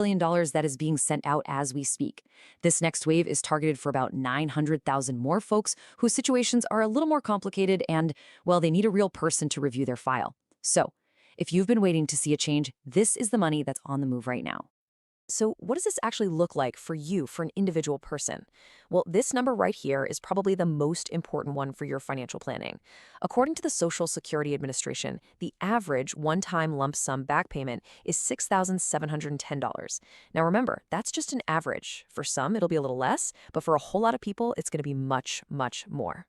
$1 billion that is being sent out as we speak. This next wave is targeted for about 900,000 more folks whose situations are a little more complicated and, well, they need a real person to review their file. So, if you've been waiting to see a change, this is the money that's on the move right now. So what does this actually look like for you, for an individual person? Well, this number right here is probably the most important one for your financial planning. According to the Social Security Administration, the average one-time lump sum back payment is $6,710. Now remember, that's just an average. For some, it'll be a little less, but for a whole lot of people, it's going to be much, much more.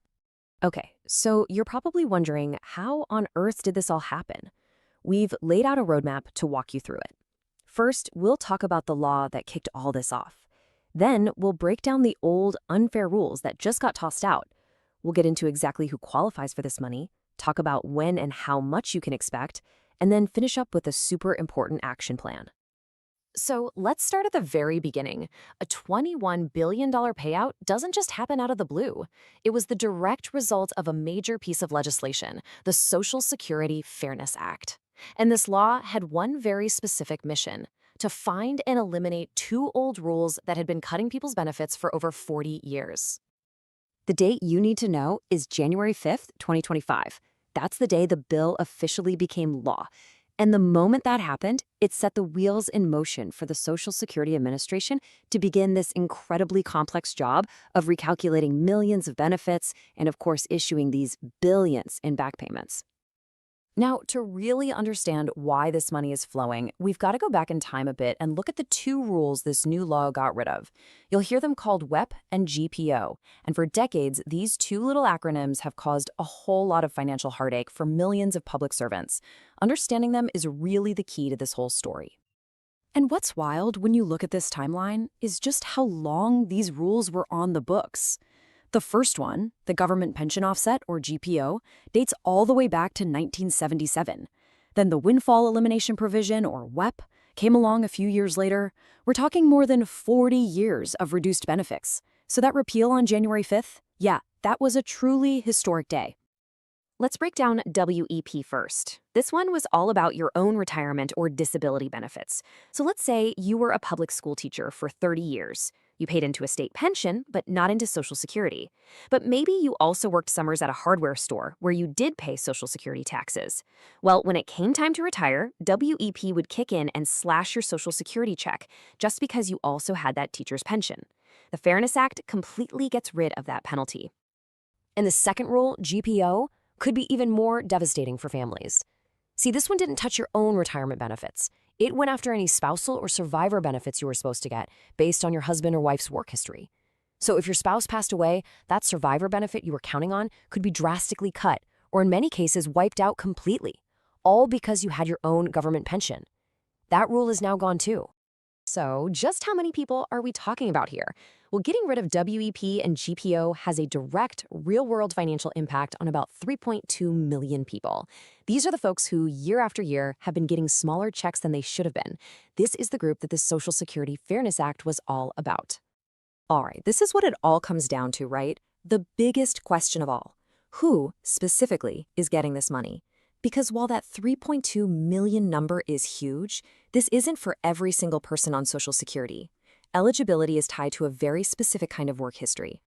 Okay, so you're probably wondering, how on earth did this all happen? We've laid out a roadmap to walk you through it. First, we'll talk about the law that kicked all this off. Then, we'll break down the old, unfair rules that just got tossed out. We'll get into exactly who qualifies for this money, talk about when and how much you can expect, and then finish up with a super important action plan. So let's start at the very beginning. A $21 billion payout doesn't just happen out of the blue. It was the direct result of a major piece of legislation, the Social Security Fairness Act. And this law had one very specific mission: to find and eliminate two old rules that had been cutting people's benefits for over 40 years. The date you need to know is January 5th, 2025. That's the day the bill officially became law. And the moment that happened, it set the wheels in motion for the Social Security Administration to begin this incredibly complex job of recalculating millions of benefits and, of course, issuing these billions in back payments. Now, to really understand why this money is flowing, we've got to go back in time a bit and look at the two rules this new law got rid of. You'll hear them called WEP and GPO, and for decades, these two little acronyms have caused a whole lot of financial heartache for millions of public servants. Understanding them is really the key to this whole story. And what's wild when you look at this timeline is just how long these rules were on the books. The first one, the Government Pension Offset, or GPO, dates all the way back to 1977. Then the Windfall Elimination Provision, or WEP, came along a few years later. We're talking more than 40 years of reduced benefits. So that repeal on January 5th, yeah, that was a truly historic day. Let's break down WEP first. This one was all about your own retirement or disability benefits. So let's say you were a public school teacher for 30 years. You paid into a state pension, but not into Social Security. But maybe you also worked summers at a hardware store where you did pay Social Security taxes. Well, when it came time to retire, WEP would kick in and slash your Social Security check just because you also had that teacher's pension. The Fairness Act completely gets rid of that penalty. And the second rule, GPO, could be even more devastating for families. See, this one didn't touch your own retirement benefits. It went after any spousal or survivor benefits you were supposed to get based on your husband or wife's work history. So if your spouse passed away, that survivor benefit you were counting on could be drastically cut, or in many cases wiped out completely, all because you had your own government pension. That rule is now gone too. So just how many people are we talking about here? Well, getting rid of WEP and GPO has a direct, real-world financial impact on about 3.2 million people. These are the folks who, year after year, have been getting smaller checks than they should have been. This is the group that the Social Security Fairness Act was all about. All right, this is what it all comes down to, right? The biggest question of all. Who, specifically, is getting this money? Because while that 3.2 million number is huge, this isn't for every single person on Social Security. Eligibility is tied to a very specific kind of work history.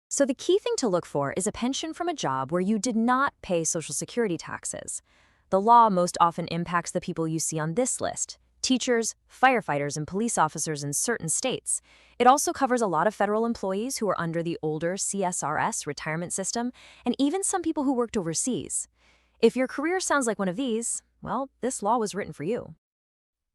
So the key thing to look for is a pension from a job where you did not pay Social Security taxes. The law most often impacts the people you see on this list: teachers, firefighters, and police officers in certain states. It also covers a lot of federal employees who are under the older CSRS retirement system, and even some people who worked overseas. If your career sounds like one of these, well, this law was written for you.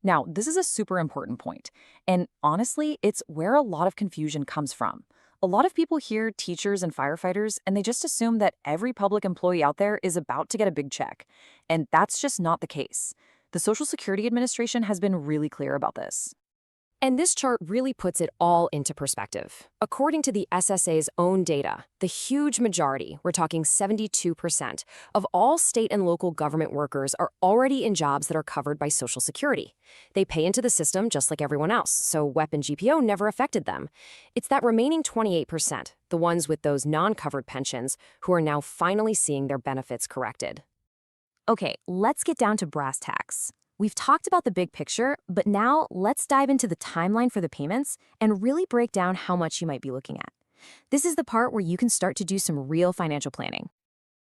Now, this is a super important point, and honestly, it's where a lot of confusion comes from. A lot of people hear teachers and firefighters, and they just assume that every public employee out there is about to get a big check. And that's just not the case. The Social Security Administration has been really clear about this. And this chart really puts it all into perspective. According to the SSA's own data, the huge majority, we're talking 72%, of all state and local government workers are already in jobs that are covered by Social Security. They pay into the system just like everyone else, so WEP and GPO never affected them. It's that remaining 28%, the ones with those non-covered pensions, who are now finally seeing their benefits corrected. Okay, let's get down to brass tacks. We've talked about the big picture, but now let's dive into the timeline for the payments and really break down how much you might be looking at. This is the part where you can start to do some real financial planning.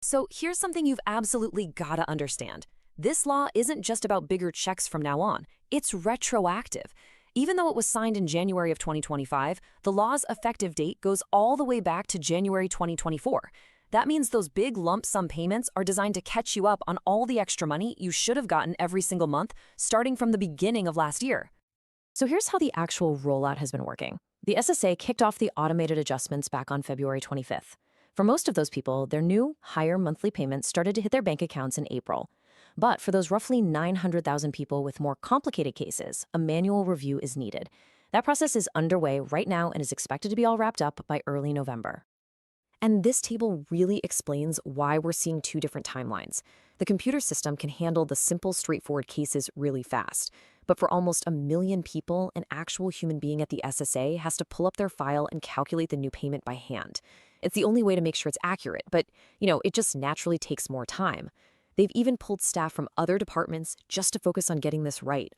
So here's something you've absolutely got to understand. This law isn't just about bigger checks from now on. It's retroactive. Even though it was signed in January of 2025, the law's effective date goes all the way back to January 2024. That means those big lump sum payments are designed to catch you up on all the extra money you should have gotten every single month, starting from the beginning of last year. So here's how the actual rollout has been working. The SSA kicked off the automated adjustments back on February 25th. For most of those people, their new, higher monthly payments started to hit their bank accounts in April. But for those roughly 900,000 people with more complicated cases, a manual review is needed. That process is underway right now and is expected to be all wrapped up by early November. And this table really explains why we're seeing two different timelines. The computer system can handle the simple, straightforward cases really fast. But for almost 1 million people, an actual human being at the SSA has to pull up their file and calculate the new payment by hand. It's the only way to make sure it's accurate, but, it just naturally takes more time. They've even pulled staff from other departments just to focus on getting this right.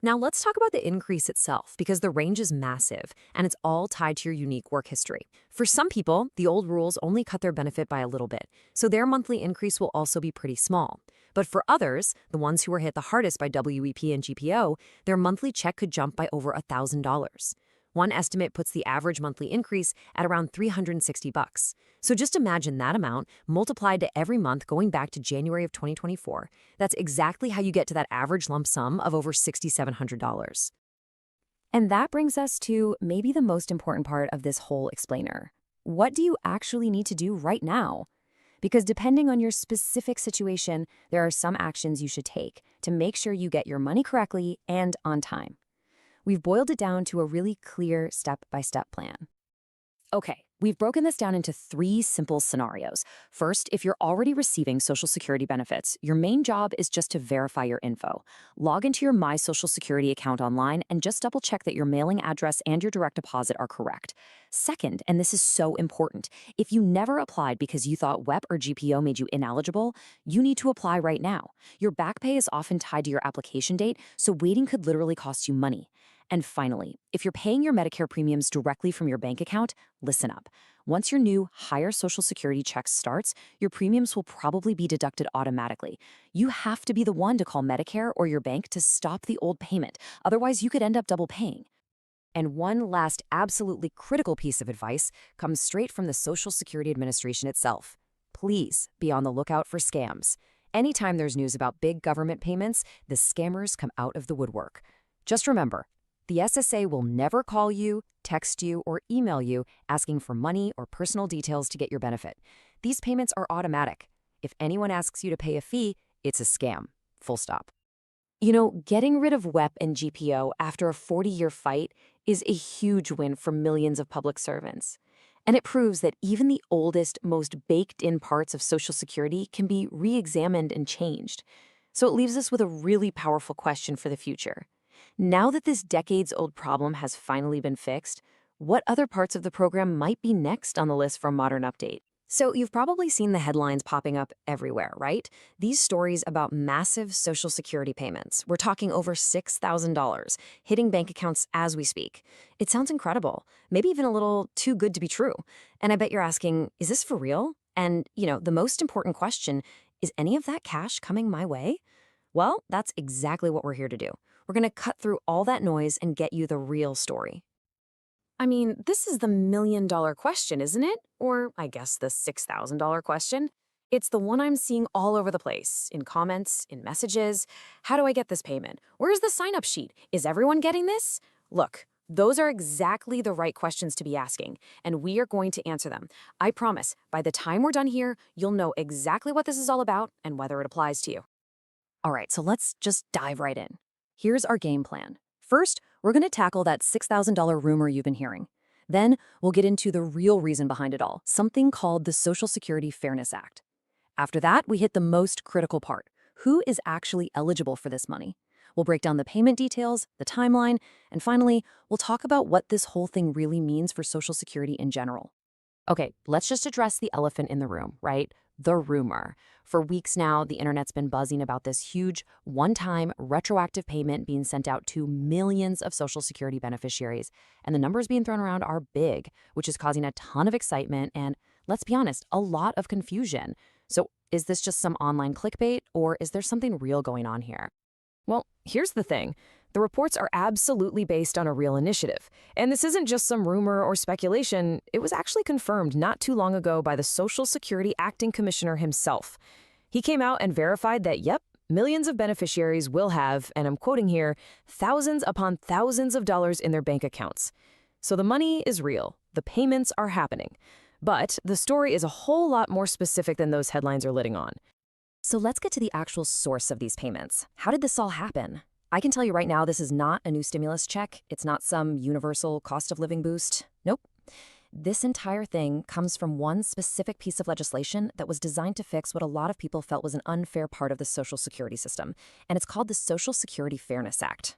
Now let's talk about the increase itself, because the range is massive, and it's all tied to your unique work history. For some people, the old rules only cut their benefit by a little bit, so their monthly increase will also be pretty small. But for others, the ones who were hit the hardest by WEP and GPO, their monthly check could jump by over $1,000. One estimate puts the average monthly increase at around $360. So just imagine that amount multiplied to every month going back to January of 2024. That's exactly how you get to that average lump sum of over $6,700. And that brings us to maybe the most important part of this whole explainer. What do you actually need to do right now? Because depending on your specific situation, there are some actions you should take to make sure you get your money correctly and on time. We've boiled it down to a really clear step-by-step plan. Okay, we've broken this down into 3 simple scenarios. First, if you're already receiving Social Security benefits, your main job is just to verify your info. Log into your My Social Security account online and just double-check that your mailing address and your direct deposit are correct. Second, and this is so important, if you never applied because you thought WEP or GPO made you ineligible, you need to apply right now. Your back pay is often tied to your application date, so waiting could literally cost you money. And finally, if you're paying your Medicare premiums directly from your bank account, listen up. Once your new, higher Social Security check starts, your premiums will probably be deducted automatically. You have to be the one to call Medicare or your bank to stop the old payment. Otherwise, you could end up double paying. And one last absolutely critical piece of advice comes straight from the Social Security Administration itself. Please be on the lookout for scams. Anytime there's news about big government payments, the scammers come out of the woodwork. Just remember, the SSA will never call you, text you, or email you asking for money or personal details to get your benefit. These payments are automatic. If anyone asks you to pay a fee, it's a scam. Full stop. Getting rid of WEP and GPO after a 40-year fight is a huge win for millions of public servants. And it proves that even the oldest, most baked-in parts of Social Security can be re-examined and changed. So it leaves us with a really powerful question for the future. Now that this decades-old problem has finally been fixed, what other parts of the program might be next on the list for a modern update? So you've probably seen the headlines popping up everywhere, right? These stories about massive Social Security payments. We're talking over $6,000 hitting bank accounts as we speak. It sounds incredible, maybe even a little too good to be true. And I bet you're asking, is this for real? And, the most important question, is any of that cash coming my way? Well, that's exactly what we're here to do. We're going to cut through all that noise and get you the real story. I mean, this is the $1,000,000 question, isn't it? Or I guess the $6,000 question. It's the one I'm seeing all over the place, in comments, in messages. How do I get this payment? Where's the sign-up sheet? Is everyone getting this? Look, those are exactly the right questions to be asking, and we are going to answer them. I promise, by the time we're done here, you'll know exactly what this is all about and whether it applies to you. All right, so let's just dive right in. Here's our game plan. First, we're going to tackle that $6,000 rumor you've been hearing. Then, we'll get into the real reason behind it all, something called the Social Security Fairness Act. After that, we hit the most critical part. Who is actually eligible for this money? We'll break down the payment details, the timeline, and finally, we'll talk about what this whole thing really means for Social Security in general. Okay, let's just address the elephant in the room, right? the rumor. For weeks now, the internet's been buzzing about this huge, one-time, retroactive payment being sent out to millions of Social Security beneficiaries. And the numbers being thrown around are big, which is causing a ton of excitement and, let's be honest, a lot of confusion. So is this just some online clickbait, or is there something real going on here? Well, here's the thing. The reports are absolutely based on a real initiative. And this isn't just some rumor or speculation. It was actually confirmed not too long ago by the Social Security Acting Commissioner himself. He came out and verified that, yep, millions of beneficiaries will have, and I'm quoting here, thousands upon thousands of dollars in their bank accounts. So the money is real. The payments are happening. But the story is a whole lot more specific than those headlines are letting on. So let's get to the actual source of these payments. How did this all happen? I can tell you right now, this is not a new stimulus check. It's not some universal cost of living boost. Nope. This entire thing comes from one specific piece of legislation that was designed to fix what a lot of people felt was an unfair part of the Social Security system, and it's called the Social Security Fairness Act.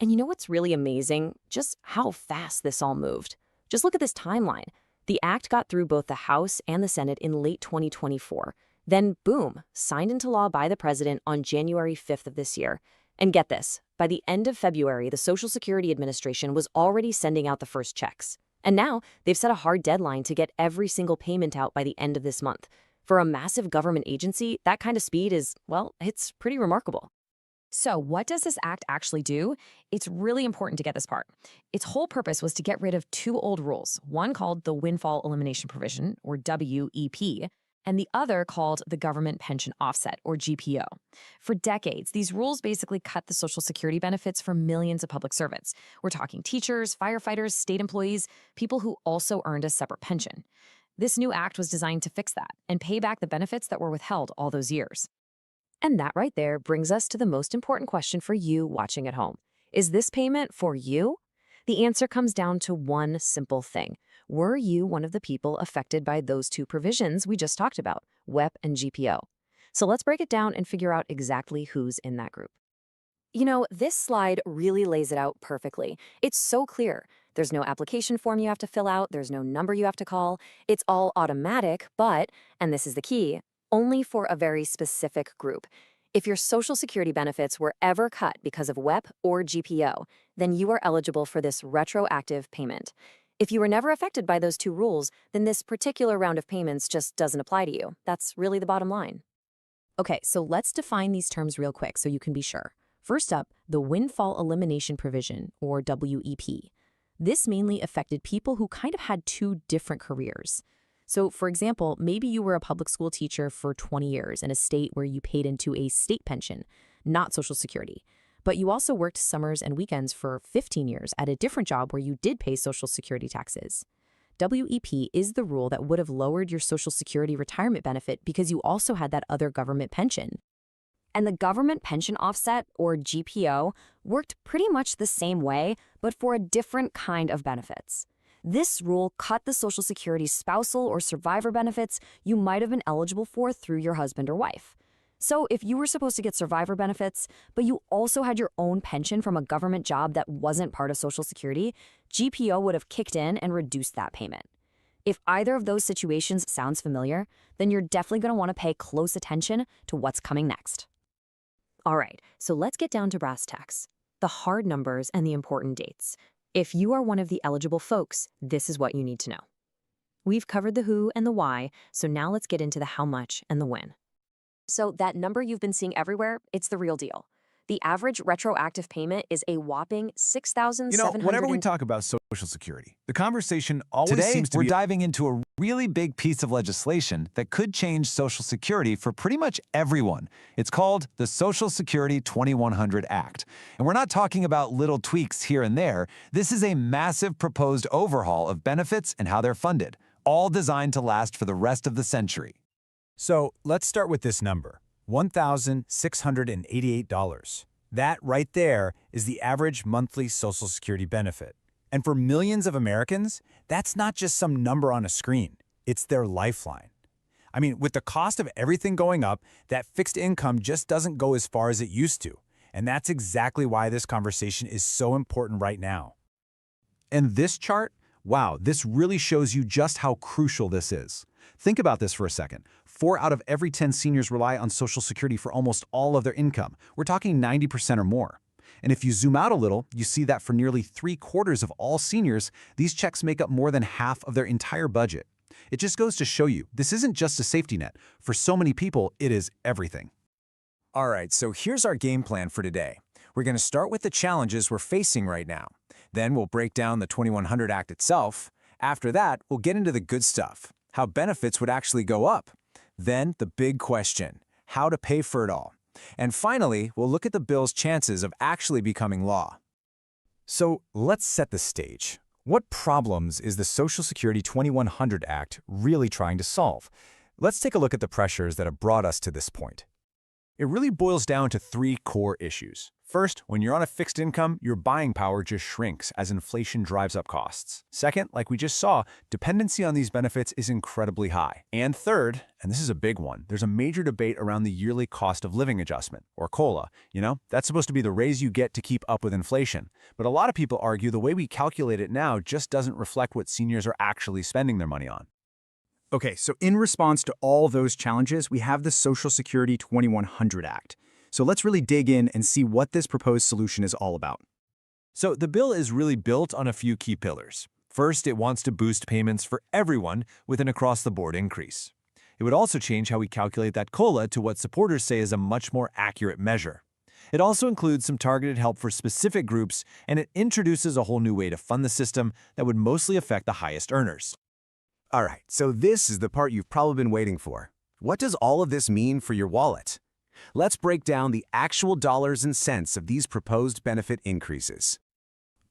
And you know what's really amazing? Just how fast this all moved. Just look at this timeline. The act got through both the House and the Senate in late 2024. Then, boom, signed into law by the president on January 5th of this year. And get this, by the end of February, the Social Security Administration was already sending out the first checks. And now they've set a hard deadline to get every single payment out by the end of this month. For a massive government agency, that kind of speed is, well, it's pretty remarkable. So what does this act actually do? It's really important to get this part. Its whole purpose was to get rid of two old rules, one called the Windfall Elimination Provision, or WEP, and the other called the Government Pension Offset, or GPO. For decades, these rules basically cut the Social Security benefits for millions of public servants. We're talking teachers, firefighters, state employees, people who also earned a separate pension. This new act was designed to fix that and pay back the benefits that were withheld all those years. And that right there brings us to the most important question for you watching at home. Is this payment for you? The answer comes down to one simple thing. Were you one of the people affected by those two provisions we just talked about, WEP and GPO? So let's break it down and figure out exactly who's in that group. You know, this slide really lays it out perfectly. It's so clear. There's no application form you have to fill out. There's no number you have to call. It's all automatic, but, and this is the key, only for a very specific group. If your Social Security benefits were ever cut because of WEP or GPO, then you are eligible for this retroactive payment. If you were never affected by those two rules, then this particular round of payments just doesn't apply to you. That's really the bottom line. Okay, so let's define these terms real quick so you can be sure. First up, the Windfall Elimination Provision, or WEP. This mainly affected people who kind of had two different careers. So, for example, maybe you were a public school teacher for 20 years in a state where you paid into a state pension, not Social Security. But you also worked summers and weekends for 15 years at a different job where you did pay Social Security taxes. WEP is the rule that would have lowered your Social Security retirement benefit because you also had that other government pension. And the Government Pension Offset, or GPO, worked pretty much the same way, but for a different kind of benefits. This rule cut the Social Security spousal or survivor benefits you might have been eligible for through your husband or wife. So if you were supposed to get survivor benefits, but you also had your own pension from a government job that wasn't part of Social Security, GPO would have kicked in and reduced that payment. If either of those situations sounds familiar, then you're definitely going to want to pay close attention to what's coming next. All right, so let's get down to brass tacks, the hard numbers and the important dates. If you are one of the eligible folks, this is what you need to know. We've covered the who and the why, so now let's get into the how much and the when. So that number you've been seeing everywhere, it's the real deal. The average retroactive payment is a whopping $6,700. Whenever we talk about Social Security, the conversation always Today, seems to we're be diving into a really big piece of legislation that could change Social Security for pretty much everyone. It's called the Social Security 2100 Act. And we're not talking about little tweaks here and there. This is a massive proposed overhaul of benefits and how they're funded, all designed to last for the rest of the century. So let's start with this number, $1,688. That right there is the average monthly Social Security benefit. And for millions of Americans, that's not just some number on a screen. It's their lifeline. I mean, with the cost of everything going up, that fixed income just doesn't go as far as it used to. And that's exactly why this conversation is so important right now. In this chart, Wow, this really shows you just how crucial this is. Think about this for a second. 4 out of every 10 seniors rely on Social Security for almost all of their income. We're talking 90% or more. And if you zoom out a little, you see that for nearly 3/4 of all seniors, these checks make up more than half of their entire budget. It just goes to show you, this isn't just a safety net. For so many people, it is everything. All right, so here's our game plan for today. We're going to start with the challenges we're facing right now. Then we'll break down the 2100 Act itself. After that, we'll get into the good stuff, how benefits would actually go up. Then the big question, how to pay for it all. And finally, we'll look at the bill's chances of actually becoming law. So let's set the stage. What problems is the Social Security 2100 Act really trying to solve? Let's take a look at the pressures that have brought us to this point. It really boils down to 3 core issues. First, when you're on a fixed income, your buying power just shrinks as inflation drives up costs. Second, like we just saw, dependency on these benefits is incredibly high. And third, and this is a big one, there's a major debate around the yearly cost of living adjustment, or COLA. That's supposed to be the raise you get to keep up with inflation. But a lot of people argue the way we calculate it now just doesn't reflect what seniors are actually spending their money on. Okay, so in response to all those challenges, we have the Social Security 2100 Act. So let's really dig in and see what this proposed solution is all about. So the bill is really built on a few key pillars. First, it wants to boost payments for everyone with an across-the-board increase. It would also change how we calculate that COLA to what supporters say is a much more accurate measure. It also includes some targeted help for specific groups, and it introduces a whole new way to fund the system that would mostly affect the highest earners. All right, so this is the part you've probably been waiting for. What does all of this mean for your wallet? Let's break down the actual dollars and cents of these proposed benefit increases.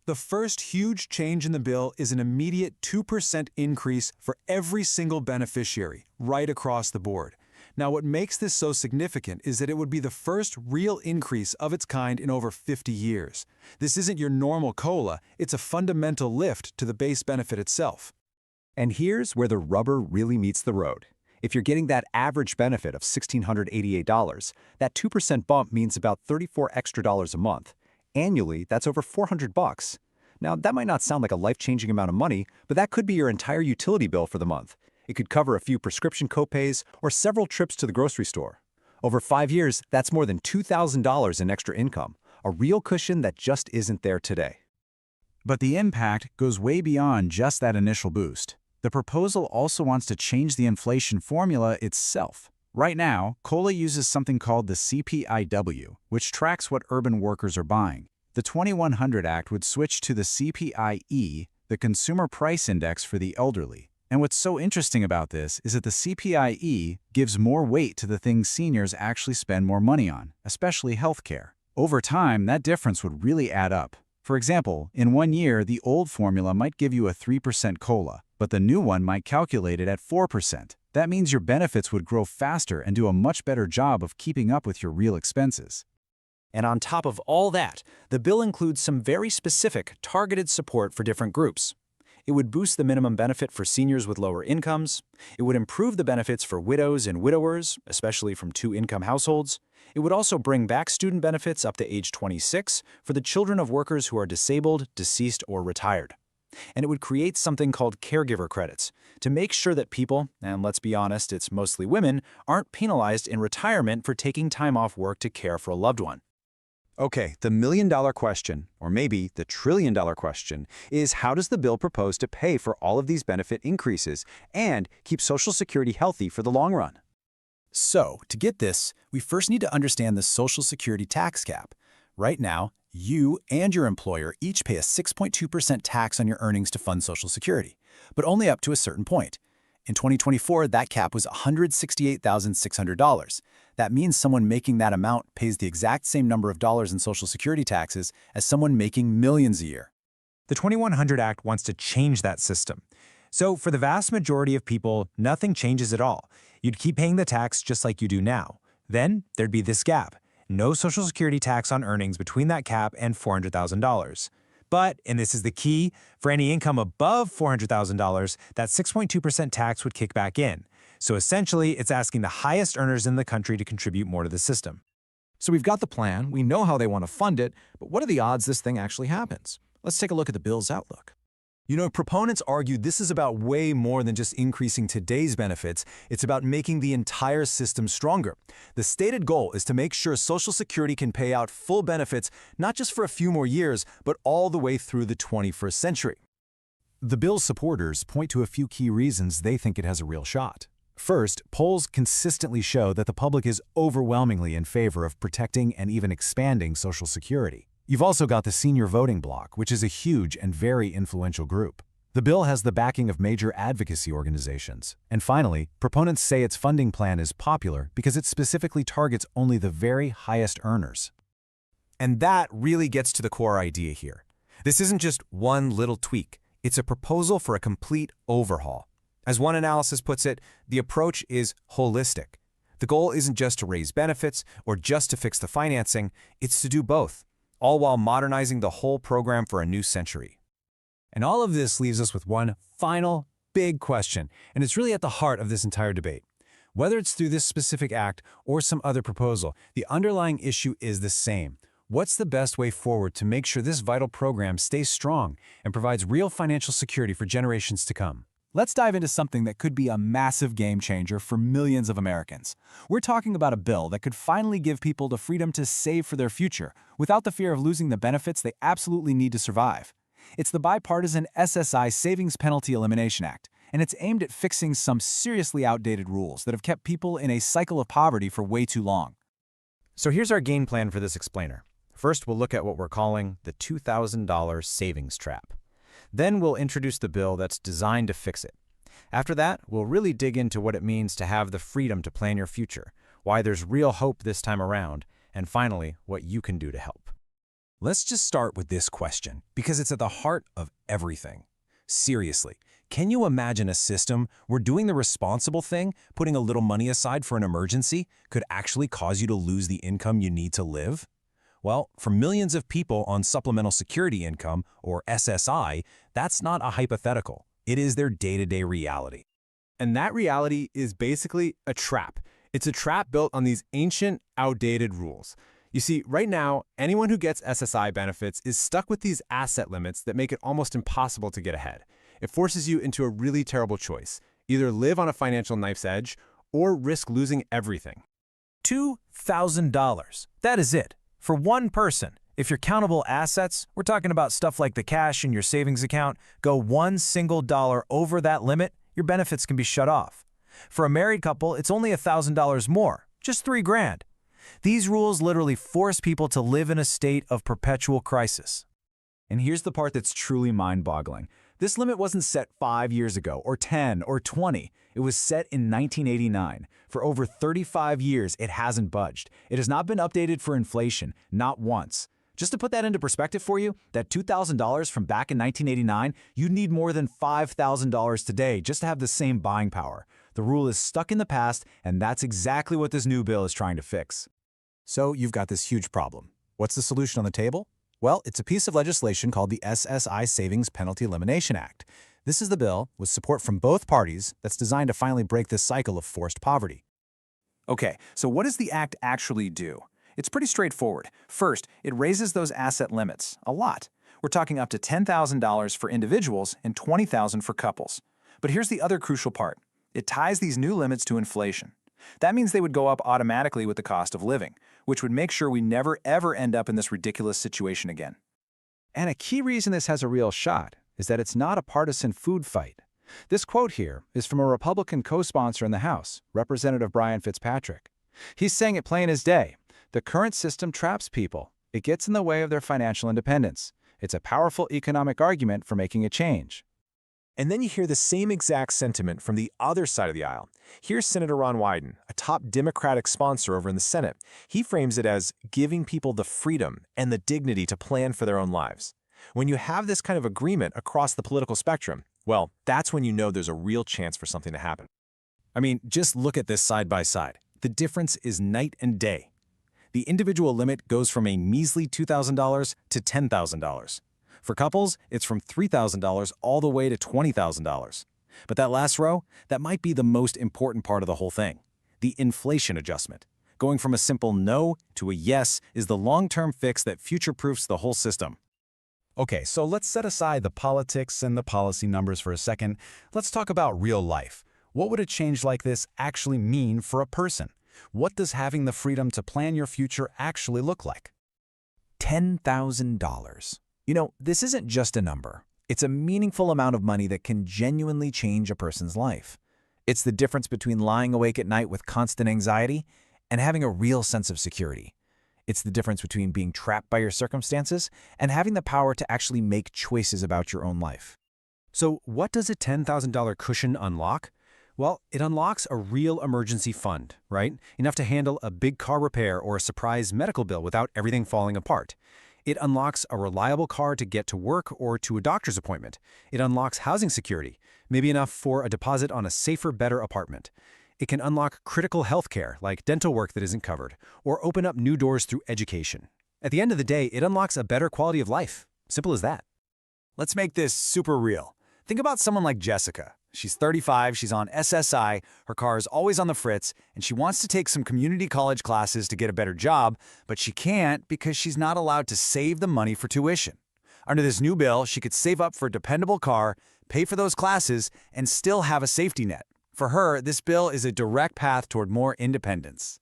The first huge change in the bill is an immediate 2% increase for every single beneficiary, right across the board. Now, what makes this so significant is that it would be the first real increase of its kind in over 50 years. This isn't your normal COLA, it's a fundamental lift to the base benefit itself. And here's where the rubber really meets the road. If you're getting that average benefit of $1,688, that 2% bump means about $34 extra a month. Annually, that's over $400. Now, that might not sound like a life-changing amount of money, but that could be your entire utility bill for the month. It could cover a few prescription copays or several trips to the grocery store. Over 5 years, that's more than $2,000 in extra income, a real cushion that just isn't there today. But the impact goes way beyond just that initial boost. The proposal also wants to change the inflation formula itself. Right now, COLA uses something called the CPIW, which tracks what urban workers are buying. The 2100 Act would switch to the CPIE, the Consumer Price Index for the elderly. And what's so interesting about this is that the CPIE gives more weight to the things seniors actually spend more money on, especially healthcare. Over time, that difference would really add up. For example, in 1 year, the old formula might give you a 3% COLA, but the new one might calculate it at 4%. That means your benefits would grow faster and do a much better job of keeping up with your real expenses. And on top of all that, the bill includes some very specific, targeted support for different groups. It would boost the minimum benefit for seniors with lower incomes. It would improve the benefits for widows and widowers, especially from 2-income households. It would also bring back student benefits up to age 26 for the children of workers who are disabled, deceased, or retired. And it would create something called caregiver credits to make sure that people, and let's be honest, it's mostly women, aren't penalized in retirement for taking time off work to care for a loved one. Okay, the million-dollar question, or maybe the trillion-dollar question, is how does the bill propose to pay for all of these benefit increases and keep Social Security healthy for the long run? So, to get this, we first need to understand the Social Security tax cap. Right now, you and your employer each pay a 6.2% tax on your earnings to fund Social Security, but only up to a certain point. In 2024, that cap was $168,600. That means someone making that amount pays the exact same number of dollars in Social Security taxes as someone making millions a year. The 2100 Act wants to change that system. So for the vast majority of people, nothing changes at all. You'd keep paying the tax just like you do now. Then there'd be this gap. No Social Security tax on earnings between that cap and $400,000. But, and this is the key, for any income above $400,000, that 6.2% tax would kick back in. So essentially, it's asking the highest earners in the country to contribute more to the system. So we've got the plan, we know how they want to fund it, but what are the odds this thing actually happens? Let's take a look at the bill's outlook. You know, proponents argue this is about way more than just increasing today's benefits. It's about making the entire system stronger. The stated goal is to make sure Social Security can pay out full benefits not just for a few more years, but all the way through the 21st century. The bill's supporters point to a few key reasons they think it has a real shot. First, polls consistently show that the public is overwhelmingly in favor of protecting and even expanding Social Security. You've also got the senior voting bloc, which is a huge and very influential group. The bill has the backing of major advocacy organizations. And finally, proponents say its funding plan is popular because it specifically targets only the very highest earners. And that really gets to the core idea here. This isn't just one little tweak. It's a proposal for a complete overhaul. As one analysis puts it, the approach is holistic. The goal isn't just to raise benefits or just to fix the financing, it's to do both, all while modernizing the whole program for a new century. And all of this leaves us with one final big question, and it's really at the heart of this entire debate. Whether it's through this specific act or some other proposal, the underlying issue is the same. What's the best way forward to make sure this vital program stays strong and provides real financial security for generations to come? Let's dive into something that could be a massive game changer for millions of Americans. We're talking about a bill that could finally give people the freedom to save for their future without the fear of losing the benefits they absolutely need to survive. It's the bipartisan SSI Savings Penalty Elimination Act, and it's aimed at fixing some seriously outdated rules that have kept people in a cycle of poverty for way too long. So here's our game plan for this explainer. First, we'll look at what we're calling the $2,000 savings trap. Then we'll introduce the bill that's designed to fix it. After that, we'll really dig into what it means to have the freedom to plan your future, why there's real hope this time around, and finally, what you can do to help. Let's just start with this question, because it's at the heart of everything. Seriously, can you imagine a system where doing the responsible thing, putting a little money aside for an emergency, could actually cause you to lose the income you need to live? Well, for millions of people on Supplemental Security Income, or SSI, that's not a hypothetical. It is their day-to-day reality. And that reality is basically a trap. It's a trap built on these ancient, outdated rules. You see, right now, anyone who gets SSI benefits is stuck with these asset limits that make it almost impossible to get ahead. It forces you into a really terrible choice. Either live on a financial knife's edge or risk losing everything. $2,000. That is it. For one person. If your countable assets, we're talking about stuff like the cash in your savings account, go one single dollar over that limit, your benefits can be shut off. For a married couple, it's only $1,000 more, just $3,000. These rules literally force people to live in a state of perpetual crisis. And here's the part that's truly mind-boggling. This limit wasn't set 5 years ago, or 10, or 20. It was set in 1989. For over 35 years, it hasn't budged. It has not been updated for inflation, not once. Just to put that into perspective for you, that $2,000 from back in 1989, you'd need more than $5,000 today just to have the same buying power. The rule is stuck in the past, and that's exactly what this new bill is trying to fix. So you've got this huge problem. What's the solution on the table? Well, it's a piece of legislation called the SSI Savings Penalty Elimination Act. This is the bill, with support from both parties, that's designed to finally break this cycle of forced poverty. Okay, so what does the act actually do? It's pretty straightforward. First, it raises those asset limits, a lot. We're talking up to $10,000 for individuals and $20,000 for couples. But here's the other crucial part. It ties these new limits to inflation. That means they would go up automatically with the cost of living, which would make sure we never ever end up in this ridiculous situation again. And a key reason this has a real shot is that it's not a partisan food fight. This quote here is from a Republican co-sponsor in the House, Representative Brian Fitzpatrick. He's saying it plain as day. The current system traps people. It gets in the way of their financial independence. It's a powerful economic argument for making a change. And then you hear the same exact sentiment from the other side of the aisle. Here's Senator Ron Wyden, a top Democratic sponsor over in the Senate. He frames it as giving people the freedom and the dignity to plan for their own lives. When you have this kind of agreement across the political spectrum, well, that's when you know there's a real chance for something to happen. I mean, just look at this side by side. The difference is night and day. The individual limit goes from a measly $2,000 to $10,000. For couples, it's from $3,000 all the way to $20,000. But that last row, that might be the most important part of the whole thing. The inflation adjustment. Going from a simple no to a yes is the long-term fix that future-proofs the whole system. Okay, so let's set aside the politics and the policy numbers for a second. Let's talk about real life. What would a change like this actually mean for a person? What does having the freedom to plan your future actually look like? $10,000. You know, this isn't just a number. It's a meaningful amount of money that can genuinely change a person's life. It's the difference between lying awake at night with constant anxiety and having a real sense of security. It's the difference between being trapped by your circumstances and having the power to actually make choices about your own life. So what does a $10,000 cushion unlock? Well, it unlocks a real emergency fund, right? Enough to handle a big car repair or a surprise medical bill without everything falling apart. It unlocks a reliable car to get to work or to a doctor's appointment. It unlocks housing security, maybe enough for a deposit on a safer, better apartment. It can unlock critical health care, like dental work that isn't covered, or open up new doors through education. At the end of the day, it unlocks a better quality of life. Simple as that. Let's make this super real. Think about someone like Jessica. She's 35, she's on SSI, her car is always on the fritz, and she wants to take some community college classes to get a better job, but she can't because she's not allowed to save the money for tuition. Under this new bill, she could save up for a dependable car, pay for those classes, and still have a safety net. For her, this bill is a direct path toward more independence.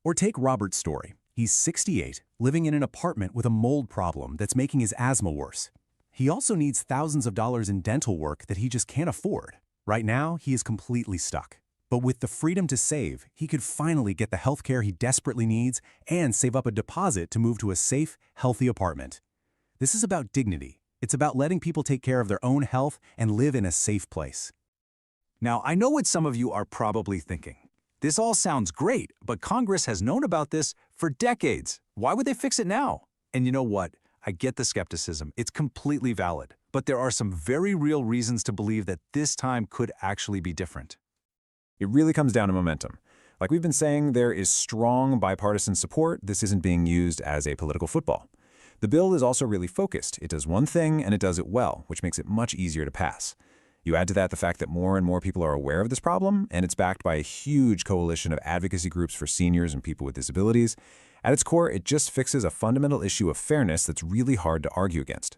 Or take Robert's story. He's 68, living in an apartment with a mold problem that's making his asthma worse. He also needs thousands of dollars in dental work that he just can't afford. Right now, he is completely stuck. But with the freedom to save, he could finally get the health care he desperately needs and save up a deposit to move to a safe, healthy apartment. This is about dignity. It's about letting people take care of their own health and live in a safe place. Now, I know what some of you are probably thinking. This all sounds great, but Congress has known about this for decades. Why would they fix it now? And you know what? I get the skepticism. It's completely valid. But there are some very real reasons to believe that this time could actually be different. It really comes down to momentum. Like we've been saying, there is strong bipartisan support. This isn't being used as a political football. The bill is also really focused. It does one thing and it does it well, which makes it much easier to pass. You add to that the fact that more and more people are aware of this problem, and it's backed by a huge coalition of advocacy groups for seniors and people with disabilities. At its core, it just fixes a fundamental issue of fairness that's really hard to argue against.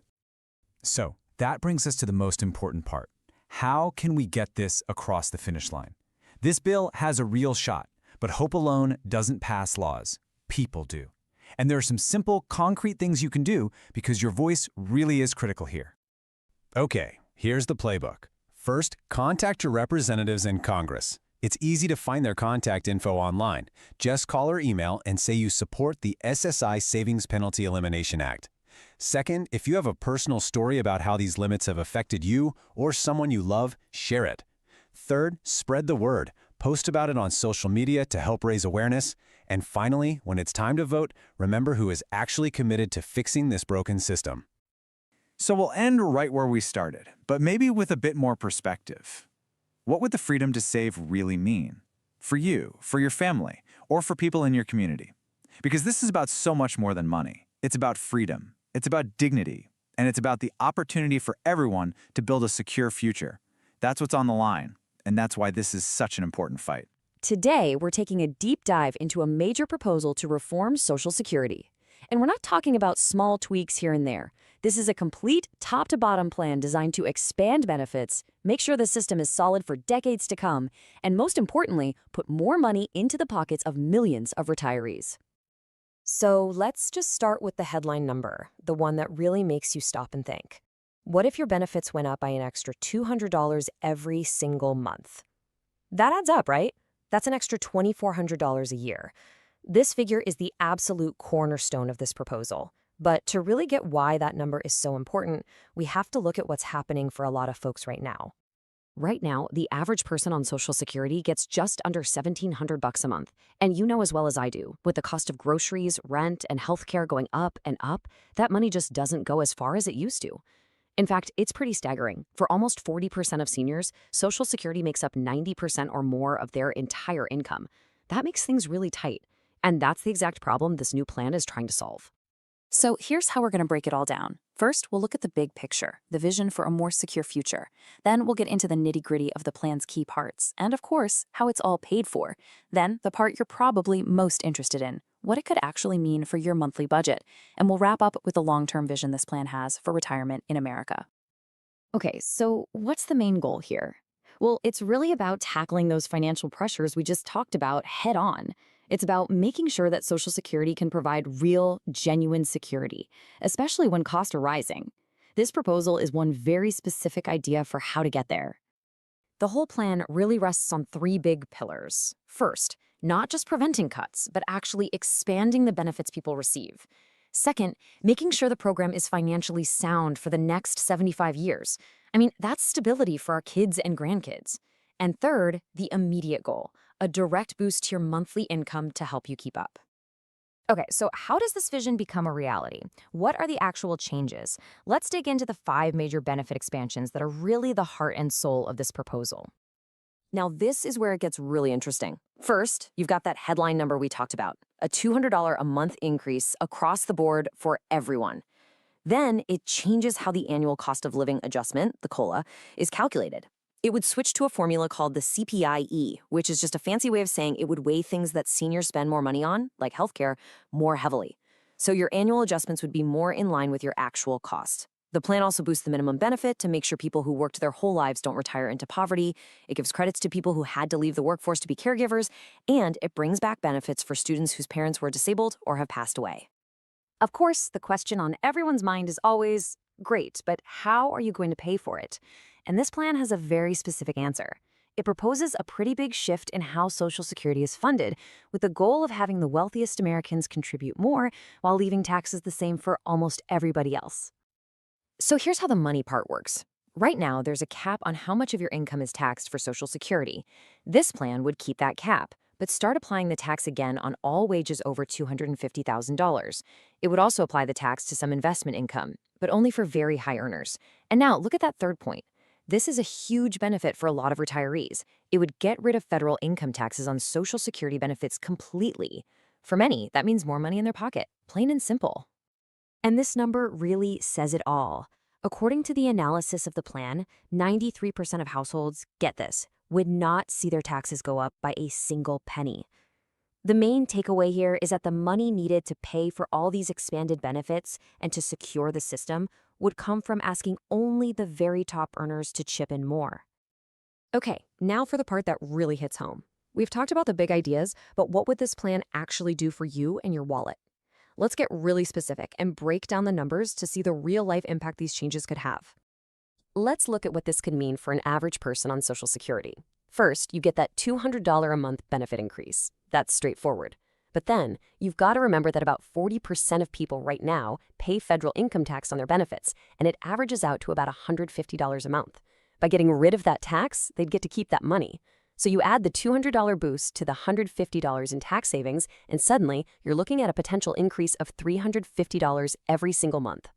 So, that brings us to the most important part. How can we get this across the finish line? This bill has a real shot, but hope alone doesn't pass laws. People do. And there are some simple, concrete things you can do because your voice really is critical here. Okay, here's the playbook. First, contact your representatives in Congress. It's easy to find their contact info online. Just call or email and say you support the SSI Savings Penalty Elimination Act. Second, if you have a personal story about how these limits have affected you or someone you love, share it. Third, spread the word. Post about it on social media to help raise awareness. And finally, when it's time to vote, remember who is actually committed to fixing this broken system. So we'll end right where we started, but maybe with a bit more perspective. What would the freedom to save really mean? For you, for your family, or for people in your community? Because this is about so much more than money. It's about freedom, it's about dignity, and it's about the opportunity for everyone to build a secure future. That's what's on the line, and that's why this is such an important fight. Today, we're taking a deep dive into a major proposal to reform Social Security. And we're not talking about small tweaks here and there. This is a complete top-to-bottom plan designed to expand benefits, make sure the system is solid for decades to come, and most importantly, put more money into the pockets of millions of retirees. So let's just start with the headline number, the one that really makes you stop and think. What if your benefits went up by an extra $200 every single month? That adds up, right? That's an extra $2,400 a year. This figure is the absolute cornerstone of this proposal. But to really get why that number is so important, we have to look at what's happening for a lot of folks right now. Right now, the average person on Social Security gets just under $1,700 a month. And you know as well as I do, with the cost of groceries, rent, and healthcare going up and up, that money just doesn't go as far as it used to. In fact, it's pretty staggering. For almost 40% of seniors, Social Security makes up 90% or more of their entire income. That makes things really tight. And that's the exact problem this new plan is trying to solve. So here's how we're going to break it all down. First, we'll look at the big picture, the vision for a more secure future. Then we'll get into the nitty-gritty of the plan's key parts, and of course, how it's all paid for. Then, the part you're probably most interested in, what it could actually mean for your monthly budget, and we'll wrap up with the long-term vision this plan has for retirement in America. Okay, so what's the main goal here? Well, it's really about tackling those financial pressures we just talked about head on. It's about making sure that Social Security can provide real, genuine security, especially when costs are rising. This proposal is one very specific idea for how to get there. The whole plan really rests on three big pillars. First, not just preventing cuts, but actually expanding the benefits people receive. Second, making sure the program is financially sound for the next 75 years. I mean, that's stability for our kids and grandkids. And third, the immediate goal, a direct boost to your monthly income to help you keep up. Okay, so how does this vision become a reality? What are the actual changes? Let's dig into the 5 major benefit expansions that are really the heart and soul of this proposal. Now, this is where it gets really interesting. First, you've got that headline number we talked about, a $200 a month increase across the board for everyone. Then it changes how the annual cost of living adjustment, the COLA, is calculated. It would switch to a formula called the CPIE, which is just a fancy way of saying it would weigh things that seniors spend more money on, like healthcare, more heavily. So your annual adjustments would be more in line with your actual cost. The plan also boosts the minimum benefit to make sure people who worked their whole lives don't retire into poverty. It gives credits to people who had to leave the workforce to be caregivers, and it brings back benefits for students whose parents were disabled or have passed away. Of course, the question on everyone's mind is always, great, but how are you going to pay for it? And this plan has a very specific answer. It proposes a pretty big shift in how Social Security is funded, with the goal of having the wealthiest Americans contribute more while leaving taxes the same for almost everybody else. So here's how the money part works. Right now, there's a cap on how much of your income is taxed for Social Security. This plan would keep that cap, but start applying the tax again on all wages over $250,000. It would also apply the tax to some investment income, but only for very high earners. And now, look at that third point. This is a huge benefit for a lot of retirees. It would get rid of federal income taxes on Social Security benefits completely. For many, that means more money in their pocket, plain and simple. And this number really says it all. According to the analysis of the plan, 93% of households, get this, would not see their taxes go up by a single penny. The main takeaway here is that the money needed to pay for all these expanded benefits and to secure the system would come from asking only the very top earners to chip in more. Okay, now for the part that really hits home. We've talked about the big ideas, but what would this plan actually do for you and your wallet? Let's get really specific and break down the numbers to see the real-life impact these changes could have. Let's look at what this could mean for an average person on Social Security. First, you get that $200 a month benefit increase. That's straightforward. But then, you've got to remember that about 40% of people right now pay federal income tax on their benefits, and it averages out to about $150 a month. By getting rid of that tax, they'd get to keep that money. So you add the $200 boost to the $150 in tax savings, and suddenly you're looking at a potential increase of $350 every single month.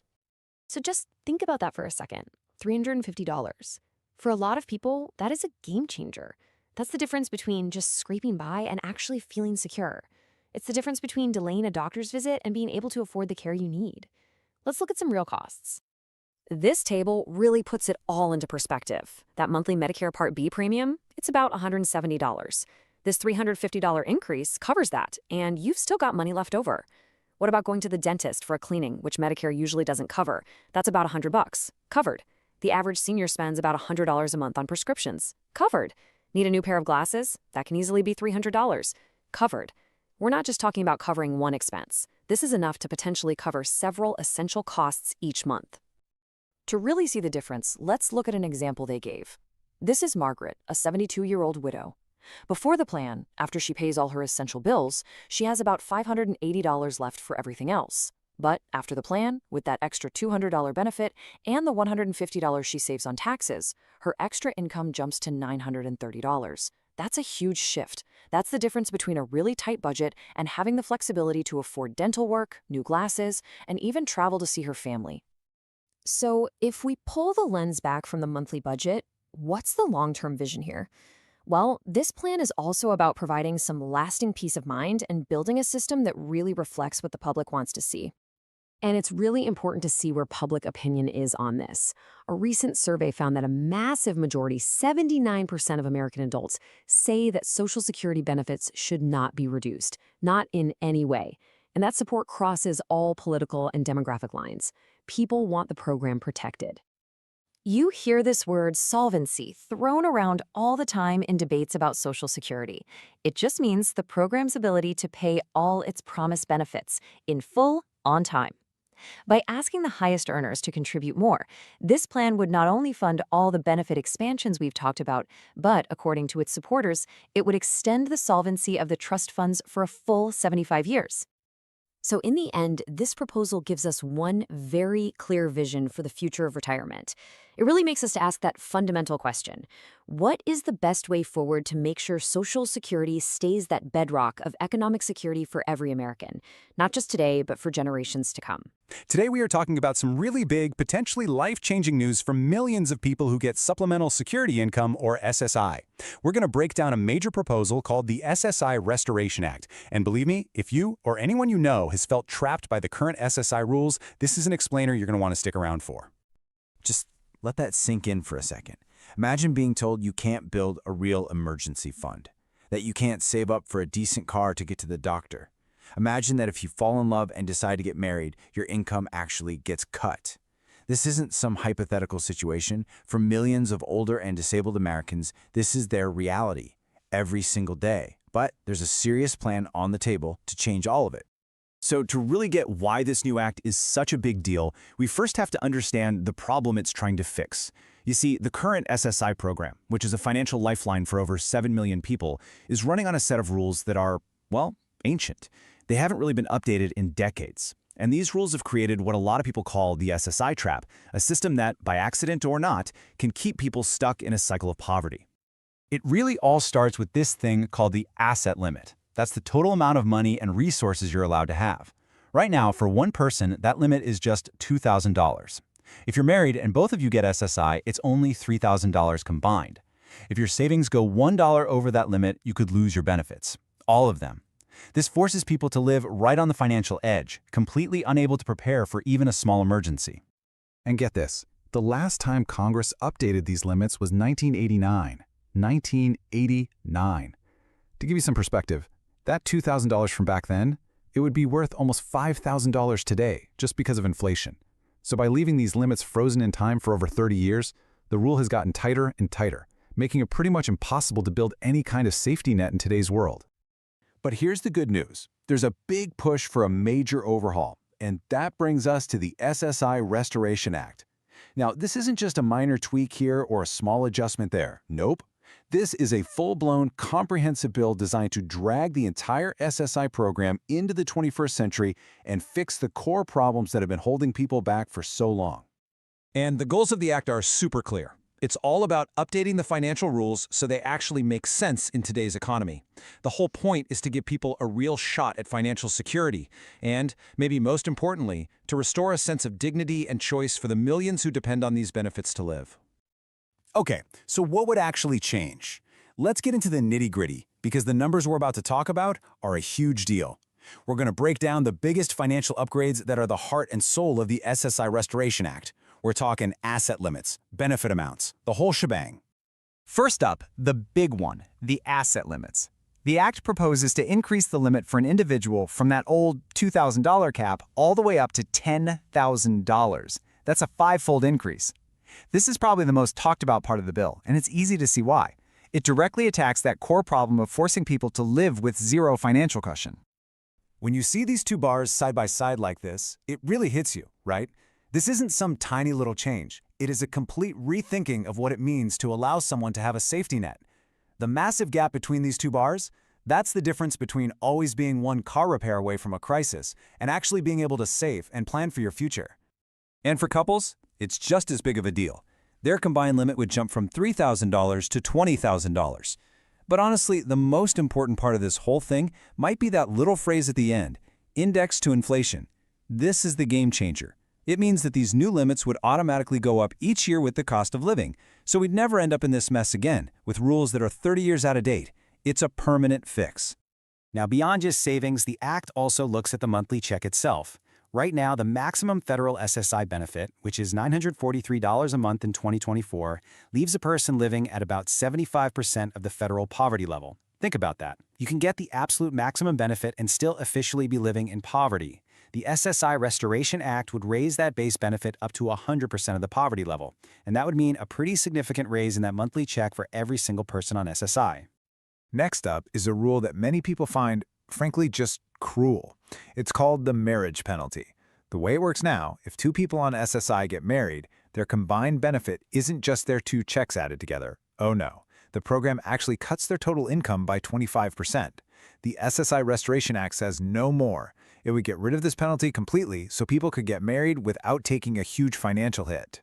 So just think about that for a second. $350. For a lot of people, that is a game changer. That's the difference between just scraping by and actually feeling secure. It's the difference between delaying a doctor's visit and being able to afford the care you need. Let's look at some real costs. This table really puts it all into perspective. That monthly Medicare Part B premium, it's about $170. This $350 increase covers that, and you've still got money left over. What about going to the dentist for a cleaning, which Medicare usually doesn't cover? That's about $100. Covered. The average senior spends about $100 a month on prescriptions. Covered. Need a new pair of glasses? That can easily be $300. Covered. We're not just talking about covering one expense. This is enough to potentially cover several essential costs each month. To really see the difference, let's look at an example they gave. This is Margaret, a 72-year-old widow. Before the plan, after she pays all her essential bills, she has about $580 left for everything else. But after the plan, with that extra $200 benefit and the $150 she saves on taxes, her extra income jumps to $930. That's a huge shift. That's the difference between a really tight budget and having the flexibility to afford dental work, new glasses, and even travel to see her family. So if we pull the lens back from the monthly budget, what's the long-term vision here? Well, this plan is also about providing some lasting peace of mind and building a system that really reflects what the public wants to see. And it's really important to see where public opinion is on this. A recent survey found that a massive majority, 79% of American adults, say that Social Security benefits should not be reduced, not in any way. And that support crosses all political and demographic lines. People want the program protected. You hear this word solvency thrown around all the time in debates about Social Security. It just means the program's ability to pay all its promised benefits in full, on time. By asking the highest earners to contribute more, this plan would not only fund all the benefit expansions we've talked about, but, according to its supporters, it would extend the solvency of the trust funds for a full 75 years. So in the end, this proposal gives us one very clear vision for the future of retirement. It really makes us to ask that fundamental question. What is the best way forward to make sure Social Security stays that bedrock of economic security for every American? Not just today, but for generations to come. Today we are talking about some really big, potentially life-changing news for millions of people who get Supplemental Security Income, or SSI. We're going to break down a major proposal called the SSI Restoration Act. And believe me, if you or anyone you know has felt trapped by the current SSI rules, this is an explainer you're going to want to stick around for. Just let that sink in for a second. Imagine being told you can't build a real emergency fund, that you can't save up for a decent car to get to the doctor. Imagine that if you fall in love and decide to get married, your income actually gets cut. This isn't some hypothetical situation. For millions of older and disabled Americans, this is their reality every single day. But there's a serious plan on the table to change all of it. So to really get why this new act is such a big deal, we first have to understand the problem it's trying to fix. You see, the current SSI program, which is a financial lifeline for over 7 million people, is running on a set of rules that are, well, ancient. They haven't really been updated in decades. And these rules have created what a lot of people call the SSI trap, a system that, by accident or not, can keep people stuck in a cycle of poverty. It really all starts with this thing called the asset limit. That's the total amount of money and resources you're allowed to have. Right now, for one person, that limit is just $2,000. If you're married and both of you get SSI, it's only $3,000 combined. If your savings go $1 over that limit, you could lose your benefits. All of them. This forces people to live right on the financial edge, completely unable to prepare for even a small emergency. And get this, the last time Congress updated these limits was 1989. 1989. To give you some perspective, that $2,000 from back then, it would be worth almost $5,000 today just because of inflation. So by leaving these limits frozen in time for over 30 years, the rule has gotten tighter and tighter, making it pretty much impossible to build any kind of safety net in today's world. But here's the good news. There's a big push for a major overhaul, and that brings us to the SSI Restoration Act. Now, this isn't just a minor tweak here or a small adjustment there. Nope. This is a full-blown, comprehensive bill designed to drag the entire SSI program into the 21st century and fix the core problems that have been holding people back for so long. And the goals of the act are super clear. It's all about updating the financial rules so they actually make sense in today's economy. The whole point is to give people a real shot at financial security and, maybe most importantly, to restore a sense of dignity and choice for the millions who depend on these benefits to live. Okay, so what would actually change? Let's get into the nitty-gritty, because the numbers we're about to talk about are a huge deal. We're going to break down the biggest financial upgrades that are the heart and soul of the SSI Restoration Act. We're talking asset limits, benefit amounts, the whole shebang. First up, the big one, the asset limits. The Act proposes to increase the limit for an individual from that old $2,000 cap all the way up to $10,000. That's a five-fold increase. This is probably the most talked about part of the bill, and it's easy to see why. It directly attacks that core problem of forcing people to live with zero financial cushion. When you see these two bars side by side like this, it really hits you, right? This isn't some tiny little change. It is a complete rethinking of what it means to allow someone to have a safety net. The massive gap between these two bars, that's the difference between always being one car repair away from a crisis and actually being able to save and plan for your future. And for couples, it's just as big of a deal. Their combined limit would jump from $3,000 to $20,000. But honestly, the most important part of this whole thing might be that little phrase at the end, indexed to inflation. This is the game changer. It means that these new limits would automatically go up each year with the cost of living, so we'd never end up in this mess again, with rules that are 30 years out of date. It's a permanent fix. Now, beyond just savings, the Act also looks at the monthly check itself. Right now, the maximum federal SSI benefit, which is $943 a month in 2024, leaves a person living at about 75% of the federal poverty level. Think about that. You can get the absolute maximum benefit and still officially be living in poverty. The SSI Restoration Act would raise that base benefit up to 100% of the poverty level, and that would mean a pretty significant raise in that monthly check for every single person on SSI. Next up is a rule that many people find, frankly, just cruel. It's called the marriage penalty. The way it works now, if two people on SSI get married, their combined benefit isn't just their two checks added together. Oh no. The program actually cuts their total income by 25%. The SSI Restoration Act says no more. It would get rid of this penalty completely so people could get married without taking a huge financial hit.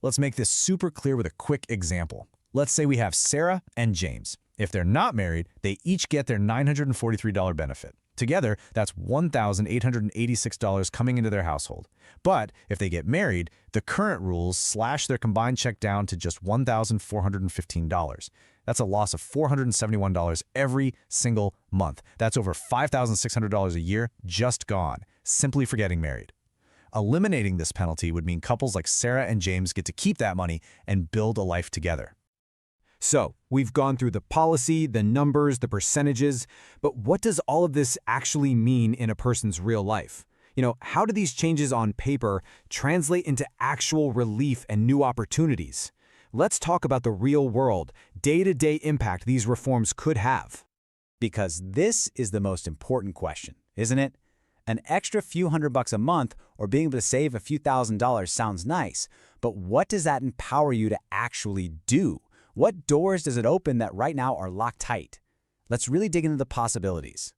Let's make this super clear with a quick example. Let's say we have Sarah and James. If they're not married, they each get their $943 benefit. Together, that's $1,886 coming into their household. But if they get married, the current rules slash their combined check down to just $1,415. That's a loss of $471 every single month. That's over $5,600 a year just gone, simply for getting married. Eliminating this penalty would mean couples like Sarah and James get to keep that money and build a life together. So, we've gone through the policy, the numbers, the percentages, but what does all of this actually mean in a person's real life? How do these changes on paper translate into actual relief and new opportunities? Let's talk about the real world, day-to-day impact these reforms could have. Because this is the most important question, isn't it? An extra few $100 a month or being able to save a few $1,000s sounds nice, but what does that empower you to actually do? What doors does it open that right now are locked tight? Let's really dig into the possibilities.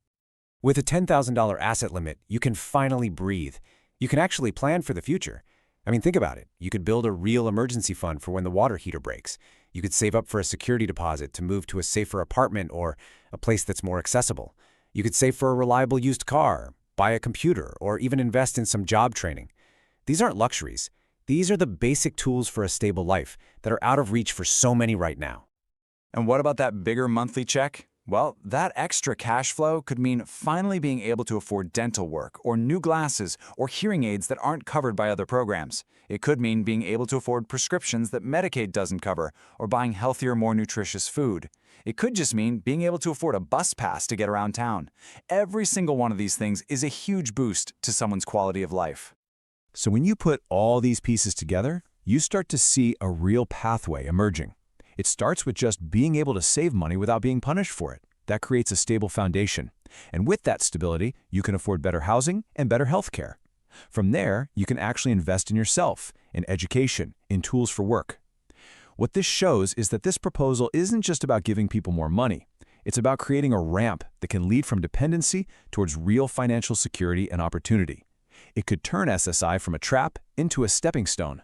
With a $10,000 asset limit, you can finally breathe. You can actually plan for the future. Think about it. You could build a real emergency fund for when the water heater breaks. You could save up for a security deposit to move to a safer apartment or a place that's more accessible. You could save for a reliable used car, buy a computer, or even invest in some job training. These aren't luxuries. These are the basic tools for a stable life that are out of reach for so many right now. And what about that bigger monthly check? Well, that extra cash flow could mean finally being able to afford dental work or new glasses or hearing aids that aren't covered by other programs. It could mean being able to afford prescriptions that Medicaid doesn't cover or buying healthier, more nutritious food. It could just mean being able to afford a bus pass to get around town. Every single one of these things is a huge boost to someone's quality of life. So when you put all these pieces together, you start to see a real pathway emerging. It starts with just being able to save money without being punished for it. That creates a stable foundation. And with that stability, you can afford better housing and better health care. From there, you can actually invest in yourself, in education, in tools for work. What this shows is that this proposal isn't just about giving people more money. It's about creating a ramp that can lead from dependency towards real financial security and opportunity. It could turn SSI from a trap into a stepping stone.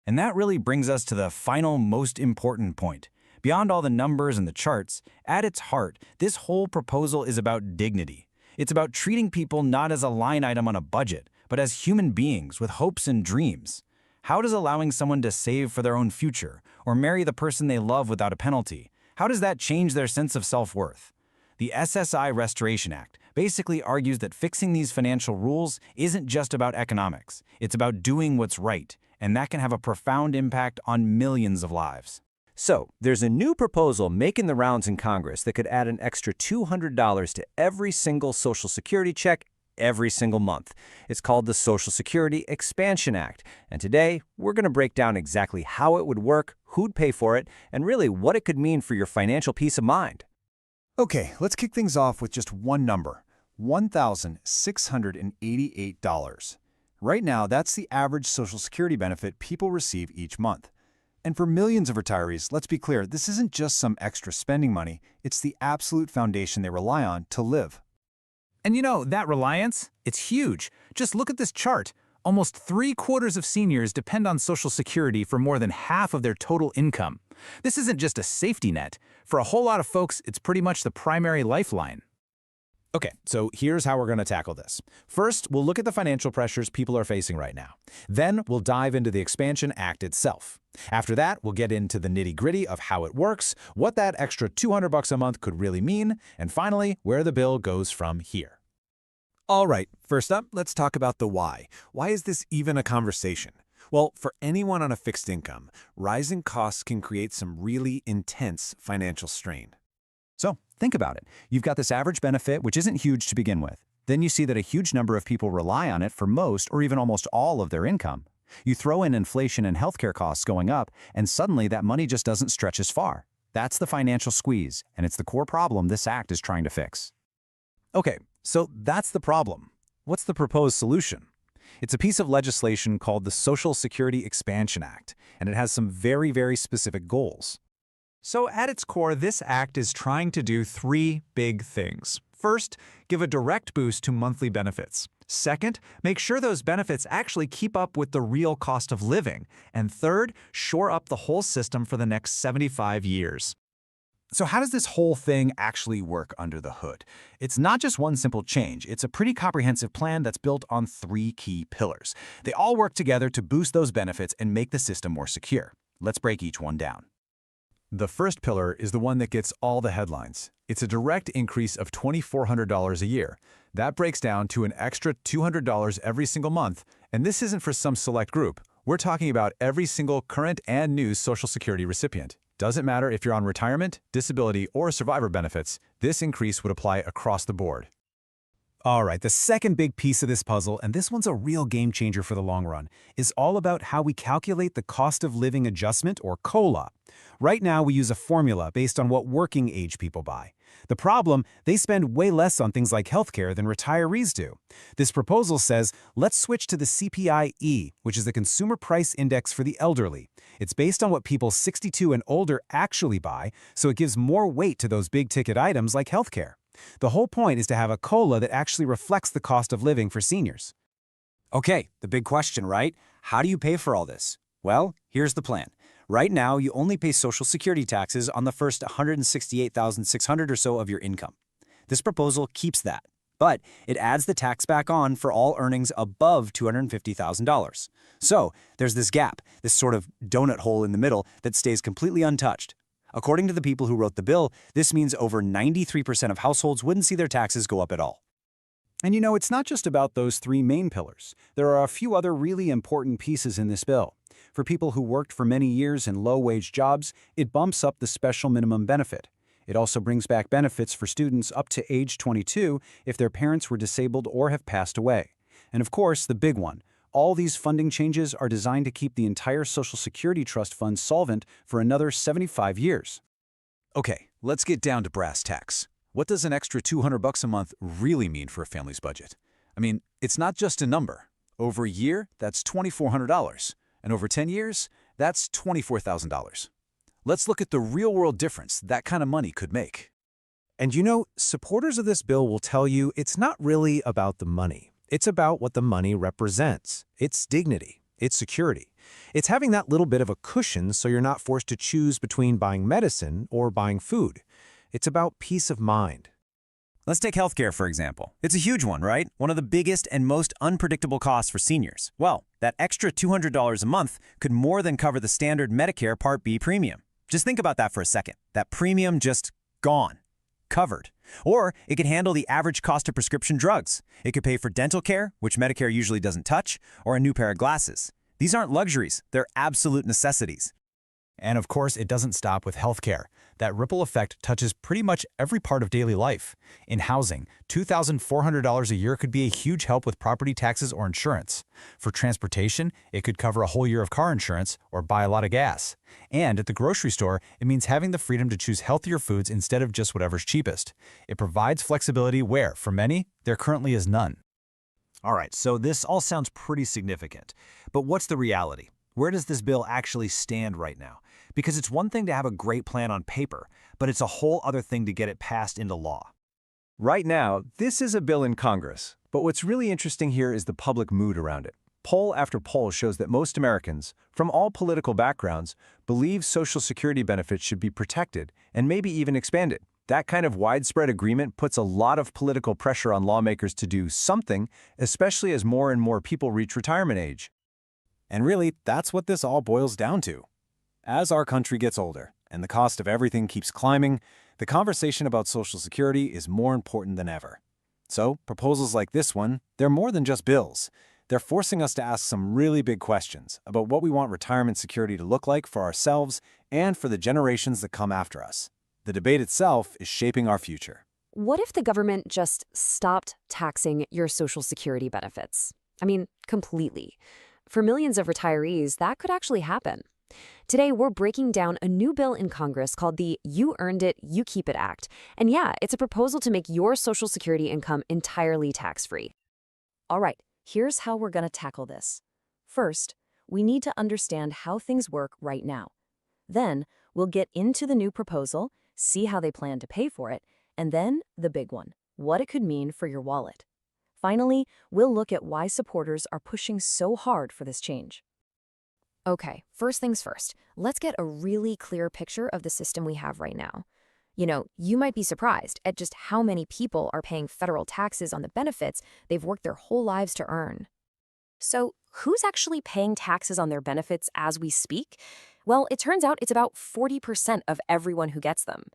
And that really brings us to the final, most important point. Beyond all the numbers and the charts, at its heart, this whole proposal is about dignity. It's about treating people not as a line item on a budget, but as human beings with hopes and dreams. How does allowing someone to save for their own future or marry the person they love without a penalty, how does that change their sense of self-worth? The SSI Restoration Act basically argues that fixing these financial rules isn't just about economics. It's about doing what's right, and that can have a profound impact on millions of lives. So, there's a new proposal making the rounds in Congress that could add an extra $200 to every single Social Security check every single month. It's called the Social Security Expansion Act, and today we're going to break down exactly how it would work, who'd pay for it, and really what it could mean for your financial peace of mind. Okay, let's kick things off with just one number, $1,688. Right now, that's the average Social Security benefit people receive each month. And for millions of retirees, let's be clear, this isn't just some extra spending money, it's the absolute foundation they rely on to live. And that reliance, it's huge. Just look at this chart. Almost 3/4 of seniors depend on Social Security for more than half of their total income. This isn't just a safety net. For a whole lot of folks, it's pretty much the primary lifeline. Okay, so here's how we're going to tackle this. First, we'll look at the financial pressures people are facing right now. Then we'll dive into the Expansion Act itself. After that, we'll get into the nitty-gritty of how it works, what that extra $200 a month could really mean, and finally, where the bill goes from here. All right, first up, let's talk about the why. Why is this even a conversation? Well, for anyone on a fixed income, rising costs can create some really intense financial strain. So think about it. You've got this average benefit, which isn't huge to begin with. Then you see that a huge number of people rely on it for most or even almost all of their income. You throw in inflation and healthcare costs going up, and suddenly that money just doesn't stretch as far. That's the financial squeeze, and it's the core problem this act is trying to fix. Okay, so that's the problem. What's the proposed solution? It's a piece of legislation called the Social Security Expansion Act, and it has some very, very specific goals. So at its core, this act is trying to do three big things. First, give a direct boost to monthly benefits. Second, make sure those benefits actually keep up with the real cost of living. And third, shore up the whole system for the next 75 years. So how does this whole thing actually work under the hood? It's not just one simple change. It's a pretty comprehensive plan that's built on three key pillars. They all work together to boost those benefits and make the system more secure. Let's break each one down. The first pillar is the one that gets all the headlines. It's a direct increase of $2,400 a year. That breaks down to an extra $200 every single month, and this isn't for some select group. We're talking about every single current and new Social Security recipient. Doesn't matter if you're on retirement, disability, or survivor benefits, this increase would apply across the board. All right, the second big piece of this puzzle, and this one's a real game changer for the long run, is all about how we calculate the cost of living adjustment, or COLA. Right now, we use a formula based on what working age people buy. The problem, they spend way less on things like healthcare than retirees do. This proposal says, let's switch to the CPI-E, which is the Consumer Price Index for the elderly. It's based on what people 62 and older actually buy, so it gives more weight to those big-ticket items like healthcare. The whole point is to have a COLA that actually reflects the cost of living for seniors. Okay, the big question, right? How do you pay for all this? Well, here's the plan. Right now, you only pay Social Security taxes on the first $168,600 or so of your income. This proposal keeps that, but it adds the tax back on for all earnings above $250,000. So there's this gap, this sort of donut hole in the middle that stays completely untouched. According to the people who wrote the bill, this means over 93% of households wouldn't see their taxes go up at all. And you know, it's not just about those three main pillars. There are a few other really important pieces in this bill. For people who worked for many years in low-wage jobs, it bumps up the special minimum benefit. It also brings back benefits for students up to age 22 if their parents were disabled or have passed away. And of course, the big one, all these funding changes are designed to keep the entire Social Security Trust Fund solvent for another 75 years. Okay, let's get down to brass tacks. What does an extra $200 a month really mean for a family's budget? I mean, it's not just a number. Over a year, that's $2,400. And over 10 years, that's $24,000. Let's look at the real-world difference that kind of money could make. And you know, supporters of this bill will tell you it's not really about the money. It's about what the money represents. It's dignity. It's security. It's having that little bit of a cushion so you're not forced to choose between buying medicine or buying food. It's about peace of mind. Let's take healthcare, for example. It's a huge one, right? One of the biggest and most unpredictable costs for seniors. Well, that extra $200 a month could more than cover the standard Medicare Part B premium. Just think about that for a second. That premium just gone, covered. Or it could handle the average cost of prescription drugs. It could pay for dental care, which Medicare usually doesn't touch, or a new pair of glasses. These aren't luxuries, they're absolute necessities. And of course, it doesn't stop with healthcare. That ripple effect touches pretty much every part of daily life. In housing, $2,400 a year could be a huge help with property taxes or insurance. For transportation, it could cover a whole year of car insurance or buy a lot of gas. And at the grocery store, it means having the freedom to choose healthier foods instead of just whatever's cheapest. It provides flexibility where, for many, there currently is none. All right, so this all sounds pretty significant. But what's the reality? Where does this bill actually stand right now? Because it's one thing to have a great plan on paper, but it's a whole other thing to get it passed into law. Right now, this is a bill in Congress, but what's really interesting here is the public mood around it. Poll after poll shows that most Americans, from all political backgrounds, believe Social Security benefits should be protected and maybe even expanded. That kind of widespread agreement puts a lot of political pressure on lawmakers to do something, especially as more and more people reach retirement age. And really, that's what this all boils down to. As our country gets older and the cost of everything keeps climbing, the conversation about Social Security is more important than ever. So, proposals like this one, they're more than just bills. They're forcing us to ask some really big questions about what we want retirement security to look like for ourselves and for the generations that come after us. The debate itself is shaping our future. What if the government just stopped taxing your Social Security benefits? I mean, completely. For millions of retirees, that could actually happen. Today, we're breaking down a new bill in Congress called the You Earned It, You Keep It Act. And yeah, it's a proposal to make your Social Security income entirely tax-free. All right, here's how we're going to tackle this. First, we need to understand how things work right now. Then, we'll get into the new proposal, see how they plan to pay for it, and then the big one, what it could mean for your wallet. Finally, we'll look at why supporters are pushing so hard for this change. Okay, first things first, let's get a really clear picture of the system we have right now. You might be surprised at just how many people are paying federal taxes on the benefits they've worked their whole lives to earn. So, who's actually paying taxes on their benefits as we speak? Well, it turns out it's about 40% of everyone who gets them.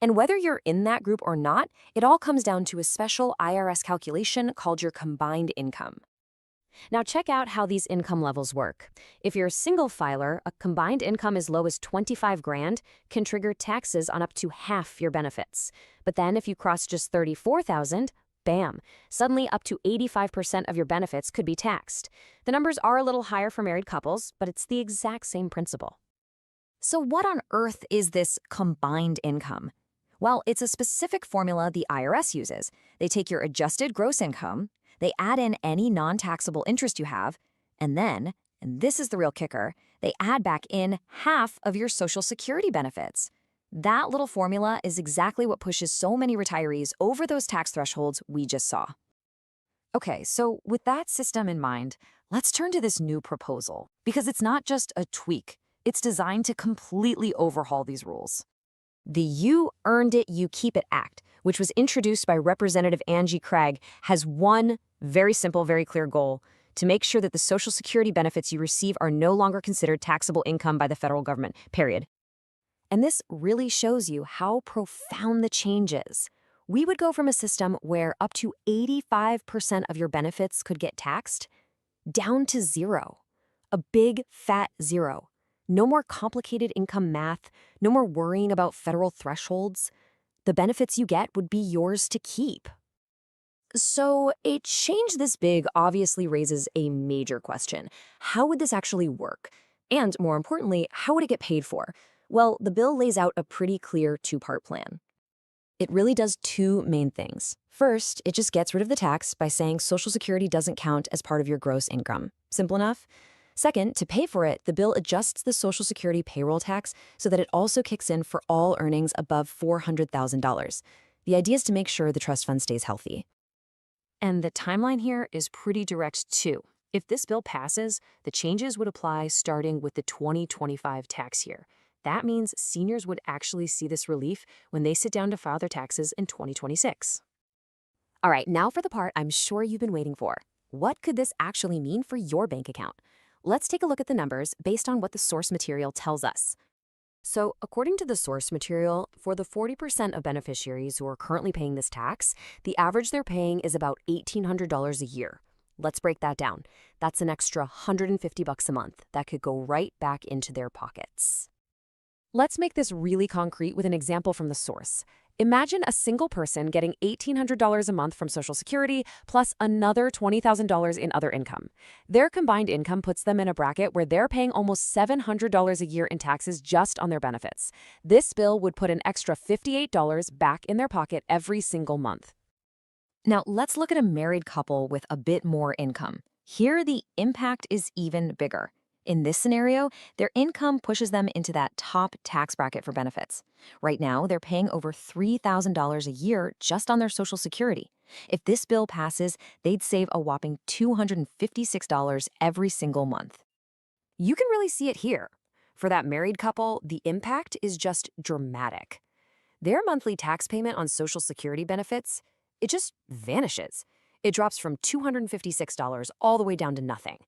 And whether you're in that group or not, it all comes down to a special IRS calculation called your combined income. Now check out how these income levels work. If you're a single filer, a combined income as low as 25 grand can trigger taxes on up to half your benefits. But then if you cross just 34,000, bam, suddenly up to 85% of your benefits could be taxed. The numbers are a little higher for married couples, but it's the exact same principle. So what on earth is this combined income? Well, it's a specific formula the IRS uses. They take your adjusted gross income, they add in any non-taxable interest you have, and then, and this is the real kicker, they add back in half of your Social Security benefits. That little formula is exactly what pushes so many retirees over those tax thresholds we just saw. Okay, so with that system in mind, let's turn to this new proposal, because it's not just a tweak. It's designed to completely overhaul these rules. The You Earned It, You Keep It Act, which was introduced by Representative Angie Craig, has one very simple, very clear goal: to make sure that the Social Security benefits you receive are no longer considered taxable income by the federal government, period. And this really shows you how profound the change is. We would go from a system where up to 85% of your benefits could get taxed down to zero. A big, fat zero. No more complicated income math, no more worrying about federal thresholds. The benefits you get would be yours to keep. So, a change this big obviously raises a major question. How would this actually work? And more importantly, how would it get paid for? Well, the bill lays out a pretty clear two-part plan. It really does two main things. First, it just gets rid of the tax by saying Social Security doesn't count as part of your gross income. Simple enough? Second, to pay for it, the bill adjusts the Social Security payroll tax so that it also kicks in for all earnings above $400,000. The idea is to make sure the trust fund stays healthy. And the timeline here is pretty direct too. If this bill passes, the changes would apply starting with the 2025 tax year. That means seniors would actually see this relief when they sit down to file their taxes in 2026. All right, now for the part I'm sure you've been waiting for. What could this actually mean for your bank account? Let's take a look at the numbers based on what the source material tells us. So, according to the source material, for the 40% of beneficiaries who are currently paying this tax, the average they're paying is about $1,800 a year. Let's break that down. That's an extra $150 a month that could go right back into their pockets. Let's make this really concrete with an example from the source. Imagine a single person getting $1,800 a month from Social Security plus another $20,000 in other income. Their combined income puts them in a bracket where they're paying almost $700 a year in taxes just on their benefits. This bill would put an extra $58 back in their pocket every single month. Now, let's look at a married couple with a bit more income. Here, the impact is even bigger. In this scenario, their income pushes them into that top tax bracket for benefits. Right now, they're paying over $3,000 a year just on their Social Security. If this bill passes, they'd save a whopping $256 every single month. You can really see it here. For that married couple, the impact is just dramatic. Their monthly tax payment on Social Security benefits, it just vanishes. It drops from $256 all the way down to nothing.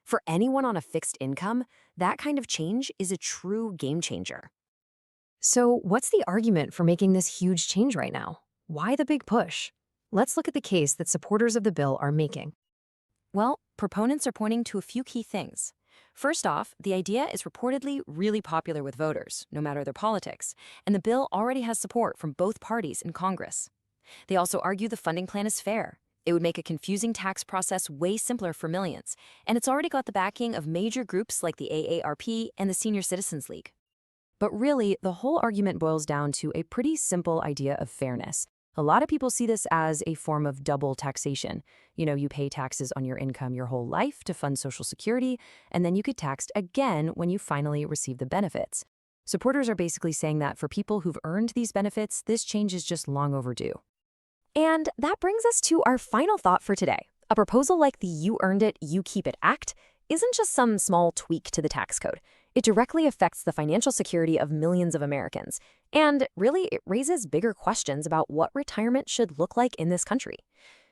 For anyone on a fixed income, that kind of change is a true game changer. So what's the argument for making this huge change right now? Why the big push? Let's look at the case that supporters of the bill are making. Well, proponents are pointing to a few key things. First off, the idea is reportedly really popular with voters, no matter their politics, and the bill already has support from both parties in Congress. They also argue the funding plan is fair. It would make a confusing tax process way simpler for millions, and it's already got the backing of major groups like the AARP and the Senior Citizens League. But really, the whole argument boils down to a pretty simple idea of fairness. A lot of people see this as a form of double taxation. You pay taxes on your income your whole life to fund Social Security, and then you get taxed again when you finally receive the benefits. Supporters are basically saying that for people who've earned these benefits, this change is just long overdue. And that brings us to our final thought for today. A proposal like the You Earned It, You Keep It Act isn't just some small tweak to the tax code. It directly affects the financial security of millions of Americans. And really, it raises bigger questions about what retirement should look like in this country.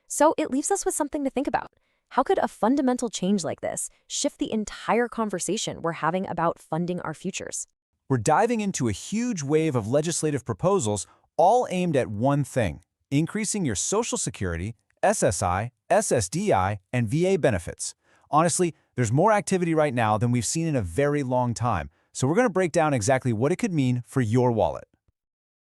So it leaves us with something to think about. How could a fundamental change like this shift the entire conversation we're having about funding our futures? We're diving into a huge wave of legislative proposals, all aimed at one thing: increasing your Social Security, SSI, SSDI, and VA benefits. Honestly, there's more activity right now than we've seen in a very long time, so we're going to break down exactly what it could mean for your wallet.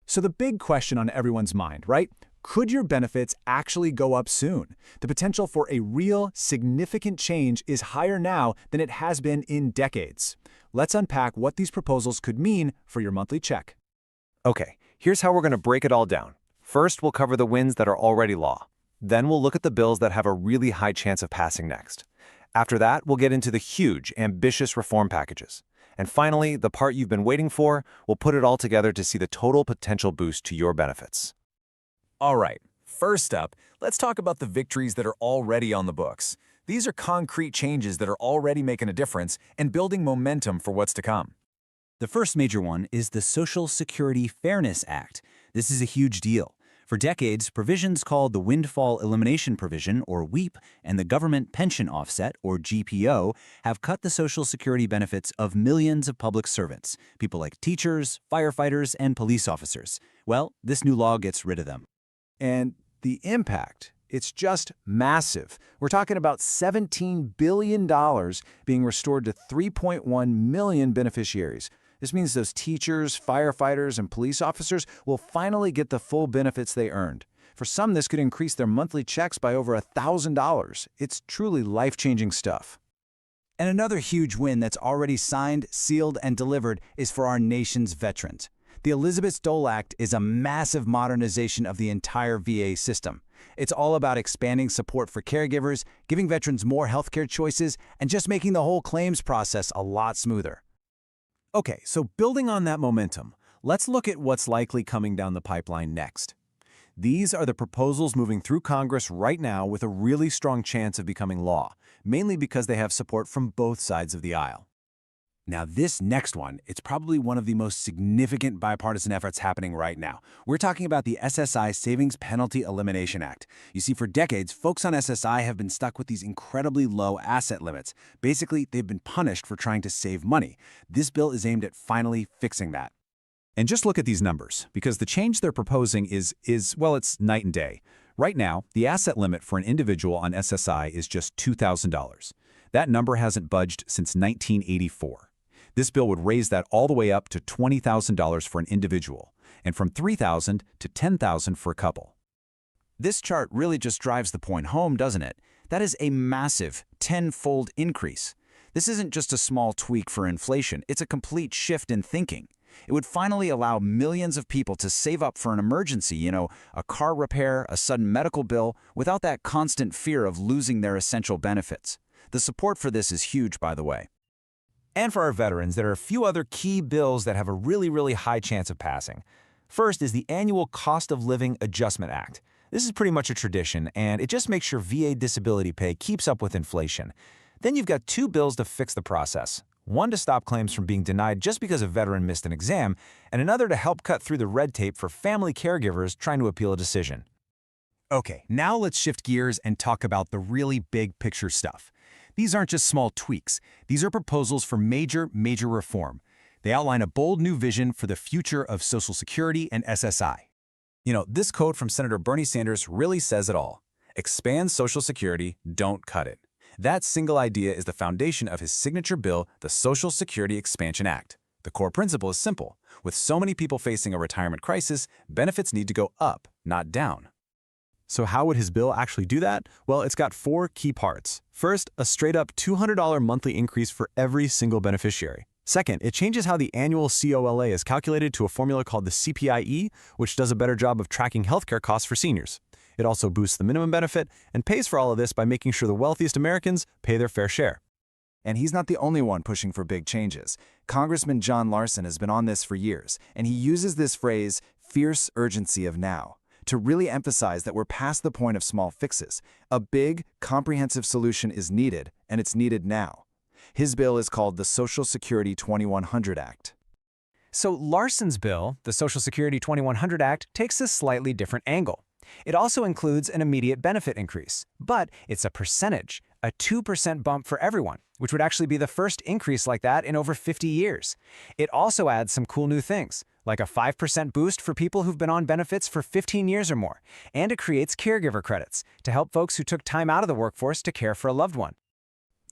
So the big question on everyone's mind, right? Could your benefits actually go up soon? The potential for a real, significant change is higher now than it has been in decades. Let's unpack what these proposals could mean for your monthly check. Okay, here's how we're going to break it all down. First, we'll cover the wins that are already law. Then we'll look at the bills that have a really high chance of passing next. After that, we'll get into the huge, ambitious reform packages. And finally, the part you've been waiting for, we'll put it all together to see the total potential boost to your benefits. All right, first up, let's talk about the victories that are already on the books. These are concrete changes that are already making a difference and building momentum for what's to come. The first major one is the Social Security Fairness Act. This is a huge deal. For decades, provisions called the Windfall Elimination Provision, or WEEP, and the Government Pension Offset, or GPO, have cut the Social Security benefits of millions of public servants, people like teachers, firefighters, and police officers. Well, this new law gets rid of them. And the impact, it's just massive. We're talking about $17 billion being restored to 3.1 million beneficiaries. This means those teachers, firefighters, and police officers will finally get the full benefits they earned. For some, this could increase their monthly checks by over $1,000. It's truly life-changing stuff. And another huge win that's already signed, sealed, and delivered is for our nation's veterans. The Elizabeth Dole Act is a massive modernization of the entire VA system. It's all about expanding support for caregivers, giving veterans more healthcare choices, and just making the whole claims process a lot smoother. Okay, so building on that momentum, let's look at what's likely coming down the pipeline next. These are the proposals moving through Congress right now with a really strong chance of becoming law, mainly because they have support from both sides of the aisle. Now, this next one, it's probably one of the most significant bipartisan efforts happening right now. We're talking about the SSI Savings Penalty Elimination Act. You see, for decades, folks on SSI have been stuck with these incredibly low asset limits. Basically, they've been punished for trying to save money. This bill is aimed at finally fixing that. And just look at these numbers, because the change they're proposing is well, it's night and day. Right now, the asset limit for an individual on SSI is just $2,000. That number hasn't budged since 1984. This bill would raise that all the way up to $20,000 for an individual, and from $3,000 to $10,000 for a couple. This chart really just drives the point home, doesn't it? That is a massive, tenfold increase. This isn't just a small tweak for inflation, it's a complete shift in thinking. It would finally allow millions of people to save up for an emergency, a car repair, a sudden medical bill, without that constant fear of losing their essential benefits. The support for this is huge, by the way. And for our veterans, there are a few other key bills that have a really high chance of passing. First is the Annual Cost of Living Adjustment Act. This is pretty much a tradition, and it just makes sure VA disability pay keeps up with inflation. Then you've got two bills to fix the process. One to stop claims from being denied just because a veteran missed an exam, and another to help cut through the red tape for family caregivers trying to appeal a decision. Okay, now let's shift gears and talk about the really big picture stuff. These aren't just small tweaks. These are proposals for major reform. They outline a bold new vision for the future of Social Security and SSI. This quote from Senator Bernie Sanders really says it all. Expand Social Security, don't cut it. That single idea is the foundation of his signature bill, the Social Security Expansion Act. The core principle is simple. With so many people facing a retirement crisis, benefits need to go up, not down. So how would his bill actually do that? Well, it's got 4 key parts. First, a straight-up $200 monthly increase for every single beneficiary. Second, it changes how the annual COLA is calculated to a formula called the CPIE, which does a better job of tracking healthcare costs for seniors. It also boosts the minimum benefit and pays for all of this by making sure the wealthiest Americans pay their fair share. And he's not the only one pushing for big changes. Congressman John Larson has been on this for years, and he uses this phrase, fierce urgency of now, to really emphasize that we're past the point of small fixes. A big, comprehensive solution is needed, and it's needed now. His bill is called the Social Security 2100 Act. So Larson's bill, the Social Security 2100 Act, takes a slightly different angle. It also includes an immediate benefit increase, but it's a percentage, a 2% bump for everyone, which would actually be the first increase like that in over 50 years. It also adds some cool new things, like a 5% boost for people who've been on benefits for 15 years or more, and it creates caregiver credits to help folks who took time out of the workforce to care for a loved one.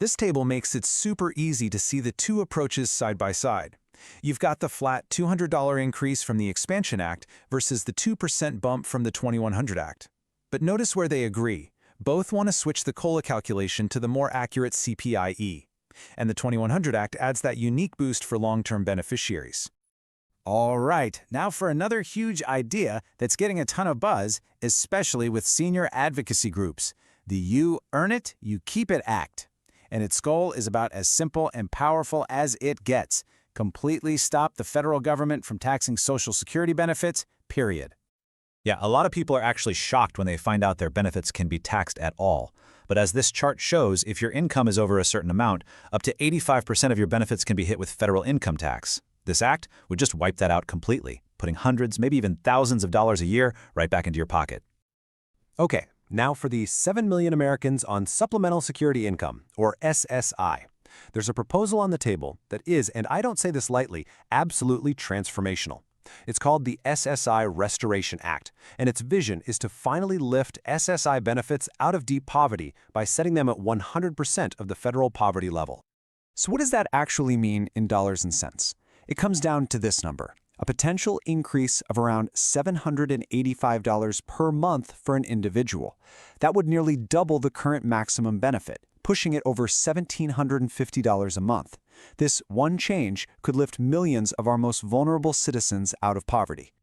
This table makes it super easy to see the two approaches side by side. You've got the flat $200 increase from the Expansion Act versus the 2% bump from the 2100 Act. But notice where they agree. Both want to switch the COLA calculation to the more accurate CPIE. And the 2100 Act adds that unique boost for long-term beneficiaries. All right, now for another huge idea that's getting a ton of buzz, especially with senior advocacy groups. The You Earn It, You Keep It Act. And its goal is about as simple and powerful as it gets. Completely stop the federal government from taxing Social Security benefits, period. Yeah, a lot of people are actually shocked when they find out their benefits can be taxed at all. But as this chart shows, if your income is over a certain amount, up to 85% of your benefits can be hit with federal income tax. This act would just wipe that out completely, putting hundreds, maybe even thousands of dollars a year right back into your pocket. Okay, now for the 7 million Americans on Supplemental Security Income, or SSI. There's a proposal on the table that is, and I don't say this lightly, absolutely transformational. It's called the SSI Restoration Act, and its vision is to finally lift SSI benefits out of deep poverty by setting them at 100% of the federal poverty level. So what does that actually mean in dollars and cents? It comes down to this number, a potential increase of around $785 per month for an individual. That would nearly double the current maximum benefit, pushing it over $1,750 a month. This one change could lift millions of our most vulnerable citizens out of poverty.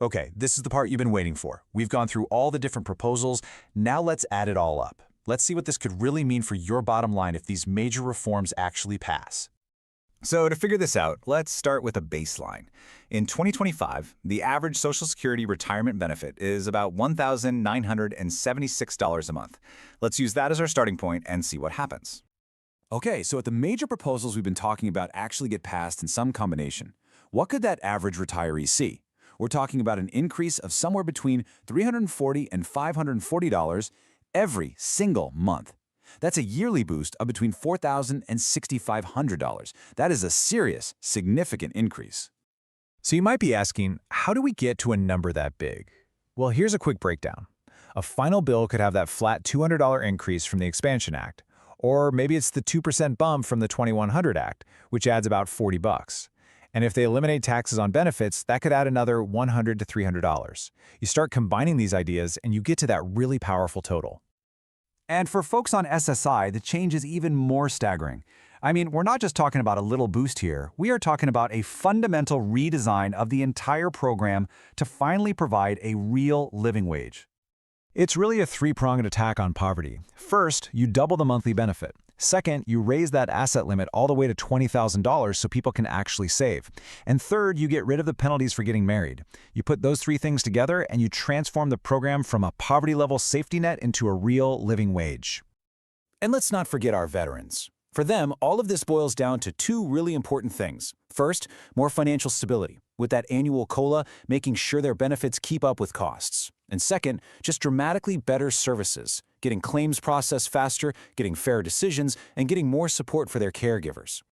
Okay, this is the part you've been waiting for. We've gone through all the different proposals. Now let's add it all up. Let's see what this could really mean for your bottom line if these major reforms actually pass. So to figure this out, let's start with a baseline. In 2025, the average Social Security retirement benefit is about $1,976 a month. Let's use that as our starting point and see what happens. Okay, so if the major proposals we've been talking about actually get passed in some combination, what could that average retiree see? We're talking about an increase of somewhere between $340 and $540 every single month. That's a yearly boost of between $4,000 and $6,500. That is a serious, significant increase. So you might be asking, how do we get to a number that big? Well, here's a quick breakdown. A final bill could have that flat $200 increase from the Expansion Act, or maybe it's the 2% bump from the 2100 Act, which adds about $40. And if they eliminate taxes on benefits, that could add another $100 to $300. You start combining these ideas and you get to that really powerful total. And for folks on SSI, the change is even more staggering. I mean, we're not just talking about a little boost here. We are talking about a fundamental redesign of the entire program to finally provide a real living wage. It's really a three-pronged attack on poverty. First, you double the monthly benefit. Second, you raise that asset limit all the way to $20,000 so people can actually save. And third, you get rid of the penalties for getting married. You put those three things together and you transform the program from a poverty-level safety net into a real living wage. And let's not forget our veterans. For them, all of this boils down to two really important things. First, more financial stability, with that annual COLA making sure their benefits keep up with costs. And second, just dramatically better services, getting claims processed faster, getting fair decisions, and getting more support for their caregivers.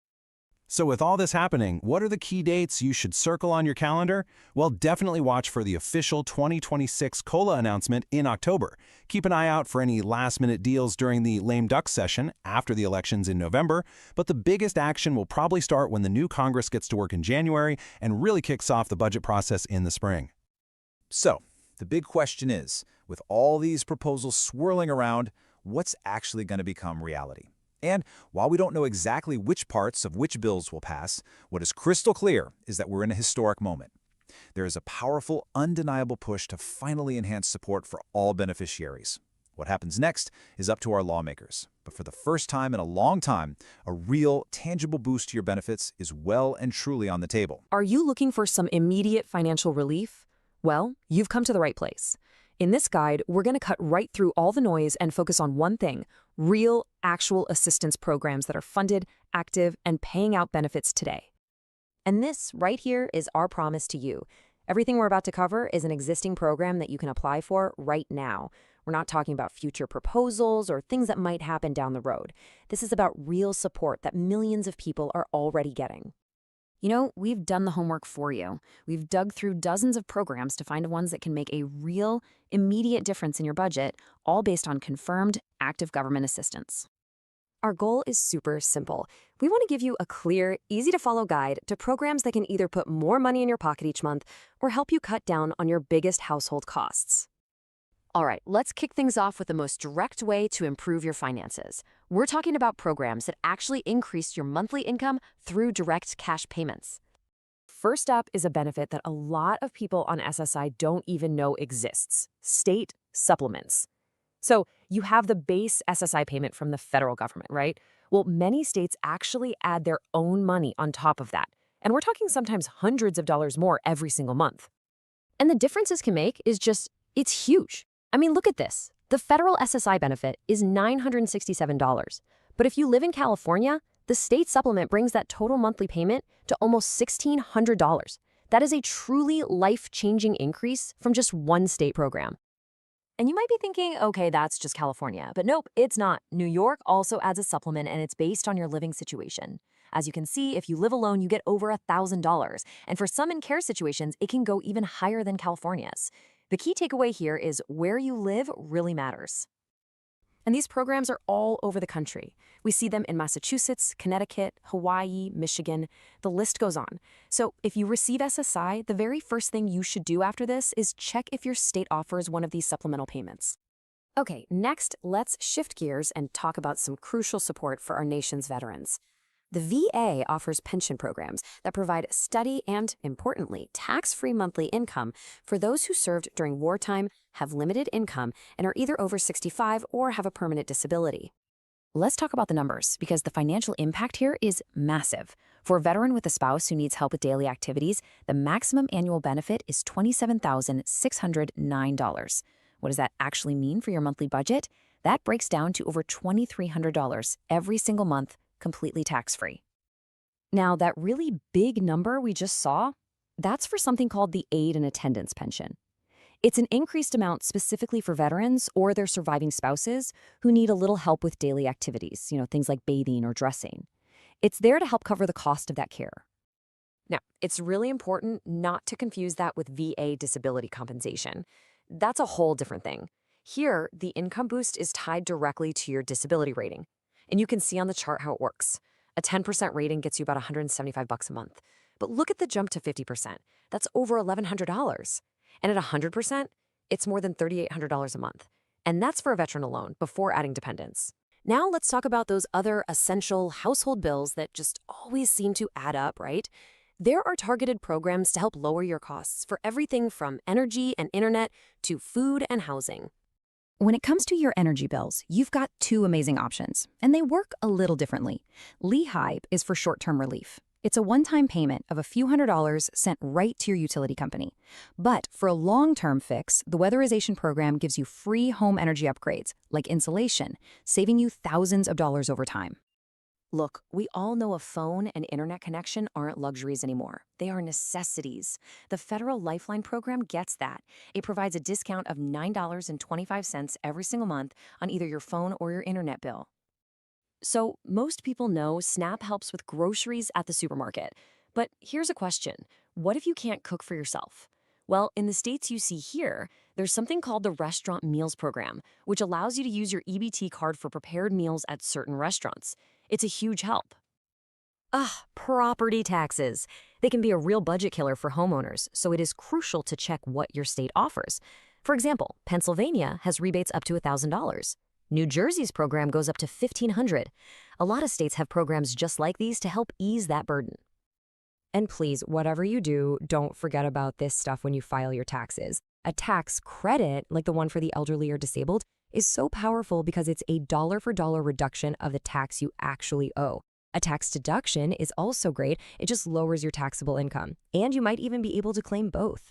So with all this happening, what are the key dates you should circle on your calendar? Well, definitely watch for the official 2026 COLA announcement in October. Keep an eye out for any last-minute deals during the lame duck session after the elections in November, but the biggest action will probably start when the new Congress gets to work in January and really kicks off the budget process in the spring. So, the big question is, with all these proposals swirling around, what's actually going to become reality? And while we don't know exactly which parts of which bills will pass, what is crystal clear is that we're in a historic moment. There is a powerful, undeniable push to finally enhance support for all beneficiaries. What happens next is up to our lawmakers. But for the first time in a long time, a real, tangible boost to your benefits is well and truly on the table. Are you looking for some immediate financial relief? Well, you've come to the right place. In this guide, we're going to cut right through all the noise and focus on one thing: real, actual assistance programs that are funded, active, and paying out benefits today. And this right here is our promise to you. Everything we're about to cover is an existing program that you can apply for right now. We're not talking about future proposals or things that might happen down the road. This is about real support that millions of people are already getting. You know, we've done the homework for you. We've dug through dozens of programs to find ones that can make a real, immediate difference in your budget, all based on confirmed, active government assistance. Our goal is super simple. We want to give you a clear, easy-to-follow guide to programs that can either put more money in your pocket each month or help you cut down on your biggest household costs. All right, let's kick things off with the most direct way to improve your finances. We're talking about programs that actually increase your monthly income through direct cash payments. First up is a benefit that a lot of people on SSI don't even know exists: state supplements. So you have the base SSI payment from the federal government, right? Well, many states actually add their own money on top of that. And we're talking sometimes hundreds of dollars more every single month. And the difference this can make is just, it's huge. I mean, look at this. The federal SSI benefit is $967. But if you live in California, the state supplement brings that total monthly payment to almost $1,600. That is a truly life-changing increase from just one state program. And you might be thinking, okay, that's just California. But nope, it's not. New York also adds a supplement, and it's based on your living situation. As you can see, if you live alone, you get over $1,000. And for some in-care situations, it can go even higher than California's. The key takeaway here is where you live really matters. And these programs are all over the country. We see them in Massachusetts, Connecticut, Hawaii, Michigan. The list goes on. So if you receive SSI, the very first thing you should do after this is check if your state offers one of these supplemental payments. Okay, next, let's shift gears and talk about some crucial support for our nation's veterans. The VA offers pension programs that provide steady and, importantly, tax-free monthly income for those who served during wartime, have limited income, and are either over 65 or have a permanent disability. Let's talk about the numbers, because the financial impact here is massive. For a veteran with a spouse who needs help with daily activities, the maximum annual benefit is $27,609. What does that actually mean for your monthly budget? That breaks down to over $2,300 every single month, completely tax-free. Now, that really big number we just saw, that's for something called the aid and attendance pension. It's an increased amount specifically for veterans or their surviving spouses who need a little help with daily activities, things like bathing or dressing. It's there to help cover the cost of that care. Now, it's really important not to confuse that with VA disability compensation. That's a whole different thing. Here, the income boost is tied directly to your disability rating. And you can see on the chart how it works. A 10% rating gets you about $175 a month. But look at the jump to 50%. That's over $1,100. And at 100%, it's more than $3,800 a month. And that's for a veteran alone, before adding dependents. Now let's talk about those other essential household bills that just always seem to add up, right? There are targeted programs to help lower your costs for everything from energy and internet to food and housing. When it comes to your energy bills, you've got two amazing options, and they work a little differently. Lehigh is for short-term relief. It's a one-time payment of a few $100s sent right to your utility company. But for a long-term fix, the weatherization program gives you free home energy upgrades, like insulation, saving you thousands of dollars over time. Look, we all know a phone and internet connection aren't luxuries anymore. They are necessities. The Federal Lifeline program gets that. It provides a discount of $9.25 every single month on either your phone or your internet bill. So, most people know SNAP helps with groceries at the supermarket. But here's a question. What if you can't cook for yourself? Well, in the states you see here, there's something called the Restaurant Meals Program, which allows you to use your EBT card for prepared meals at certain restaurants. It's a huge help. Property taxes. They can be a real budget killer for homeowners, so it is crucial to check what your state offers. For example, Pennsylvania has rebates up to $1,000. New Jersey's program goes up to $1,500. A lot of states have programs just like these to help ease that burden. And please, whatever you do, don't forget about this stuff when you file your taxes. A tax credit, like the one for the elderly or disabled, is so powerful because it's a dollar-for-dollar reduction of the tax you actually owe. A tax deduction is also great. It just lowers your taxable income. And you might even be able to claim both.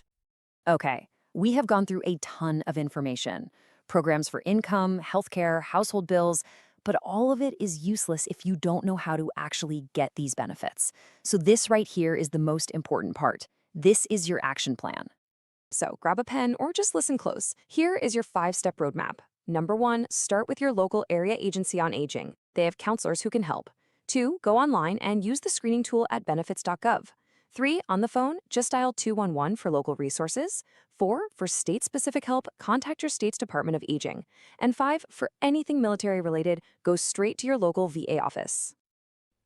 Okay, we have gone through a ton of information. Programs for income, healthcare, household bills, but all of it is useless if you don't know how to actually get these benefits. So this right here is the most important part. This is your action plan. So grab a pen or just listen close. Here is your 5-step roadmap. Number 1, start with your local area agency on aging. They have counselors who can help. 2, go online and use the screening tool at benefits.gov. 3, on the phone, just dial 211 for local resources. 4, for state-specific help, contact your state's Department of Aging. And 5, for anything military-related, go straight to your local VA office.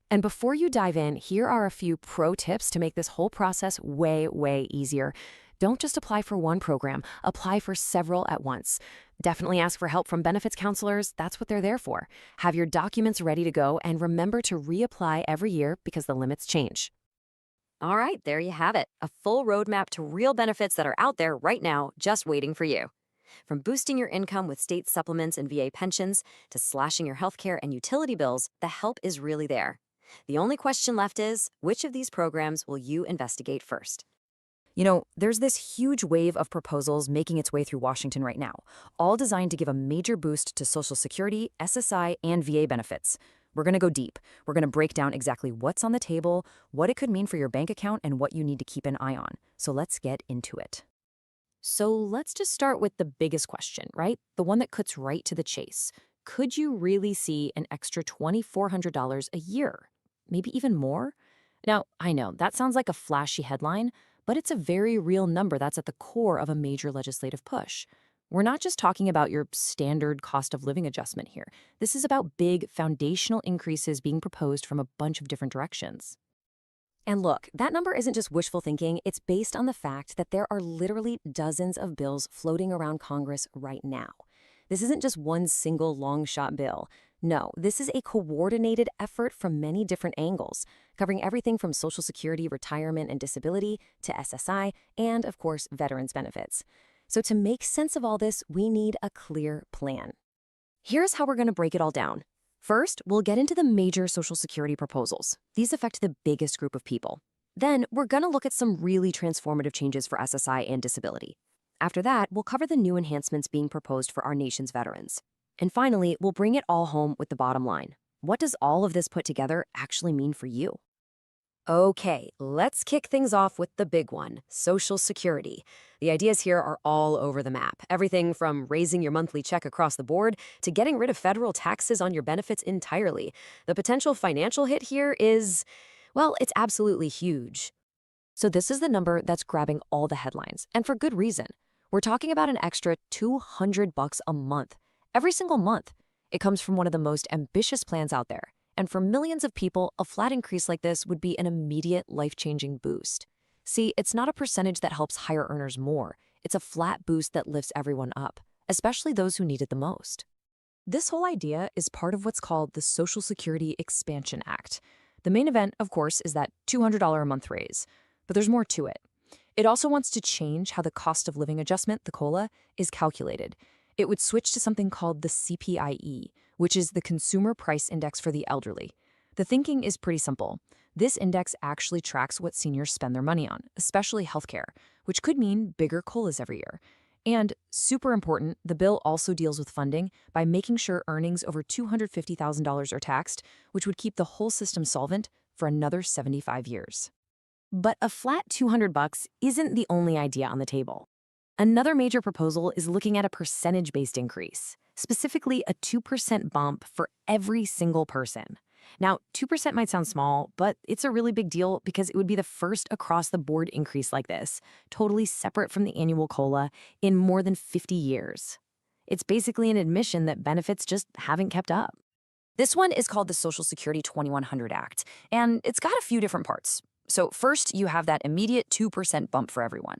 And before you dive in, here are a few pro tips to make this whole process way, way easier. Don't just apply for one program, apply for several at once. Definitely ask for help from benefits counselors, that's what they're there for. Have your documents ready to go and remember to reapply every year because the limits change. All right, there you have it. A full roadmap to real benefits that are out there right now, just waiting for you. From boosting your income with state supplements and VA pensions to slashing your healthcare and utility bills, the help is really there. The only question left is, which of these programs will you investigate first? You know, there's this huge wave of proposals making its way through Washington right now, all designed to give a major boost to Social Security, SSI, and VA benefits. We're going to go deep. We're going to break down exactly what's on the table, what it could mean for your bank account, and what you need to keep an eye on. So let's get into it. So let's just start with the biggest question, right? The one that cuts right to the chase. Could you really see an extra $2,400 a year? Maybe even more? Now, I know that sounds like a flashy headline, but it's a very real number that's at the core of a major legislative push. We're not just talking about your standard cost of living adjustment here. This is about big foundational increases being proposed from a bunch of different directions. And look, that number isn't just wishful thinking, it's based on the fact that there are literally dozens of bills floating around Congress right now. This isn't just one single long-shot bill. No, this is a coordinated effort from many different angles, covering everything from Social Security, retirement, and disability to SSI, and, of course, veterans benefits. So to make sense of all this, we need a clear plan. Here's how we're going to break it all down. First, we'll get into the major Social Security proposals. These affect the biggest group of people. Then, we're going to look at some really transformative changes for SSI and disability. After that, we'll cover the new enhancements being proposed for our nation's veterans. And finally, we'll bring it all home with the bottom line. What does all of this put together actually mean for you? Okay, let's kick things off with the big one, Social Security. The ideas here are all over the map. Everything from raising your monthly check across the board to getting rid of federal taxes on your benefits entirely. The potential financial hit here is, well, it's absolutely huge. So this is the number that's grabbing all the headlines, and for good reason. We're talking about an extra $200 a month, every single month. It comes from one of the most ambitious plans out there. And for millions of people, a flat increase like this would be an immediate life-changing boost. See, it's not a percentage that helps higher earners more. It's a flat boost that lifts everyone up, especially those who need it the most. This whole idea is part of what's called the Social Security Expansion Act. The main event, of course, is that $200 a month raise. But there's more to it. It also wants to change how the cost of living adjustment, the COLA, is calculated. It would switch to something called the CPIE, which is the Consumer Price Index for the elderly. The thinking is pretty simple. This index actually tracks what seniors spend their money on, especially healthcare, which could mean bigger COLAs every year. And, super important, the bill also deals with funding by making sure earnings over $250,000 are taxed, which would keep the whole system solvent for another 75 years. But a flat $200 isn't the only idea on the table. Another major proposal is looking at a percentage-based increase, specifically a 2% bump for every single person. Now, 2% might sound small, but it's a really big deal because it would be the first across-the-board increase like this, totally separate from the annual COLA, in more than 50 years. It's basically an admission that benefits just haven't kept up. This one is called the Social Security 2100 Act, and it's got a few different parts. So first, you have that immediate 2% bump for everyone.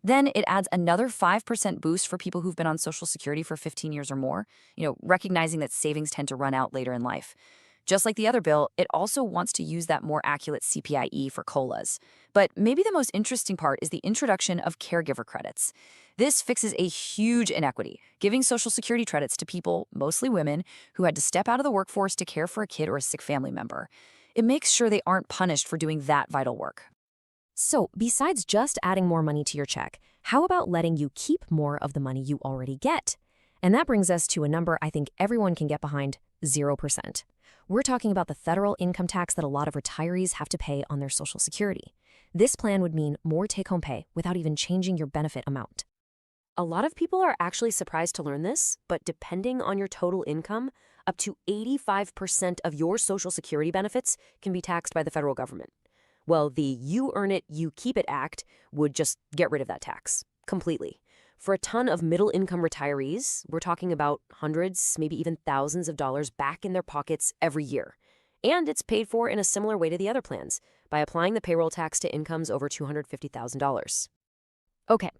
Then it adds another 5% boost for people who've been on Social Security for 15 years or more, recognizing that savings tend to run out later in life. Just like the other bill, it also wants to use that more accurate CPIE for COLAs. But maybe the most interesting part is the introduction of caregiver credits. This fixes a huge inequity, giving Social Security credits to people, mostly women, who had to step out of the workforce to care for a kid or a sick family member. It makes sure they aren't punished for doing that vital work. So, besides just adding more money to your check, how about letting you keep more of the money you already get? And that brings us to a number I think everyone can get behind, 0%. We're talking about the federal income tax that a lot of retirees have to pay on their Social Security. This plan would mean more take-home pay without even changing your benefit amount. A lot of people are actually surprised to learn this, but depending on your total income, up to 85% of your Social Security benefits can be taxed by the federal government. Well, the You Earn It, You Keep It Act would just get rid of that tax completely. For a ton of middle-income retirees, we're talking about hundreds, maybe even thousands of dollars back in their pockets every year. And it's paid for in a similar way to the other plans, by applying the payroll tax to incomes over $250,000. Okay,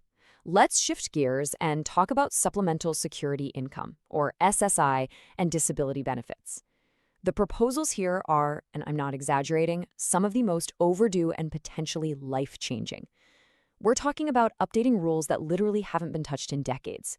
let's shift gears and talk about supplemental security income, or SSI, and disability benefits. The proposals here are, and I'm not exaggerating, some of the most overdue and potentially life-changing. We're talking about updating rules that literally haven't been touched in decades.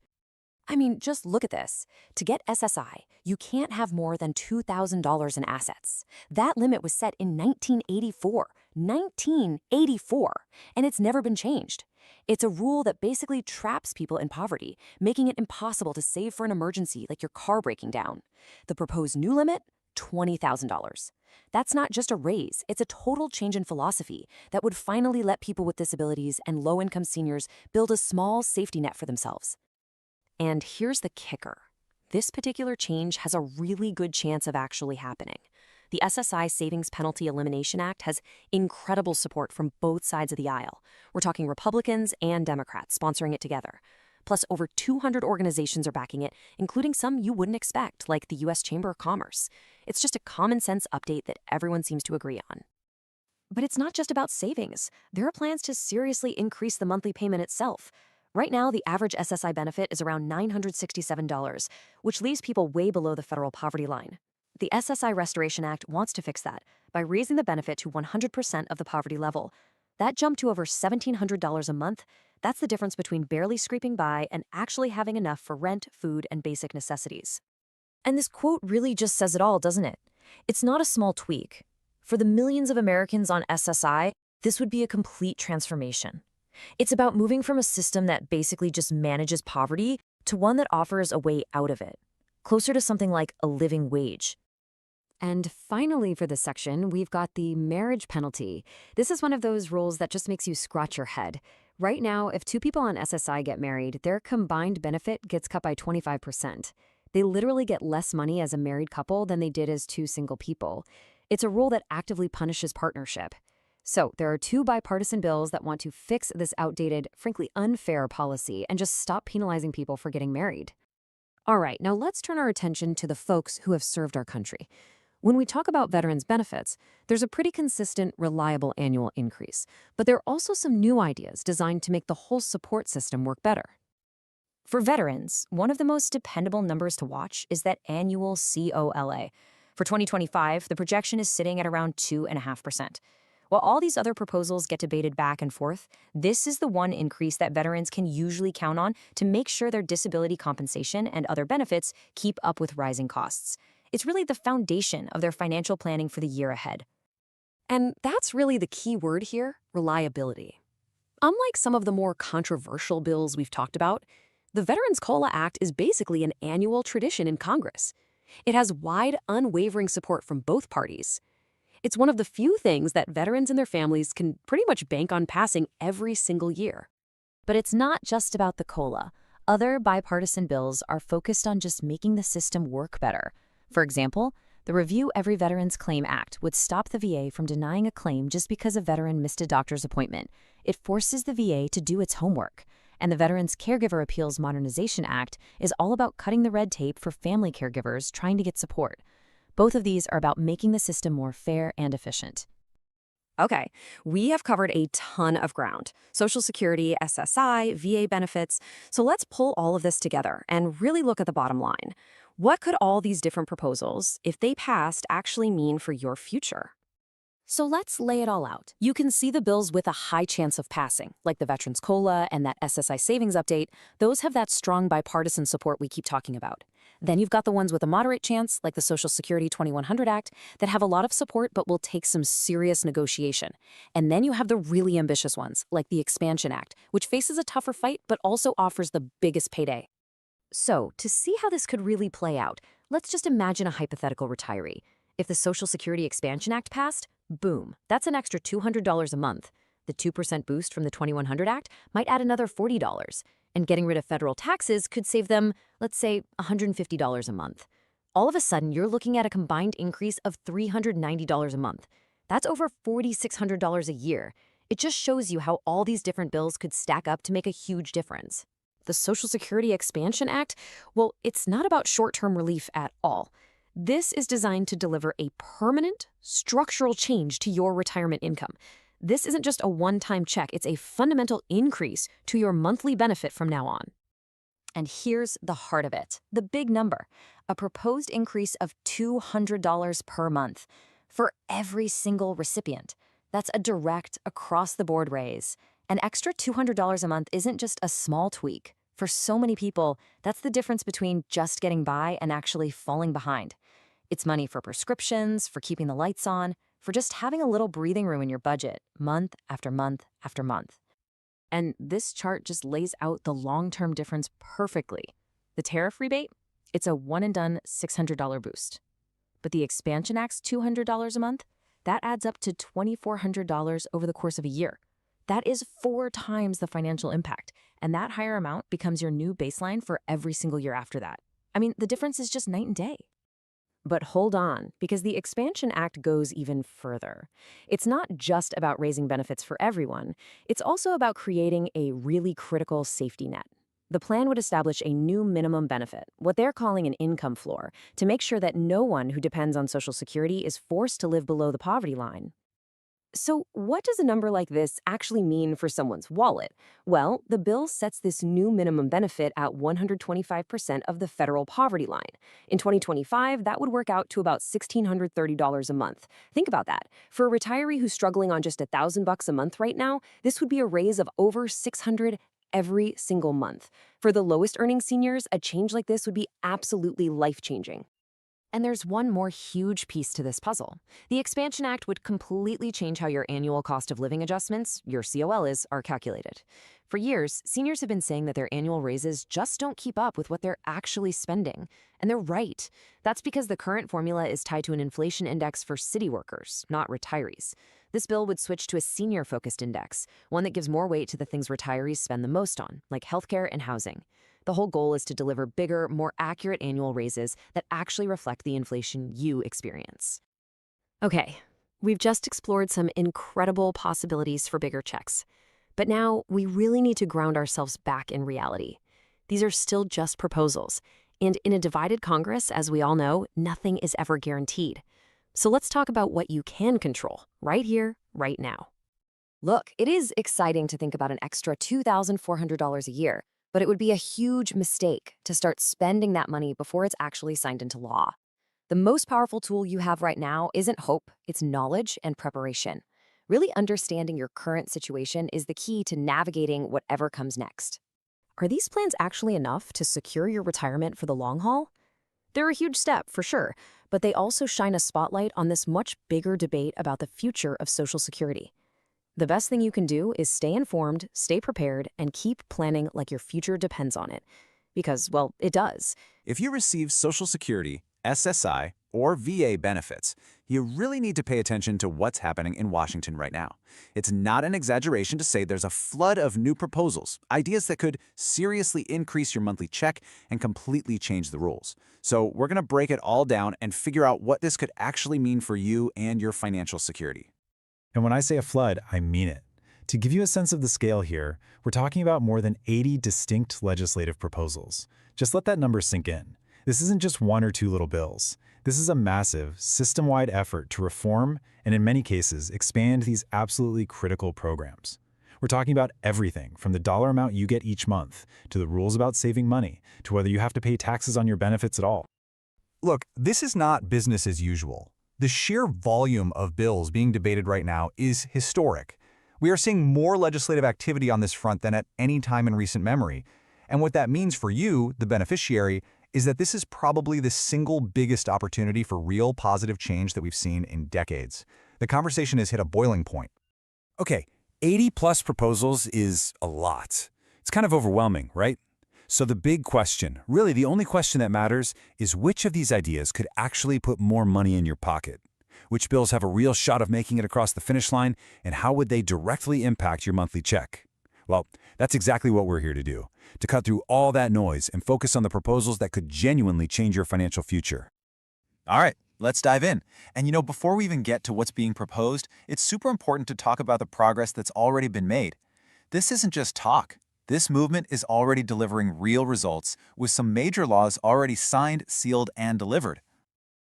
I mean, just look at this. To get SSI, you can't have more than $2,000 in assets. That limit was set in 1984. 1984! And it's never been changed. It's a rule that basically traps people in poverty, making it impossible to save for an emergency like your car breaking down. The proposed new limit? $20,000. That's not just a raise, it's a total change in philosophy that would finally let people with disabilities and low-income seniors build a small safety net for themselves. And here's the kicker. This particular change has a really good chance of actually happening. The SSI Savings Penalty Elimination Act has incredible support from both sides of the aisle. We're talking Republicans and Democrats sponsoring it together. Plus, over 200 organizations are backing it, including some you wouldn't expect, like the U.S. Chamber of Commerce. It's just a common-sense update that everyone seems to agree on. But it's not just about savings. There are plans to seriously increase the monthly payment itself. Right now, the average SSI benefit is around $967, which leaves people way below the federal poverty line. The SSI Restoration Act wants to fix that by raising the benefit to 100% of the poverty level. That jump to over $1,700 a month, that's the difference between barely scraping by and actually having enough for rent, food, and basic necessities. And this quote really just says it all, doesn't it? It's not a small tweak. For the millions of Americans on SSI, this would be a complete transformation. It's about moving from a system that basically just manages poverty to one that offers a way out of it, closer to something like a living wage. And finally for this section, we've got the marriage penalty. This is one of those rules that just makes you scratch your head. Right now, if two people on SSI get married, their combined benefit gets cut by 25%. They literally get less money as a married couple than they did as two single people. It's a rule that actively punishes partnership. So there are two bipartisan bills that want to fix this outdated, frankly unfair policy and just stop penalizing people for getting married. All right, now let's turn our attention to the folks who have served our country. When we talk about veterans' benefits, there's a pretty consistent, reliable annual increase, but there are also some new ideas designed to make the whole support system work better. For veterans, one of the most dependable numbers to watch is that annual COLA. For 2025, the projection is sitting at around 2.5%. While all these other proposals get debated back and forth, this is the one increase that veterans can usually count on to make sure their disability compensation and other benefits keep up with rising costs. It's really the foundation of their financial planning for the year ahead. And that's really the key word here, reliability. Unlike some of the more controversial bills we've talked about, the Veterans COLA Act is basically an annual tradition in Congress. It has wide, unwavering support from both parties. It's one of the few things that veterans and their families can pretty much bank on passing every single year. But it's not just about the COLA. Other bipartisan bills are focused on just making the system work better. For example, the Review Every Veteran's Claim Act would stop the VA from denying a claim just because a veteran missed a doctor's appointment. It forces the VA to do its homework. And the Veterans Caregiver Appeals Modernization Act is all about cutting the red tape for family caregivers trying to get support. Both of these are about making the system more fair and efficient. Okay, we have covered a ton of ground. Social Security, SSI, VA benefits. So let's pull all of this together and really look at the bottom line. What could all these different proposals, if they passed, actually mean for your future? So let's lay it all out. You can see the bills with a high chance of passing, like the Veterans COLA and that SSI savings update. Those have that strong bipartisan support we keep talking about. Then you've got the ones with a moderate chance, like the Social Security 2100 Act, that have a lot of support but will take some serious negotiation. And then you have the really ambitious ones, like the Expansion Act, which faces a tougher fight but also offers the biggest payday. So, to see how this could really play out, let's just imagine a hypothetical retiree. If the Social Security Expansion Act passed, boom, that's an extra $200 a month. The 2% boost from the 2100 Act might add another $40. And getting rid of federal taxes could save them, let's say, $150 a month. All of a sudden, you're looking at a combined increase of $390 a month. That's over $4,600 a year. It just shows you how all these different bills could stack up to make a huge difference. The Social Security Expansion Act, well, it's not about short-term relief at all. This is designed to deliver a permanent, structural change to your retirement income. This isn't just a one-time check, it's a fundamental increase to your monthly benefit from now on. And here's the heart of it, the big number, a proposed increase of $200 per month for every single recipient. That's a direct, across-the-board raise. An extra $200 a month isn't just a small tweak. For so many people, that's the difference between just getting by and actually falling behind. It's money for prescriptions, for keeping the lights on, for just having a little breathing room in your budget, month after month after month. And this chart just lays out the long-term difference perfectly. The tariff rebate, it's a one-and-done $600 boost. But the Expansion Act's $200 a month, that adds up to $2,400 over the course of a year. That is 4 times the financial impact, and that higher amount becomes your new baseline for every single year after that. I mean, the difference is just night and day. But hold on, because the Expansion Act goes even further. It's not just about raising benefits for everyone. It's also about creating a really critical safety net. The plan would establish a new minimum benefit, what they're calling an income floor, to make sure that no one who depends on Social Security is forced to live below the poverty line. So what does a number like this actually mean for someone's wallet? Well, the bill sets this new minimum benefit at 125% of the federal poverty line. In 2025, that would work out to about $1,630 a month. Think about that. For a retiree who's struggling on just $1,000 a month right now, this would be a raise of over $600 every single month. For the lowest earning seniors, a change like this would be absolutely life-changing. And there's one more huge piece to this puzzle. The Expansion Act would completely change how your annual cost of living adjustments, your COLs, are calculated. For years, seniors have been saying that their annual raises just don't keep up with what they're actually spending. And they're right. That's because the current formula is tied to an inflation index for city workers, not retirees. This bill would switch to a senior-focused index, one that gives more weight to the things retirees spend the most on, like healthcare and housing. The whole goal is to deliver bigger, more accurate annual raises that actually reflect the inflation you experience. Okay, we've just explored some incredible possibilities for bigger checks. But now we really need to ground ourselves back in reality. These are still just proposals. And in a divided Congress, as we all know, nothing is ever guaranteed. So let's talk about what you can control, right here, right now. Look, it is exciting to think about an extra $2,400 a year. But it would be a huge mistake to start spending that money before it's actually signed into law. The most powerful tool you have right now isn't hope, it's knowledge and preparation. Really understanding your current situation is the key to navigating whatever comes next. Are these plans actually enough to secure your retirement for the long haul? They're a huge step, for sure, but they also shine a spotlight on this much bigger debate about the future of Social Security. The best thing you can do is stay informed, stay prepared, and keep planning like your future depends on it. Because, well, it does. If you receive Social Security, SSI, or VA benefits, you really need to pay attention to what's happening in Washington right now. It's not an exaggeration to say there's a flood of new proposals, ideas that could seriously increase your monthly check and completely change the rules. So we're going to break it all down and figure out what this could actually mean for you and your financial security. And when I say a flood, I mean it. To give you a sense of the scale here, we're talking about more than 80 distinct legislative proposals. Just let that number sink in. This isn't just one or two little bills. This is a massive, system-wide effort to reform and, in many cases, expand these absolutely critical programs. We're talking about everything from the dollar amount you get each month, to the rules about saving money, to whether you have to pay taxes on your benefits at all. Look, this is not business as usual. The sheer volume of bills being debated right now is historic. We are seeing more legislative activity on this front than at any time in recent memory. And what that means for you, the beneficiary, is that this is probably the single biggest opportunity for real positive change that we've seen in decades. The conversation has hit a boiling point. Okay, 80+ proposals is a lot. It's kind of overwhelming, right? So the big question, really the only question that matters, is which of these ideas could actually put more money in your pocket? Which bills have a real shot of making it across the finish line, and how would they directly impact your monthly check? Well, that's exactly what we're here to do, to cut through all that noise and focus on the proposals that could genuinely change your financial future. All right, let's dive in. And before we even get to what's being proposed, it's super important to talk about the progress that's already been made. This isn't just talk. This movement is already delivering real results, with some major laws already signed, sealed, and delivered.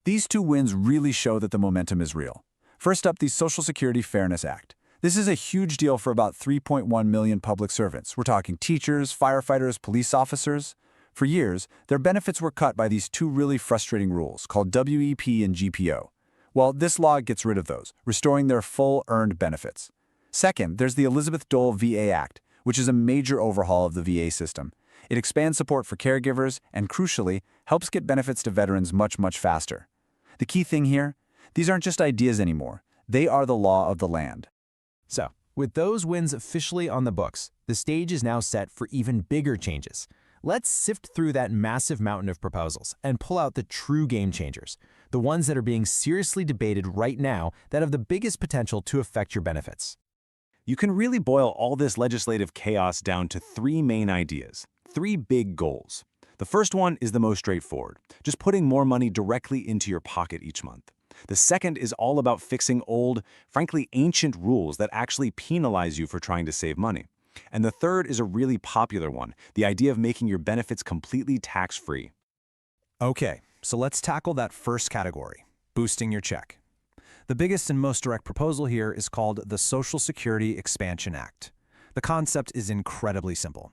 These two wins really show that the momentum is real. First up, the Social Security Fairness Act. This is a huge deal for about 3.1 million public servants. We're talking teachers, firefighters, police officers. For years, their benefits were cut by these two really frustrating rules called WEP and GPO. Well, this law gets rid of those, restoring their full earned benefits. Second, there's the Elizabeth Dole VA Act, which is a major overhaul of the VA system. It expands support for caregivers and, crucially, helps get benefits to veterans much, much faster. The key thing here, these aren't just ideas anymore. They are the law of the land. So, with those wins officially on the books, the stage is now set for even bigger changes. Let's sift through that massive mountain of proposals and pull out the true game changers, the ones that are being seriously debated right now that have the biggest potential to affect your benefits. You can really boil all this legislative chaos down to three main ideas, three big goals. The first one is the most straightforward, just putting more money directly into your pocket each month. The second is all about fixing old, frankly ancient rules that actually penalize you for trying to save money. And the third is a really popular one, the idea of making your benefits completely tax-free. Okay, so let's tackle that first category, boosting your check. The biggest and most direct proposal here is called the Social Security Expansion Act. The concept is incredibly simple.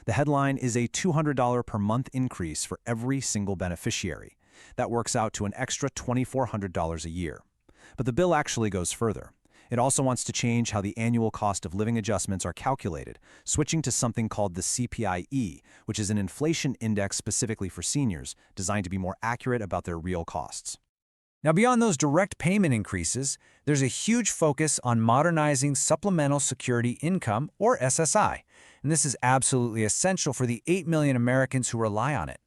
The headline is a $200 per month increase for every single beneficiary. That works out to an extra $2,400 a year. But the bill actually goes further. It also wants to change how the annual cost of living adjustments are calculated, switching to something called the CPIE, which is an inflation index specifically for seniors, designed to be more accurate about their real costs. Now, beyond those direct payment increases, there's a huge focus on modernizing Supplemental Security Income, or SSI, and this is absolutely essential for the 8 million Americans who rely on it.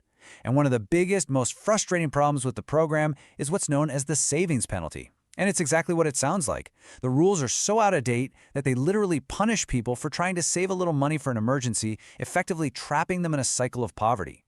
And one of the biggest, most frustrating problems with the program is what's known as the savings penalty. And it's exactly what it sounds like. The rules are so out of date that they literally punish people for trying to save a little money for an emergency, effectively trapping them in a cycle of poverty.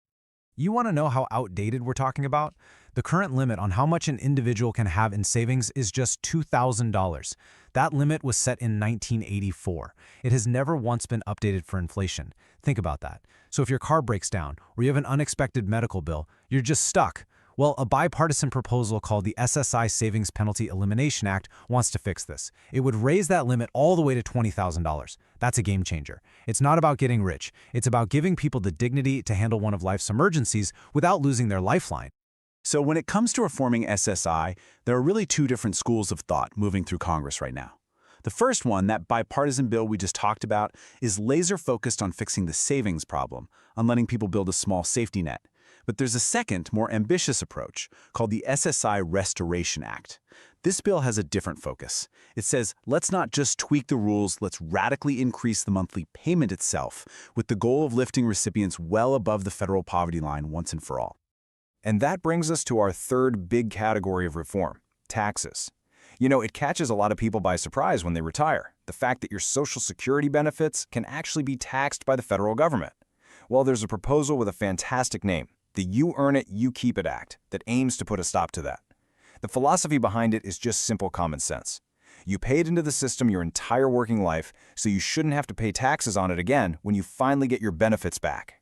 You want to know how outdated we're talking about? The current limit on how much an individual can have in savings is just $2,000. That limit was set in 1984. It has never once been updated for inflation. Think about that. So if your car breaks down or you have an unexpected medical bill, you're just stuck. Well, a bipartisan proposal called the SSI Savings Penalty Elimination Act wants to fix this. It would raise that limit all the way to $20,000. That's a game changer. It's not about getting rich. It's about giving people the dignity to handle one of life's emergencies without losing their lifeline. So when it comes to reforming SSI, there are really two different schools of thought moving through Congress right now. The first one, that bipartisan bill we just talked about, is laser-focused on fixing the savings problem, on letting people build a small safety net. But there's a second, more ambitious approach called the SSI Restoration Act. This bill has a different focus. It says, let's not just tweak the rules, let's radically increase the monthly payment itself, with the goal of lifting recipients well above the federal poverty line once and for all. And that brings us to our third big category of reform, taxes. You know, it catches a lot of people by surprise when they retire. The fact that your Social Security benefits can actually be taxed by the federal government. Well, there's a proposal with a fantastic name, the You Earn It, You Keep It Act, that aims to put a stop to that. The philosophy behind it is just simple common sense. You paid into the system your entire working life, so you shouldn't have to pay taxes on it again when you finally get your benefits back.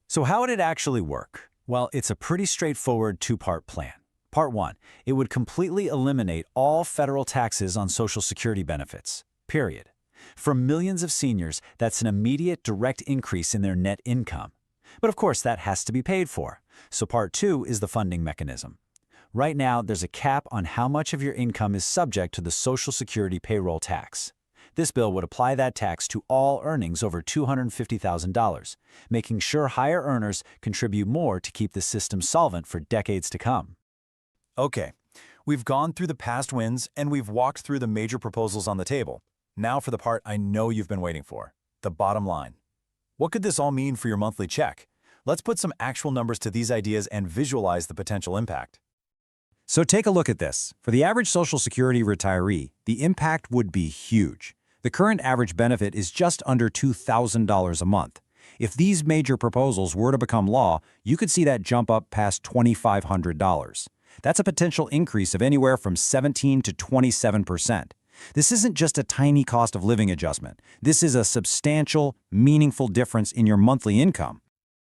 So how would it actually work? Well, it's a pretty straightforward two-part plan. Part 1, it would completely eliminate all federal taxes on Social Security benefits, period. For millions of seniors, that's an immediate direct increase in their net income. But of course, that has to be paid for. So Part 2 is the funding mechanism. Right now, there's a cap on how much of your income is subject to the Social Security payroll tax. This bill would apply that tax to all earnings over $250,000, making sure higher earners contribute more to keep the system solvent for decades to come. Okay, we've gone through the past wins and we've walked through the major proposals on the table. Now for the part I know you've been waiting for, the bottom line. What could this all mean for your monthly check? Let's put some actual numbers to these ideas and visualize the potential impact. So take a look at this. For the average Social Security retiree, the impact would be huge. The current average benefit is just under $2,000 a month. If these major proposals were to become law, you could see that jump up past $2,500. That's a potential increase of anywhere from 17 to 27%. This isn't just a tiny cost of living adjustment. This is a substantial, meaningful difference in your monthly income.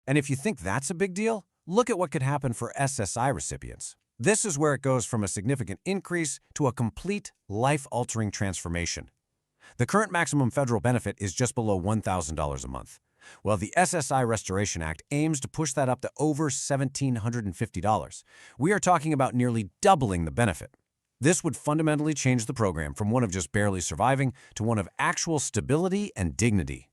And if you think that's a big deal, look at what could happen for SSI recipients. This is where it goes from a significant increase to a complete, life-altering transformation. The current maximum federal benefit is just below $1,000 a month. Well, the SSI Restoration Act aims to push that up to over $1,750. We are talking about nearly doubling the benefit. This would fundamentally change the program from one of just barely surviving to one of actual stability and dignity.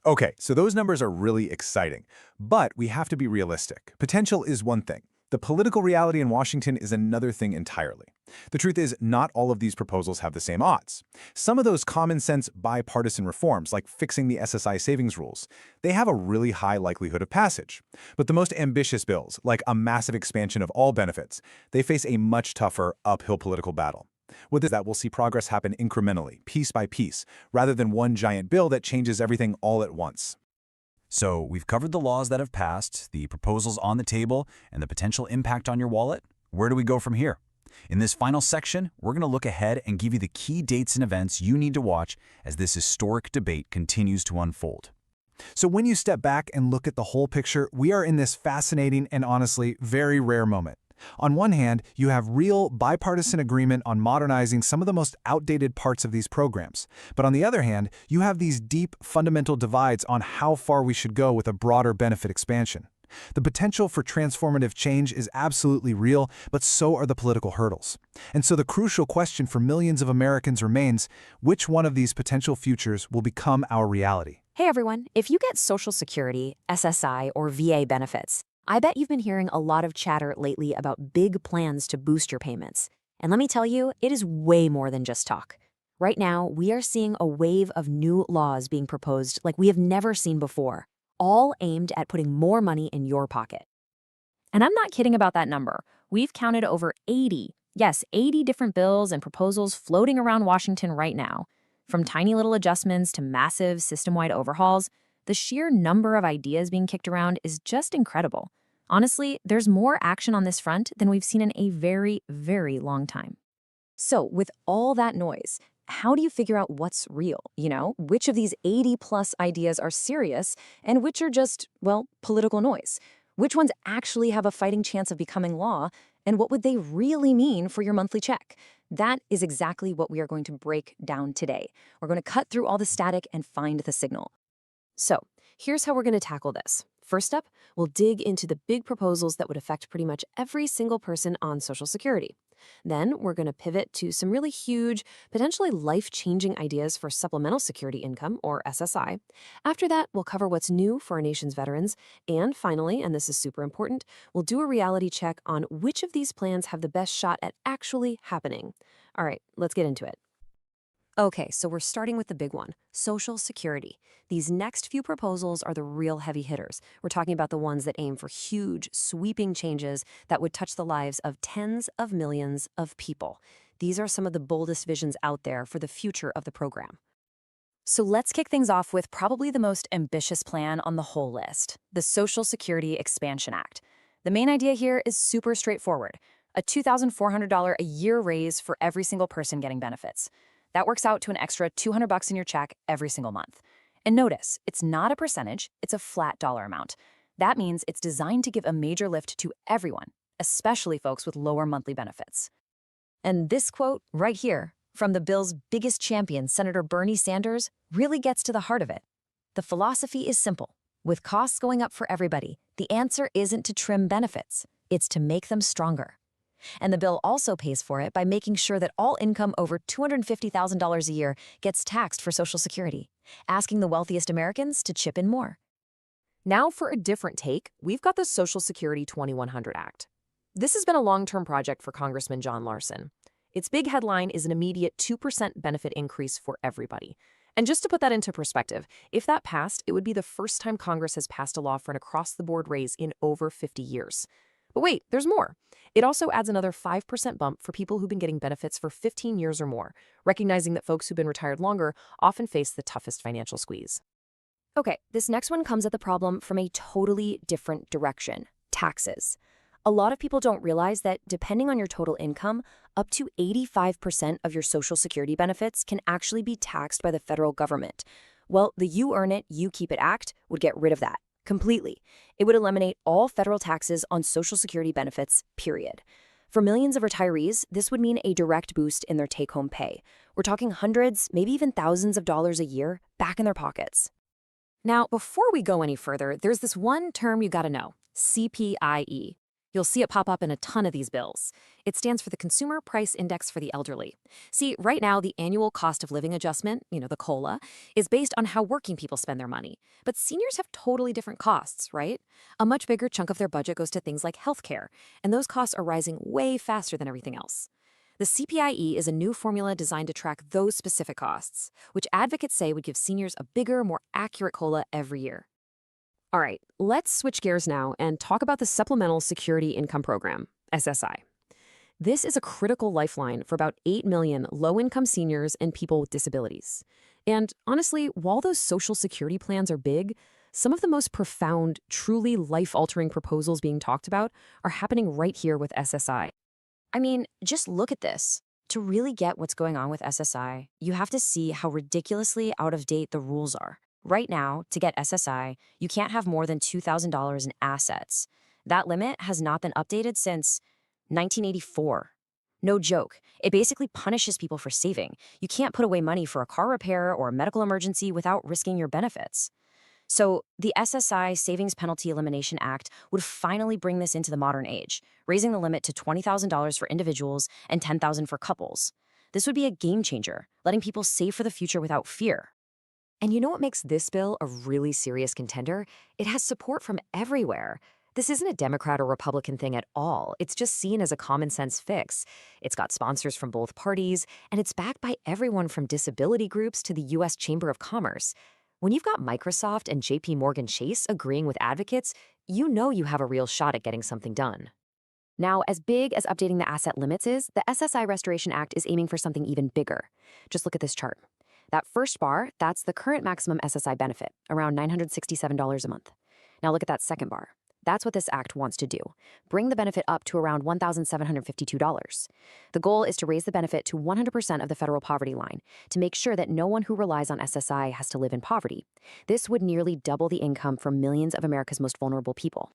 Okay, so those numbers are really exciting, but we have to be realistic. Potential is one thing. The political reality in Washington is another thing entirely. The truth is, not all of these proposals have the same odds. Some of those common-sense bipartisan reforms, like fixing the SSI savings rules, they have a really high likelihood of passage. But the most ambitious bills, like a massive expansion of all benefits, they face a much tougher uphill political battle. With this, that we'll see progress happen incrementally, piece by piece, rather than one giant bill that changes everything all at once. So we've covered the laws that have passed, the proposals on the table, and the potential impact on your wallet. Where do we go from here? In this final section, we're going to look ahead and give you the key dates and events you need to watch as this historic debate continues to unfold. So when you step back and look at the whole picture, we are in this fascinating and honestly very rare moment. On one hand, you have real bipartisan agreement on modernizing some of the most outdated parts of these programs. But on the other hand, you have these deep, fundamental divides on how far we should go with a broader benefit expansion. The potential for transformative change is absolutely real, but so are the political hurdles. And so the crucial question for millions of Americans remains, which one of these potential futures will become our reality? Hey everyone, if you get Social Security, SSI, or VA benefits, I bet you've been hearing a lot of chatter lately about big plans to boost your payments. And let me tell you, it is way more than just talk. Right now, we are seeing a wave of new laws being proposed like we have never seen before, all aimed at putting more money in your pocket. And I'm not kidding about that number. We've counted over 80, yes, 80 different bills and proposals floating around Washington right now. From tiny little adjustments to massive system-wide overhauls, the sheer number of ideas being kicked around is just incredible. Honestly, there's more action on this front than we've seen in a very, very long time. So, with all that noise, how do you figure out what's real? Which of these 80-plus ideas are serious and which are just, well, political noise? Which ones actually have a fighting chance of becoming law? And what would they really mean for your monthly check? That is exactly what we are going to break down today. We're going to cut through all the static and find the signal. So, here's how we're going to tackle this. First up, we'll dig into the big proposals that would affect pretty much every single person on Social Security. Then we're going to pivot to some really huge, potentially life-changing ideas for supplemental security income, or SSI. After that, we'll cover what's new for our nation's veterans. And finally, and this is super important, we'll do a reality check on which of these plans have the best shot at actually happening. All right, let's get into it. Okay, so we're starting with the big one, Social Security. These next few proposals are the real heavy hitters. We're talking about the ones that aim for huge, sweeping changes that would touch the lives of tens of millions of people. These are some of the boldest visions out there for the future of the program. So let's kick things off with probably the most ambitious plan on the whole list, the Social Security Expansion Act. The main idea here is super straightforward, a $2,400 a year raise for every single person getting benefits. That works out to an extra $200 in your check every single month. And notice, it's not a percentage, it's a flat dollar amount. That means it's designed to give a major lift to everyone, especially folks with lower monthly benefits. And this quote right here, from the bill's biggest champion, Senator Bernie Sanders, really gets to the heart of it. The philosophy is simple. With costs going up for everybody, the answer isn't to trim benefits, it's to make them stronger. And the bill also pays for it by making sure that all income over $250,000 a year gets taxed for Social Security, asking the wealthiest Americans to chip in more. Now for a different take, we've got the Social Security 2100 Act. This has been a long-term project for Congressman John Larson. Its big headline is an immediate 2% benefit increase for everybody. And just to put that into perspective, if that passed, it would be the first time Congress has passed a law for an across-the-board raise in over 50 years. But wait, there's more. It also adds another 5% bump for people who've been getting benefits for 15 years or more, recognizing that folks who've been retired longer often face the toughest financial squeeze. Okay, this next one comes at the problem from a totally different direction, taxes. A lot of people don't realize that depending on your total income, up to 85% of your Social Security benefits can actually be taxed by the federal government. Well, the You Earn It, You Keep It Act would get rid of that completely. It would eliminate all federal taxes on Social Security benefits, period. For millions of retirees, this would mean a direct boost in their take-home pay. We're talking hundreds, maybe even thousands of dollars a year back in their pockets. Now, before we go any further, there's this one term you gotta know, CPIE. You'll see it pop up in a ton of these bills. It stands for the Consumer Price Index for the Elderly. See, right now, the annual cost of living adjustment, the COLA, is based on how working people spend their money. But seniors have totally different costs, right? A much bigger chunk of their budget goes to things like healthcare, and those costs are rising way faster than everything else. The CPIE is a new formula designed to track those specific costs, which advocates say would give seniors a bigger, more accurate COLA every year. All right, let's switch gears now and talk about the Supplemental Security Income Program, SSI. This is a critical lifeline for about 8 million low-income seniors and people with disabilities. And honestly, while those Social Security plans are big, some of the most profound, truly life-altering proposals being talked about are happening right here with SSI. I mean, just look at this. To really get what's going on with SSI, you have to see how ridiculously out of date the rules are. Right now, to get SSI, you can't have more than $2,000 in assets. That limit has not been updated since 1984. No joke. It basically punishes people for saving. You can't put away money for a car repair or a medical emergency without risking your benefits. So the SSI Savings Penalty Elimination Act would finally bring this into the modern age, raising the limit to $20,000 for individuals and $10,000 for couples. This would be a game changer, letting people save for the future without fear. And you know what makes this bill a really serious contender? It has support from everywhere. This isn't a Democrat or Republican thing at all. It's just seen as a common sense fix. It's got sponsors from both parties, and it's backed by everyone from disability groups to the U.S. Chamber of Commerce. When you've got Microsoft and JP Morgan Chase agreeing with advocates, you know you have a real shot at getting something done. Now, as big as updating the asset limits is, the SSI Restoration Act is aiming for something even bigger. Just look at this chart. That first bar, that's the current maximum SSI benefit, around $967 a month. Now look at that second bar. That's what this act wants to do. Bring the benefit up to around $1,752. The goal is to raise the benefit to 100% of the federal poverty line to make sure that no one who relies on SSI has to live in poverty. This would nearly double the income for millions of America's most vulnerable people.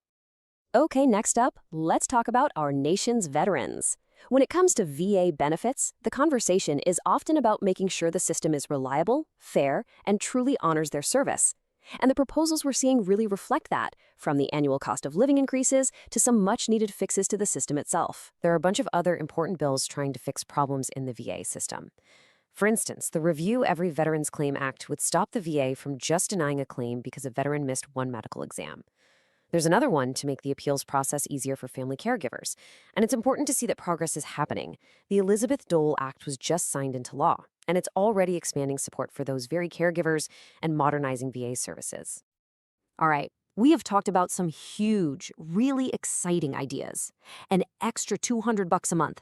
Okay, next up, let's talk about our nation's veterans. When it comes to VA benefits, the conversation is often about making sure the system is reliable, fair, and truly honors their service. And the proposals we're seeing really reflect that, from the annual cost of living increases to some much-needed fixes to the system itself. There are a bunch of other important bills trying to fix problems in the VA system. For instance, the Review Every Veterans Claim Act would stop the VA from just denying a claim because a veteran missed one medical exam. There's another one to make the appeals process easier for family caregivers, and it's important to see that progress is happening. The Elizabeth Dole Act was just signed into law, and it's already expanding support for those very caregivers and modernizing VA services. All right, we have talked about some huge, really exciting ideas. An extra $200 a month,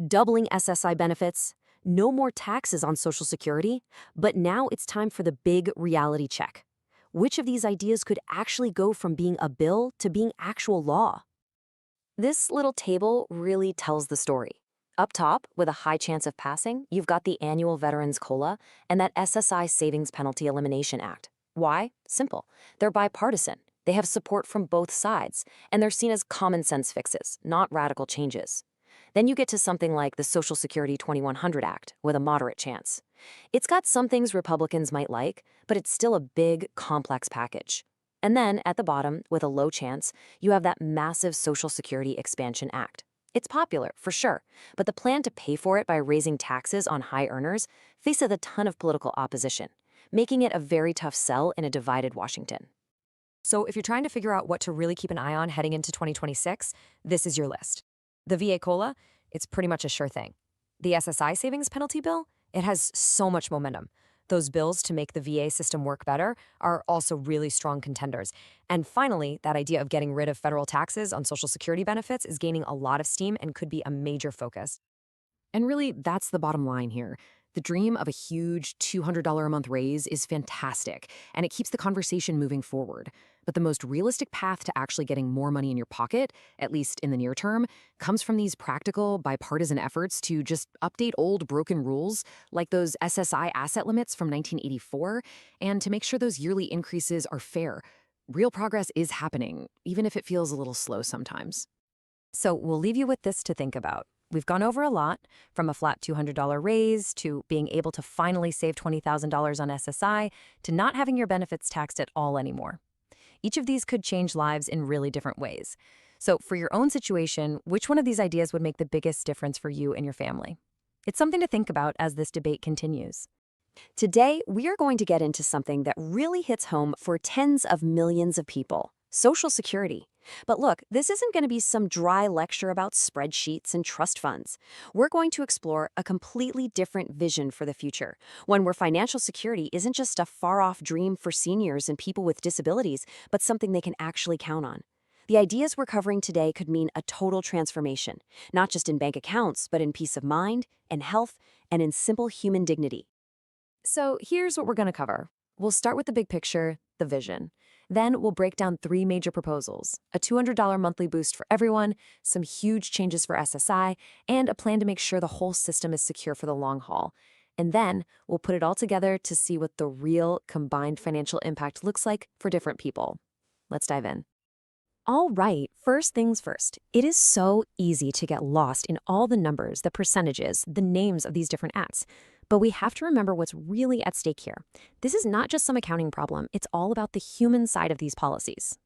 doubling SSI benefits, no more taxes on Social Security, but now it's time for the big reality check. Which of these ideas could actually go from being a bill to being actual law? This little table really tells the story. Up top, with a high chance of passing, you've got the annual Veterans COLA and that SSI Savings Penalty Elimination Act. Why? Simple. They're bipartisan. They have support from both sides, and they're seen as common sense fixes, not radical changes. Then you get to something like the Social Security 2100 Act, with a moderate chance. It's got some things Republicans might like, but it's still a big, complex package. And then, at the bottom, with a low chance, you have that massive Social Security Expansion Act. It's popular, for sure, but the plan to pay for it by raising taxes on high earners faces a ton of political opposition, making it a very tough sell in a divided Washington. So if you're trying to figure out what to really keep an eye on heading into 2026, this is your list. The VA COLA, it's pretty much a sure thing. The SSI Savings Penalty Bill, it has so much momentum. Those bills to make the VA system work better are also really strong contenders. And finally, that idea of getting rid of federal taxes on Social Security benefits is gaining a lot of steam and could be a major focus. And really, that's the bottom line here. The dream of a huge $200 a month raise is fantastic, and it keeps the conversation moving forward. But the most realistic path to actually getting more money in your pocket, at least in the near term, comes from these practical, bipartisan efforts to just update old broken rules, like those SSI asset limits from 1984, and to make sure those yearly increases are fair. Real progress is happening, even if it feels a little slow sometimes. So we'll leave you with this to think about. We've gone over a lot, from a flat $200 raise to being able to finally save $20,000 on SSI to not having your benefits taxed at all anymore. Each of these could change lives in really different ways. So for your own situation, which one of these ideas would make the biggest difference for you and your family? It's something to think about as this debate continues. Today, we are going to get into something that really hits home for tens of millions of people: Social Security. But look, this isn't going to be some dry lecture about spreadsheets and trust funds. We're going to explore a completely different vision for the future, one where financial security isn't just a far-off dream for seniors and people with disabilities, but something they can actually count on. The ideas we're covering today could mean a total transformation, not just in bank accounts, but in peace of mind, in health, and in simple human dignity. So here's what we're going to cover. We'll start with the big picture, the vision. Then we'll break down 3 major proposals: a $200 monthly boost for everyone, some huge changes for SSI, and a plan to make sure the whole system is secure for the long haul. And then we'll put it all together to see what the real combined financial impact looks like for different people. Let's dive in. All right, first things first. It is so easy to get lost in all the numbers, the percentages, the names of these different acts. But we have to remember what's really at stake here. This is not just some accounting problem. It's all about the human side of these policies.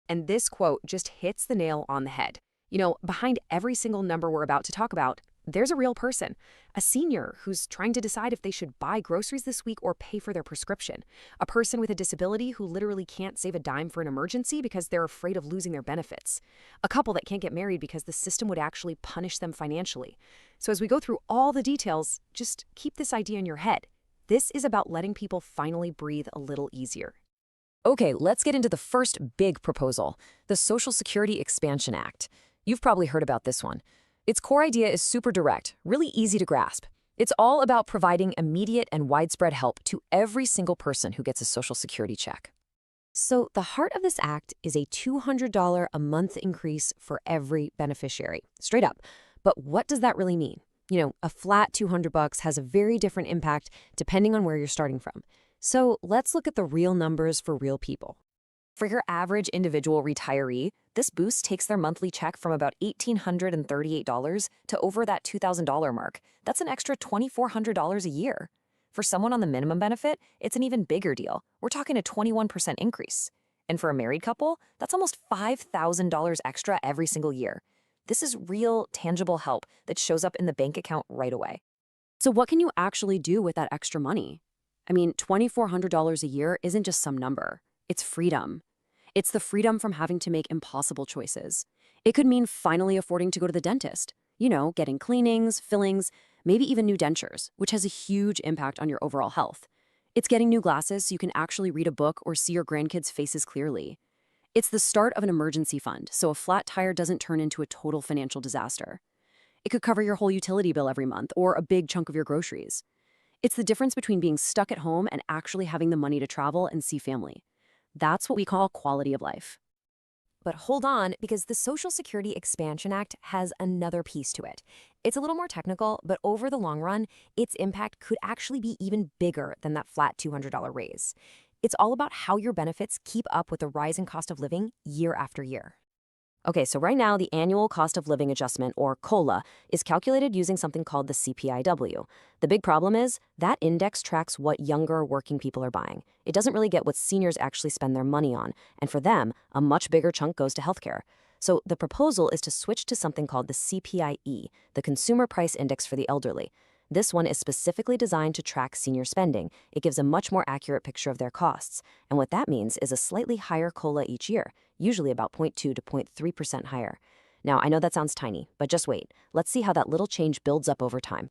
And this quote just hits the nail on the head. You know, behind every single number we're about to talk about, there's a real person, a senior who's trying to decide if they should buy groceries this week or pay for their prescription, a person with a disability who literally can't save a dime for an emergency because they're afraid of losing their benefits, a couple that can't get married because the system would actually punish them financially. So as we go through all the details, just keep this idea in your head. This is about letting people finally breathe a little easier. Okay, let's get into the first big proposal, the Social Security Expansion Act. You've probably heard about this one. Its core idea is super direct, really easy to grasp. It's all about providing immediate and widespread help to every single person who gets a Social Security check. So the heart of this act is a $200 a month increase for every beneficiary, straight up. But what does that really mean? You know, a flat $200 has a very different impact depending on where you're starting from. So let's look at the real numbers for real people. For your average individual retiree, this boost takes their monthly check from about $1,838 to over that $2,000 mark. That's an extra $2,400 a year. For someone on the minimum benefit, it's an even bigger deal. We're talking a 21% increase. And for a married couple, that's almost $5,000 extra every single year. This is real, tangible help that shows up in the bank account right away. So what can you actually do with that extra money? I mean, $2,400 a year isn't just some number. It's freedom. It's the freedom from having to make impossible choices. It could mean finally affording to go to the dentist, you know, getting cleanings, fillings, maybe even new dentures, which has a huge impact on your overall health. It's getting new glasses so you can actually read a book or see your grandkids' faces clearly. It's the start of an emergency fund, so a flat tire doesn't turn into a total financial disaster. It could cover your whole utility bill every month or a big chunk of your groceries. It's the difference between being stuck at home and actually having the money to travel and see family. That's what we call quality of life. But hold on, because the Social Security Expansion Act has another piece to it. It's a little more technical, but over the long run, its impact could actually be even bigger than that flat $200 raise. It's all about how your benefits keep up with the rising cost of living year after year. Okay, so right now, the annual cost of living adjustment, or COLA, is calculated using something called the CPIW. The big problem is that index tracks what younger working people are buying. It doesn't really get what seniors actually spend their money on, and for them, a much bigger chunk goes to healthcare. So the proposal is to switch to something called the CPIE, the Consumer Price Index for the elderly. This one is specifically designed to track senior spending. It gives a much more accurate picture of their costs. And what that means is a slightly higher COLA each year, usually about 0.2 to 0.3% higher. Now, I know that sounds tiny, but just wait. Let's see how that little change builds up over time.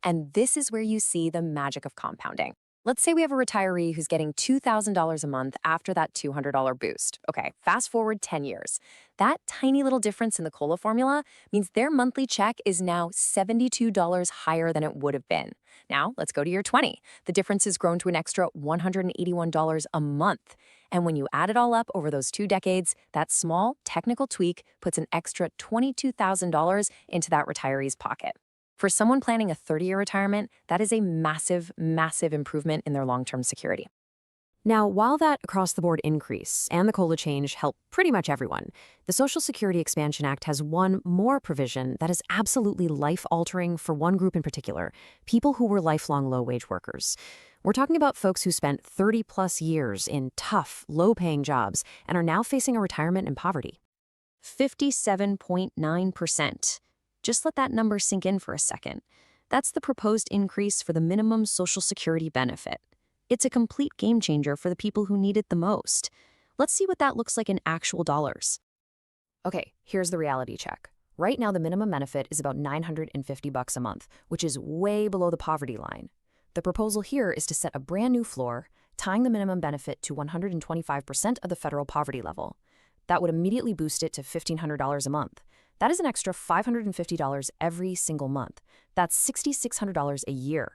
And this is where you see the magic of compounding. Let's say we have a retiree who's getting $2,000 a month after that $200 boost. Okay, fast forward 10 years. That tiny little difference in the COLA formula means their monthly check is now $72 higher than it would have been. Now, let's go to year 20. The difference has grown to an extra $181 a month. And when you add it all up over those 2 decades, that small technical tweak puts an extra $22,000 into that retiree's pocket. For someone planning a 30-year retirement, that is a massive, massive improvement in their long-term security. Now, while that across-the-board increase and the COLA change help pretty much everyone, the Social Security Expansion Act has one more provision that is absolutely life-altering for one group in particular, people who were lifelong low-wage workers. We're talking about folks who spent 30-plus years in tough, low-paying jobs and are now facing a retirement in poverty. 57.9%. Just let that number sink in for a second. That's the proposed increase for the minimum Social Security benefit. It's a complete game changer for the people who need it the most. Let's see what that looks like in actual dollars. Okay, here's the reality check. Right now, the minimum benefit is about $950 a month, which is way below the poverty line. The proposal here is to set a brand new floor, tying the minimum benefit to 125% of the federal poverty level. That would immediately boost it to $1,500 a month. That is an extra $550 every single month. That's $6,600 a year.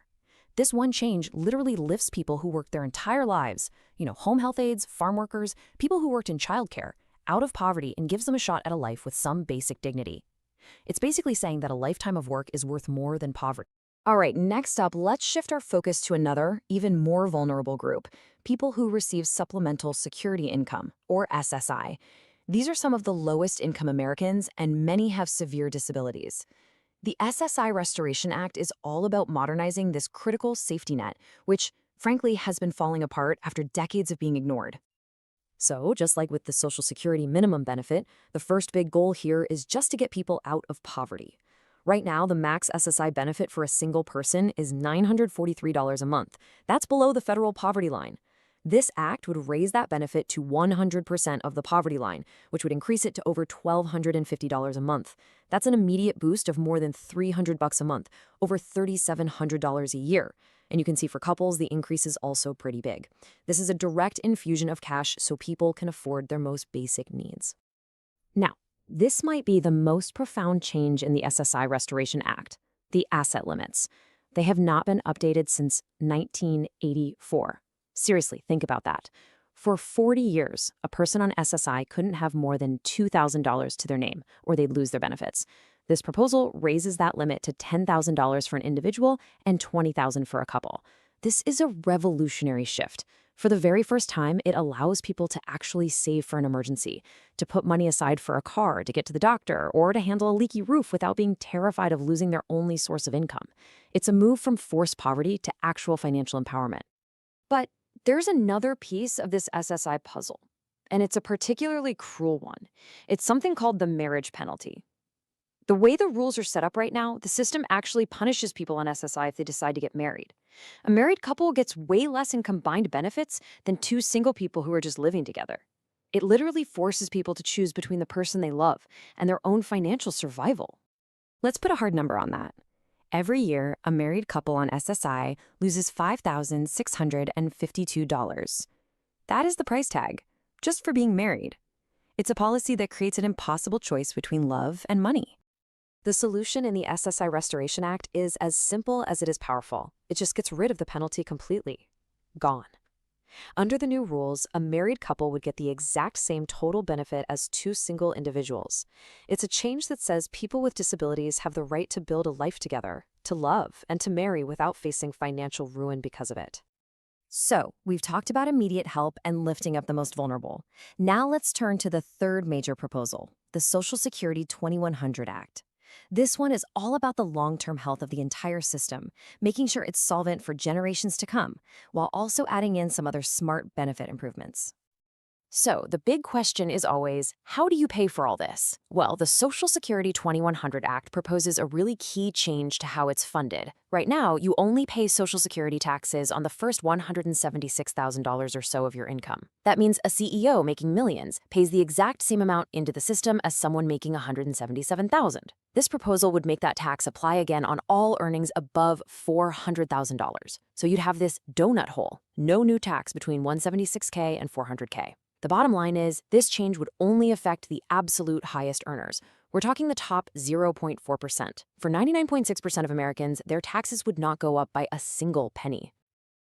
This one change literally lifts people who worked their entire lives, home health aides, farm workers, people who worked in childcare, out of poverty and gives them a shot at a life with some basic dignity. It's basically saying that a lifetime of work is worth more than poverty. All right, next up, let's shift our focus to another, even more vulnerable group, people who receive Supplemental Security Income, or SSI. These are some of the lowest income Americans, and many have severe disabilities. The SSI Restoration Act is all about modernizing this critical safety net, which, frankly, has been falling apart after decades of being ignored. So, just like with the Social Security minimum benefit, the first big goal here is just to get people out of poverty. Right now, the max SSI benefit for a single person is $943 a month. That's below the federal poverty line. This act would raise that benefit to 100% of the poverty line, which would increase it to over $1,250 a month. That's an immediate boost of more than $300 a month, over $3,700 a year. And you can see for couples, the increase is also pretty big. This is a direct infusion of cash so people can afford their most basic needs. Now, this might be the most profound change in the SSI Restoration Act, the asset limits. They have not been updated since 1984. Seriously, think about that. For 40 years, a person on SSI couldn't have more than $2,000 to their name, or they'd lose their benefits. This proposal raises that limit to $10,000 for an individual and $20,000 for a couple. This is a revolutionary shift. For the very first time, it allows people to actually save for an emergency, to put money aside for a car, to get to the doctor, or to handle a leaky roof without being terrified of losing their only source of income. It's a move from forced poverty to actual financial empowerment. But there's another piece of this SSI puzzle, and it's a particularly cruel one. It's something called the marriage penalty. The way the rules are set up right now, the system actually punishes people on SSI if they decide to get married. A married couple gets way less in combined benefits than two single people who are just living together. It literally forces people to choose between the person they love and their own financial survival. Let's put a hard number on that. Every year, a married couple on SSI loses $5,652. That is the price tag, just for being married. It's a policy that creates an impossible choice between love and money. The solution in the SSI Restoration Act is as simple as it is powerful. It just gets rid of the penalty completely. Gone. Under the new rules, a married couple would get the exact same total benefit as two single individuals. It's a change that says people with disabilities have the right to build a life together, to love, and to marry without facing financial ruin because of it. So, we've talked about immediate help and lifting up the most vulnerable. Now let's turn to the third major proposal, the Social Security 2100 Act. This one is all about the long-term health of the entire system, making sure it's solvent for generations to come, while also adding in some other smart benefit improvements. So, the big question is always, how do you pay for all this? Well, the Social Security 2100 Act proposes a really key change to how it's funded. Right now, you only pay Social Security taxes on the first $176,000 or so of your income. That means a CEO making millions pays the exact same amount into the system as someone making $177,000. This proposal would make that tax apply again on all earnings above $400,000. So you'd have this donut hole, no new tax between $176K and $400K. The bottom line is, this change would only affect the absolute highest earners. We're talking the top 0.4%. For 99.6% of Americans, their taxes would not go up by a single penny.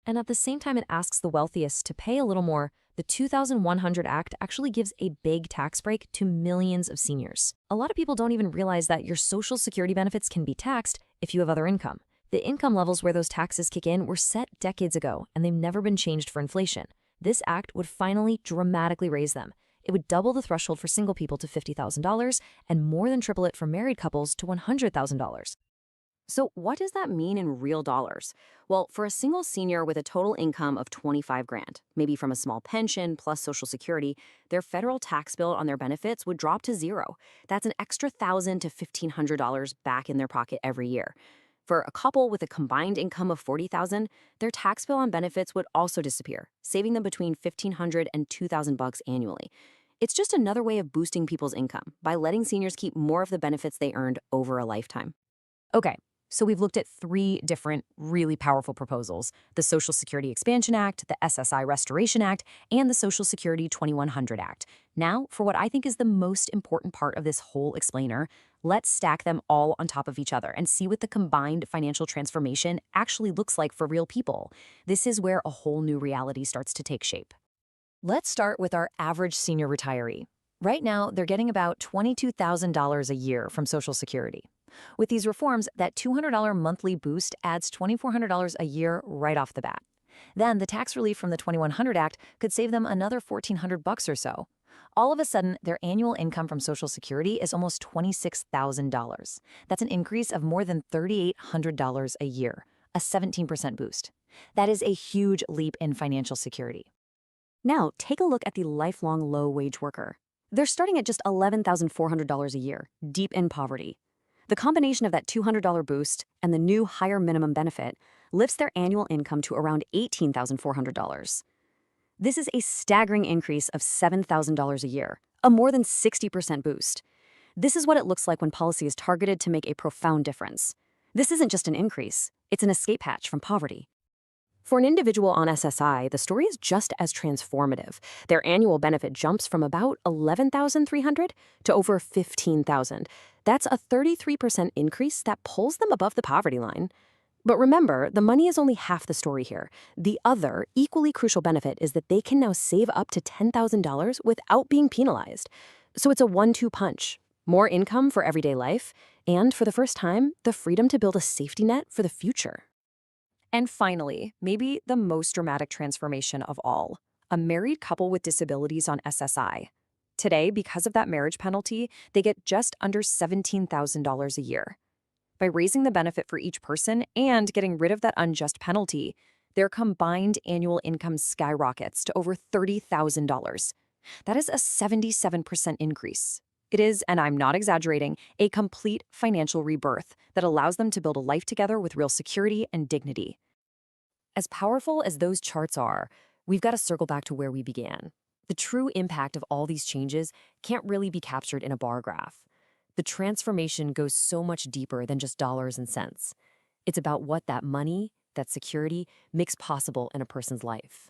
And at the same time it asks the wealthiest to pay a little more, the 2100 Act actually gives a big tax break to millions of seniors. A lot of people don't even realize that your Social Security benefits can be taxed if you have other income. The income levels where those taxes kick in were set decades ago, and they've never been changed for inflation. This act would finally dramatically raise them. It would double the threshold for single people to $50,000 and more than triple it for married couples to $100,000. So what does that mean in real dollars? Well, for a single senior with a total income of 25 grand, maybe from a small pension plus Social Security, their federal tax bill on their benefits would drop to zero. That's an extra $1,000 to $1,500 back in their pocket every year. For a couple with a combined income of $40,000, their tax bill on benefits would also disappear, saving them between $1,500 and $2,000 annually. It's just another way of boosting people's income by letting seniors keep more of the benefits they earned over a lifetime. Okay, so we've looked at three different, really powerful proposals: the Social Security Expansion Act, the SSI Restoration Act, and the Social Security 2100 Act. Now, for what I think is the most important part of this whole explainer, let's stack them all on top of each other and see what the combined financial transformation actually looks like for real people. This is where a whole new reality starts to take shape. Let's start with our average senior retiree. Right now, they're getting about $22,000 a year from Social Security. With these reforms, that $200 monthly boost adds $2,400 a year right off the bat. Then the tax relief from the 2100 Act could save them another $1,400 or so. All of a sudden, their annual income from Social Security is almost $26,000. That's an increase of more than $3,800 a year, a 17% boost. That is a huge leap in financial security. Now, take a look at the lifelong low-wage worker. They're starting at just $11,400 a year, deep in poverty. The combination of that $200 boost and the new higher minimum benefit lifts their annual income to around $18,400. This is a staggering increase of $7,000 a year, a more than 60% boost. This is what it looks like when policy is targeted to make a profound difference. This isn't just an increase, it's an escape hatch from poverty. For an individual on SSI, the story is just as transformative. Their annual benefit jumps from about $11,300 to over $15,000. That's a 33% increase that pulls them above the poverty line. But remember, the money is only half the story here. The other, equally crucial benefit is that they can now save up to $10,000 without being penalized. So it's a 1-2 punch. More income for everyday life, and for the first time, the freedom to build a safety net for the future. And finally, maybe the most dramatic transformation of all, a married couple with disabilities on SSI. Today, because of that marriage penalty, they get just under $17,000 a year. By raising the benefit for each person and getting rid of that unjust penalty, their combined annual income skyrockets to over $30,000. That is a 77% increase. It is, and I'm not exaggerating, a complete financial rebirth that allows them to build a life together with real security and dignity. As powerful as those charts are, we've got to circle back to where we began. The true impact of all these changes can't really be captured in a bar graph. The transformation goes so much deeper than just dollars and cents. It's about what that money, that security, makes possible in a person's life.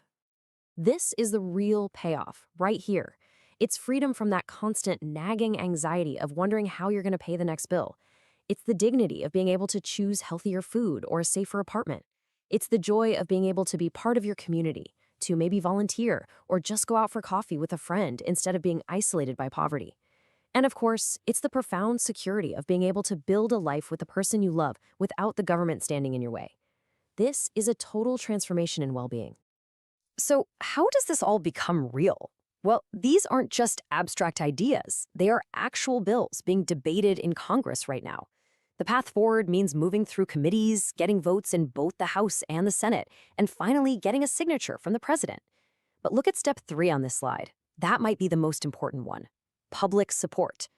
This is the real payoff, right here. It's freedom from that constant nagging anxiety of wondering how you're going to pay the next bill. It's the dignity of being able to choose healthier food or a safer apartment. It's the joy of being able to be part of your community, to maybe volunteer or just go out for coffee with a friend instead of being isolated by poverty. And of course, it's the profound security of being able to build a life with the person you love without the government standing in your way. This is a total transformation in well-being. So, how does this all become real? Well, these aren't just abstract ideas. They are actual bills being debated in Congress right now. The path forward means moving through committees, getting votes in both the House and the Senate, and finally getting a signature from the president. But look at step 3 on this slide. That might be the most important one: public support.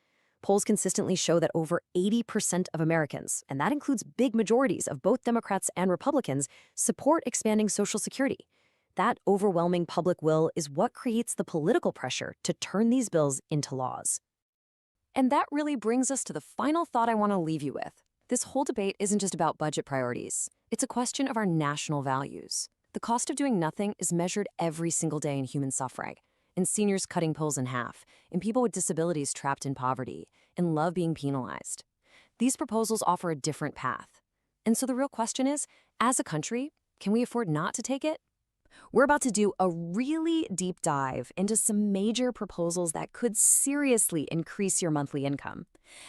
Polls consistently show that over 80% of Americans, and that includes big majorities of both Democrats and Republicans, support expanding Social Security. That overwhelming public will is what creates the political pressure to turn these bills into laws. And that really brings us to the final thought I want to leave you with. This whole debate isn't just about budget priorities. It's a question of our national values. The cost of doing nothing is measured every single day in human suffrage, in seniors cutting pills in half, in people with disabilities trapped in poverty, in love being penalized. These proposals offer a different path. And so the real question is, as a country, can we afford not to take it? We're about to do a really deep dive into some major proposals that could seriously increase your monthly income.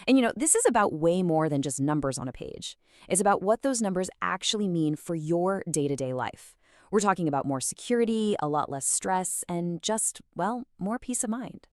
And this is about way more than just numbers on a page. It's about what those numbers actually mean for your day-to-day life. We're talking about more security, a lot less stress, and just, well, more peace of mind.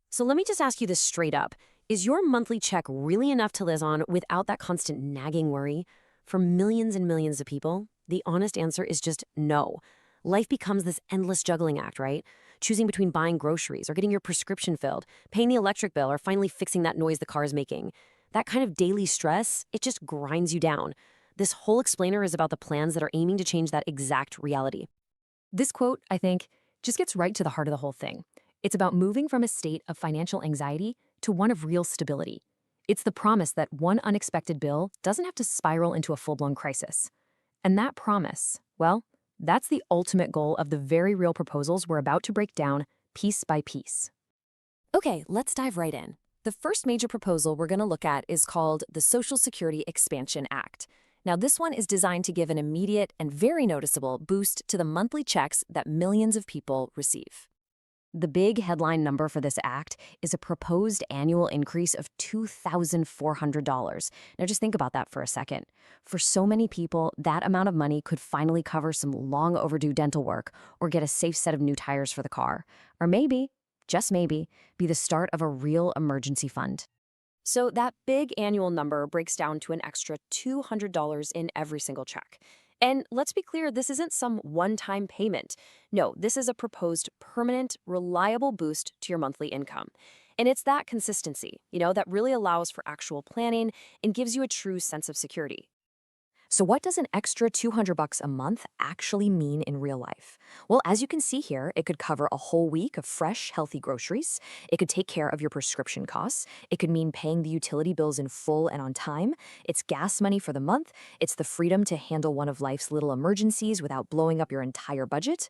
So let me just ask you this straight up. Is your monthly check really enough to live on without that constant nagging worry? For millions and millions of people, the honest answer is just no. Life becomes this endless juggling act, right? Choosing between buying groceries or getting your prescription filled, paying the electric bill, or finally fixing that noise the car is making. That kind of daily stress, it just grinds you down. This whole explainer is about the plans that are aiming to change that exact reality. This quote, I think, just gets right to the heart of the whole thing. It's about moving from a state of financial anxiety to one of real stability. It's the promise that one unexpected bill doesn't have to spiral into a full-blown crisis. And that promise, well, that's the ultimate goal of the very real proposals we're about to break down piece by piece. Okay, let's dive right in. The first major proposal we're going to look at is called the Social Security Expansion Act. Now, this one is designed to give an immediate and very noticeable boost to the monthly checks that millions of people receive. The big headline number for this act is a proposed annual increase of $2,400. Now just think about that for a second. For so many people, that amount of money could finally cover some long overdue dental work or get a safe set of new tires for the car. Or maybe, just maybe, be the start of a real emergency fund. So that big annual number breaks down to an extra $200 in every single check. And let's be clear, this isn't some one-time payment. No, this is a proposed permanent, reliable boost to your monthly income. And it's that consistency, that really allows for actual planning and gives you a true sense of security. So what does an extra $200 a month actually mean in real life? Well, as you can see here, it could cover a whole week of fresh, healthy groceries. It could take care of your prescription costs. It could mean paying the utility bills in full and on time. It's gas money for the month. It's the freedom to handle one of life's little emergencies without blowing up your entire budget.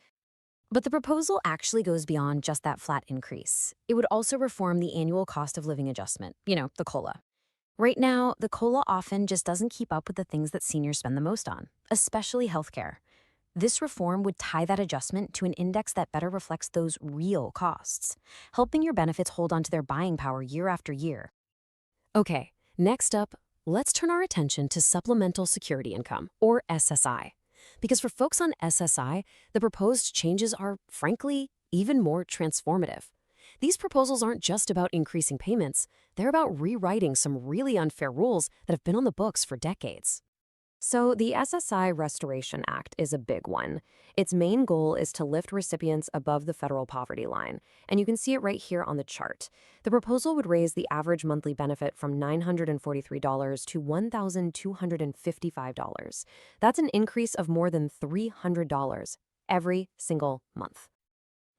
But the proposal actually goes beyond just that flat increase. It would also reform the annual cost of living adjustment, the COLA. Right now, the COLA often just doesn't keep up with the things that seniors spend the most on, especially healthcare. This reform would tie that adjustment to an index that better reflects those real costs, helping your benefits hold on to their buying power year after year. Okay, next up, let's turn our attention to supplemental security income, or SSI. Because for folks on SSI, the proposed changes are, frankly, even more transformative. These proposals aren't just about increasing payments, they're about rewriting some really unfair rules that have been on the books for decades. So the SSI Restoration Act is a big one. Its main goal is to lift recipients above the federal poverty line, and you can see it right here on the chart. The proposal would raise the average monthly benefit from $943 to $1,255. That's an increase of more than $300 every single month.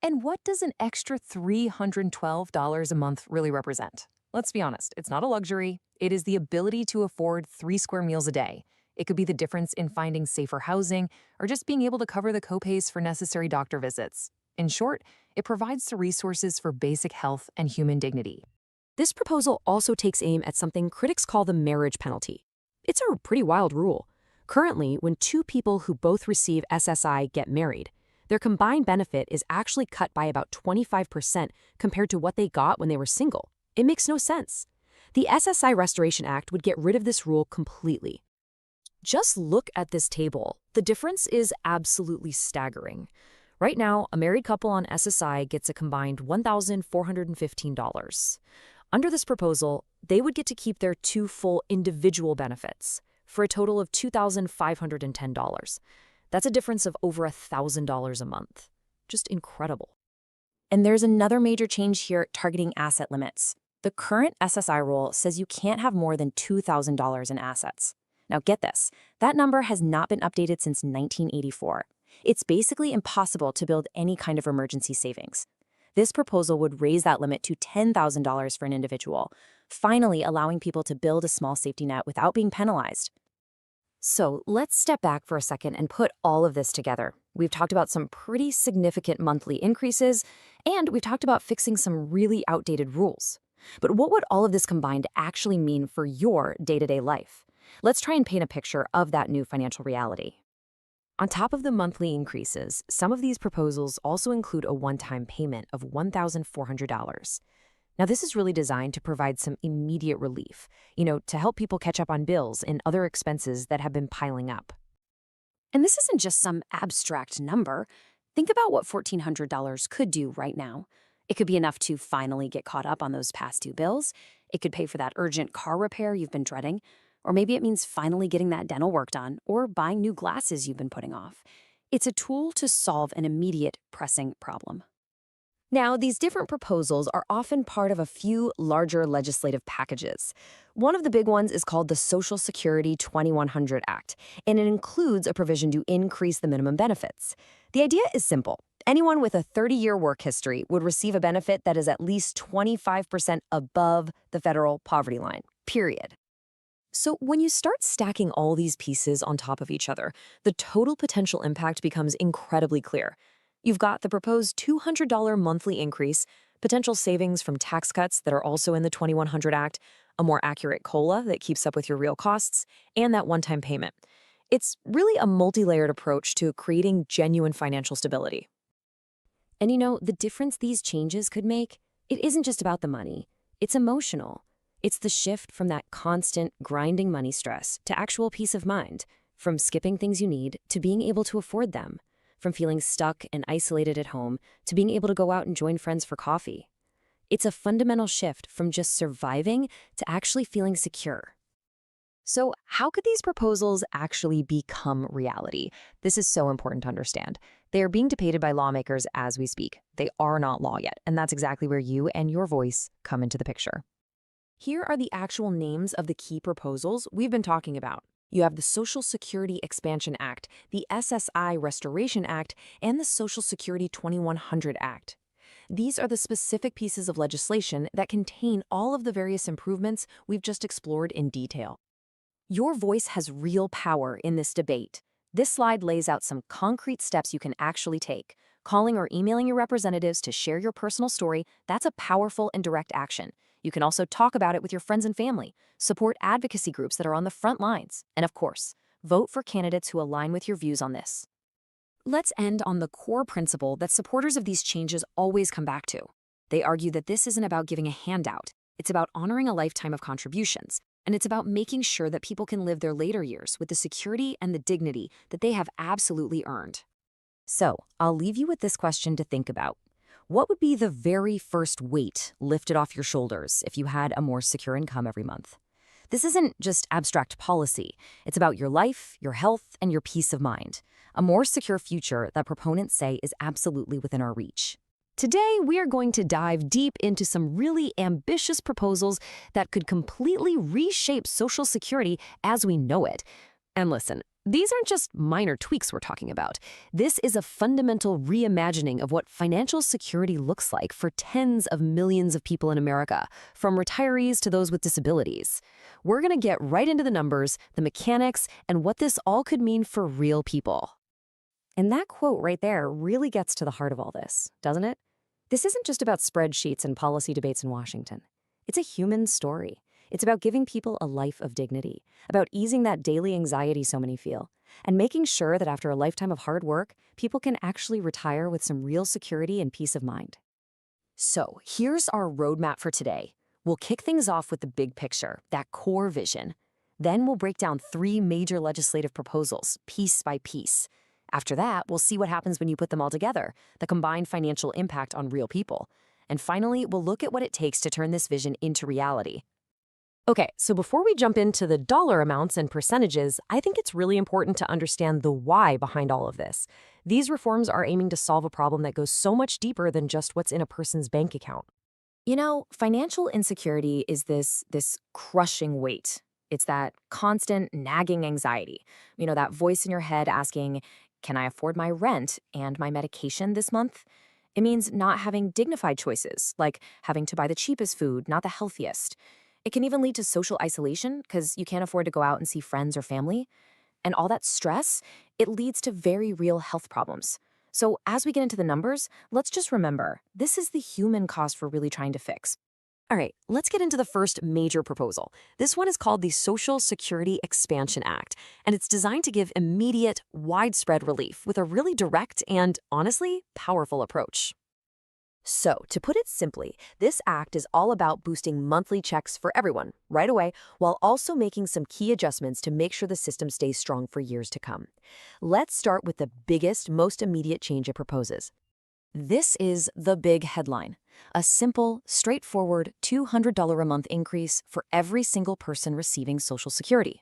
And what does an extra $312 a month really represent? Let's be honest, it's not a luxury. It is the ability to afford 3 square meals a day. It could be the difference in finding safer housing or just being able to cover the copays for necessary doctor visits. In short, it provides the resources for basic health and human dignity. This proposal also takes aim at something critics call the marriage penalty. It's a pretty wild rule. Currently, when two people who both receive SSI get married, their combined benefit is actually cut by about 25% compared to what they got when they were single. It makes no sense. The SSI Restoration Act would get rid of this rule completely. Just look at this table. The difference is absolutely staggering. Right now, a married couple on SSI gets a combined $1,415. Under this proposal, they would get to keep their two full individual benefits for a total of $2,510. That's a difference of over $1,000 a month. Just incredible. And there's another major change here targeting asset limits. The current SSI rule says you can't have more than $2,000 in assets. Now get this, that number has not been updated since 1984. It's basically impossible to build any kind of emergency savings. This proposal would raise that limit to $10,000 for an individual, finally allowing people to build a small safety net without being penalized. So let's step back for a second and put all of this together. We've talked about some pretty significant monthly increases, and we've talked about fixing some really outdated rules. But what would all of this combined actually mean for your day-to-day life? Let's try and paint a picture of that new financial reality. On top of the monthly increases, some of these proposals also include a one-time payment of $1,400. Now, this is really designed to provide some immediate relief, to help people catch up on bills and other expenses that have been piling up. And this isn't just some abstract number. Think about what $1,400 could do right now. It could be enough to finally get caught up on those past due bills. It could pay for that urgent car repair you've been dreading. Or maybe it means finally getting that dental work done or buying new glasses you've been putting off. It's a tool to solve an immediate, pressing problem. Now, these different proposals are often part of a few larger legislative packages. One of the big ones is called the Social Security 2100 Act, and it includes a provision to increase the minimum benefits. The idea is simple. Anyone with a 30-year work history would receive a benefit that is at least 25% above the federal poverty line, period. So when you start stacking all these pieces on top of each other, the total potential impact becomes incredibly clear. You've got the proposed $200 monthly increase, potential savings from tax cuts that are also in the 2100 Act, a more accurate COLA that keeps up with your real costs, and that one-time payment. It's really a multi-layered approach to creating genuine financial stability. And the difference these changes could make, it isn't just about the money. It's emotional. It's the shift from that constant, grinding money stress to actual peace of mind, from skipping things you need to being able to afford them, from feeling stuck and isolated at home to being able to go out and join friends for coffee. It's a fundamental shift from just surviving to actually feeling secure. So how could these proposals actually become reality? This is so important to understand. They are being debated by lawmakers as we speak. They are not law yet, and that's exactly where you and your voice come into the picture. Here are the actual names of the key proposals we've been talking about. You have the Social Security Expansion Act, the SSI Restoration Act, and the Social Security 2100 Act. These are the specific pieces of legislation that contain all of the various improvements we've just explored in detail. Your voice has real power in this debate. This slide lays out some concrete steps you can actually take. Calling or emailing your representatives to share your personal story, that's a powerful and direct action. You can also talk about it with your friends and family, support advocacy groups that are on the front lines, and of course, vote for candidates who align with your views on this. Let's end on the core principle that supporters of these changes always come back to. They argue that this isn't about giving a handout. It's about honoring a lifetime of contributions, and it's about making sure that people can live their later years with the security and the dignity that they have absolutely earned. So, I'll leave you with this question to think about. What would be the very first weight lifted off your shoulders if you had a more secure income every month? This isn't just abstract policy. It's about your life, your health, and your peace of mind. A more secure future that proponents say is absolutely within our reach. Today, we are going to dive deep into some really ambitious proposals that could completely reshape Social Security as we know it. And listen, These aren't just minor tweaks we're talking about. This is a fundamental reimagining of what financial security looks like for tens of millions of people in America, from retirees to those with disabilities. We're going to get right into the numbers, the mechanics, and what this all could mean for real people. And that quote right there really gets to the heart of all this, doesn't it? This isn't just about spreadsheets and policy debates in Washington. It's a human story. It's about giving people a life of dignity, about easing that daily anxiety so many feel, and making sure that after a lifetime of hard work, people can actually retire with some real security and peace of mind. So here's our roadmap for today. We'll kick things off with the big picture, that core vision. Then we'll break down 3 major legislative proposals, piece by piece. After that, we'll see what happens when you put them all together, the combined financial impact on real people. And finally, we'll look at what it takes to turn this vision into reality. Okay, so before we jump into the dollar amounts and percentages, I think it's really important to understand the why behind all of this. These reforms are aiming to solve a problem that goes so much deeper than just what's in a person's bank account. You know, financial insecurity is this crushing weight. It's that constant nagging anxiety. You know, that voice in your head asking, can I afford my rent and my medication this month? It means not having dignified choices, like having to buy the cheapest food, not the healthiest. It can even lead to social isolation because you can't afford to go out and see friends or family. And all that stress, it leads to very real health problems. So as we get into the numbers, let's just remember, this is the human cost we're really trying to fix. All right, let's get into the first major proposal. This one is called the Social Security Expansion Act, and it's designed to give immediate, widespread relief with a really direct and, honestly, powerful approach. So, to put it simply, this act is all about boosting monthly checks for everyone right away, while also making some key adjustments to make sure the system stays strong for years to come. Let's start with the biggest, most immediate change it proposes. This is the big headline, a simple, straightforward $200 a month increase for every single person receiving Social Security.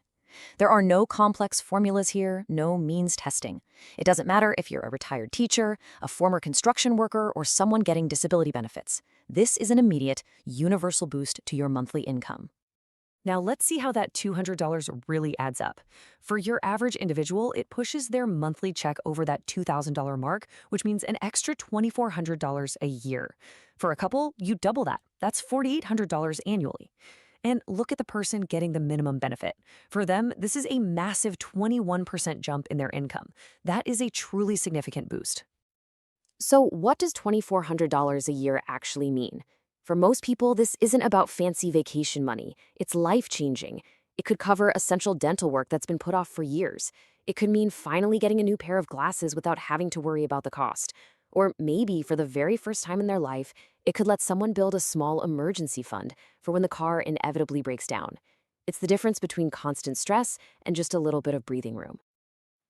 There are no complex formulas here, no means testing. It doesn't matter if you're a retired teacher, a former construction worker, or someone getting disability benefits. This is an immediate, universal boost to your monthly income. Now let's see how that $200 really adds up. For your average individual, it pushes their monthly check over that $2,000 mark, which means an extra $2,400 a year. For a couple, you double that. That's $4,800 annually. And look at the person getting the minimum benefit. For them, this is a massive 21% jump in their income. That is a truly significant boost. So what does $2,400 a year actually mean? For most people, this isn't about fancy vacation money. It's life-changing. It could cover essential dental work that's been put off for years. It could mean finally getting a new pair of glasses without having to worry about the cost. Or maybe, for the very first time in their life, it could let someone build a small emergency fund for when the car inevitably breaks down. It's the difference between constant stress and just a little bit of breathing room.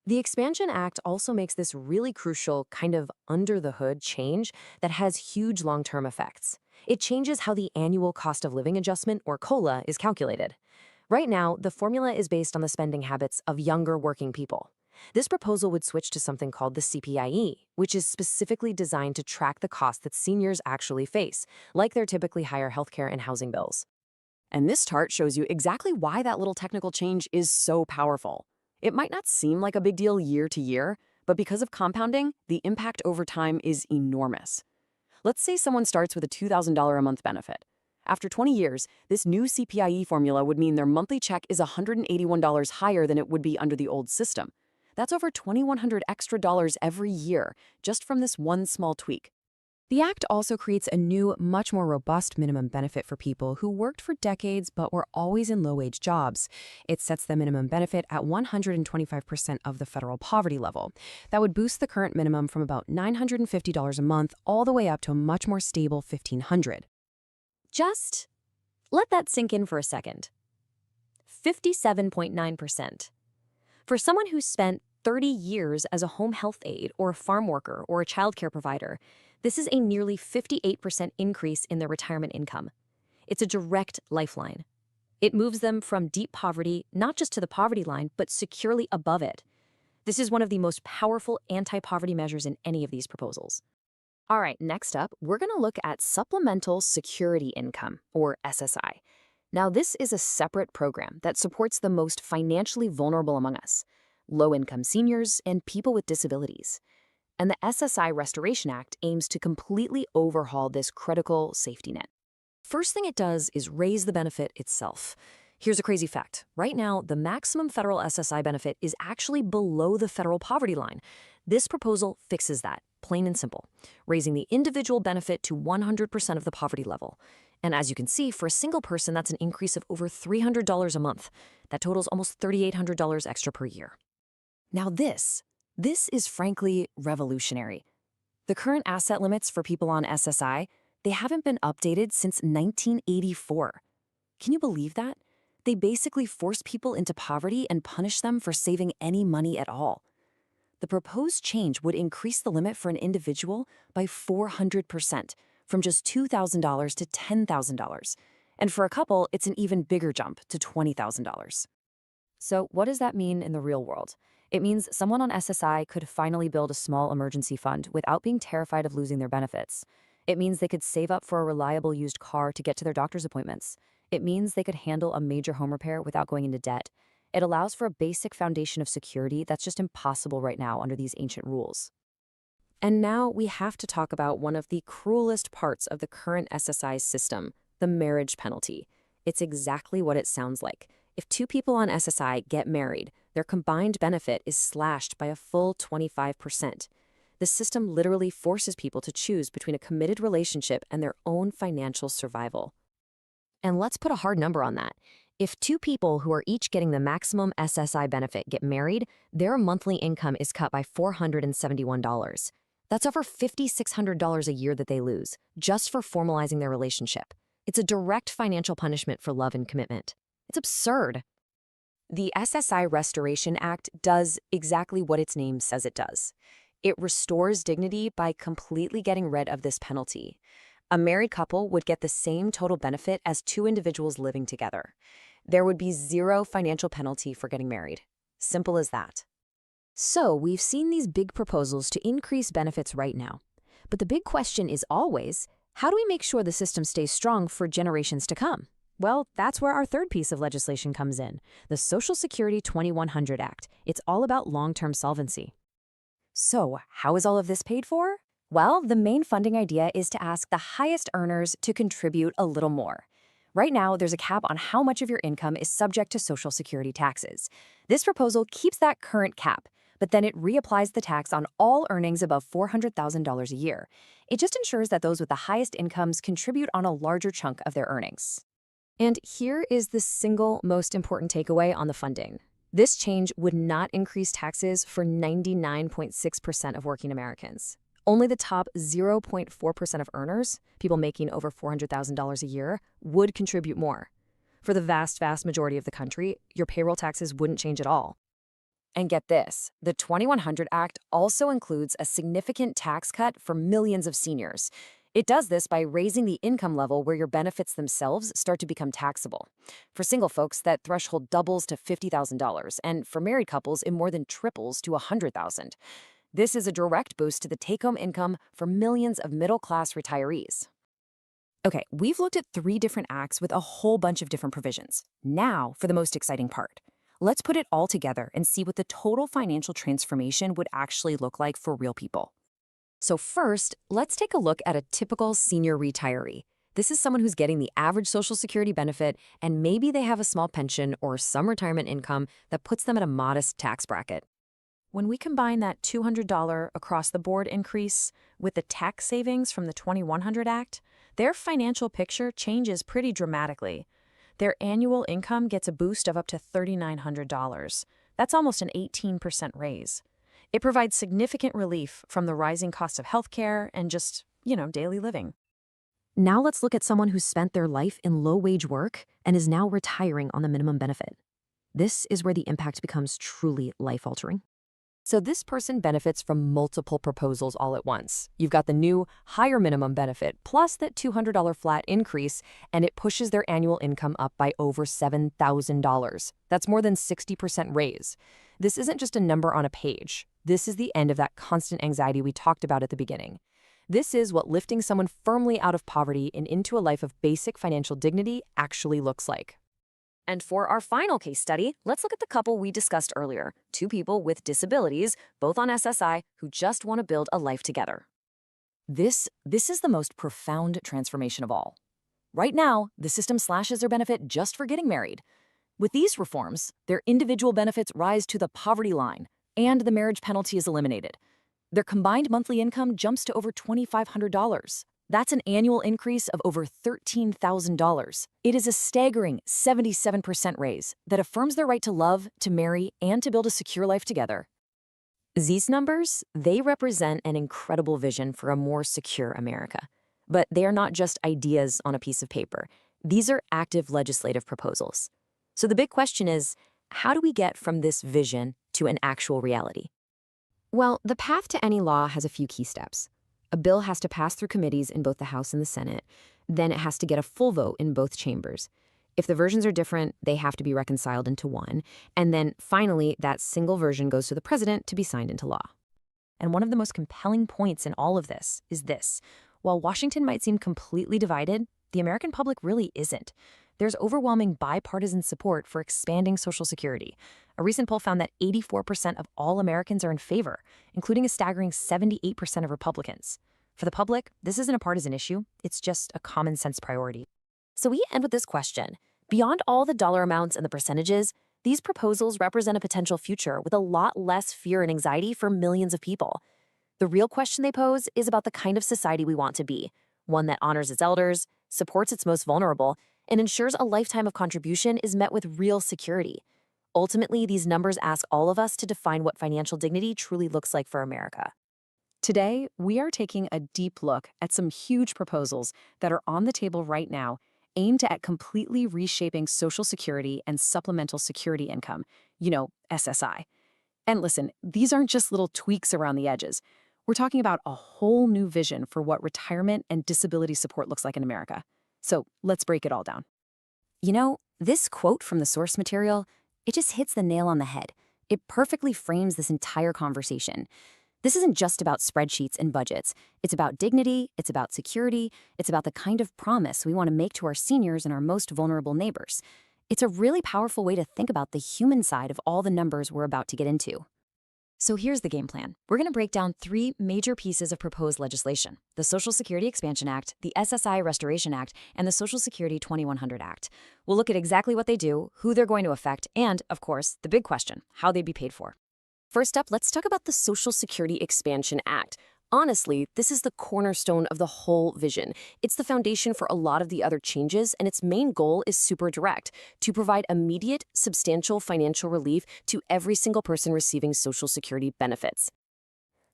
The Expansion Act also makes this really crucial kind of under-the-hood change that has huge long-term effects. It changes how the annual cost of living adjustment, or COLA, is calculated. Right now, the formula is based on the spending habits of younger working people. This proposal would switch to something called the CPIE, which is specifically designed to track the costs that seniors actually face, like their typically higher healthcare and housing bills. And this chart shows you exactly why that little technical change is so powerful. It might not seem like a big deal year to year, but because of compounding, the impact over time is enormous. Let's say someone starts with a $2,000 a month benefit. After 20 years, this new CPIE formula would mean their monthly check is $181 higher than it would be under the old system. That's over $2,100 extra every year, just from this one small tweak. The Act also creates a new, much more robust minimum benefit for people who worked for decades but were always in low-wage jobs. It sets the minimum benefit at 125% of the federal poverty level. That would boost the current minimum from about $950 a month all the way up to a much more stable $1,500. Just let that sink in for a second. 57.9%. For someone who's spent 30 years as a home health aide or a farm worker or a childcare provider, this is a nearly 58% increase in their retirement income. It's a direct lifeline. It moves them from deep poverty, not just to the poverty line, but securely above it. This is one of the most powerful anti-poverty measures in any of these proposals. All right, next up, we're going to look at Supplemental Security Income, or SSI. Now, this is a separate program that supports the most financially vulnerable among us. low-income seniors, and people with disabilities. And the SSI Restoration Act aims to completely overhaul this critical safety net. First thing it does is raise the benefit itself. Here's a crazy fact. Right now, the maximum federal SSI benefit is actually below the federal poverty line. This proposal fixes that, plain and simple, raising the individual benefit to 100% of the poverty level. And as you can see, for a single person, that's an increase of over $300 a month. That totals almost $3,800 extra per year. Now this is frankly revolutionary. The current asset limits for people on SSI, they haven't been updated since 1984. Can you believe that? They basically force people into poverty and punish them for saving any money at all. The proposed change would increase the limit for an individual by 400%, from just $2,000 to $10,000. And for a couple, it's an even bigger jump to $20,000. So what does that mean in the real world? It means someone on SSI could finally build a small emergency fund without being terrified of losing their benefits. It means they could save up for a reliable used car to get to their doctor's appointments. It means they could handle a major home repair without going into debt. It allows for a basic foundation of security that's just impossible right now under these ancient rules. And now we have to talk about one of the cruelest parts of the current SSI system, the marriage penalty. It's exactly what it sounds like. If two people on SSI get married, their combined benefit is slashed by a full 25%. The system literally forces people to choose between a committed relationship and their own financial survival. And let's put a hard number on that. If two people who are each getting the maximum SSI benefit get married, their monthly income is cut by $471. That's over $5,600 a year that they lose, just for formalizing their relationship. It's a direct financial punishment for love and commitment. It's absurd. The SSI Restoration Act does exactly what its name says it does. It restores dignity by completely getting rid of this penalty. A married couple would get the same total benefit as two individuals living together. There would be zero financial penalty for getting married. Simple as that. So we've seen these big proposals to increase benefits right now. But the big question is always, how do we make sure the system stays strong for generations to come? Well, that's where our third piece of legislation comes in, the Social Security 2100 Act. It's all about long-term solvency. So, how is all of this paid for? Well, the main funding idea is to ask the highest earners to contribute a little more. Right now, there's a cap on how much of your income is subject to Social Security taxes. This proposal keeps that current cap, but then it reapplies the tax on all earnings above $400,000 a year. It just ensures that those with the highest incomes contribute on a larger chunk of their earnings. And here is the single most important takeaway on the funding. This change would not increase taxes for 99.6% of working Americans. Only the top 0.4% of earners, people making over $400,000 a year, would contribute more. For the vast majority of the country, your payroll taxes wouldn't change at all. And get this, the 2100 Act also includes a significant tax cut for millions of seniors. It does this by raising the income level where your benefits themselves start to become taxable. For single folks, that threshold doubles to $50,000, and for married couples, it more than triples to $100,000. This is a direct boost to the take-home income for millions of middle-class retirees. Okay, we've looked at 3 different acts with a whole bunch of different provisions. Now for the most exciting part. Let's put it all together and see what the total financial transformation would actually look like for real people. So first, let's take a look at a typical senior retiree. This is someone who's getting the average Social Security benefit, and maybe they have a small pension or some retirement income that puts them at a modest tax bracket. When we combine that $200 across-the-board increase with the tax savings from the 2100 Act, their financial picture changes pretty dramatically. Their annual income gets a boost of up to $3,900. That's almost an 18% raise. It provides significant relief from the rising cost of healthcare and just, daily living. Now let's look at someone who's spent their life in low-wage work and is now retiring on the minimum benefit. This is where the impact becomes truly life-altering. So this person benefits from multiple proposals all at once. You've got the new higher minimum benefit plus that $200 flat increase, and it pushes their annual income up by over $7,000. That's more than 60% raise. This isn't just a number on a page. This is the end of that constant anxiety we talked about at the beginning. This is what lifting someone firmly out of poverty and into a life of basic financial dignity actually looks like. And for our final case study, let's look at the couple we discussed earlier, two people with disabilities, both on SSI, who just want to build a life together. This is the most profound transformation of all. Right now, the system slashes their benefit just for getting married. With these reforms, their individual benefits rise to the poverty line, and the marriage penalty is eliminated. Their combined monthly income jumps to over $2,500. That's an annual increase of over $13,000. It is a staggering 77% raise that affirms their right to love, to marry, and to build a secure life together. These numbers, they represent an incredible vision for a more secure America. But they are not just ideas on a piece of paper. These are active legislative proposals. So the big question is, how do we get from this vision to an actual reality? Well, the path to any law has a few key steps. A bill has to pass through committees in both the House and the Senate. Then it has to get a full vote in both chambers. If the versions are different, they have to be reconciled into one. And then finally, that single version goes to the president to be signed into law. And one of the most compelling points in all of this is this. While Washington might seem completely divided, the American public really isn't. There's overwhelming bipartisan support for expanding Social Security. A recent poll found that 84% of all Americans are in favor, including a staggering 78% of Republicans. For the public, this isn't a partisan issue. It's just a common sense priority. So we end with this question. Beyond all the dollar amounts and the percentages, these proposals represent a potential future with a lot less fear and anxiety for millions of people. The real question they pose is about the kind of society we want to be, one that honors its elders, supports its most vulnerable, and ensures a lifetime of contribution is met with real security. Ultimately, these numbers ask all of us to define what financial dignity truly looks like for America. Today, we are taking a deep look at some huge proposals that are on the table right now aimed at completely reshaping Social Security and supplemental security income, SSI. And listen, these aren't just little tweaks around the edges. We're talking about a whole new vision for what retirement and disability support looks like in America. So let's break it all down. This quote from the source material, it just hits the nail on the head. It perfectly frames this entire conversation. This isn't just about spreadsheets and budgets. It's about dignity, it's about security, it's about the kind of promise we want to make to our seniors and our most vulnerable neighbors. It's a really powerful way to think about the human side of all the numbers we're about to get into. So here's the game plan. We're going to break down three major pieces of proposed legislation: the Social Security Expansion Act, the SSI Restoration Act, and the Social Security 2100 Act. We'll look at exactly what they do, who they're going to affect, and, of course, the big question, how they'd be paid for. First up, let's talk about the Social Security Expansion Act. Honestly, this is the cornerstone of the whole vision. It's the foundation for a lot of the other changes, and its main goal is super direct: to provide immediate, substantial financial relief to every single person receiving Social Security benefits.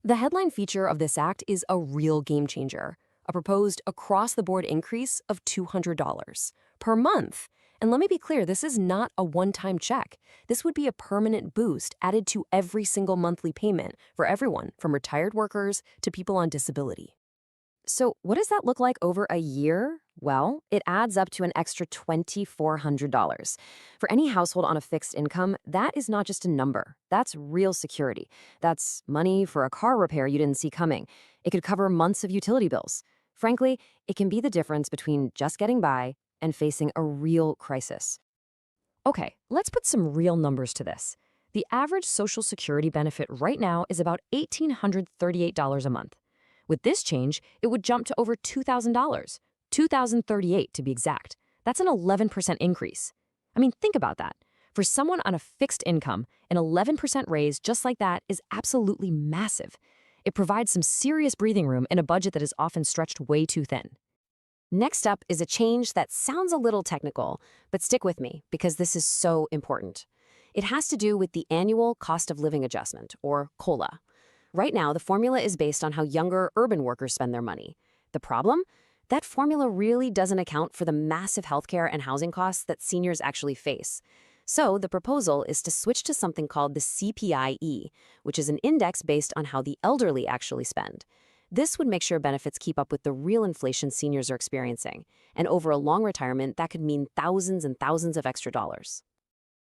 The headline feature of this act is a real game changer: a proposed across-the-board increase of $200 per month. And let me be clear, this is not a one-time check. This would be a permanent boost added to every single monthly payment for everyone, from retired workers to people on disability. So what does that look like over a year? Well, it adds up to an extra $2,400. For any household on a fixed income, that is not just a number. That's real security. That's money for a car repair you didn't see coming. It could cover months of utility bills. Frankly, it can be the difference between just getting by and facing a real crisis. Okay, let's put some real numbers to this. The average Social Security benefit right now is about $1,838 a month. With this change, it would jump to over $2,000, $2,038 to be exact. That's an 11% increase. I mean, think about that. For someone on a fixed income, an 11% raise just like that is absolutely massive. It provides some serious breathing room in a budget that is often stretched way too thin. Next up is a change that sounds a little technical, but stick with me because this is so important. It has to do with the annual cost of living adjustment, or COLA. Right now, the formula is based on how younger urban workers spend their money. The problem? That formula really doesn't account for the massive healthcare and housing costs that seniors actually face. So the proposal is to switch to something called the CPIE, which is an index based on how the elderly actually spend. This would make sure benefits keep up with the real inflation seniors are experiencing. And over a long retirement, that could mean thousands and thousands of extra dollars.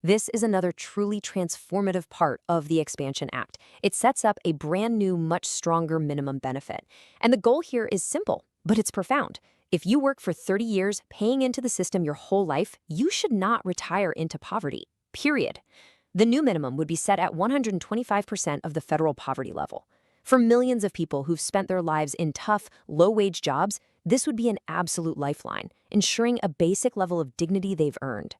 This is another truly transformative part of the Expansion Act. It sets up a brand new, much stronger minimum benefit. And the goal here is simple: But it's profound. If you work for 30 years, paying into the system your whole life, you should not retire into poverty, period. The new minimum would be set at 125% of the federal poverty level. For millions of people who've spent their lives in tough, low-wage jobs, this would be an absolute lifeline, ensuring a basic level of dignity they've earned.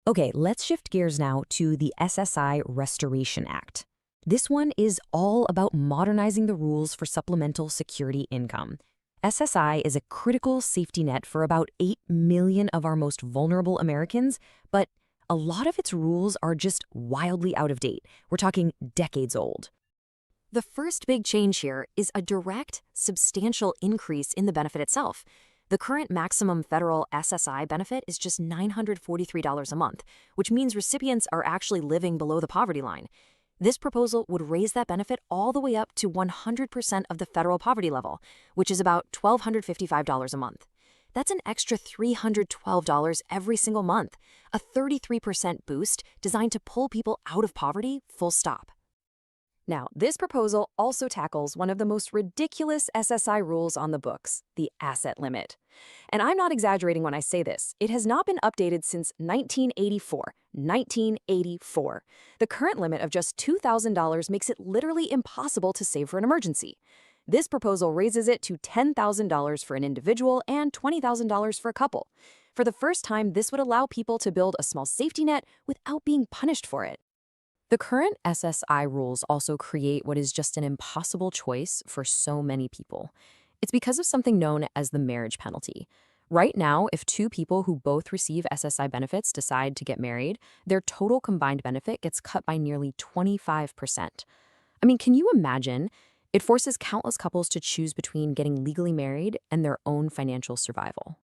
Okay, let's shift gears now to the SSI Restoration Act. This one is all about modernizing the rules for supplemental security income. SSI is a critical safety net for about 8 million of our most vulnerable Americans, but a lot of its rules are just wildly out of date. We're talking decades old. The first big change here is a direct, substantial increase in the benefit itself. The current maximum federal SSI benefit is just $943 a month, which means recipients are actually living below the poverty line. This proposal would raise that benefit all the way up to 100% of the federal poverty level, which is about $1,255 a month. That's an extra $312 every single month, a 33% boost designed to pull people out of poverty, full stop. Now, this proposal also tackles one of the most ridiculous SSI rules on the books, the asset limit. And I'm not exaggerating when I say this. It has not been updated since 1984. 1984. The current limit of just $2,000 makes it literally impossible to save for an emergency. This proposal raises it to $10,000 for an individual and $20,000 for a couple. For the first time, this would allow people to build a small safety net without being punished for it. The current SSI rules also create what is just an impossible choice for so many people. It's because of something known as the marriage penalty. Right now, if two people who both receive SSI benefits decide to get married, their total combined benefit gets cut by nearly 25%. I mean, can you imagine? It forces countless couples to choose between getting legally married and their own financial survival.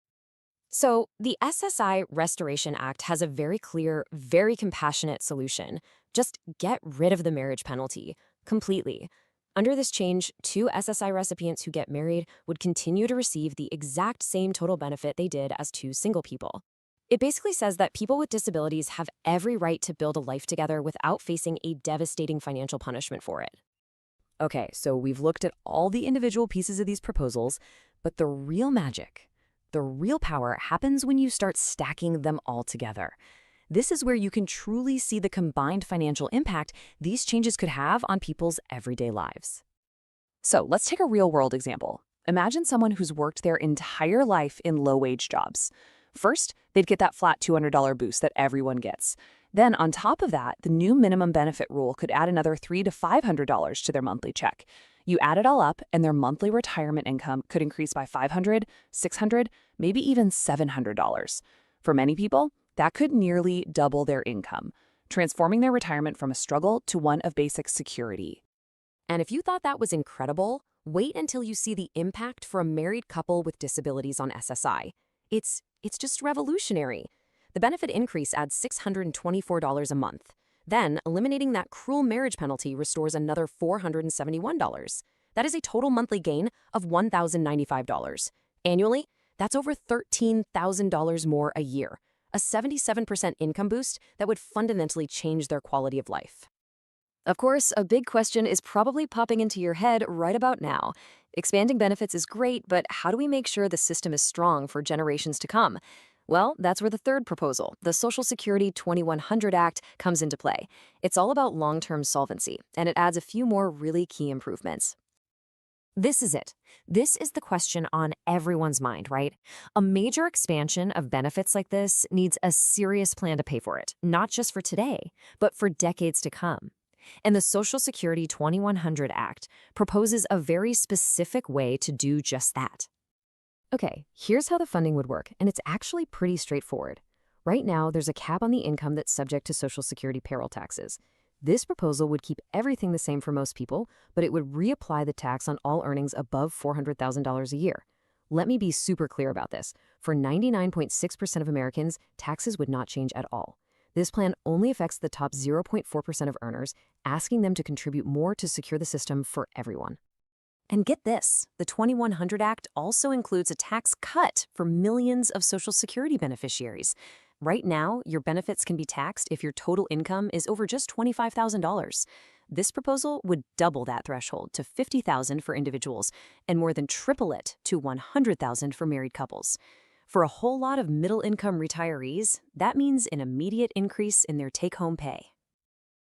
So, the SSI Restoration Act has a very clear, very compassionate solution. Just get rid of the marriage penalty completely. Under this change, two SSI recipients who get married would continue to receive the exact same total benefit they did as two single people. It basically says that people with disabilities have every right to build a life together without facing a devastating financial punishment for it. Okay, so we've looked at all the individual pieces of these proposals, but the real magic, the real power happens when you start stacking them all together. This is where you can truly see the combined financial impact these changes could have on people's everyday lives. So let's take a real-world example. Imagine someone who's worked their entire life in low-wage jobs. First, they'd get that flat $200 boost that everyone gets. Then, on top of that, the new minimum benefit rule could add another $300 to $500 to their monthly check. You add it all up, and their monthly retirement income could increase by $500, $600, maybe even $700. For many people, that could nearly double their income, transforming their retirement from a struggle to one of basic security. And if you thought that was incredible, wait until you see the impact for a married couple with disabilities on SSI. It's just revolutionary. The benefit increase adds $624 a month. Then, eliminating that cruel marriage penalty restores another $471. That is a total monthly gain of $1,095. Annually, that's over $13,000 more a year, a 77% income boost that would fundamentally change their quality of life. Of course, a big question is probably popping into your head right about now. Expanding benefits is great, but how do we make sure the system is strong for generations to come? Well, that's where the third proposal, the Social Security 2100 Act, comes into play. It's all about long-term solvency, and it adds a few more really key improvements. This is it. This is the question on everyone's mind, right? A major expansion of benefits like this needs a serious plan to pay for it, not just for today, but for decades to come. And the Social Security 2100 Act proposes a very specific way to do just that. Okay, here's how the funding would work, and it's actually pretty straightforward. Right now, there's a cap on the income that's subject to Social Security payroll taxes. This proposal would keep everything the same for most people, but it would reapply the tax on all earnings above $400,000 a year. Let me be super clear about this. For 99.6% of Americans, taxes would not change at all. This plan only affects the top 0.4% of earners, asking them to contribute more to secure the system for everyone. And get this, the 2100 Act also includes a tax cut for millions of Social Security beneficiaries. Right now, your benefits can be taxed if your total income is over just $25,000. This proposal would double that threshold to $50,000 for individuals and more than triple it to $100,000 for married couples. For a whole lot of middle-income retirees, that means an immediate increase in their take-home pay.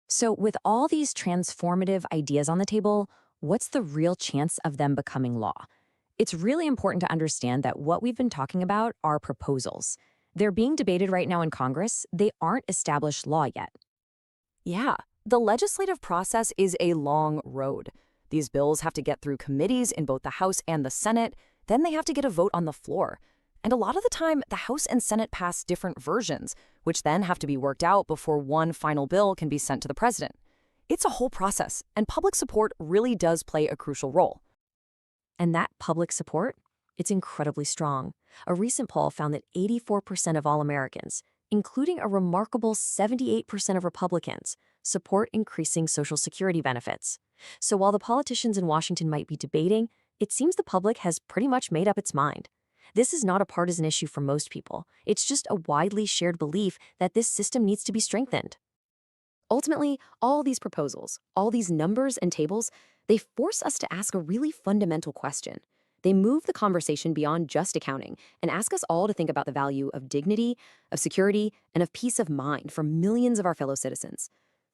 So, with all these transformative ideas on the table, what's the real chance of them becoming law? It's really important to understand that what we've been talking about are proposals. They're being debated right now in Congress. They aren't established law yet. Yeah, the legislative process is a long road. These bills have to get through committees in both the House and the Senate, then they have to get a vote on the floor. And a lot of the time, the House and Senate pass different versions, which then have to be worked out before one final bill can be sent to the president. It's a whole process, and public support really does play a crucial role. And that public support, it's incredibly strong. A recent poll found that 84% of all Americans, including a remarkable 78% of Republicans, support increasing Social Security benefits. So while the politicians in Washington might be debating, it seems the public has pretty much made up its mind. This is not a partisan issue for most people. It's just a widely shared belief that this system needs to be strengthened. Ultimately, all these proposals, all these numbers and tables, they force us to ask a really fundamental question. They move the conversation beyond just accounting and ask us all to think about the value of dignity, of security, and of peace of mind for millions of our fellow citizens.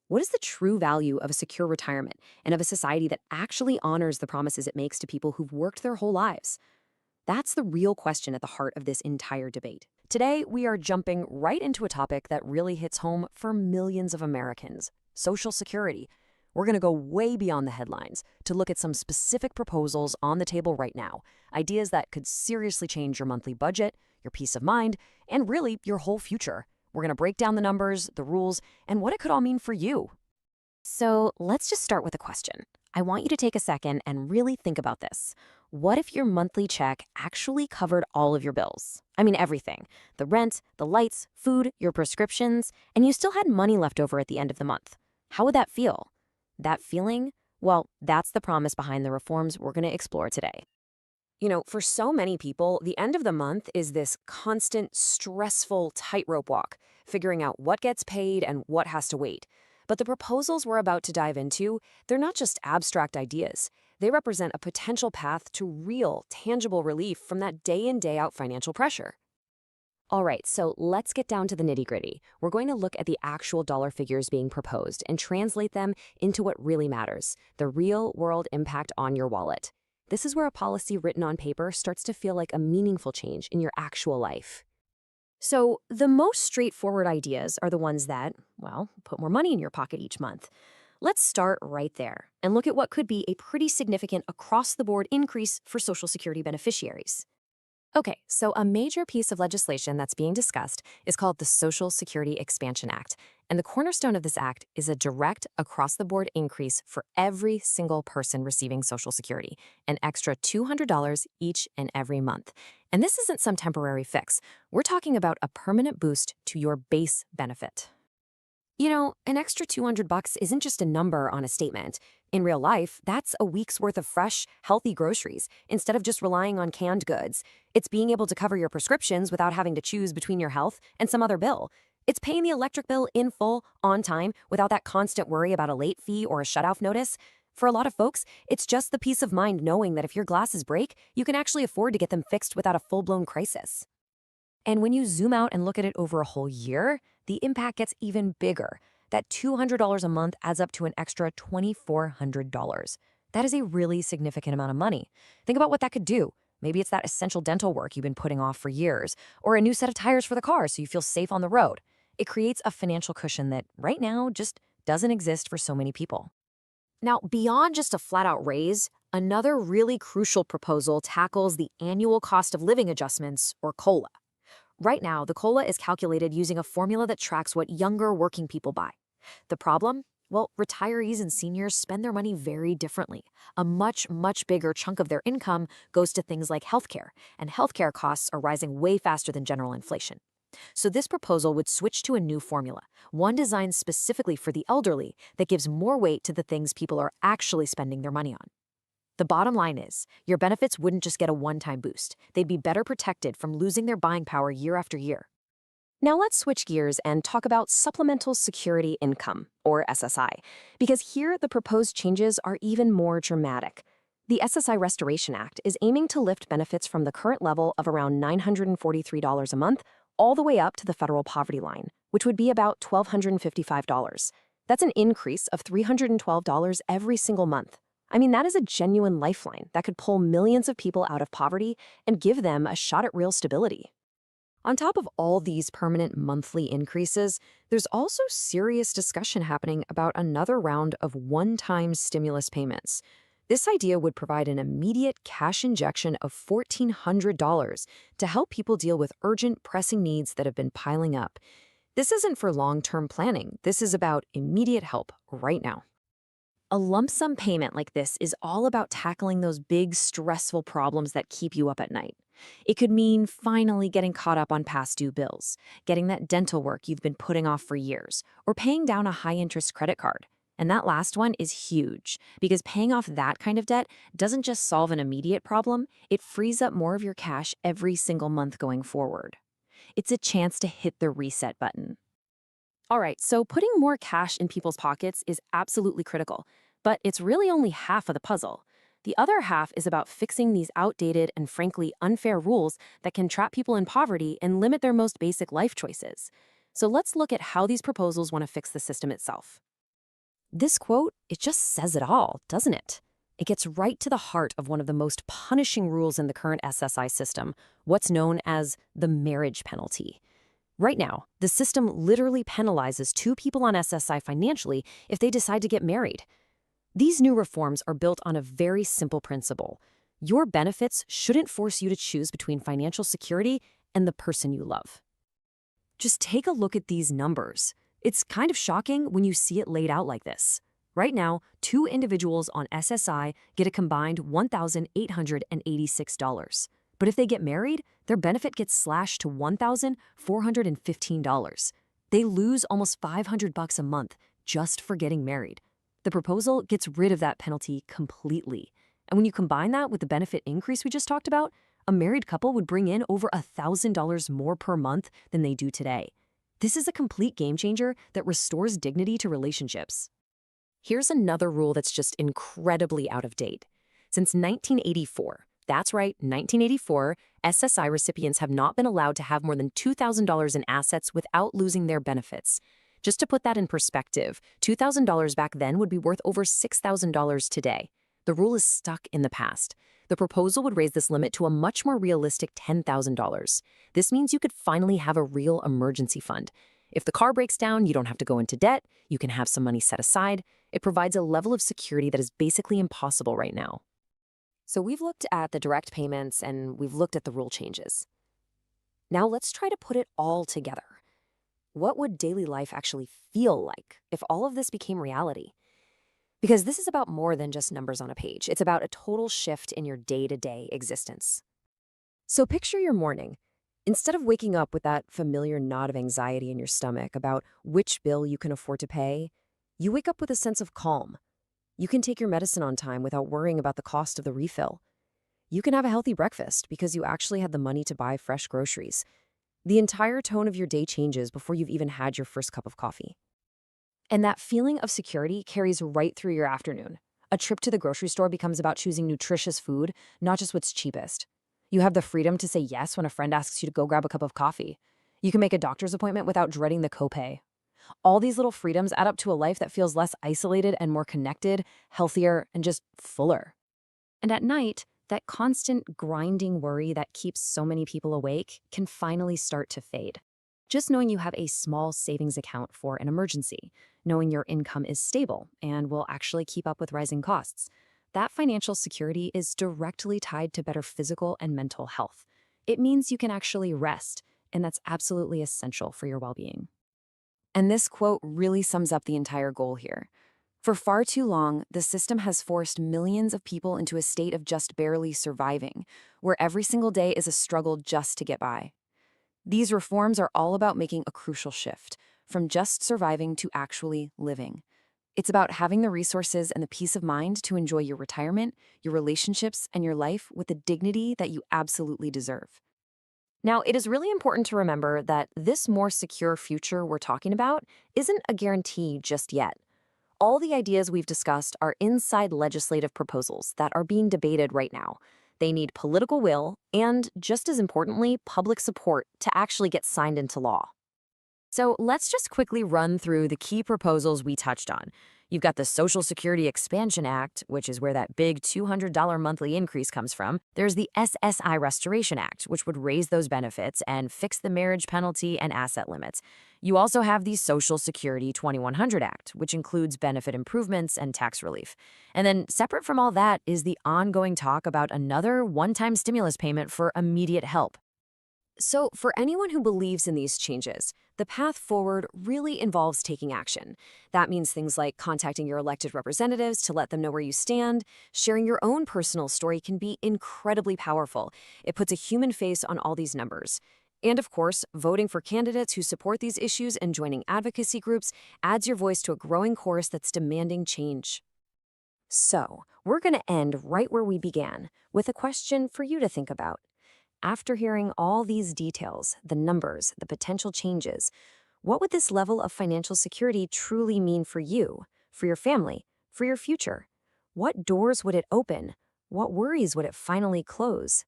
What is the true value of a secure retirement and of a society that actually honors the promises it makes to people who've worked their whole lives? That's the real question at the heart of this entire debate. Today, we are jumping right into a topic that really hits home for millions of Americans: Social Security. We're going to go way beyond the headlines to look at some specific proposals on the table right now, ideas that could seriously change your monthly budget, your peace of mind, and really your whole future. We're going to break down the numbers, the rules, and what it could all mean for you. So let's just start with a question. I want you to take a second and really think about this. What if your monthly check actually covered all of your bills? I mean, everything. The rent, the lights, food, your prescriptions, and you still had money left over at the end of the month. How would that feel? That feeling? Well, that's the promise behind the reforms we're going to explore today. You know, for so many people, the end of the month is this constant, stressful tightrope walk, figuring out what gets paid and what has to wait. But the proposals we're about to dive into, they're not just abstract ideas. They represent a potential path to real, tangible relief from that day in, day out financial pressure. All right, so let's get down to the nitty-gritty. We're going to look at the actual dollar figures being proposed and translate them into what really matters, the real-world impact on your wallet. This is where a policy written on paper starts to feel like a meaningful change in your actual life. So the most straightforward ideas are the ones that, well, put more money in your pocket each month. Let's start right there and look at what could be a pretty significant across-the-board increase for Social Security beneficiaries. Okay, so a major piece of legislation that's being discussed is called the Social Security Expansion Act, and the cornerstone of this act is a direct across-the-board increase for every single person receiving Social Security, an extra $200 each and every month. And this isn't some temporary fix. We're talking about a permanent boost to your base benefit. You know, an extra $200 isn't just a number on a statement. In real life, that's a week's worth of fresh, healthy groceries instead of just relying on canned goods. It's being able to cover your prescriptions without having to choose between your health and some other bill. It's paying the electric bill in full, on time, without that constant worry about a late fee or a shutoff notice. For a lot of folks, it's just the peace of mind knowing that if your glasses break, you can actually afford to get them fixed without a full-blown crisis. And when you zoom out and look at it over a whole year, the impact gets even bigger. That $200 a month adds up to an extra $2,400. That is a really significant amount of money. Think about what that could do. Maybe it's that essential dental work you've been putting off for years, or a new set of tires for the car so you feel safe on the road. It creates a financial cushion that right now just doesn't exist for so many people. Now, beyond just a flat-out raise, another really crucial proposal tackles the annual cost of living adjustments, or COLA. Right now, the COLA is calculated using a formula that tracks what younger working people buy. The problem? Well, retirees and seniors spend their money very differently. A much, much bigger chunk of their income goes to things like healthcare, and healthcare costs are rising way faster than general inflation. So this proposal would switch to a new formula, one designed specifically for the elderly that gives more weight to the things people are actually spending their money on. The bottom line is, your benefits wouldn't just get a one-time boost. They'd be better protected from losing their buying power year after year. Now let's switch gears and talk about supplemental security income, or SSI, because here the proposed changes are even more dramatic. The SSI Restoration Act is aiming to lift benefits from the current level of around $943 a month all the way up to the federal poverty line, which would be about $1,255. That's an increase of $312 every single month. I mean, that is a genuine lifeline that could pull millions of people out of poverty and give them a shot at real stability. On top of all these permanent monthly increases, there's also serious discussion happening about another round of one-time stimulus payments. This idea would provide an immediate cash injection of $1,400 to help people deal with urgent, pressing needs that have been piling up. This isn't for long-term planning. This is about immediate help right now. A lump sum payment like this is all about tackling those big, stressful problems that keep you up at night. It could mean finally getting caught up on past due bills, getting that dental work you've been putting off for years, or paying down a high-interest credit card. And that last one is huge, because paying off that kind of debt doesn't just solve an immediate problem, it frees up more of your cash every single month going forward. It's a chance to hit the reset button. All right, so putting more cash in people's pockets is absolutely critical, but it's really only half of the puzzle. The other half is about fixing these outdated and frankly unfair rules that can trap people in poverty and limit their most basic life choices. So let's look at how these proposals want to fix the system itself. This quote, it just says it all, doesn't it? It gets right to the heart of one of the most punishing rules in the current SSI system, what's known as the marriage penalty. Right now, the system literally penalizes two people on SSI financially if they decide to get married. These new reforms are built on a very simple principle. Your benefits shouldn't force you to choose between financial security and the person you love. Just take a look at these numbers. It's kind of shocking when you see it laid out like this. Right now, two individuals on SSI get a combined $1,886. But if they get married, their benefit gets slashed to $1,415. They lose almost $500 a month just for getting married. The proposal gets rid of that penalty completely. And when you combine that with the benefit increase we just talked about, a married couple would bring in over $1,000 more per month than they do today. This is a complete game changer that restores dignity to relationships. Here's another rule that's just incredibly out of date. Since 1984, that's right, 1984, SSI recipients have not been allowed to have more than $2,000 in assets without losing their benefits. Just to put that in perspective, $2,000 back then would be worth over $6,000 today. The rule is stuck in the past. The proposal would raise this limit to a much more realistic $10,000. This means you could finally have a real emergency fund. If the car breaks down, you don't have to go into debt, you can have some money set aside. It provides a level of security that is basically impossible right now. So we've looked at the direct payments and we've looked at the rule changes. Now let's try to put it all together. What would daily life actually feel like if all of this became reality? Because this is about more than just numbers on a page. It's about a total shift in your day-to-day existence. So picture your morning. Instead of waking up with that familiar knot of anxiety in your stomach about which bill you can afford to pay, you wake up with a sense of calm. You can take your medicine on time without worrying about the cost of the refill. You can have a healthy breakfast because you actually had the money to buy fresh groceries. The entire tone of your day changes before you've even had your first cup of coffee. And that feeling of security carries right through your afternoon. A trip to the grocery store becomes about choosing nutritious food, not just what's cheapest. You have the freedom to say yes when a friend asks you to go grab a cup of coffee. You can make a doctor's appointment without dreading the copay. All these little freedoms add up to a life that feels less isolated and more connected, healthier, and just fuller. And at night, that constant grinding worry that keeps so many people awake can finally start to fade. Just knowing you have a small savings account for an emergency, knowing your income is stable and will actually keep up with rising costs, that financial security is directly tied to better physical and mental health. It means you can actually rest, and that's absolutely essential for your well-being. And this quote really sums up the entire goal here. For far too long, the system has forced millions of people into a state of just barely surviving, where every single day is a struggle just to get by. These reforms are all about making a crucial shift, from just surviving to actually living. It's about having the resources and the peace of mind to enjoy your retirement, your relationships, and your life with the dignity that you absolutely deserve. Now, it is really important to remember that this more secure future we're talking about isn't a guarantee just yet. All the ideas we've discussed are inside legislative proposals that are being debated right now. They need political will and, just as importantly, public support to actually get signed into law. So let's just quickly run through the key proposals we touched on. You've got the Social Security Expansion Act, which is where that big $200 monthly increase comes from. There's the SSI Restoration Act, which would raise those benefits and fix the marriage penalty and asset limits. You also have the Social Security 2100 Act, which includes benefit improvements and tax relief. And then separate from all that is the ongoing talk about another one-time stimulus payment for immediate help. So, for anyone who believes in these changes, the path forward really involves taking action. That means things like contacting your elected representatives to let them know where you stand. Sharing your own personal story can be incredibly powerful. It puts a human face on all these numbers. And of course, voting for candidates who support these issues and joining advocacy groups adds your voice to a growing chorus that's demanding change. So, we're going to end right where we began, with a question for you to think about. After hearing all these details, the numbers, the potential changes, what would this level of financial security truly mean for you, for your family, for your future? What doors would it open? What worries would it finally close?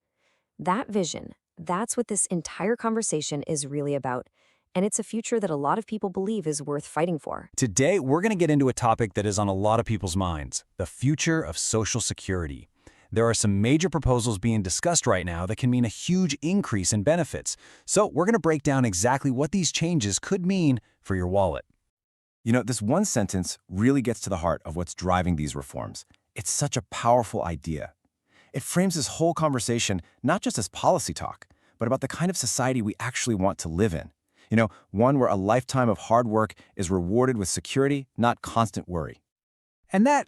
That vision, that's what this entire conversation is really about. And it's a future that a lot of people believe is worth fighting for. Today, we're going to get into a topic that is on a lot of people's minds, the future of Social Security. There are some major proposals being discussed right now that can mean a huge increase in benefits. So we're going to break down exactly what these changes could mean for your wallet. You know, this one sentence really gets to the heart of what's driving these reforms. It's such a powerful idea. It frames this whole conversation not just as policy talk, but about the kind of society we actually want to live in. You know, one where a lifetime of hard work is rewarded with security, not constant worry. And that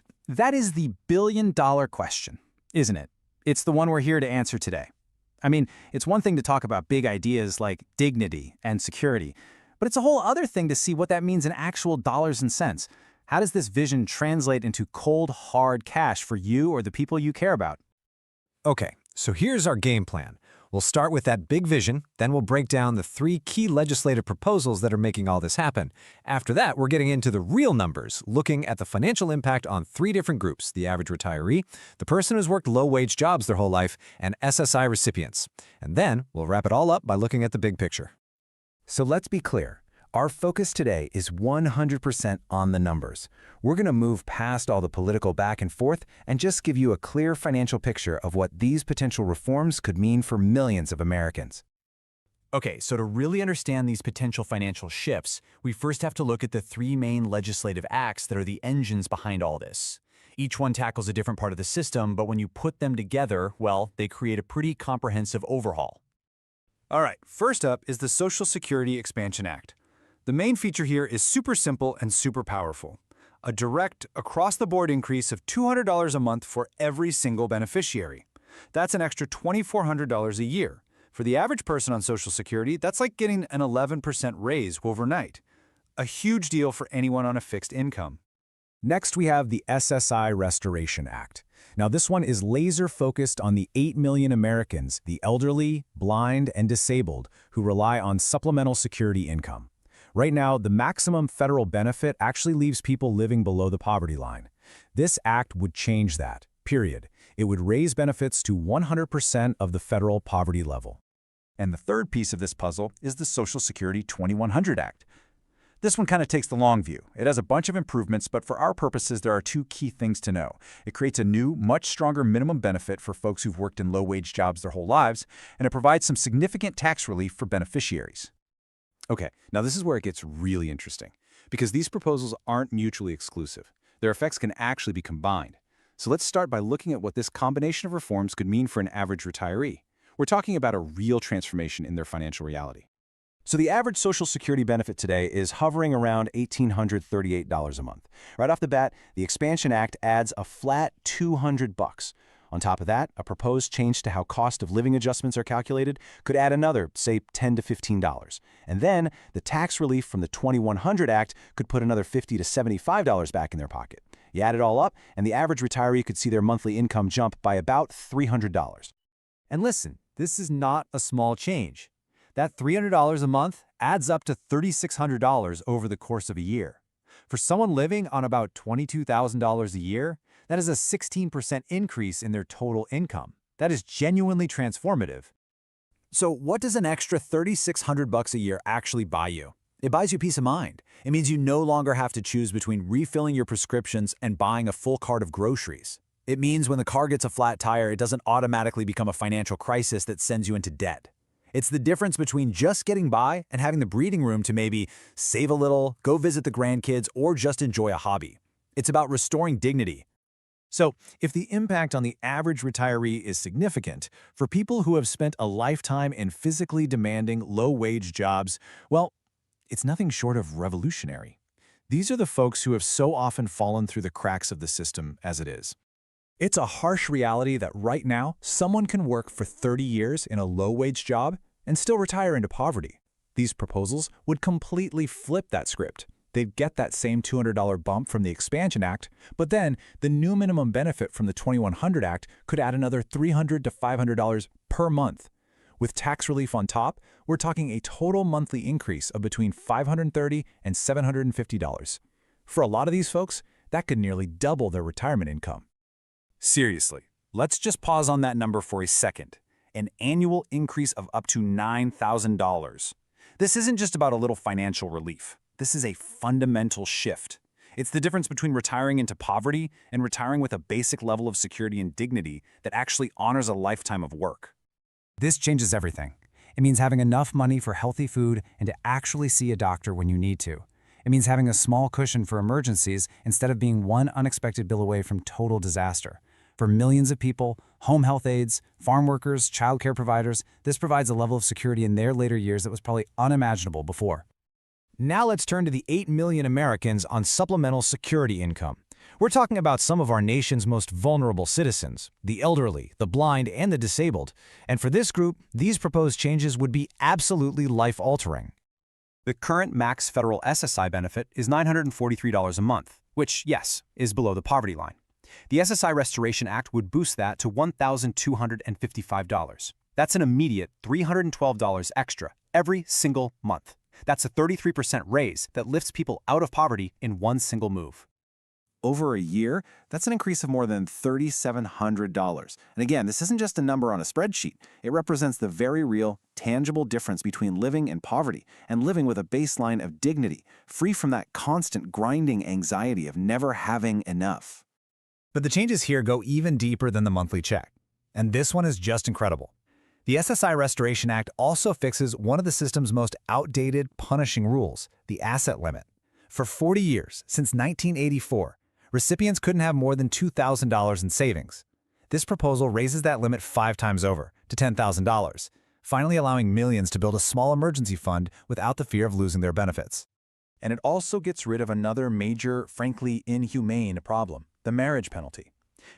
is the billion-dollar question, isn't it? It's the one we're here to answer today. I mean, it's one thing to talk about big ideas like dignity and security, but it's a whole other thing to see what that means in actual dollars and cents. How does this vision translate into cold, hard cash for you or the people you care about? Okay, so here's our game plan. We'll start with that big vision, then we'll break down the 3 key legislative proposals that are making all this happen. After that, we're getting into the real numbers, looking at the financial impact on 3 different groups: the average retiree, the person who's worked low-wage jobs their whole life, and SSI recipients. And then we'll wrap it all up by looking at the big picture. So let's be clear. Our focus today is 100% on the numbers. We're going to move past all the political back and forth and just give you a clear financial picture of what these potential reforms could mean for millions of Americans. Okay, so to really understand these potential financial shifts, we first have to look at the 3 main legislative acts that are the engines behind all this. Each one tackles a different part of the system, but when you put them together, well, they create a pretty comprehensive overhaul. All right, first up is the Social Security Expansion Act. The main feature here is super simple and super powerful. A direct, across-the-board increase of $200 a month for every single beneficiary. That's an extra $2,400 a year. For the average person on Social Security, that's like getting an 11% raise overnight. A huge deal for anyone on a fixed income. Next, we have the SSI Restoration Act. Now, this one is laser-focused on the 8 million Americans, the elderly, blind, and disabled, who rely on supplemental security income. Right now, the maximum federal benefit actually leaves people living below the poverty line. This act would change that, period. It would raise benefits to 100% of the federal poverty level. And the third piece of this puzzle is the Social Security 2100 Act. This one kind of takes the long view. It has a bunch of improvements, but for our purposes, there are 2 key things to know. It creates a new, much stronger minimum benefit for folks who've worked in low-wage jobs their whole lives, and it provides some significant tax relief for beneficiaries. Okay, now this is where it gets really interesting, because these proposals aren't mutually exclusive. Their effects can actually be combined. So let's start by looking at what this combination of reforms could mean for an average retiree. We're talking about a real transformation in their financial reality. So the average Social Security benefit today is hovering around $1,838 a month. Right off the bat, the Expansion Act adds a flat $200. On top of that, a proposed change to how cost of living adjustments are calculated could add another, say, $10 to $15. And then the tax relief from the 2100 Act could put another $50 to $75 back in their pocket. You add it all up, and the average retiree could see their monthly income jump by about $300. And listen, this is not a small change. That $300 a month adds up to $3,600 over the course of a year. For someone living on about $22,000 a year, that is a 16% increase in their total income. That is genuinely transformative. So what does an extra $3,600 a year actually buy you? It buys you peace of mind. It means you no longer have to choose between refilling your prescriptions and buying a full cart of groceries. It means when the car gets a flat tire, it doesn't automatically become a financial crisis that sends you into debt. It's the difference between just getting by and having the breathing room to maybe save a little, go visit the grandkids, or just enjoy a hobby. It's about restoring dignity. So, if the impact on the average retiree is significant, for people who have spent a lifetime in physically demanding, low-wage jobs, well, it's nothing short of revolutionary. These are the folks who have so often fallen through the cracks of the system as it is. It's a harsh reality that right now, someone can work for 30 years in a low-wage job and still retire into poverty. These proposals would completely flip that script. They'd get that same $200 bump from the Expansion Act, but then the new minimum benefit from the 2100 Act could add another $300 to $500 per month. With tax relief on top, we're talking a total monthly increase of between $530 and $750. For a lot of these folks, that could nearly double their retirement income. Seriously, let's just pause on that number for a second. An annual increase of up to $9,000. This isn't just about a little financial relief. This is a fundamental shift. It's the difference between retiring into poverty and retiring with a basic level of security and dignity that actually honors a lifetime of work. This changes everything. It means having enough money for healthy food and to actually see a doctor when you need to. It means having a small cushion for emergencies instead of being one unexpected bill away from total disaster. For millions of people, home health aides, farm workers, childcare providers, this provides a level of security in their later years that was probably unimaginable before. Now let's turn to the 8 million Americans on supplemental security income. We're talking about some of our nation's most vulnerable citizens, the elderly, the blind, and the disabled. And for this group, these proposed changes would be absolutely life-altering. The current max federal SSI benefit is $943 a month, which, yes, is below the poverty line. The SSI Restoration Act would boost that to $1,255. That's an immediate $312 extra every single month. That's a 33% raise that lifts people out of poverty in one single move. Over a year, that's an increase of more than $3,700. And again, this isn't just a number on a spreadsheet. It represents the very real, tangible difference between living in poverty and living with a baseline of dignity, free from that constant grinding anxiety of never having enough. But the changes here go even deeper than the monthly check. And this one is just incredible. The SSI Restoration Act also fixes one of the system's most outdated, punishing rules, the asset limit. For 40 years, since 1984, recipients couldn't have more than $2,000 in savings. This proposal raises that limit 5 times over, to $10,000, finally allowing millions to build a small emergency fund without the fear of losing their benefits. And it also gets rid of another major, frankly inhumane problem, the marriage penalty.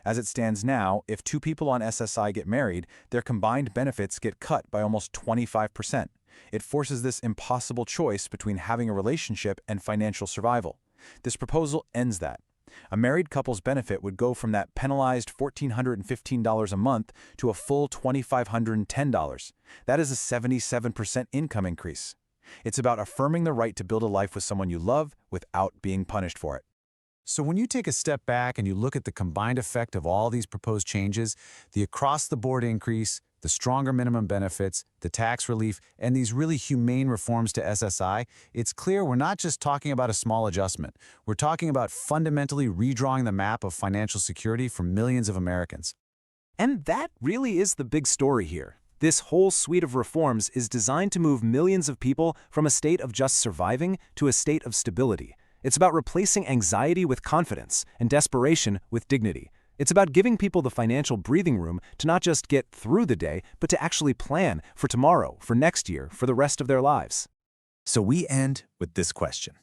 As it stands now, if 2 people on SSI get married, their combined benefits get cut by almost 25%. It forces this impossible choice between having a relationship and financial survival. This proposal ends that. A married couple's benefit would go from that penalized $1,415 a month to a full $2,510. That is a 77% income increase. It's about affirming the right to build a life with someone you love without being punished for it. So when you take a step back and you look at the combined effect of all these proposed changes, the across-the-board increase, the stronger minimum benefits, the tax relief, and these really humane reforms to SSI, it's clear we're not just talking about a small adjustment. We're talking about fundamentally redrawing the map of financial security for millions of Americans. And that really is the big story here. This whole suite of reforms is designed to move millions of people from a state of just surviving to a state of stability. It's about replacing anxiety with confidence and desperation with dignity. It's about giving people the financial breathing room to not just get through the day, but to actually plan for tomorrow, for next year, for the rest of their lives. So we end with this question.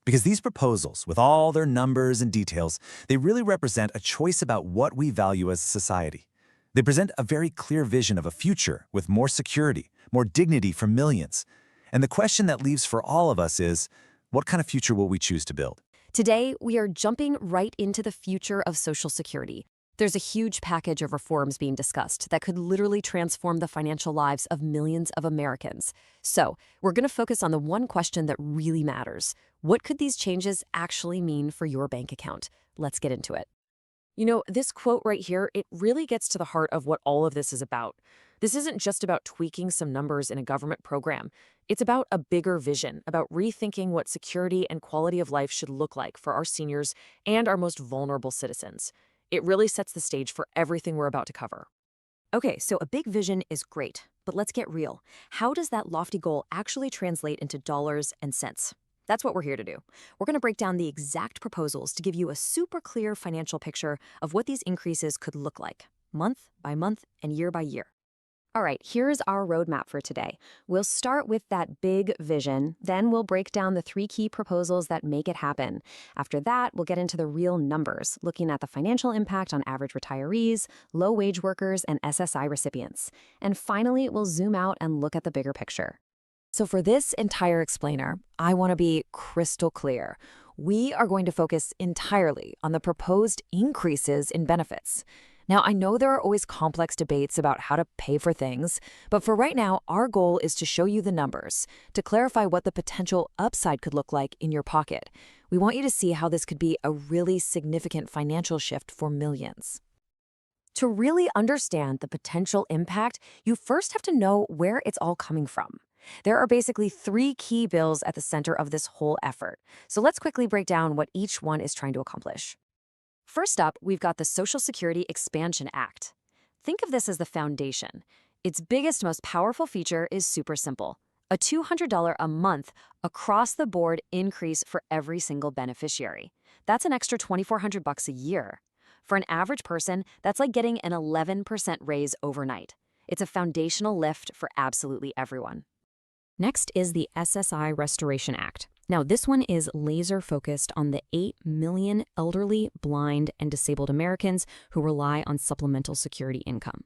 Because these proposals, with all their numbers and details, they really represent a choice about what we value as a society. They present a very clear vision of a future with more security, more dignity for millions. And the question that leaves for all of us is, what kind of future will we choose to build? Today, we are jumping right into the future of Social Security. There's a huge package of reforms being discussed that could literally transform the financial lives of millions of Americans. So, we're going to focus on the one question that really matters. What could these changes actually mean for your bank account? Let's get into it. You know, this quote right here, it really gets to the heart of what all of this is about. This isn't just about tweaking some numbers in a government program. It's about a bigger vision, about rethinking what security and quality of life should look like for our seniors and our most vulnerable citizens. It really sets the stage for everything we're about to cover. Okay, so a big vision is great, but let's get real. How does that lofty goal actually translate into dollars and cents? That's what we're here to do. We're going to break down the exact proposals to give you a super clear financial picture of what these increases could look like, month by month and year by year. All right, here's our roadmap for today. We'll start with that big vision, then we'll break down the 3 key proposals that make it happen. After that, we'll get into the real numbers, looking at the financial impact on average retirees, low-wage workers, and SSI recipients. And finally, we'll zoom out and look at the bigger picture. So for this entire explainer, I want to be crystal clear. We are going to focus entirely on the proposed increases in benefits. Now, I know there are always complex debates about how to pay for things, but for right now, our goal is to show you the numbers, to clarify what the potential upside could look like in your pocket. We want you to see how this could be a really significant financial shift for millions. To really understand the potential impact, you first have to know where it's all coming from. There are basically 3 key bills at the center of this whole effort. So let's quickly break down what each one is trying to accomplish. First up, we've got the Social Security Expansion Act. Think of this as the foundation. Its biggest, most powerful feature is super simple: a $200 a month across-the-board increase for every single beneficiary. That's an extra $2,400 a year. For an average person, that's like getting an 11% raise overnight. It's a foundational lift for absolutely everyone. Next is the SSI Restoration Act. Now, this one is laser-focused on the 8 million elderly, blind, and disabled Americans who rely on supplemental security income.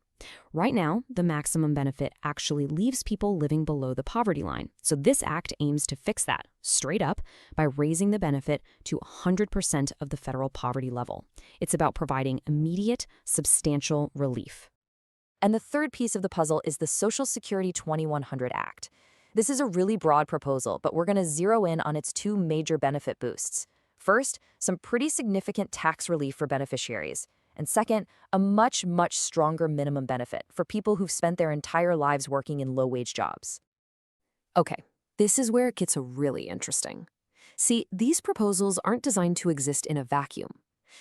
Right now, the maximum benefit actually leaves people living below the poverty line. So this act aims to fix that, straight up, by raising the benefit to 100% of the federal poverty level. It's about providing immediate, substantial relief. And the third piece of the puzzle is the Social Security 2100 Act. This is a really broad proposal, but we're going to zero in on its 2 major benefit boosts. First, some pretty significant tax relief for beneficiaries. And second, a much, much stronger minimum benefit for people who've spent their entire lives working in low-wage jobs. Okay, this is where it gets really interesting. See, these proposals aren't designed to exist in a vacuum.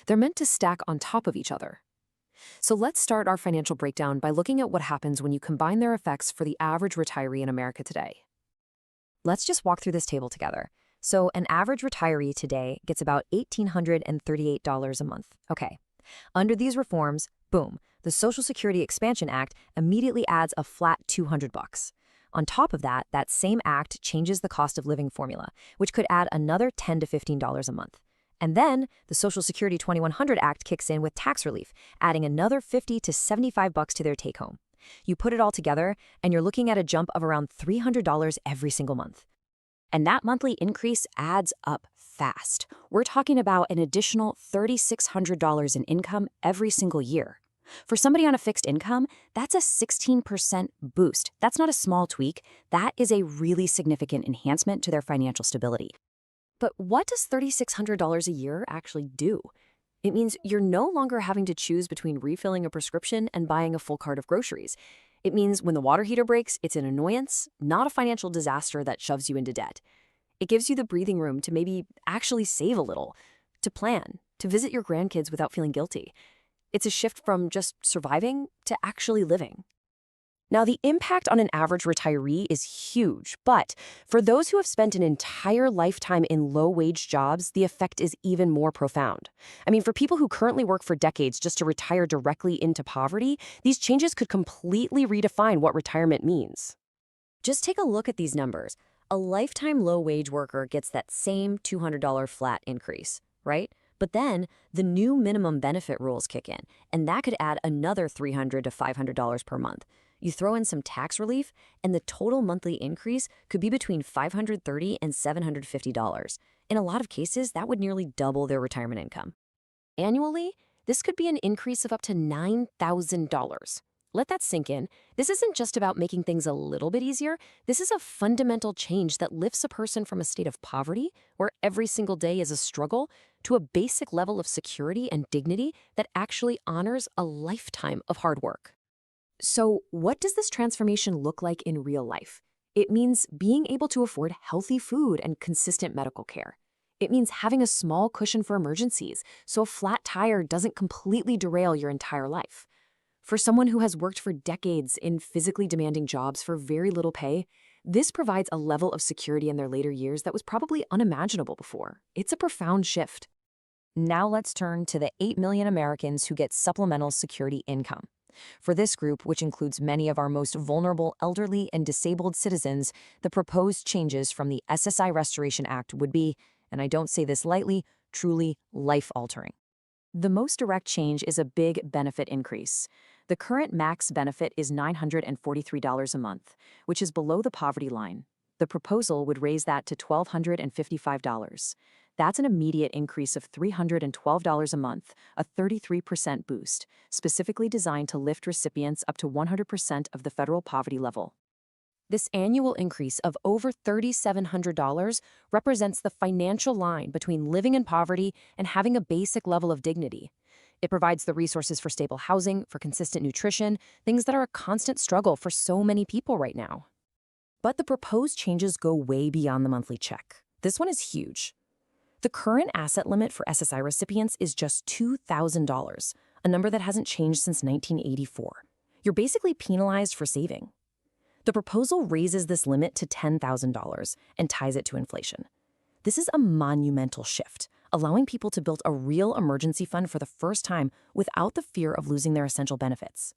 They're meant to stack on top of each other. So let's start our financial breakdown by looking at what happens when you combine their effects for the average retiree in America today. Let's just walk through this table together. So an average retiree today gets about $1,838 a month. Okay. Under these reforms, boom, the Social Security Expansion Act immediately adds a flat $200. On top of that, that same act changes the cost of living formula, which could add another $10 to $15 a month. And then the Social Security 2100 Act kicks in with tax relief, adding another $50 to $75 to their take-home. You put it all together, and you're looking at a jump of around $300 every single month. And that monthly increase adds up fast. We're talking about an additional $3,600 in income every single year. For somebody on a fixed income, that's a 16% boost. That's not a small tweak. That is a really significant enhancement to their financial stability. But what does $3,600 a year actually do? It means you're no longer having to choose between refilling a prescription and buying a full cart of groceries. It means when the water heater breaks, it's an annoyance, not a financial disaster that shoves you into debt. It gives you the breathing room to maybe actually save a little, to plan, to visit your grandkids without feeling guilty. It's a shift from just surviving to actually living. Now, the impact on an average retiree is huge, but for those who have spent an entire lifetime in low-wage jobs, the effect is even more profound. I mean, for people who currently work for decades just to retire directly into poverty, these changes could completely redefine what retirement means. Just take a look at these numbers. A lifetime low-wage worker gets that same $200 flat increase, right? But then the new minimum benefit rules kick in, and that could add another $300 to $500 per month. You throw in some tax relief, and the total monthly increase could be between $530 and $750. In a lot of cases, that would nearly double their retirement income. Annually, This could be an increase of up to $9,000. Let that sink in. This isn't just about making things a little bit easier. This is a fundamental change that lifts a person from a state of poverty, where every single day is a struggle, to a basic level of security and dignity that actually honors a lifetime of hard work. So, what does this transformation look like in real life? It means being able to afford healthy food and consistent medical care. It means having a small cushion for emergencies, so a flat tire doesn't completely derail your entire life. For someone who has worked for decades in physically demanding jobs for very little pay, this provides a level of security in their later years that was probably unimaginable before. It's a profound shift. Now let's turn to the 8 million Americans who get supplemental security income. For this group, which includes many of our most vulnerable elderly and disabled citizens, the proposed changes from the SSI Restoration Act would be, and I don't say this lightly, truly life-altering. The most direct change is a big benefit increase. The current max benefit is $943 a month, which is below the poverty line. The proposal would raise that to $1,255. That's an immediate increase of $312 a month, a 33% boost, specifically designed to lift recipients up to 100% of the federal poverty level. This annual increase of over $3,700 represents the financial line between living in poverty and having a basic level of dignity. It provides the resources for stable housing, for consistent nutrition, things that are a constant struggle for so many people right now. But the proposed changes go way beyond the monthly check. This one is huge. The current asset limit for SSI recipients is just $2,000, a number that hasn't changed since 1984. You're basically penalized for saving. The proposal raises this limit to $10,000 and ties it to inflation. This is a monumental shift, allowing people to build a real emergency fund for the first time without the fear of losing their essential benefits.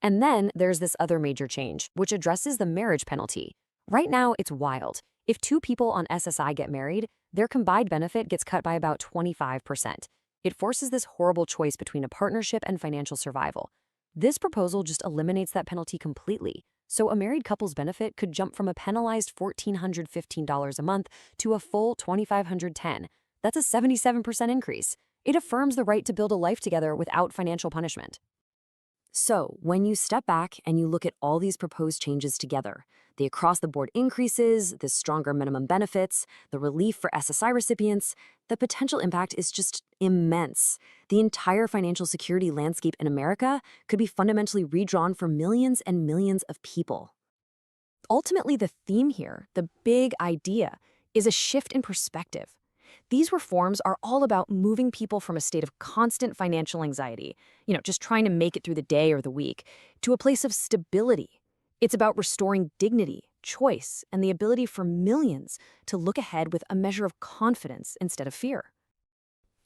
And then there's this other major change, which addresses the marriage penalty. Right now, it's wild. If two people on SSI get married, their combined benefit gets cut by about 25%. It forces this horrible choice between a partnership and financial survival. This proposal just eliminates that penalty completely. So a married couple's benefit could jump from a penalized $1,415 a month to a full $2,510. That's a 77% increase. It affirms the right to build a life together without financial punishment. So, when you step back and you look at all these proposed changes together, the across-the-board increases, the stronger minimum benefits, the relief for SSI recipients, the potential impact is just immense. The entire financial security landscape in America could be fundamentally redrawn for millions and millions of people. Ultimately, the theme here, the big idea, is a shift in perspective. These reforms are all about moving people from a state of constant financial anxiety, just trying to make it through the day or the week, to a place of stability. It's about restoring dignity, choice, and the ability for millions to look ahead with a measure of confidence instead of fear.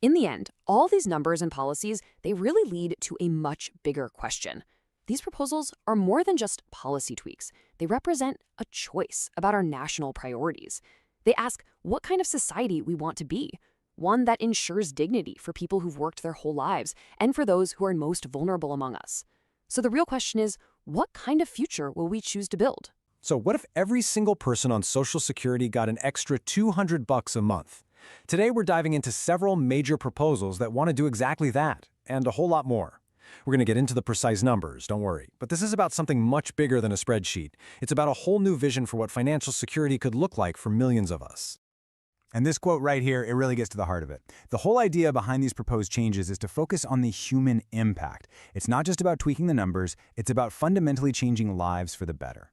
In the end, all these numbers and policies, they really lead to a much bigger question. These proposals are more than just policy tweaks. They represent a choice about our national priorities. They ask what kind of society we want to be, one that ensures dignity for people who've worked their whole lives and for those who are most vulnerable among us. So the real question is, what kind of future will we choose to build? So what if every single person on Social Security got an extra $200 a month? Today we're diving into several major proposals that want to do exactly that, and a whole lot more. We're going to get into the precise numbers, don't worry. But this is about something much bigger than a spreadsheet. It's about a whole new vision for what financial security could look like for millions of us. And this quote right here, it really gets to the heart of it. The whole idea behind these proposed changes is to focus on the human impact. It's not just about tweaking the numbers, it's about fundamentally changing lives for the better.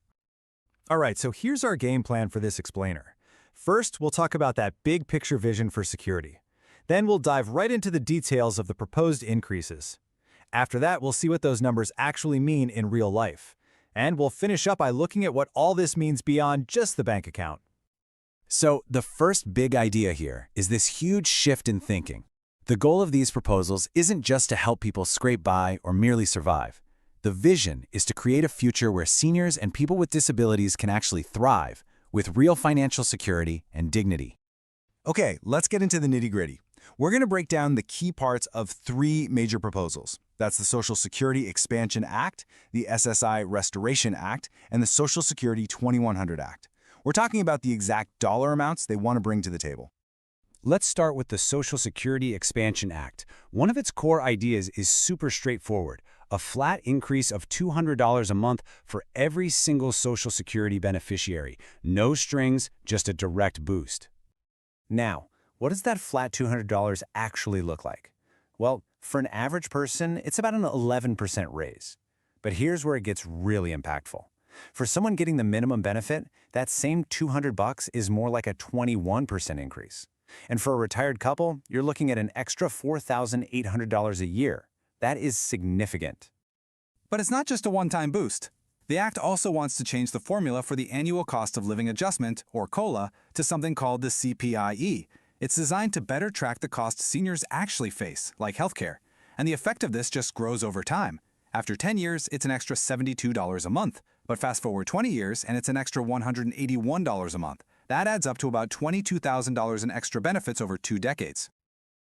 All right, so here's our game plan for this explainer. First, we'll talk about that big picture vision for security. Then we'll dive right into the details of the proposed increases. After that, we'll see what those numbers actually mean in real life. And we'll finish up by looking at what all this means beyond just the bank account. So, the first big idea here is this huge shift in thinking. The goal of these proposals isn't just to help people scrape by or merely survive. The vision is to create a future where seniors and people with disabilities can actually thrive, with real financial security and dignity. Okay, let's get into the nitty-gritty. We're going to break down the key parts of three major proposals. That's the Social Security Expansion Act, the SSI Restoration Act, and the Social Security 2100 Act. We're talking about the exact dollar amounts they want to bring to the table. Let's start with the Social Security Expansion Act. One of its core ideas is super straightforward: a flat increase of $200 a month for every single Social Security beneficiary. No strings, just a direct boost. Now, what does that flat $200 actually look like? Well, for an average person, it's about an 11% raise. But here's where it gets really impactful. For someone getting the minimum benefit, that same $200 is more like a 21% increase. And for a retired couple, you're looking at an extra $4,800 a year. That is significant. But it's not just a one-time boost. The Act also wants to change the formula for the annual cost of living adjustment, or COLA, to something called the CPIE. It's designed to better track the costs seniors actually face, like healthcare. And the effect of this just grows over time. After 10 years, it's an extra $72 a month. But fast forward 20 years, and it's an extra $181 a month. That adds up to about $22,000 in extra benefits over 2 decades.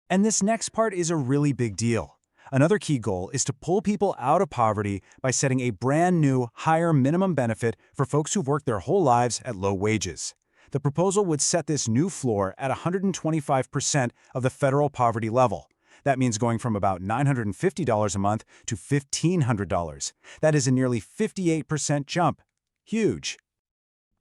And this next part is a really big deal. Another key goal is to pull people out of poverty by setting a brand new, higher minimum benefit for folks who've worked their whole lives at low wages. The proposal would set this new floor at 125% of the federal poverty level. That means going from about $950 a month to $1,500. That is a nearly 58% jump. Huge.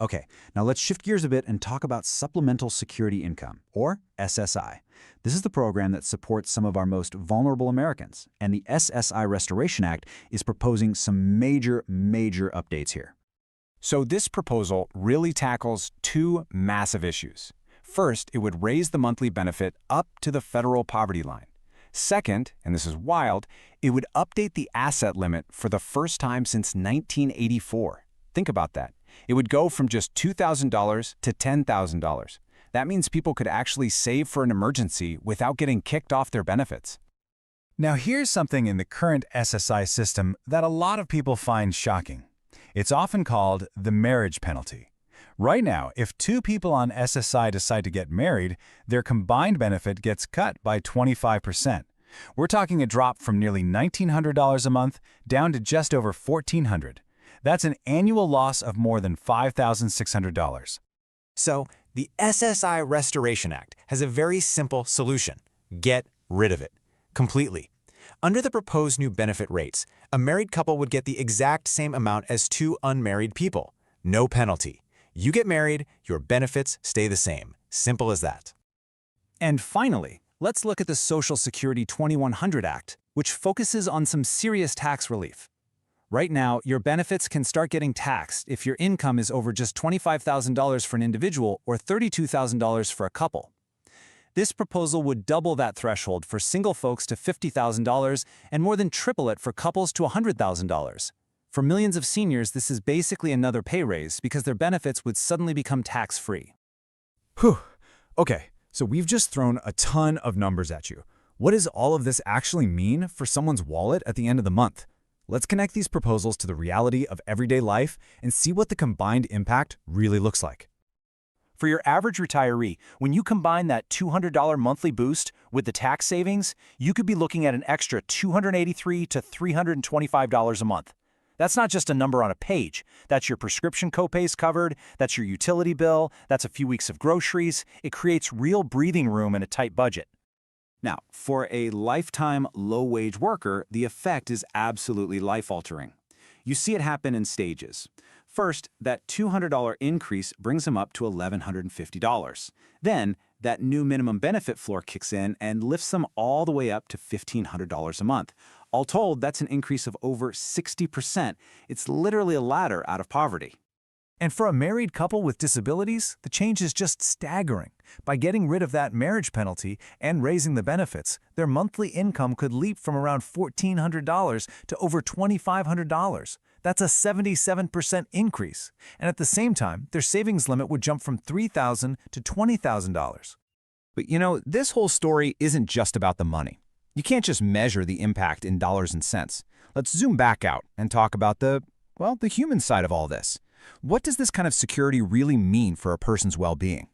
Okay, now let's shift gears a bit and talk about Supplemental Security Income, or SSI. This is the program that supports some of our most vulnerable Americans, and the SSI Restoration Act is proposing some major updates here. So this proposal really tackles 2 massive issues. First, it would raise the monthly benefit up to the federal poverty line. Second, and this is wild, it would update the asset limit for the first time since 1984. Think about that. It would go from just $2,000 to $10,000. That means people could actually save for an emergency without getting kicked off their benefits. Now here's something in the current SSI system that a lot of people find shocking. It's often called the marriage penalty. Right now, if 2 people on SSI decide to get married, their combined benefit gets cut by 25%. We're talking a drop from nearly $1,900 a month down to just over $1,400. That's an annual loss of more than $5,600. So, the SSI Restoration Act has a very simple solution: get rid of it completely. Under the proposed new benefit rates, a married couple would get the exact same amount as 2 unmarried people. No penalty. You get married, your benefits stay the same. Simple as that. And finally, let's look at the Social Security 2100 Act, which focuses on some serious tax relief. Right now, your benefits can start getting taxed if your income is over just $25,000 for an individual or $32,000 for a couple. This proposal would double that threshold for single folks to $50,000 and more than triple it for couples to $100,000. For millions of seniors, this is basically another pay raise because their benefits would suddenly become tax-free. Whew. Okay, so we've just thrown a ton of numbers at you. What does all of this actually mean for someone's wallet at the end of the month? Let's connect these proposals to the reality of everyday life and see what the combined impact really looks like. For your average retiree, when you combine that $200 monthly boost with the tax savings, you could be looking at an extra $283 to $325 a month. That's not just a number on a page. That's your prescription copays covered, that's your utility bill, that's a few weeks of groceries. It creates real breathing room in a tight budget. Now, for a lifetime low-wage worker, the effect is absolutely life-altering. You see it happen in stages. First, that $200 increase brings them up to $1,150. Then, that new minimum benefit floor kicks in and lifts them all the way up to $1,500 a month. All told, that's an increase of over 60%. It's literally a ladder out of poverty. And for a married couple with disabilities, the change is just staggering. By getting rid of that marriage penalty and raising the benefits, their monthly income could leap from around $1,400 to over $2,500. That's a 77% increase. And at the same time, their savings limit would jump from $3,000 to $20,000. But you know, this whole story isn't just about the money. You can't just measure the impact in dollars and cents. Let's zoom back out and talk about the human side of all this. What does this kind of security really mean for a person's well-being?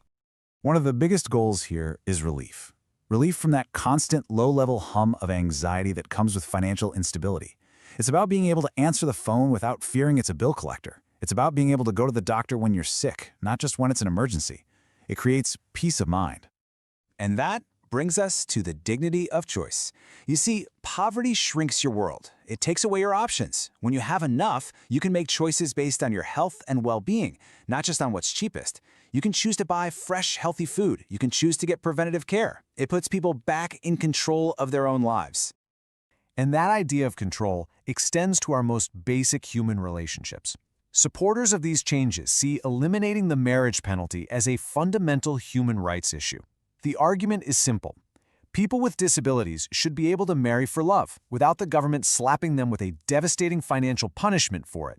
One of the biggest goals here is relief. Relief from that constant low-level hum of anxiety that comes with financial instability. It's about being able to answer the phone without fearing it's a bill collector. It's about being able to go to the doctor when you're sick, not just when it's an emergency. It creates peace of mind. And that brings us to the dignity of choice. You see, poverty shrinks your world. It takes away your options. When you have enough, you can make choices based on your health and well-being, not just on what's cheapest. You can choose to buy fresh, healthy food. You can choose to get preventative care. It puts people back in control of their own lives. And that idea of control extends to our most basic human relationships. Supporters of these changes see eliminating the marriage penalty as a fundamental human rights issue. The argument is simple. People with disabilities should be able to marry for love without the government slapping them with a devastating financial punishment for it.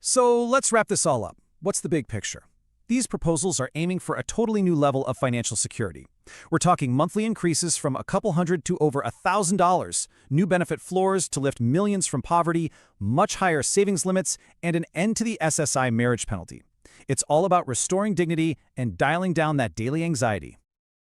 So let's wrap this all up. What's the big picture? These proposals are aiming for a totally new level of financial security. We're talking monthly increases from a couple hundred to over $1,000, new benefit floors to lift millions from poverty, much higher savings limits, and an end to the SSI marriage penalty. It's all about restoring dignity and dialing down that daily anxiety.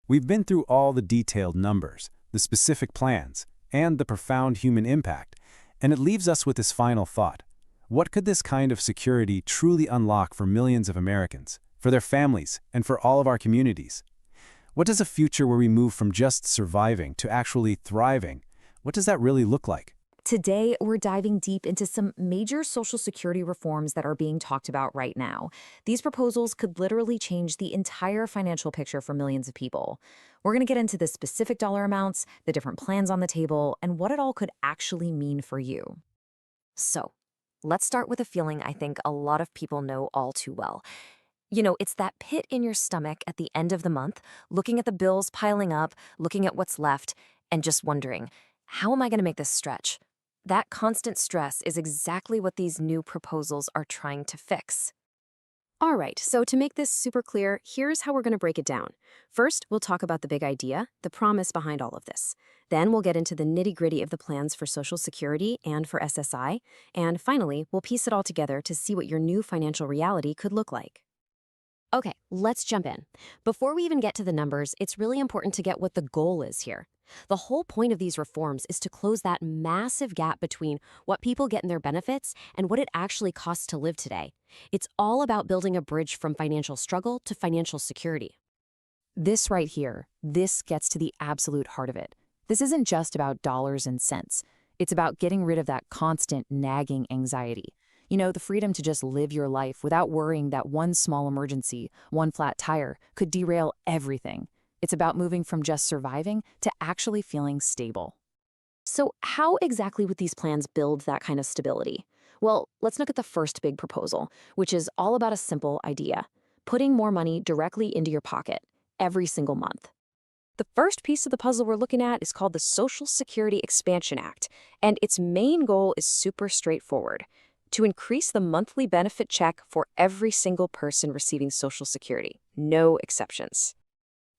We've been through all the detailed numbers, the specific plans, and the profound human impact, and it leaves us with this final thought. What could this kind of security truly unlock for millions of Americans, for their families, and for all of our communities? What does a future where we move from just surviving to actually thriving, what does that really look like? Today, we're diving deep into some major Social Security reforms that are being talked about right now. These proposals could literally change the entire financial picture for millions of people. We're going to get into the specific dollar amounts, the different plans on the table, and what it all could actually mean for you. So, let's start with a feeling I think a lot of people know all too well. You know, it's that pit in your stomach at the end of the month, looking at the bills piling up, looking at what's left, and just wondering, how am I going to make this stretch? That constant stress is exactly what these new proposals are trying to fix. All right, so to make this super clear, here's how we're going to break it down. First, we'll talk about the big idea, the promise behind all of this. Then we'll get into the nitty-gritty of the plans for Social Security and for SSI. And finally, we'll piece it all together to see what your new financial reality could look like. Okay, let's jump in. Before we even get to the numbers, it's really important to get what the goal is here. The whole point of these reforms is to close that massive gap between what people get in their benefits and what it actually costs to live today. It's all about building a bridge from financial struggle to financial security. This right here, this gets to the absolute heart of it. This isn't just about dollars and cents. It's about getting rid of that constant nagging anxiety. You know, the freedom to just live your life without worrying that one small emergency, one flat tire, could derail everything. It's about moving from just surviving to actually feeling stable. So how exactly would these plans build that kind of stability? Well, let's look at the first big proposal, which is all about a simple idea: putting more money directly into your pocket every single month. The first piece of the puzzle we're looking at is called the Social Security Expansion Act, and its main goal is super straightforward: to increase the monthly benefit check for every single person receiving Social Security, no exceptions.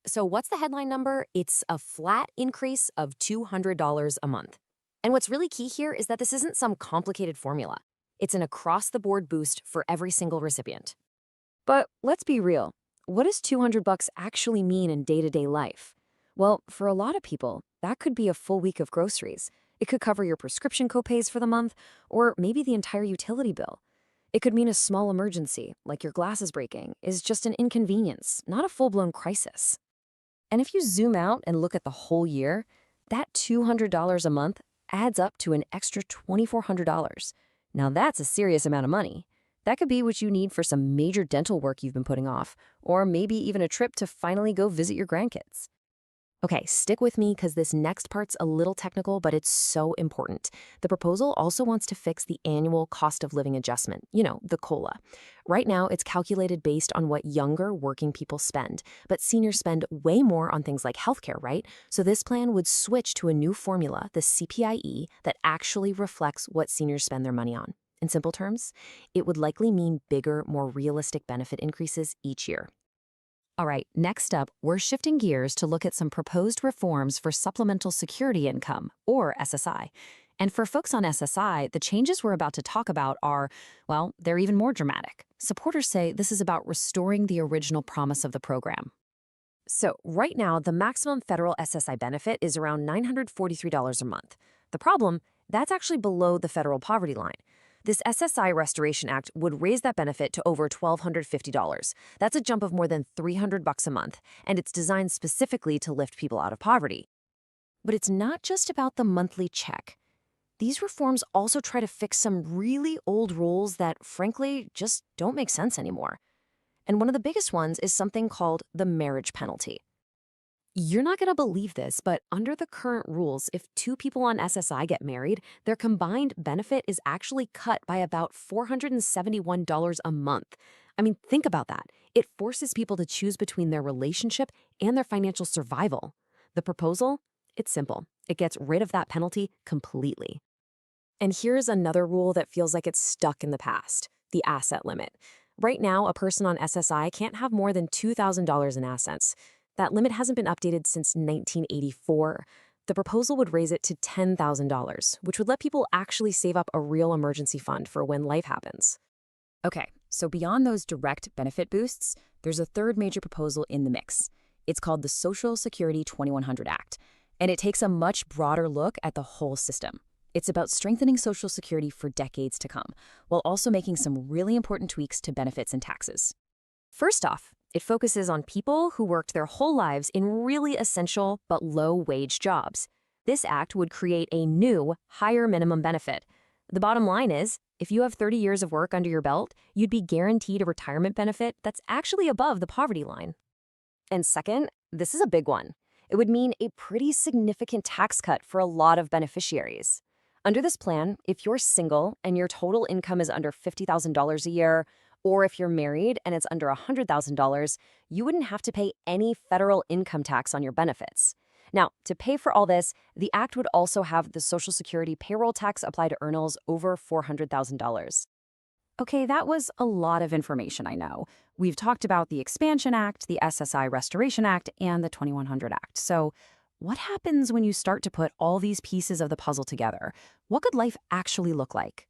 So what's the headline number? It's a flat increase of $200 a month. And what's really key here is that this isn't some complicated formula. It's an across-the-board boost for every single recipient. But let's be real. What does $200 actually mean in day-to-day life? Well, for a lot of people, that could be a full week of groceries. It could cover your prescription copays for the month, or maybe the entire utility bill. It could mean a small emergency, like your glasses breaking, is just an inconvenience, not a full-blown crisis. And if you zoom out and look at the whole year, that $200 a month adds up to an extra $2,400. Now that's a serious amount of money. That could be what you need for some major dental work you've been putting off, or maybe even a trip to finally go visit your grandkids. Okay, stick with me because this next part's a little technical, but it's so important. The proposal also wants to fix the annual cost of living adjustment, you know, the COLA. Right now, it's calculated based on what younger working people spend, but seniors spend way more on things like healthcare, right? So this plan would switch to a new formula, the CPIE, that actually reflects what seniors spend their money on. In simple terms, it would likely mean bigger, more realistic benefit increases each year. All right, next up, we're shifting gears to look at some proposed reforms for Supplemental Security Income, or SSI. And for folks on SSI, the changes we're about to talk about are, well, they're even more dramatic. Supporters say this is about restoring the original promise of the program. So right now, the maximum federal SSI benefit is around $943 a month. The problem, that's actually below the federal poverty line. This SSI Restoration Act would raise that benefit to over $1,250. That's a jump of more than $300 a month, and it's designed specifically to lift people out of poverty. But it's not just about the monthly check. These reforms also try to fix some really old rules that, frankly, just don't make sense anymore. And one of the biggest ones is something called the marriage penalty. You're not going to believe this, but under the current rules, if two people on SSI get married, their combined benefit is actually cut by about $471 a month. I mean, think about that. It forces people to choose between their relationship and their financial survival. The proposal? It's simple. It gets rid of that penalty completely. And here's another rule that feels like it's stuck in the past: the asset limit. Right now, a person on SSI can't have more than $2,000 in assets. That limit hasn't been updated since 1984. The proposal would raise it to $10,000, which would let people actually save up a real emergency fund for when life happens. Okay, so beyond those direct benefit boosts, there's a third major proposal in the mix. It's called the Social Security 2100 Act, and it takes a much broader look at the whole system. It's about strengthening Social Security for decades to come, while also making some really important tweaks to benefits and taxes. First off, it focuses on people who worked their whole lives in really essential but low-wage jobs. This act would create a new, higher minimum benefit. The bottom line is, if you have 30 years of work under your belt, you'd be guaranteed a retirement benefit that's actually above the poverty line. And second, this is a big one. It would mean a pretty significant tax cut for a lot of beneficiaries. Under this plan, if you're single and your total income is under $50,000 a year, or if you're married and it's under $100,000, you wouldn't have to pay any federal income tax on your benefits. Now, to pay for all this, the act would also have the Social Security payroll tax apply to earners over $400,000. Okay, that was a lot of information, I know. We've talked about the Expansion Act, the SSI Restoration Act, and the 2100 Act. So what happens when you start to put all these pieces of the puzzle together? What could life actually look like?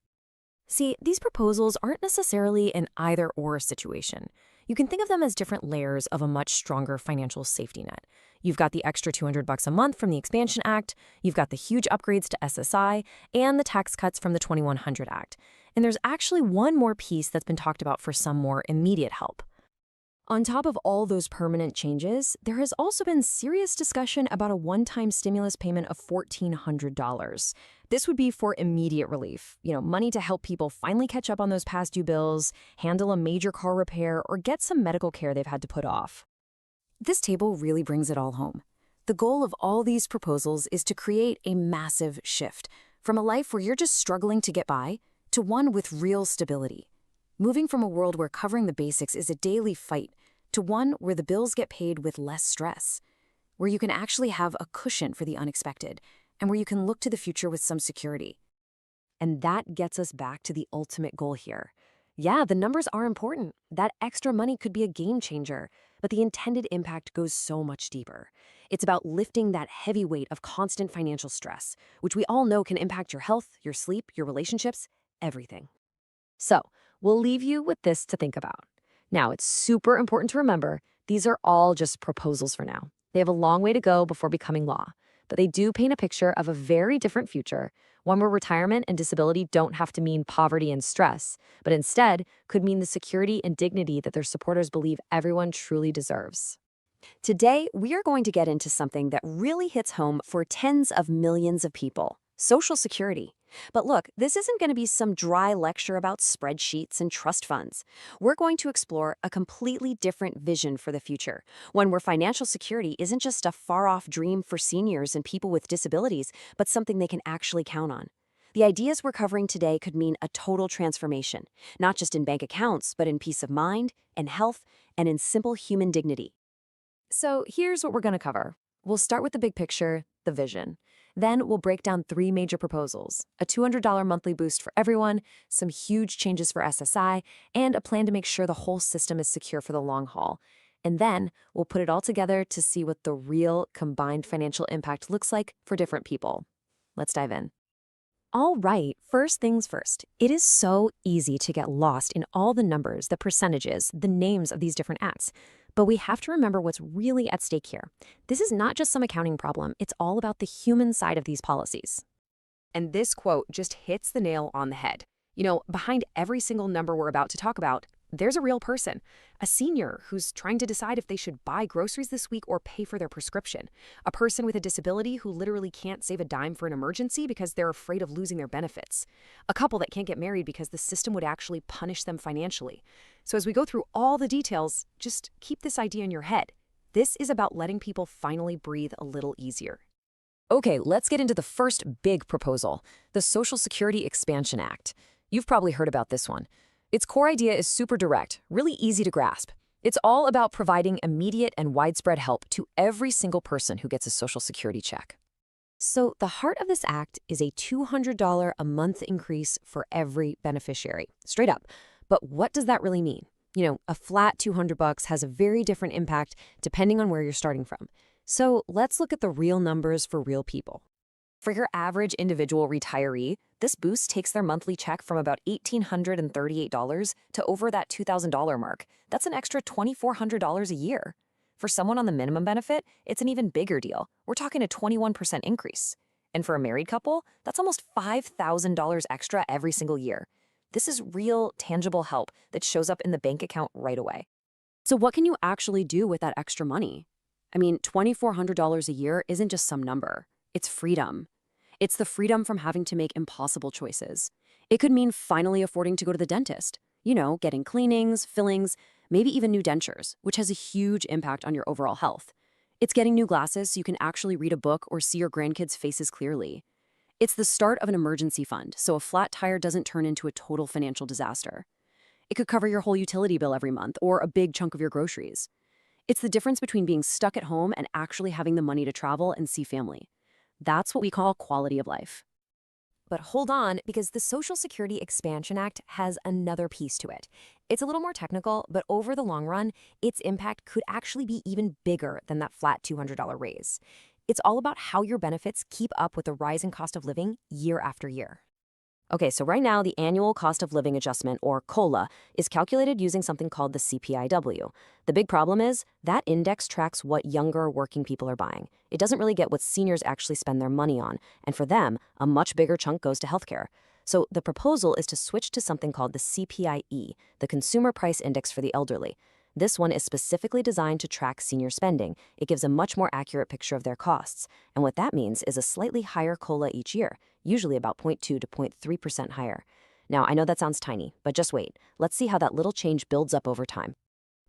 See, these proposals aren't necessarily an either-or situation. You can think of them as different layers of a much stronger financial safety net. You've got the extra $200 a month from the Expansion Act, you've got the huge upgrades to SSI, and the tax cuts from the 2100 Act. And there's actually one more piece that's been talked about for some more immediate help. On top of all those permanent changes, there has also been serious discussion about a one-time stimulus payment of $1,400. This would be for immediate relief, money to help people finally catch up on those past due bills, handle a major car repair, or get some medical care they've had to put off. This table really brings it all home. The goal of all these proposals is to create a massive shift from a life where you're just struggling to get by to one with real stability. Moving from a world where covering the basics is a daily fight to one where the bills get paid with less stress, where you can actually have a cushion for the unexpected, and where you can look to the future with some security. And that gets us back to the ultimate goal here. Yeah, the numbers are important. That extra money could be a game changer, but the intended impact goes so much deeper. It's about lifting that heavy weight of constant financial stress, which we all know can impact your health, your sleep, your relationships, everything. So, we'll leave you with this to think about. Now, it's super important to remember, these are all just proposals for now. They have a long way to go before becoming law, but they do paint a picture of a very different future, one where retirement and disability don't have to mean poverty and stress, but instead could mean the security and dignity that their supporters believe everyone truly deserves. Today, we are going to get into something that really hits home for tens of millions of people: Social Security. But look, this isn't going to be some dry lecture about spreadsheets and trust funds. We're going to explore a completely different vision for the future, one where financial security isn't just a far-off dream for seniors and people with disabilities, but something they can actually count on. The ideas we're covering today could mean a total transformation, not just in bank accounts, but in peace of mind, and health, and in simple human dignity. So here's what we're going to cover. We'll start with the big picture, the vision. Then we'll break down three major proposals: a $200 monthly boost for everyone, some huge changes for SSI, and a plan to make sure the whole system is secure for the long haul. And then we'll put it all together to see what the real combined financial impact looks like for different people. Let's dive in. All right, first things first. It is so easy to get lost in all the numbers, the percentages, the names of these different acts. But we have to remember what's really at stake here. This is not just some accounting problem. It's all about the human side of these policies. And this quote just hits the nail on the head. Behind every single number we're about to talk about, there's a real person, a senior who's trying to decide if they should buy groceries this week or pay for their prescription, a person with a disability who literally can't save a dime for an emergency because they're afraid of losing their benefits, a couple that can't get married because the system would actually punish them financially. So as we go through all the details, just keep this idea in your head. This is about letting people finally breathe a little easier. Okay, let's get into the first big proposal, the Social Security Expansion Act. You've probably heard about this one. Its core idea is super direct, really easy to grasp. It's all about providing immediate and widespread help to every single person who gets a Social Security check. So the heart of this act is a $200 a month increase for every beneficiary. Straight up. But what does that really mean? A flat $200 has a very different impact depending on where you're starting from. So let's look at the real numbers for real people. For your average individual retiree, this boost takes their monthly check from about $1,838 to over that $2,000 mark. That's an extra $2,400 a year. For someone on the minimum benefit, it's an even bigger deal. We're talking a 21% increase. And for a married couple, that's almost $5,000 extra every single year. This is real, tangible help that shows up in the bank account right away. So what can you actually do with that extra money? $2,400 a year isn't just some number. It's freedom. It's the freedom from having to make impossible choices. It could mean finally affording to go to the dentist, getting cleanings, fillings, maybe even new dentures, which has a huge impact on your overall health. It's getting new glasses so you can actually read a book or see your grandkids' faces clearly. It's the start of an emergency fund, so a flat tire doesn't turn into a total financial disaster. It could cover your whole utility bill every month or a big chunk of your groceries. It's the difference between being stuck at home and actually having the money to travel and see family. That's what we call quality of life. But hold on, because the Social Security Expansion Act has another piece to it. It's a little more technical, but over the long run, its impact could actually be even bigger than that flat $200 raise. It's all about how your benefits keep up with the rising cost of living year after year. Okay, so right now, the annual cost of living adjustment, or COLA, is calculated using something called the CPIW. The big problem is that index tracks what younger working people are buying. It doesn't really get what seniors actually spend their money on, and for them, a much bigger chunk goes to healthcare. So the proposal is to switch to something called the CPIE, the Consumer Price Index for the elderly. This one is specifically designed to track senior spending. It gives a much more accurate picture of their costs. And what that means is a slightly higher COLA each year, usually about 0.2 to 0.3% higher. Now, I know that sounds tiny, but just wait. Let's see how that little change builds up over time.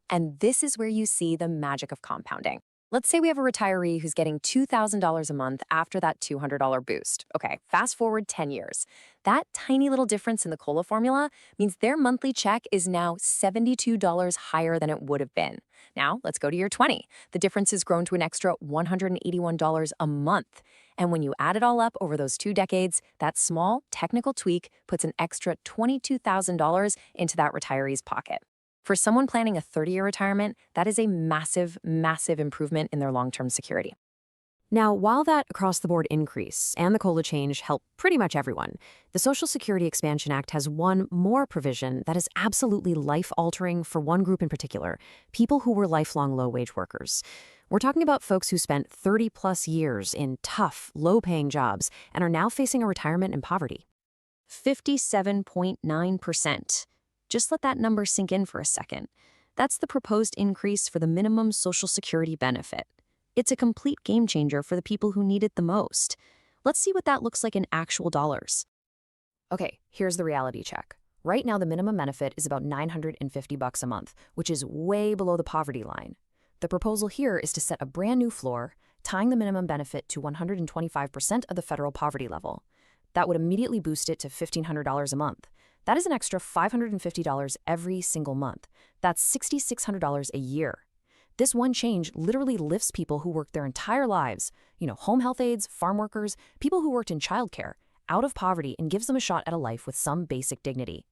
And this is where you see the magic of compounding. Let's say we have a retiree who's getting $2,000 a month after that $200 boost. Okay, fast forward 10 years. That tiny little difference in the COLA formula means their monthly check is now $72 higher than it would have been. Now, let's go to year 20. The difference has grown to an extra $181 a month. And when you add it all up over those 2 decades, that small technical tweak puts an extra $22,000 into that retiree's pocket. For someone planning a 30-year retirement, that is a massive, massive improvement in their long-term security. Now, while that across-the-board increase and the COLA change help pretty much everyone, the Social Security Expansion Act has one more provision that is absolutely life-altering for one group in particular, people who were lifelong low-wage workers. We're talking about folks who spent 30-plus years in tough, low-paying jobs and are now facing a retirement in poverty. 57.9%. Just let that number sink in for a second. That's the proposed increase for the minimum Social Security benefit. It's a complete game changer for the people who need it the most. Let's see what that looks like in actual dollars. Okay, here's the reality check. Right now, the minimum benefit is about $950 a month, which is way below the poverty line. The proposal here is to set a brand new floor, tying the minimum benefit to 125% of the federal poverty level. That would immediately boost it to $1,500 a month. That is an extra $550 every single month. That's $6,600 a year. This one change literally lifts people who worked their entire lives, home health aides, farm workers, people who worked in childcare, out of poverty and gives them a shot at a life with some basic dignity.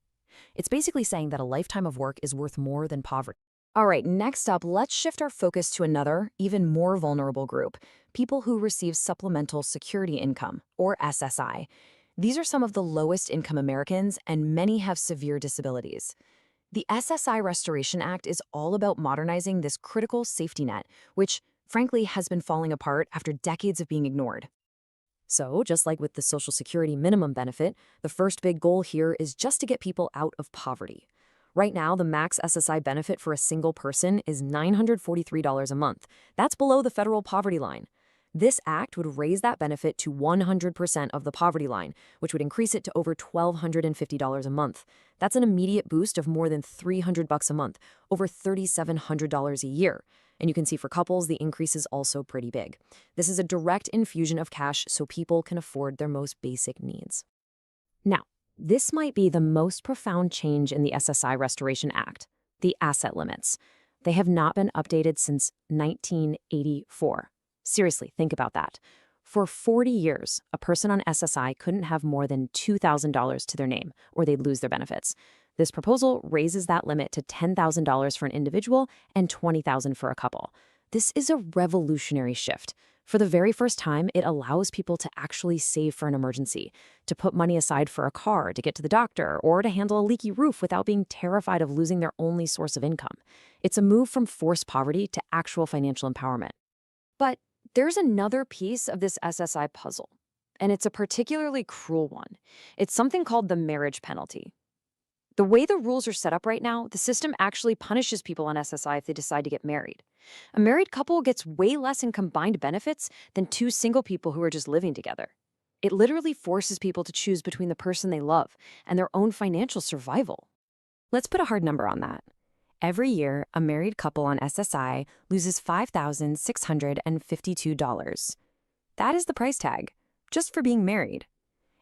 It's basically saying that a lifetime of work is worth more than poverty. All right, next up, let's shift our focus to another, even more vulnerable group, people who receive supplemental security income, or SSI. These are some of the lowest income Americans, and many have severe disabilities. The SSI Restoration Act is all about modernizing this critical safety net, which, frankly, has been falling apart after decades of being ignored. So, just like with the Social Security minimum benefit, the first big goal here is just to get people out of poverty. Right now, the max SSI benefit for a single person is $943 a month. That's below the federal poverty line. This act would raise that benefit to 100% of the poverty line, which would increase it to over $1,250 a month. That's an immediate boost of more than $300 a month, over $3,700 a year. And you can see for couples, the increase is also pretty big. This is a direct infusion of cash so people can afford their most basic needs. Now, this might be the most profound change in the SSI Restoration Act, the asset limits. They have not been updated since 1984. Seriously, think about that. For 40 years, a person on SSI couldn't have more than $2,000 to their name, or they'd lose their benefits. This proposal raises that limit to $10,000 for an individual and $20,000 for a couple. This is a revolutionary shift. For the very first time, it allows people to actually save for an emergency, to put money aside for a car, to get to the doctor, or to handle a leaky roof without being terrified of losing their only source of income. It's a move from forced poverty to actual financial empowerment. But there's another piece of this SSI puzzle, and it's a particularly cruel one. It's something called the marriage penalty. The way the rules are set up right now, the system actually punishes people on SSI if they decide to get married. A married couple gets way less in combined benefits than two single people who are just living together. It literally forces people to choose between the person they love and their own financial survival. Let's put a hard number on that. Every year, a married couple on SSI loses $5,652. That is the price tag, just for being married.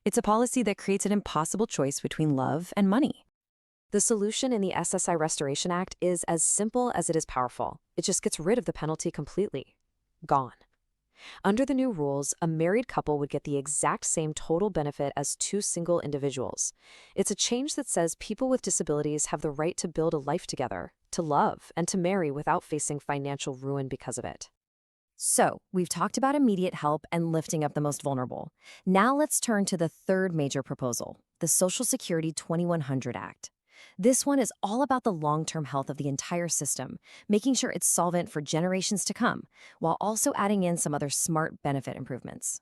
It's a policy that creates an impossible choice between love and money. The solution in the SSI Restoration Act is as simple as it is powerful. It just gets rid of the penalty completely. Gone. Under the new rules, a married couple would get the exact same total benefit as two single individuals. It's a change that says people with disabilities have the right to build a life together, to love, and to marry without facing financial ruin because of it. So, we've talked about immediate help and lifting up the most vulnerable. Now let's turn to the third major proposal, the Social Security 2100 Act. This one is all about the long-term health of the entire system, making sure it's solvent for generations to come, while also adding in some other smart benefit improvements.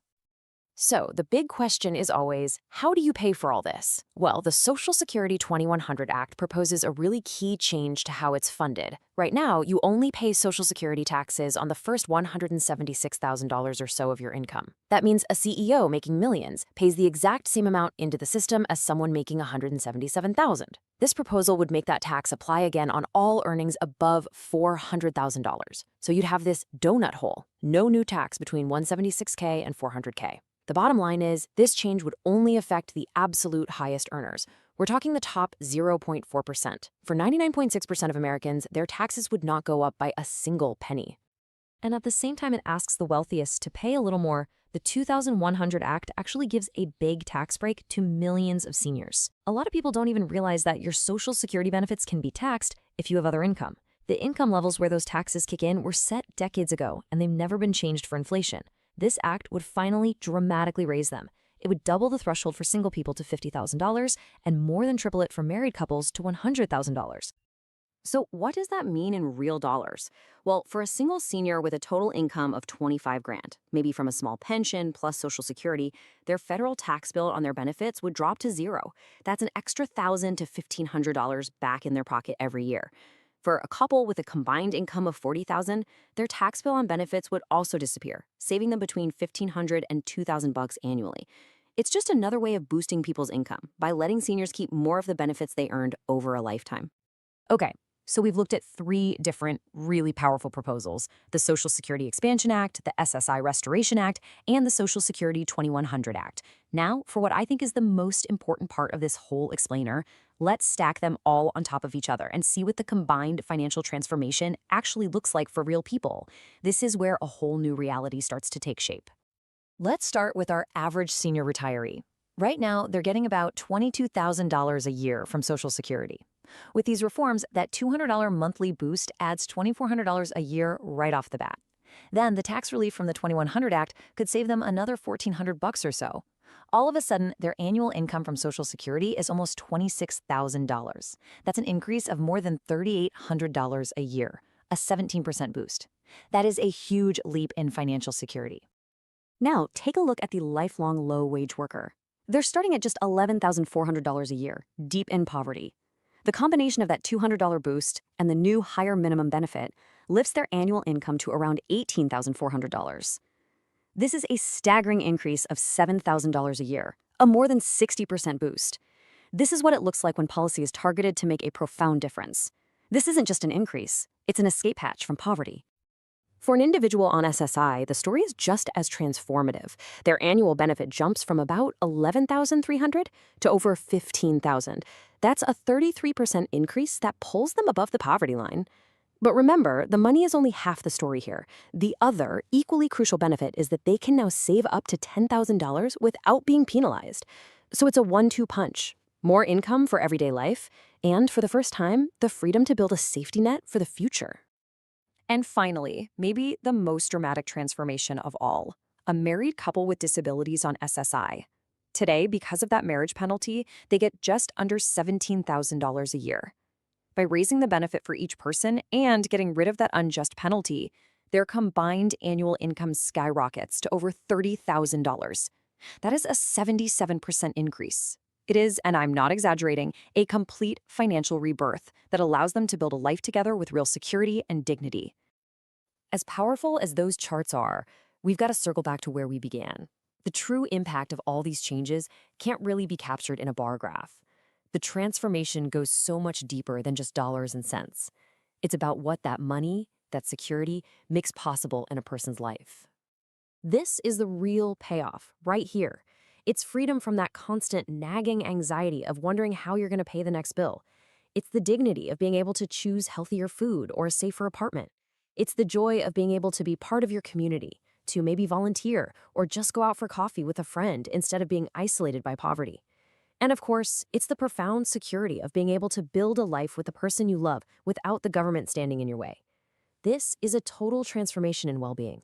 So, the big question is always, how do you pay for all this? Well, the Social Security 2100 Act proposes a really key change to how it's funded. Right now, you only pay Social Security taxes on the first $176,000 or so of your income. That means a CEO making millions pays the exact same amount into the system as someone making $177,000. This proposal would make that tax apply again on all earnings above $400,000. So you'd have this donut hole, no new tax between $176K and $400K. The bottom line is, this change would only affect the absolute highest earners. We're talking the top 0.4%. For 99.6% of Americans, their taxes would not go up by a single penny. And at the same time it asks the wealthiest to pay a little more, the 2100 Act actually gives a big tax break to millions of seniors. A lot of people don't even realize that your Social Security benefits can be taxed if you have other income. The income levels where those taxes kick in were set decades ago, and they've never been changed for inflation. This act would finally dramatically raise them. It would double the threshold for single people to $50,000 and more than triple it for married couples to $100,000. So what does that mean in real dollars? Well, for a single senior with a total income of $25,000, maybe from a small pension plus Social Security, their federal tax bill on their benefits would drop to zero. That's an extra $1,000 to $1,500 back in their pocket every year. For a couple with a combined income of $40,000, their tax bill on benefits would also disappear, saving them between $1,500 and $2,000 annually. It's just another way of boosting people's income by letting seniors keep more of the benefits they earned over a lifetime. Okay, so we've looked at three different, really powerful proposals: the Social Security Expansion Act, the SSI Restoration Act, and the Social Security 2100 Act. Now, for what I think is the most important part of this whole explainer, let's stack them all on top of each other and see what the combined financial transformation actually looks like for real people. This is where a whole new reality starts to take shape. Let's start with our average senior retiree. Right now, they're getting about $22,000 a year from Social Security. With these reforms, that $200 monthly boost adds $2,400 a year right off the bat. Then the tax relief from the 2100 Act could save them another $1,400 or so. All of a sudden, their annual income from Social Security is almost $26,000. That's an increase of more than $3,800 a year, a 17% boost. That is a huge leap in financial security. Now, take a look at the lifelong low-wage worker. They're starting at just $11,400 a year, deep in poverty. The combination of that $200 boost and the new higher minimum benefit lifts their annual income to around $18,400. This is a staggering increase of $7,000 a year, a more than 60% boost. This is what it looks like when policy is targeted to make a profound difference. This isn't just an increase, it's an escape hatch from poverty. For an individual on SSI, the story is just as transformative. Their annual benefit jumps from about $11,300 to over $15,000. That's a 33% increase that pulls them above the poverty line. But remember, the money is only half the story here. The other, equally crucial benefit is that they can now save up to $10,000 without being penalized. So it's a 1-2 punch. More income for everyday life, and for the first time, the freedom to build a safety net for the future. And finally, maybe the most dramatic transformation of all, a married couple with disabilities on SSI. Today, because of that marriage penalty, they get just under $17,000 a year. By raising the benefit for each person and getting rid of that unjust penalty, their combined annual income skyrockets to over $30,000. That is a 77% increase. It is, and I'm not exaggerating, a complete financial rebirth that allows them to build a life together with real security and dignity. As powerful as those charts are, we've got to circle back to where we began. The true impact of all these changes can't really be captured in a bar graph. The transformation goes so much deeper than just dollars and cents. It's about what that money, that security, makes possible in a person's life. This is the real payoff, right here. It's freedom from that constant nagging anxiety of wondering how you're going to pay the next bill. It's the dignity of being able to choose healthier food or a safer apartment. It's the joy of being able to be part of your community, to maybe volunteer or just go out for coffee with a friend instead of being isolated by poverty. And of course, it's the profound security of being able to build a life with the person you love without the government standing in your way. This is a total transformation in well-being.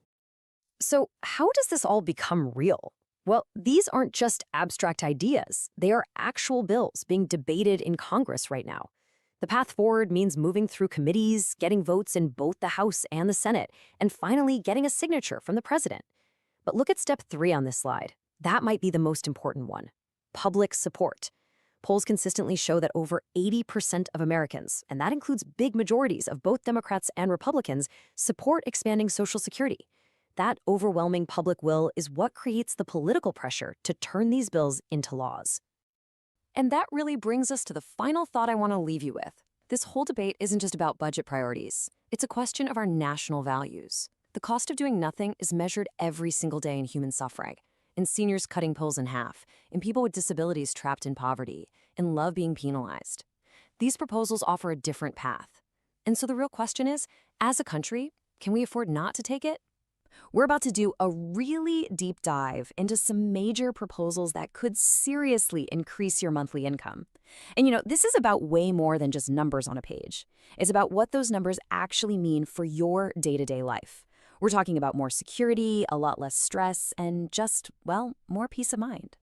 So how does this all become real? Well, these aren't just abstract ideas. They are actual bills being debated in Congress right now. The path forward means moving through committees, getting votes in both the House and the Senate, and finally getting a signature from the president. But look at step 3 on this slide. That might be the most important one. Public support. Polls consistently show that over 80% of Americans, and that includes big majorities of both Democrats and Republicans, support expanding Social Security. That overwhelming public will is what creates the political pressure to turn these bills into laws. And that really brings us to the final thought I want to leave you with. This whole debate isn't just about budget priorities. It's a question of our national values. The cost of doing nothing is measured every single day in human suffrage, in seniors cutting pills in half, in people with disabilities trapped in poverty, in love being penalized. These proposals offer a different path. And so the real question is, as a country, can we afford not to take it? We're about to do a really deep dive into some major proposals that could seriously increase your monthly income. And this is about way more than just numbers on a page. It's about what those numbers actually mean for your day-to-day life. We're talking about more security, a lot less stress, and just, well, more peace of mind.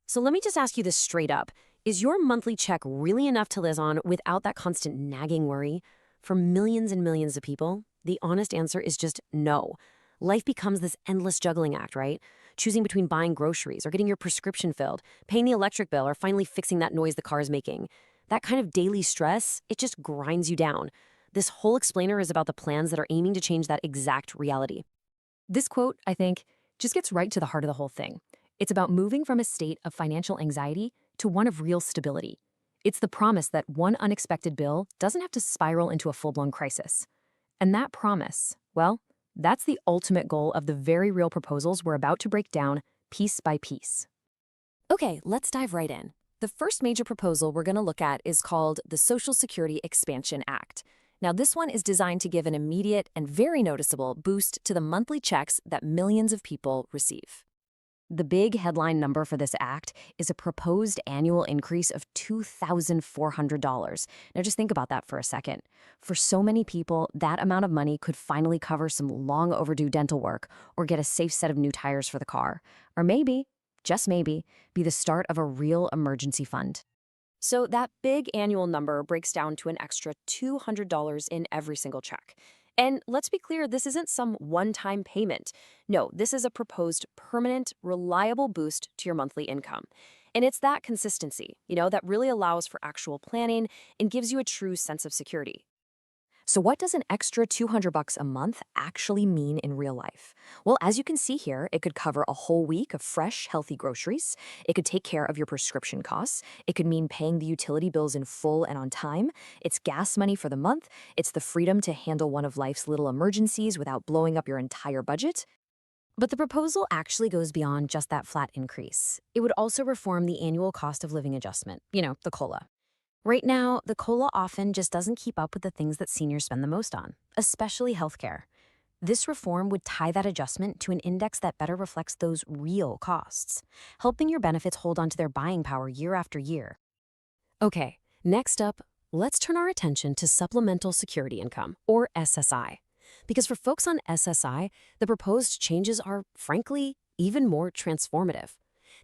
So let me just ask you this straight up. Is your monthly check really enough to live on without that constant nagging worry? For millions and millions of people, the honest answer is just no. Life becomes this endless juggling act, right? Choosing between buying groceries or getting your prescription filled, paying the electric bill, or finally fixing that noise the car is making. That kind of daily stress, it just grinds you down. This whole explainer is about the plans that are aiming to change that exact reality. This quote, I think, just gets right to the heart of the whole thing. It's about moving from a state of financial anxiety to one of real stability. It's the promise that one unexpected bill doesn't have to spiral into a full-blown crisis. And that promise, well, that's the ultimate goal of the very real proposals we're about to break down piece by piece. Okay, let's dive right in. The first major proposal we're going to look at is called the Social Security Expansion Act. Now, this one is designed to give an immediate and very noticeable boost to the monthly checks that millions of people receive. The big headline number for this act is a proposed annual increase of $2,400. Now just think about that for a second. For so many people, that amount of money could finally cover some long overdue dental work or get a safe set of new tires for the car. Or maybe, just maybe, be the start of a real emergency fund. So that big annual number breaks down to an extra $200 in every single check. And let's be clear, this isn't some one-time payment. No, this is a proposed permanent, reliable boost to your monthly income. And it's that consistency, that really allows for actual planning and gives you a true sense of security. So what does an extra $200 a month actually mean in real life? Well, as you can see here, it could cover a whole week of fresh, healthy groceries. It could take care of your prescription costs. It could mean paying the utility bills in full and on time. It's gas money for the month. It's the freedom to handle one of life's little emergencies without blowing up your entire budget. But the proposal actually goes beyond just that flat increase. It would also reform the annual cost of living adjustment, the COLA. Right now, the COLA often just doesn't keep up with the things that seniors spend the most on, especially healthcare. This reform would tie that adjustment to an index that better reflects those real costs, helping your benefits hold onto their buying power year after year. Okay, next up, let's turn our attention to supplemental security income, or SSI. Because for folks on SSI, the proposed changes are, frankly, even more transformative.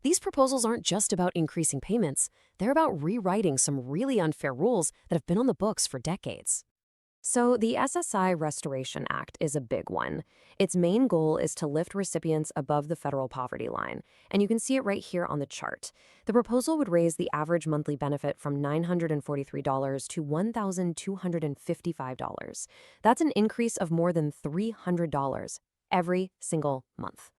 These proposals aren't just about increasing payments, they're about rewriting some really unfair rules that have been on the books for decades. So the SSI Restoration Act is a big one. Its main goal is to lift recipients above the federal poverty line, and you can see it right here on the chart. The proposal would raise the average monthly benefit from $943 to $1,255. That's an increase of more than $300 every single month.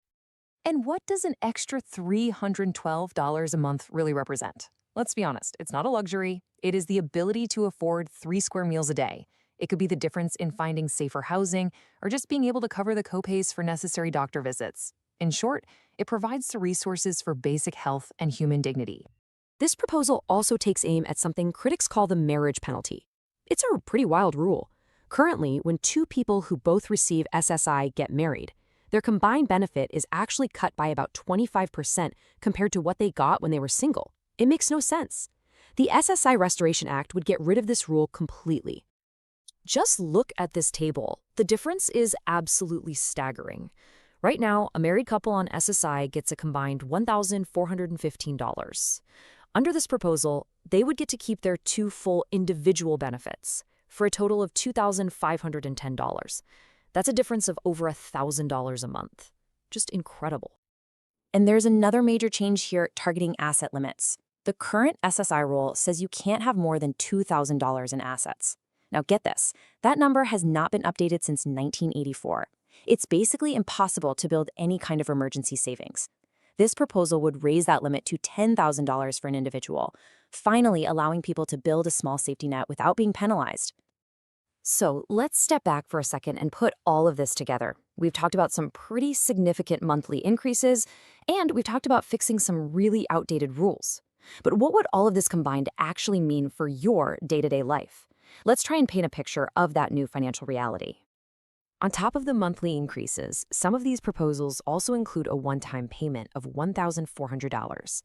And what does an extra $312 a month really represent? Let's be honest, it's not a luxury. It is the ability to afford 3 square meals a day. It could be the difference in finding safer housing or just being able to cover the copays for necessary doctor visits. In short, it provides the resources for basic health and human dignity. This proposal also takes aim at something critics call the marriage penalty. It's a pretty wild rule. Currently, when two people who both receive SSI get married, their combined benefit is actually cut by about 25% compared to what they got when they were single. It makes no sense. The SSI Restoration Act would get rid of this rule completely. Just look at this table. The difference is absolutely staggering. Right now, a married couple on SSI gets a combined $1,415. Under this proposal, they would get to keep their 2 full individual benefits for a total of $2,510. That's a difference of over $1,000 a month. Just incredible. And there's another major change here targeting asset limits. The current SSI rule says you can't have more than $2,000 in assets. Now get this, that number has not been updated since 1984. It's basically impossible to build any kind of emergency savings. This proposal would raise that limit to $10,000 for an individual, finally allowing people to build a small safety net without being penalized. So let's step back for a second and put all of this together. We've talked about some pretty significant monthly increases, and we've talked about fixing some really outdated rules. But what would all of this combined actually mean for your day-to-day life? Let's try and paint a picture of that new financial reality. On top of the monthly increases, some of these proposals also include a one-time payment of $1,400.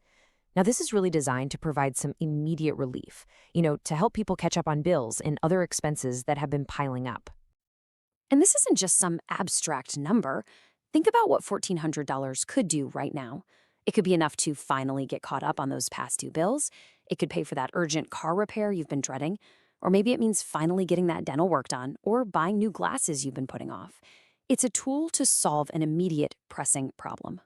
Now, this is really designed to provide some immediate relief, to help people catch up on bills and other expenses that have been piling up. And this isn't just some abstract number. Think about what $1,400 could do right now. It could be enough to finally get caught up on those past due bills. It could pay for that urgent car repair you've been dreading. Or maybe it means finally getting that dental work done or buying new glasses you've been putting off. It's a tool to solve an immediate, pressing problem.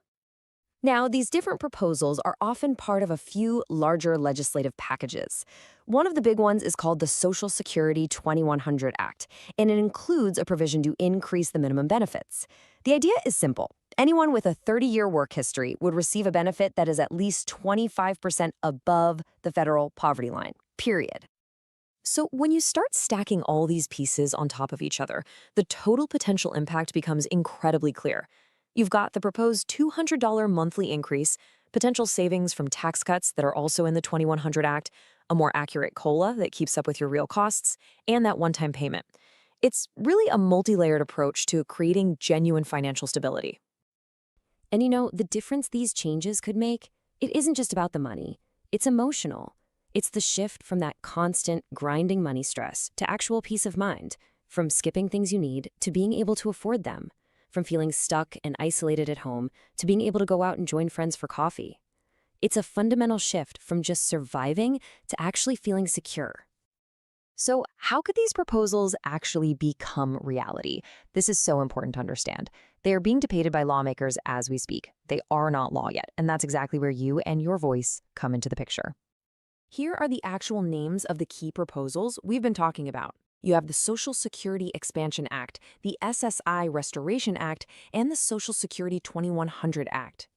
Now, these different proposals are often part of a few larger legislative packages. One of the big ones is called the Social Security 2100 Act, and it includes a provision to increase the minimum benefits. The idea is simple. Anyone with a 30-year work history would receive a benefit that is at least 25% above the federal poverty line, period. So when you start stacking all these pieces on top of each other, the total potential impact becomes incredibly clear. You've got the proposed $200 monthly increase, potential savings from tax cuts that are also in the 2100 Act, a more accurate COLA that keeps up with your real costs, and that one-time payment. It's really a multi-layered approach to creating genuine financial stability. And the difference these changes could make, it isn't just about the money. It's emotional. It's the shift from that constant, grinding money stress to actual peace of mind, from skipping things you need to being able to afford them, from feeling stuck and isolated at home to being able to go out and join friends for coffee. It's a fundamental shift from just surviving to actually feeling secure. So, how could these proposals actually become reality? This is so important to understand. They are being debated by lawmakers as we speak. They are not law yet, and that's exactly where you and your voice come into the picture. Here are the actual names of the key proposals we've been talking about. You have the Social Security Expansion Act, the SSI Restoration Act, and the Social Security 2100 Act.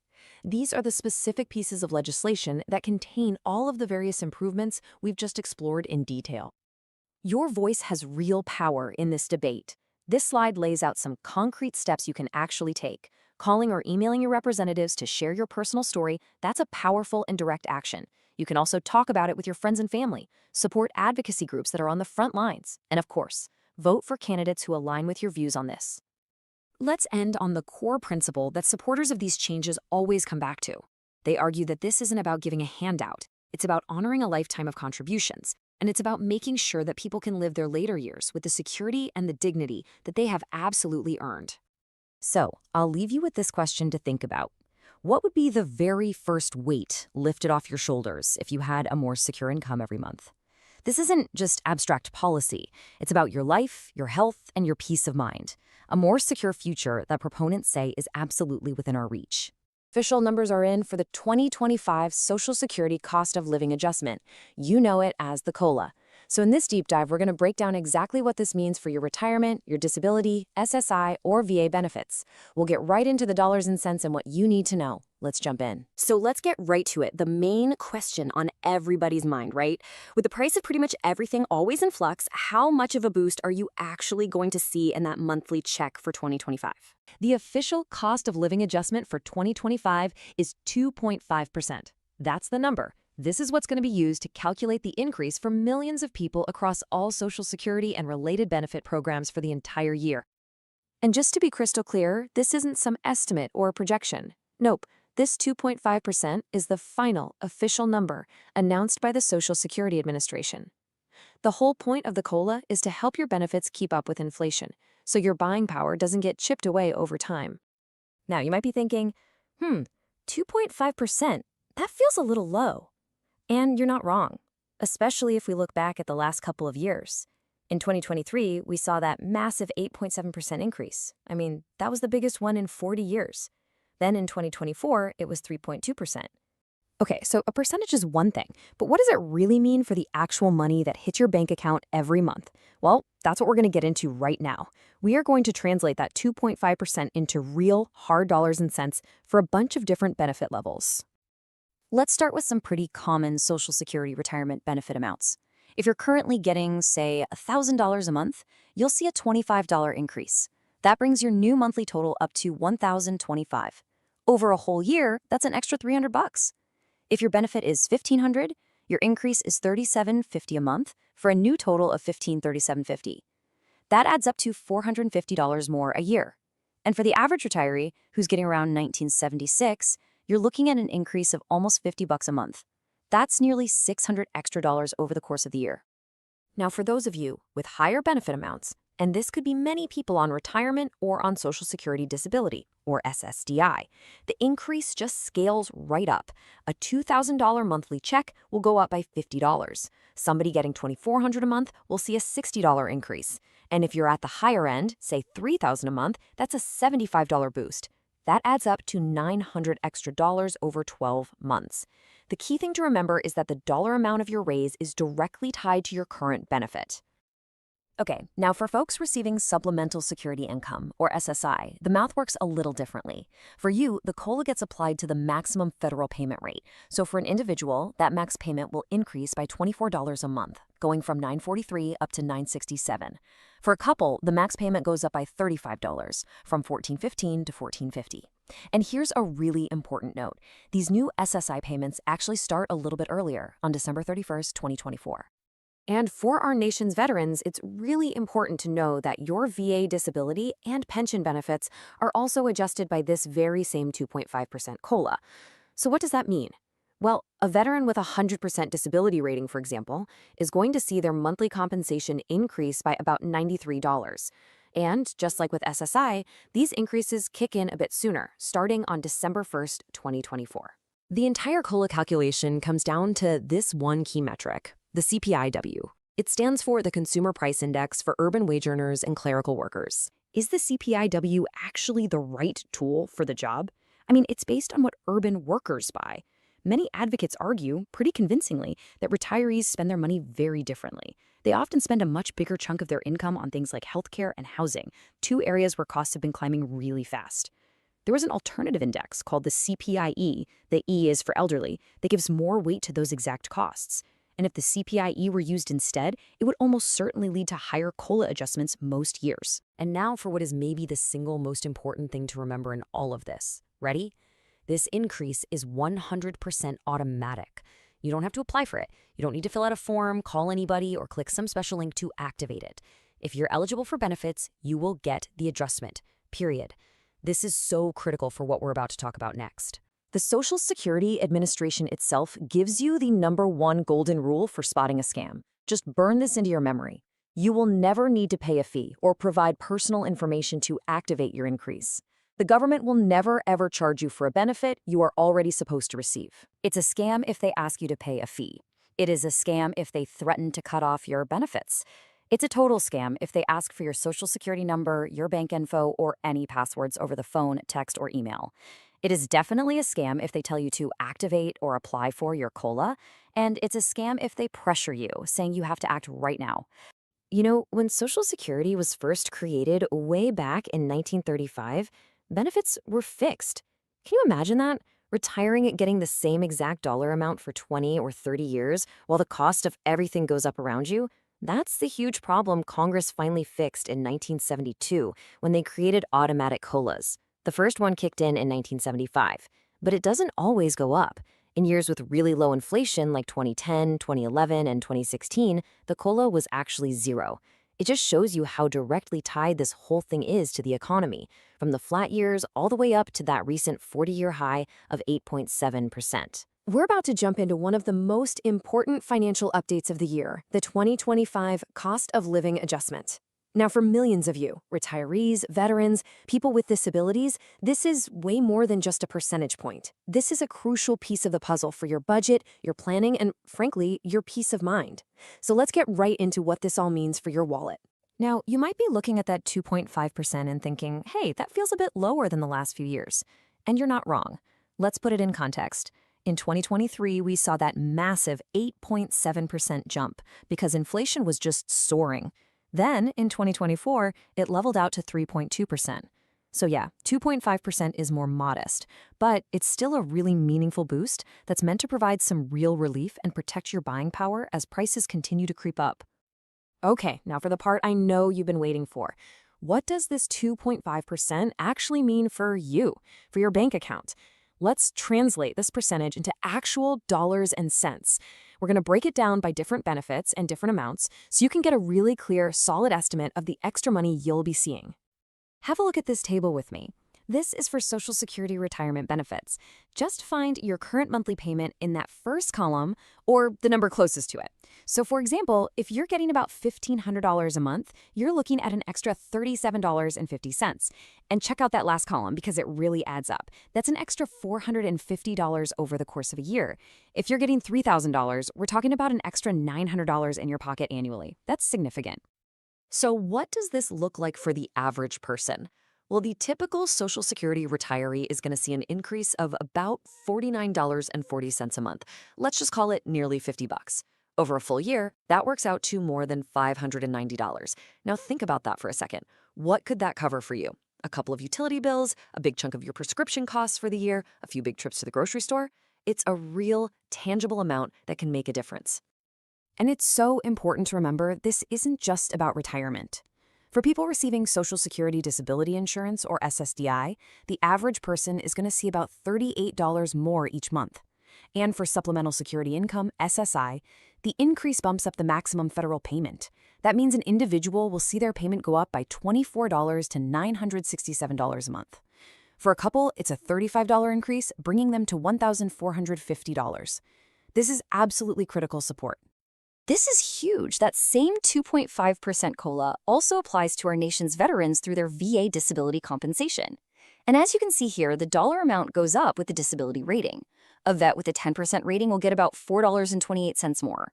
These are the specific pieces of legislation that contain all of the various improvements we've just explored in detail. Your voice has real power in this debate. This slide lays out some concrete steps you can actually take. Calling or emailing your representatives to share your personal story, that's a powerful and direct action. You can also talk about it with your friends and family, support advocacy groups that are on the front lines, and of course, vote for candidates who align with your views on this. Let's end on the core principle that supporters of these changes always come back to. They argue that this isn't about giving a handout. It's about honoring a lifetime of contributions, and it's about making sure that people can live their later years with the security and the dignity that they have absolutely earned. So, I'll leave you with this question to think about. What would be the very first weight lifted off your shoulders if you had a more secure income every month? This isn't just abstract policy. It's about your life, your health, and your peace of mind. A more secure future that proponents say is absolutely within our reach. Official numbers are in for the 2025 Social Security Cost of Living Adjustment. You know it as the COLA. So in this deep dive, we're going to break down exactly what this means for your retirement, your disability, SSI, or VA benefits. We'll get right into the dollars and cents and what you need to know. Let's jump in. So let's get right to it. The main question on everybody's mind, right? With the price of pretty much everything always in flux, how much of a boost are you actually going to see in that monthly check for 2025? The official cost of living adjustment for 2025 is 2.5%. That's the number. This is what's going to be used to calculate the increase for millions of people across all Social Security and related benefit programs for the entire year. And just to be crystal clear, this isn't some estimate or projection. Nope, this 2.5% is the final official number announced by the Social Security Administration. The whole point of the COLA is to help your benefits keep up with inflation, so your buying power doesn't get chipped away over time. Now, you might be thinking, 2.5%, that feels a little low. And you're not wrong, especially if we look back at the last couple of years. In 2023, we saw that massive 8.7% increase. I mean, that was the biggest one in 40 years. Then in 2024, it was 3.2%. Okay, so a percentage is one thing, but what does it really mean for the actual money that hits your bank account every month? Well, that's what we're going to get into right now. We are going to translate that 2.5% into real, hard dollars and cents for a bunch of different benefit levels. Let's start with some pretty common Social Security retirement benefit amounts. If you're currently getting, say, $1,000 a month, you'll see a $25 increase. That brings your new monthly total up to $1,025. Over a whole year, that's an extra $300. If your benefit is $1,500, your increase is $37.50 a month for a new total of $1,537.50. That adds up to $450 more a year. And for the average retiree, who's getting around $1,976, you're looking at an increase of almost $50 a month. That's nearly $600 extra over the course of the year. Now, for those of you with higher benefit amounts, and this could be many people on retirement or on Social Security Disability, or SSDI, the increase just scales right up. A $2,000 monthly check will go up by $50. Somebody getting $2,400 a month will see a $60 increase. And if you're at the higher end, say $3,000 a month, that's a $75 boost. That adds up to $900 extra over 12 months. The key thing to remember is that the dollar amount of your raise is directly tied to your current benefit. Okay, now for folks receiving Supplemental Security Income, or SSI, the math works a little differently. For you, the COLA gets applied to the maximum federal payment rate. So for an individual, that max payment will increase by $24 a month, going from $943 up to $967. For a couple, the max payment goes up by $35, from $1,415 to $1,450. And here's a really important note. These new SSI payments actually start a little bit earlier, on December 31st, 2024. And for our nation's veterans, it's really important to know that your VA disability and pension benefits are also adjusted by this very same 2.5% COLA. So what does that mean? Well, a veteran with a 100% disability rating, for example, is going to see their monthly compensation increase by about $93. And just like with SSI, these increases kick in a bit sooner, starting on December 1st, 2024. The entire COLA calculation comes down to this one key metric, the CPIW. It stands for the Consumer Price Index for urban wage earners and clerical workers. Is the CPIW actually the right tool for the job? I mean, it's based on what urban workers buy. Many advocates argue, pretty convincingly, that retirees spend their money very differently. They often spend a much bigger chunk of their income on things like healthcare and housing, two areas where costs have been climbing really fast. There was an alternative index called the CPIE, the E is for elderly, that gives more weight to those exact costs. And if the CPIE were used instead, it would almost certainly lead to higher COLA adjustments most years. And now for what is maybe the single most important thing to remember in all of this. Ready? This increase is 100% automatic. You don't have to apply for it. You don't need to fill out a form, call anybody, or click some special link to activate it. If you're eligible for benefits, you will get the adjustment, period. This is so critical for what we're about to talk about next. The Social Security Administration itself gives you the #1 golden rule for spotting a scam. Just burn this into your memory. You will never need to pay a fee or provide personal information to activate your increase. The government will never ever charge you for a benefit you are already supposed to receive. It's a scam if they ask you to pay a fee. It is a scam if they threaten to cut off your benefits. It's a total scam if they ask for your Social Security number, your bank info, or any passwords over the phone, text, or email. It is definitely a scam if they tell you to activate or apply for your COLA, and it's a scam if they pressure you, saying you have to act right now. You know, when Social Security was first created way back in 1935, benefits were fixed. Can you imagine that? Retiring at getting the same exact dollar amount for 20 or 30 years while the cost of everything goes up around you? That's the huge problem Congress finally fixed in 1972 when they created automatic COLAs. The first one kicked in 1975, but it doesn't always go up. In years with really low inflation like 2010, 2011, and 2016, the COLA was actually zero. It just shows you how directly tied this whole thing is to the economy, from the flat years all the way up to that recent 40-year high of 8.7%. We're about to jump into one of the most important financial updates of the year, the 2025 Cost of Living Adjustment. Now, for millions of you, retirees, veterans, people with disabilities, this is way more than just a percentage point. This is a crucial piece of the puzzle for your budget, your planning, and frankly, your peace of mind. So let's get right into what this all means for your wallet. Now, you might be looking at that 2.5% and thinking, hey, that feels a bit lower than the last few years. And you're not wrong. Let's put it in context. In 2023, we saw that massive 8.7% jump because inflation was just soaring. Then, in 2024, it leveled out to 3.2%. So yeah, 2.5% is more modest, but it's still a really meaningful boost that's meant to provide some real relief and protect your buying power as prices continue to creep up. Okay, now for the part I know you've been waiting for. What does this 2.5% actually mean for you, for your bank account? Let's translate this percentage into actual dollars and cents. We're going to break it down by different benefits and different amounts so you can get a really clear, solid estimate of the extra money you'll be seeing. Have a look at this table with me. This is for Social Security retirement benefits. Just find your current monthly payment in that first column or the number closest to it. So for example, if you're getting about $1,500 a month, you're looking at an extra $37.50. And check out that last column because it really adds up. That's an extra $450 over the course of a year. If you're getting $3,000, we're talking about an extra $900 in your pocket annually. That's significant. So what does this look like for the average person? Well, the typical Social Security retiree is going to see an increase of about $49.40 a month. Let's just call it nearly $50. Over a full year, that works out to more than $590. Now think about that for a second. What could that cover for you? A couple of utility bills, a big chunk of your prescription costs for the year, a few big trips to the grocery store? It's a real, tangible amount that can make a difference. And it's so important to remember this isn't just about retirement. For people receiving Social Security Disability Insurance, or SSDI, the average person is going to see about $38 more each month. And for Supplemental Security Income, SSI, the increase bumps up the maximum federal payment. That means an individual will see their payment go up by $24 to $967 a month. For a couple, it's a $35 increase, bringing them to $1,450. This is absolutely critical support. This is huge. That same 2.5% COLA also applies to our nation's veterans through their VA disability compensation. And as you can see here, the dollar amount goes up with the disability rating. A vet with a 10% rating will get about $4.28 more.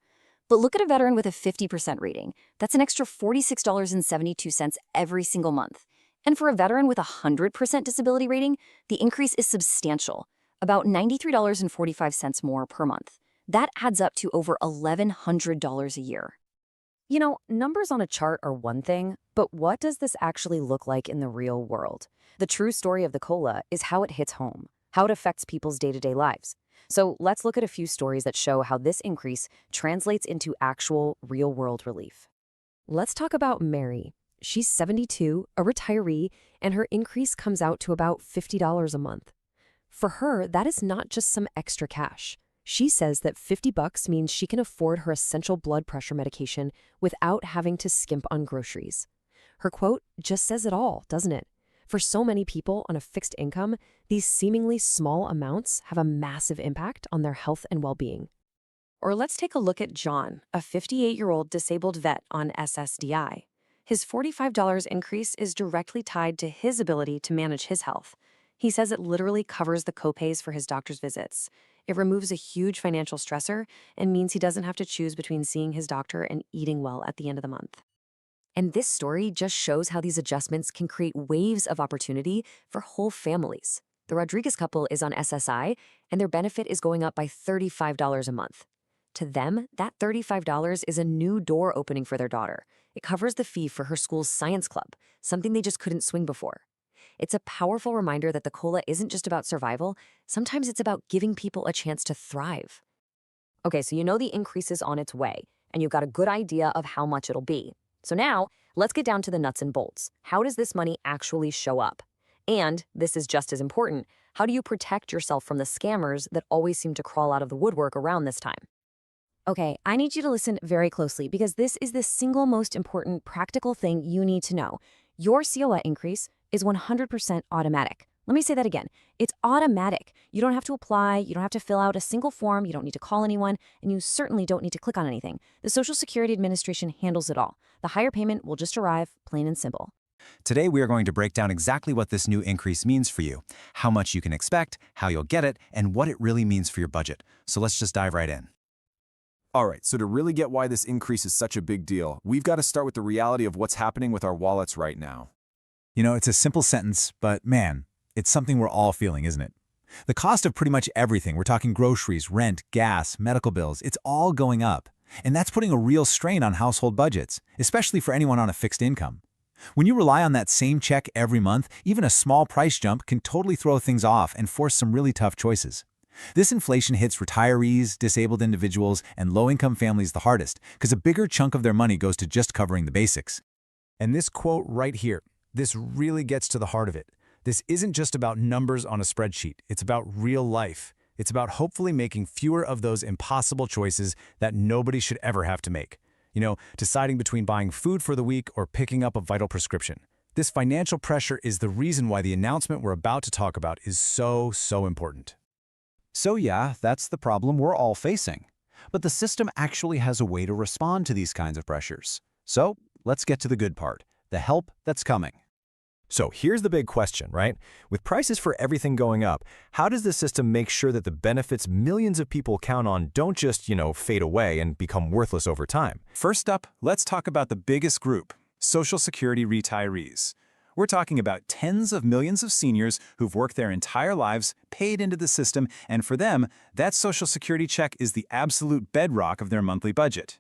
But look at a veteran with a 50% rating. That's an extra $46.72 every single month. And for a veteran with a 100% disability rating, the increase is substantial, about $93.45 more per month. That adds up to over $1,100 a year. You know, numbers on a chart are one thing, but what does this actually look like in the real world? The true story of the COLA is how it hits home, how it affects people's day-to-day lives. So let's look at a few stories that show how this increase translates into actual real-world relief. Let's talk about Mary. She's 72, a retiree, and her increase comes out to about $50 a month. For her, that is not just some extra cash. She says that $50 means she can afford her essential blood pressure medication without having to skimp on groceries. Her quote just says it all, doesn't it? For so many people on a fixed income, these seemingly small amounts have a massive impact on their health and well-being. Or let's take a look at John, a 58-year-old disabled vet on SSDI. His $45 increase is directly tied to his ability to manage his health. He says it literally covers the copays for his doctor's visits. It removes a huge financial stressor and means he doesn't have to choose between seeing his doctor and eating well at the end of the month. And this story just shows how these adjustments can create waves of opportunity for whole families. The Rodriguez couple is on SSI, and their benefit is going up by $35 a month. To them, that $35 is a new door opening for their daughter. It covers the fee for her school's science club, something they just couldn't swing before. It's a powerful reminder that the COLA isn't just about survival. Sometimes it's about giving people a chance to thrive. Okay, so you know the increase is on its way, and you've got a good idea of how much it'll be. So now, let's get down to the nuts and bolts. How does this money actually show up? And, this is just as important, how do you protect yourself from the scammers that always seem to crawl out of the woodwork around this time? Okay, I need you to listen very closely because this is the single most important practical thing you need to know. Your COLA increase is 100% automatic. Let me say that again. It's automatic. You don't have to apply, you don't have to fill out a single form, you don't need to call anyone, and you certainly don't need to click on anything. The Social Security Administration handles it all. The higher payment will just arrive, plain and simple. Today, we are going to break down exactly what this new increase means for you, how much you can expect, how you'll get it, and what it really means for your budget. So let's just dive right in. All right, so to really get why this increase is such a big deal, we've got to start with the reality of what's happening with our wallets right now. You know, it's a simple sentence, but man, it's something we're all feeling, isn't it? The cost of pretty much everything, we're talking groceries, rent, gas, medical bills, it's all going up. And that's putting a real strain on household budgets, especially for anyone on a fixed income. When you rely on that same check every month, even a small price jump can totally throw things off and force some really tough choices. This inflation hits retirees, disabled individuals, and low-income families the hardest, because a bigger chunk of their money goes to just covering the basics. And this quote right here, this really gets to the heart of it. This isn't just about numbers on a spreadsheet. It's about real life. It's about hopefully making fewer of those impossible choices that nobody should ever have to make. You know, deciding between buying food for the week or picking up a vital prescription. This financial pressure is the reason why the announcement we're about to talk about is so important. So yeah, that's the problem we're all facing. But the system actually has a way to respond to these kinds of pressures. So let's get to the good part, the help that's coming. So here's the big question, right? With prices for everything going up, how does the system make sure that the benefits millions of people count on don't just, fade away and become worthless over time? First up, let's talk about the biggest group, Social Security retirees. We're talking about tens of millions of seniors who've worked their entire lives, paid into the system, and for them, that Social Security check is the absolute bedrock of their monthly budget.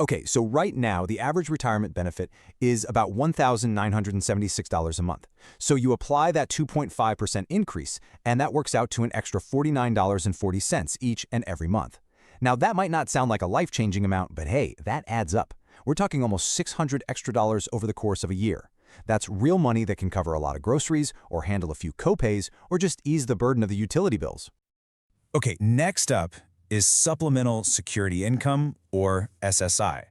Okay, so right now, the average retirement benefit is about $1,976 a month. So you apply that 2.5% increase, and that works out to an extra $49.40 each and every month. Now, that might not sound like a life-changing amount, but hey, that adds up. We're talking almost $600 extra over the course of a year. That's real money that can cover a lot of groceries, or handle a few copays, or just ease the burden of the utility bills. Okay, next up is Supplemental Security Income, or SSI.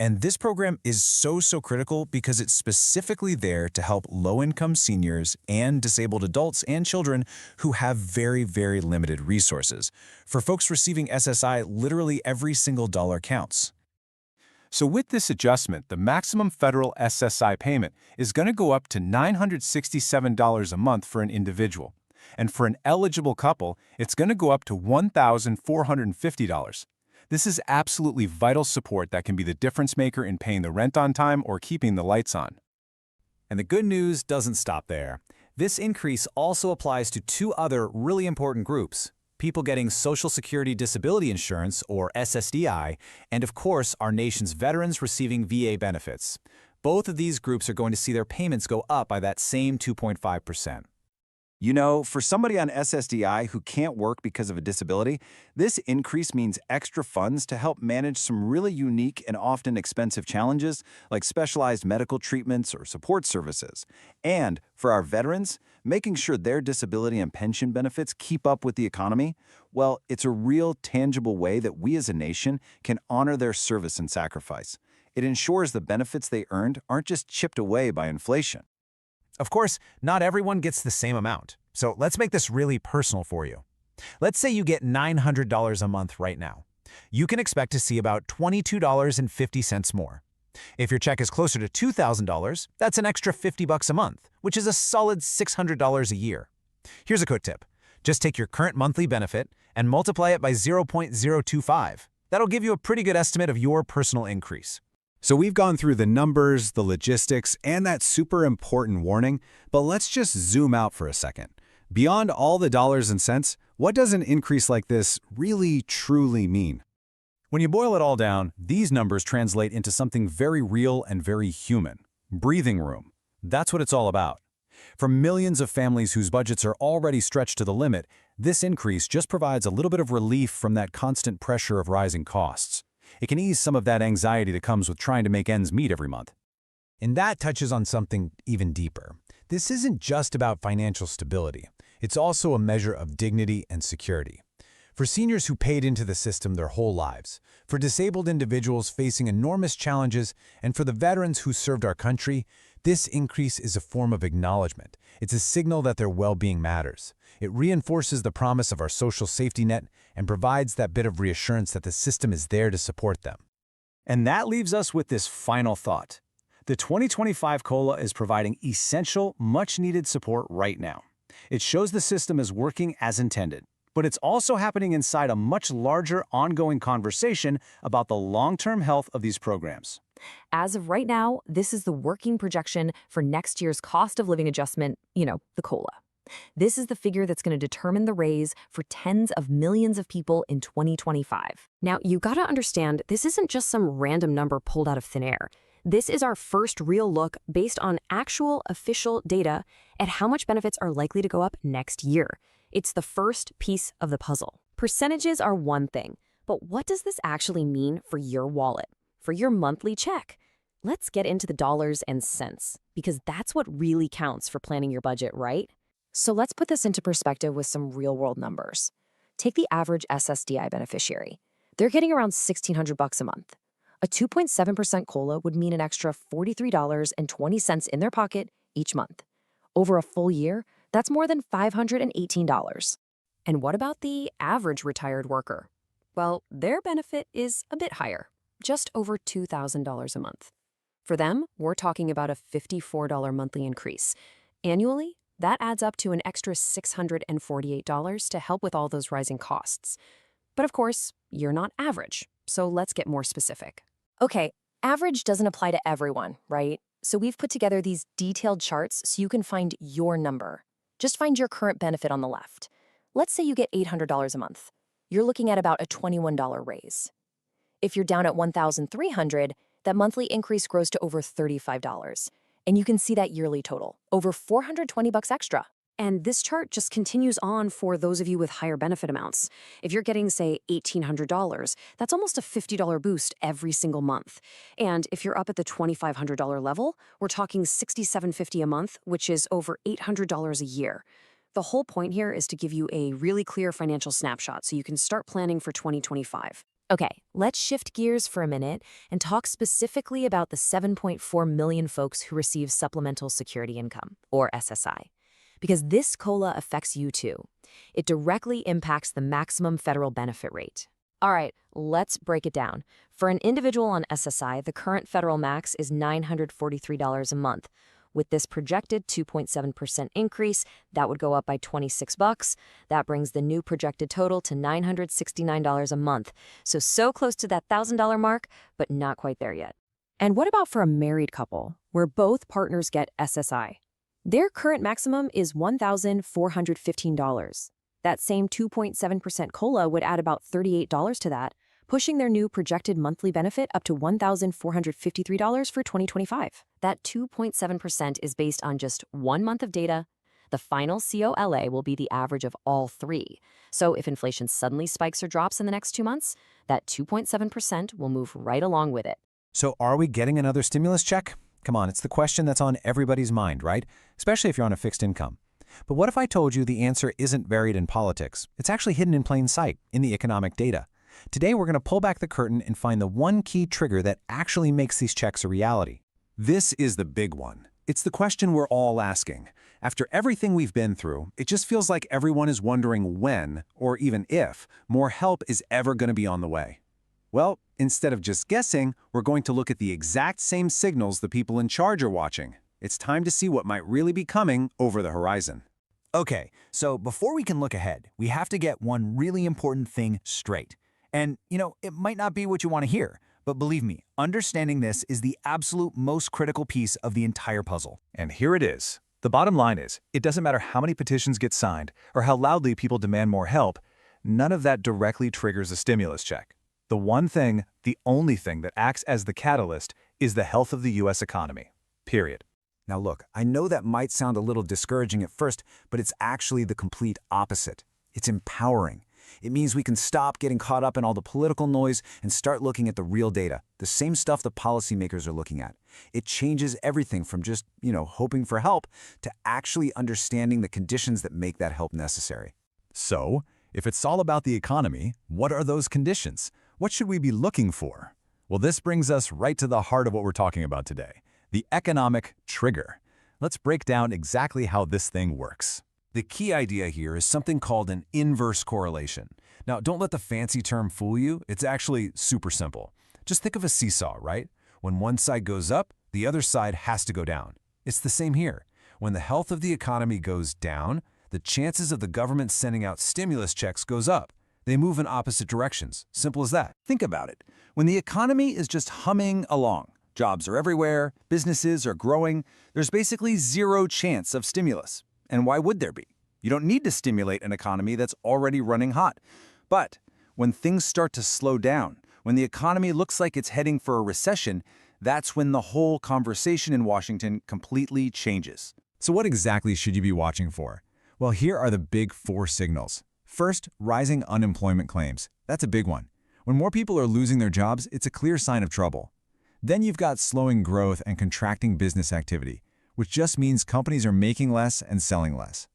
And this program is so critical because it's specifically there to help low-income seniors and disabled adults and children who have very limited resources. For folks receiving SSI, literally every single dollar counts. So with this adjustment, the maximum federal SSI payment is going to go up to $967 a month for an individual. And for an eligible couple, it's going to go up to $1,450. This is absolutely vital support that can be the difference maker in paying the rent on time or keeping the lights on. And the good news doesn't stop there. This increase also applies to two other really important groups: people getting Social Security Disability Insurance, or SSDI, and of course, our nation's veterans receiving VA benefits. Both of these groups are going to see their payments go up by that same 2.5%. You know, for somebody on SSDI who can't work because of a disability, this increase means extra funds to help manage some really unique and often expensive challenges like specialized medical treatments or support services. And for our veterans, making sure their disability and pension benefits keep up with the economy, well, it's a real tangible way that we as a nation can honor their service and sacrifice. It ensures the benefits they earned aren't just chipped away by inflation. Of course, not everyone gets the same amount, so let's make this really personal for you. Let's say you get $900 a month right now. You can expect to see about $22.50 more. If your check is closer to $2,000, that's an extra $50 a month, which is a solid $600 a year. Here's a quick tip. Just take your current monthly benefit and multiply it by 0.025. That'll give you a pretty good estimate of your personal increase. So we've gone through the numbers, the logistics, and that super important warning, but let's just zoom out for a second. Beyond all the dollars and cents, what does an increase like this really, truly mean? When you boil it all down, these numbers translate into something very real and very human: breathing room. That's what it's all about. For millions of families whose budgets are already stretched to the limit, this increase just provides a little bit of relief from that constant pressure of rising costs. It can ease some of that anxiety that comes with trying to make ends meet every month. And that touches on something even deeper. This isn't just about financial stability. It's also a measure of dignity and security. For seniors who paid into the system their whole lives, for disabled individuals facing enormous challenges, and for the veterans who served our country, this increase is a form of acknowledgement. It's a signal that their well-being matters. It reinforces the promise of our social safety net and provides that bit of reassurance that the system is there to support them. And that leaves us with this final thought. The 2025 COLA is providing essential, much-needed support right now. It shows the system is working as intended, but it's also happening inside a much larger, ongoing conversation about the long-term health of these programs. As of right now, this is the working projection for next year's cost of living adjustment, the COLA. This is the figure that's going to determine the raise for tens of millions of people in 2025. Now, you got to understand, this isn't just some random number pulled out of thin air. This is our first real look based on actual official data at how much benefits are likely to go up next year. It's the first piece of the puzzle. Percentages are one thing, but what does this actually mean for your wallet, for your monthly check? Let's get into the dollars and cents, because that's what really counts for planning your budget, right? So let's put this into perspective with some real-world numbers. Take the average SSDI beneficiary. They're getting around $1,600 a month. A 2.7% COLA would mean an extra $43.20 in their pocket each month. Over a full year, that's more than $518. And what about the average retired worker? Well, their benefit is a bit higher, just over $2,000 a month. For them, we're talking about a $54 monthly increase. Annually, that adds up to an extra $648 to help with all those rising costs. But of course, you're not average, so let's get more specific. Okay, average doesn't apply to everyone, right? So we've put together these detailed charts so you can find your number. Just find your current benefit on the left. Let's say you get $800 a month. You're looking at about a $21 raise. If you're down at $1,300, that monthly increase grows to over $35. And you can see that yearly total, over $420 extra. And this chart just continues on for those of you with higher benefit amounts. If you're getting, say, $1,800, that's almost a $50 boost every single month. And if you're up at the $2,500 level, we're talking $6,750 a month, which is over $800 a year. The whole point here is to give you a really clear financial snapshot so you can start planning for 2025. Okay, let's shift gears for a minute and talk specifically about the 7.4 million folks who receive Supplemental Security Income, or SSI. Because this COLA affects you too. It directly impacts the maximum federal benefit rate. All right, let's break it down. For an individual on SSI, the current federal max is $943 a month, With this projected 2.7% increase, that would go up by $26. That brings the new projected total to $969 a month. So close to that $1,000 mark, but not quite there yet. And what about for a married couple, where both partners get SSI? Their current maximum is $1,415. That same 2.7% COLA would add about $38 to that, pushing their new projected monthly benefit up to $1,453 for 2025. That 2.7% is based on just 1 month of data. The final COLA will be the average of all 3. So if inflation suddenly spikes or drops in the next 2 months, that 2.7% will move right along with it. So are we getting another stimulus check? Come on, it's the question that's on everybody's mind, right? Especially if you're on a fixed income. But what if I told you the answer isn't buried in politics? It's actually hidden in plain sight, in the economic data. Today, we're going to pull back the curtain and find the one key trigger that actually makes these checks a reality. This is the big one. It's the question we're all asking. After everything we've been through, it just feels like everyone is wondering when, or even if, more help is ever going to be on the way. Well, instead of just guessing, we're going to look at the exact same signals the people in charge are watching. It's time to see what might really be coming over the horizon. Okay, so before we can look ahead, we have to get one really important thing straight. And, it might not be what you want to hear, but believe me, understanding this is the absolute most critical piece of the entire puzzle. And here it is. The bottom line is, it doesn't matter how many petitions get signed or how loudly people demand more help, none of that directly triggers a stimulus check. The one thing, the only thing that acts as the catalyst is the health of the U.S. economy. Period. Now look, I know that might sound a little discouraging at first, but it's actually the complete opposite. It's empowering. It means we can stop getting caught up in all the political noise and start looking at the real data, the same stuff the policymakers are looking at. It changes everything from just, hoping for help to actually understanding the conditions that make that help necessary. So, if it's all about the economy, what are those conditions? What should we be looking for? Well, this brings us right to the heart of what we're talking about today, the economic trigger. Let's break down exactly how this thing works. The key idea here is something called an inverse correlation. Now, don't let the fancy term fool you. It's actually super simple. Just think of a seesaw, right? When one side goes up, the other side has to go down. It's the same here. When the health of the economy goes down, the chances of the government sending out stimulus checks goes up. They move in opposite directions. Simple as that. Think about it. When the economy is just humming along, jobs are everywhere, businesses are growing, there's basically zero chance of stimulus. And why would there be? You don't need to stimulate an economy that's already running hot. But when things start to slow down, when the economy looks like it's heading for a recession, that's when the whole conversation in Washington completely changes. So what exactly should you be watching for? Well, here are the big 4 signals. First, rising unemployment claims. That's a big one. When more people are losing their jobs, it's a clear sign of trouble. Then you've got slowing growth and contracting business activity, which just means companies are making less and selling less.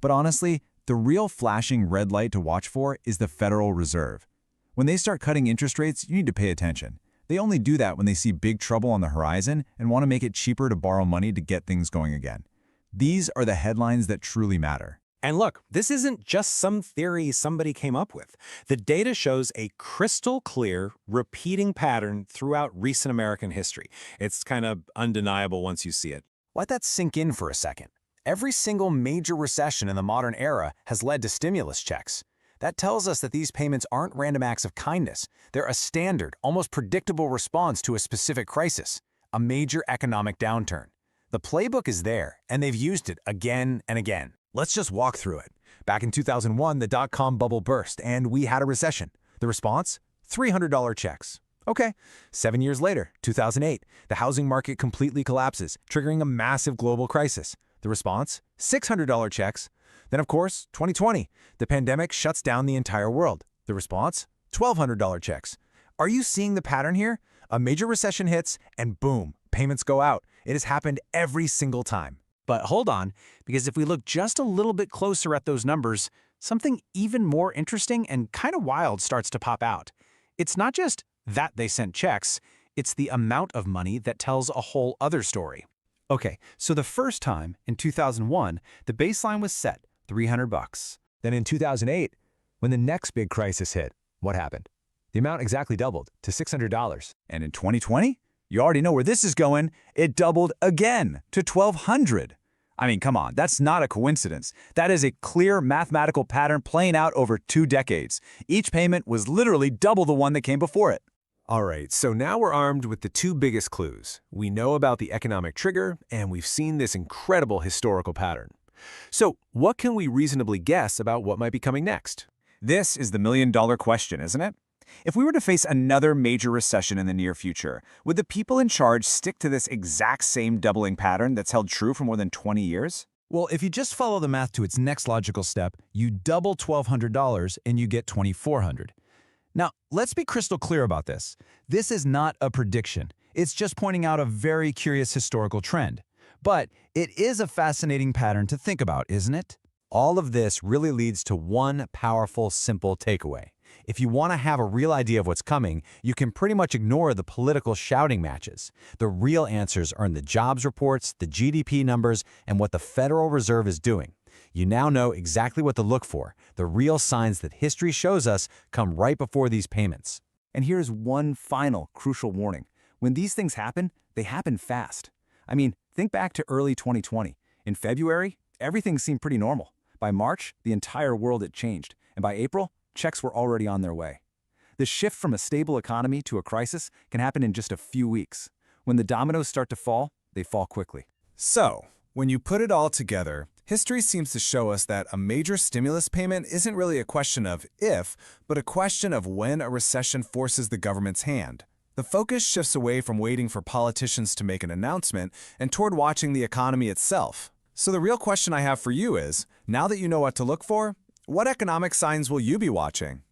But honestly, the real flashing red light to watch for is the Federal Reserve. When they start cutting interest rates, you need to pay attention. They only do that when they see big trouble on the horizon and want to make it cheaper to borrow money to get things going again. These are the headlines that truly matter. And look, this isn't just some theory somebody came up with. The data shows a crystal clear, repeating pattern throughout recent American history. It's kind of undeniable once you see it. Let that sink in for a second. Every single major recession in the modern era has led to stimulus checks. That tells us that these payments aren't random acts of kindness. They're a standard, almost predictable response to a specific crisis, a major economic downturn. The playbook is there, and they've used it again and again. Let's just walk through it. Back in 2001, the dot-com bubble burst, and we had a recession. The response? $300 checks. Okay. 7 years later, 2008, the housing market completely collapses, triggering a massive global crisis. The response? $600 checks. Then, of course, 2020, the pandemic shuts down the entire world. The response? $1,200 checks. Are you seeing the pattern here? A major recession hits, and boom, payments go out. It has happened every single time. But hold on, because if we look just a little bit closer at those numbers, something even more interesting and kind of wild starts to pop out. It's not just that they sent checks, it's the amount of money that tells a whole other story. Okay, so the first time, in 2001, the baseline was set, $300. Then in 2008, when the next big crisis hit, what happened? The amount exactly doubled to $600. And in 2020, You already know where this is going. It doubled again to $1,200. I mean, come on, that's not a coincidence. That is a clear mathematical pattern playing out over 2 decades. Each payment was literally double the one that came before it. All right, so now we're armed with the 2 biggest clues. We know about the economic trigger, and we've seen this incredible historical pattern. So what can we reasonably guess about what might be coming next? This is the million-dollar question, isn't it? If we were to face another major recession in the near future, would the people in charge stick to this exact same doubling pattern that's held true for more than 20 years? Well, if you just follow the math to its next logical step, you double $1,200 and you get $2,400. Now, let's be crystal clear about this. This is not a prediction. It's just pointing out a very curious historical trend. But it is a fascinating pattern to think about, isn't it? All of this really leads to one powerful, simple takeaway. If you want to have a real idea of what's coming, you can pretty much ignore the political shouting matches. The real answers are in the jobs reports, the GDP numbers, and what the Federal Reserve is doing. You now know exactly what to look for, the real signs that history shows us come right before these payments. And here's one final crucial warning. When these things happen, they happen fast. I mean, think back to early 2020. In February, everything seemed pretty normal. By March, the entire world had changed. And by April, checks were already on their way. The shift from a stable economy to a crisis can happen in just a few weeks. When the dominoes start to fall, they fall quickly. So, when you put it all together, history seems to show us that a major stimulus payment isn't really a question of if, but a question of when a recession forces the government's hand. The focus shifts away from waiting for politicians to make an announcement and toward watching the economy itself. So the real question I have for you is, now that you know what to look for, what economic signs will you be watching?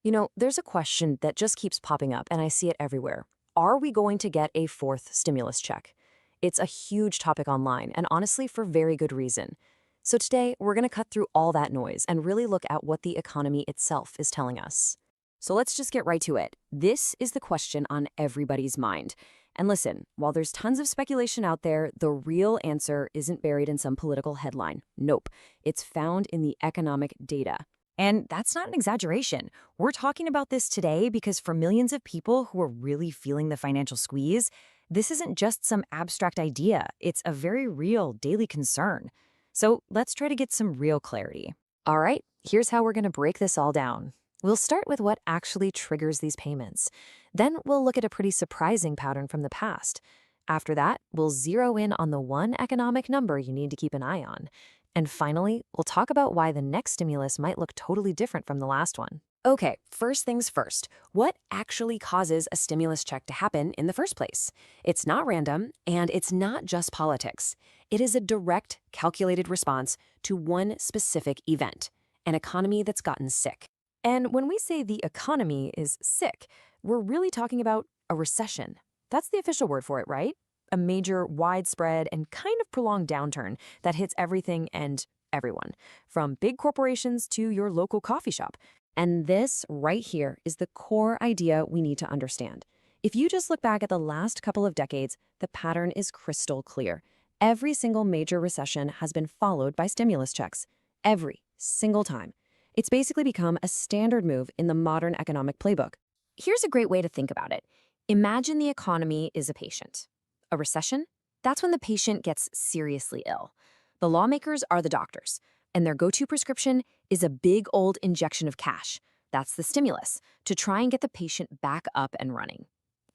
You know, there's a question that just keeps popping up, and I see it everywhere. Are we going to get a 4th stimulus check? It's a huge topic online, and honestly, for very good reason. So today, we're going to cut through all that noise and really look at what the economy itself is telling us. So let's just get right to it. This is the question on everybody's mind. And listen, while there's tons of speculation out there, the real answer isn't buried in some political headline. Nope. It's found in the economic data. And that's not an exaggeration. We're talking about this today because for millions of people who are really feeling the financial squeeze, this isn't just some abstract idea. It's a very real daily concern. So let's try to get some real clarity. All right, here's how we're going to break this all down. We'll start with what actually triggers these payments. Then we'll look at a pretty surprising pattern from the past. After that, we'll zero in on the one economic number you need to keep an eye on. And finally, we'll talk about why the next stimulus might look totally different from the last one. Okay, first things first. What actually causes a stimulus check to happen in the first place? It's not random, and it's not just politics. It is a direct, calculated response to one specific event, an economy that's gotten sick. And when we say the economy is sick, we're really talking about a recession. That's the official word for it, right? A major, widespread, and kind of prolonged downturn that hits everything and everyone, from big corporations to your local coffee shop. And this right here is the core idea we need to understand. If you just look back at the last couple of decades, the pattern is crystal clear. Every single major recession has been followed by stimulus checks. Every single time. It's basically become a standard move in the modern economic playbook. Here's a great way to think about it. Imagine the economy is a patient. A recession? That's when the patient gets seriously ill. The lawmakers are the doctors, and their go-to prescription is a big old injection of cash. That's the stimulus, to try and get the patient back up and running.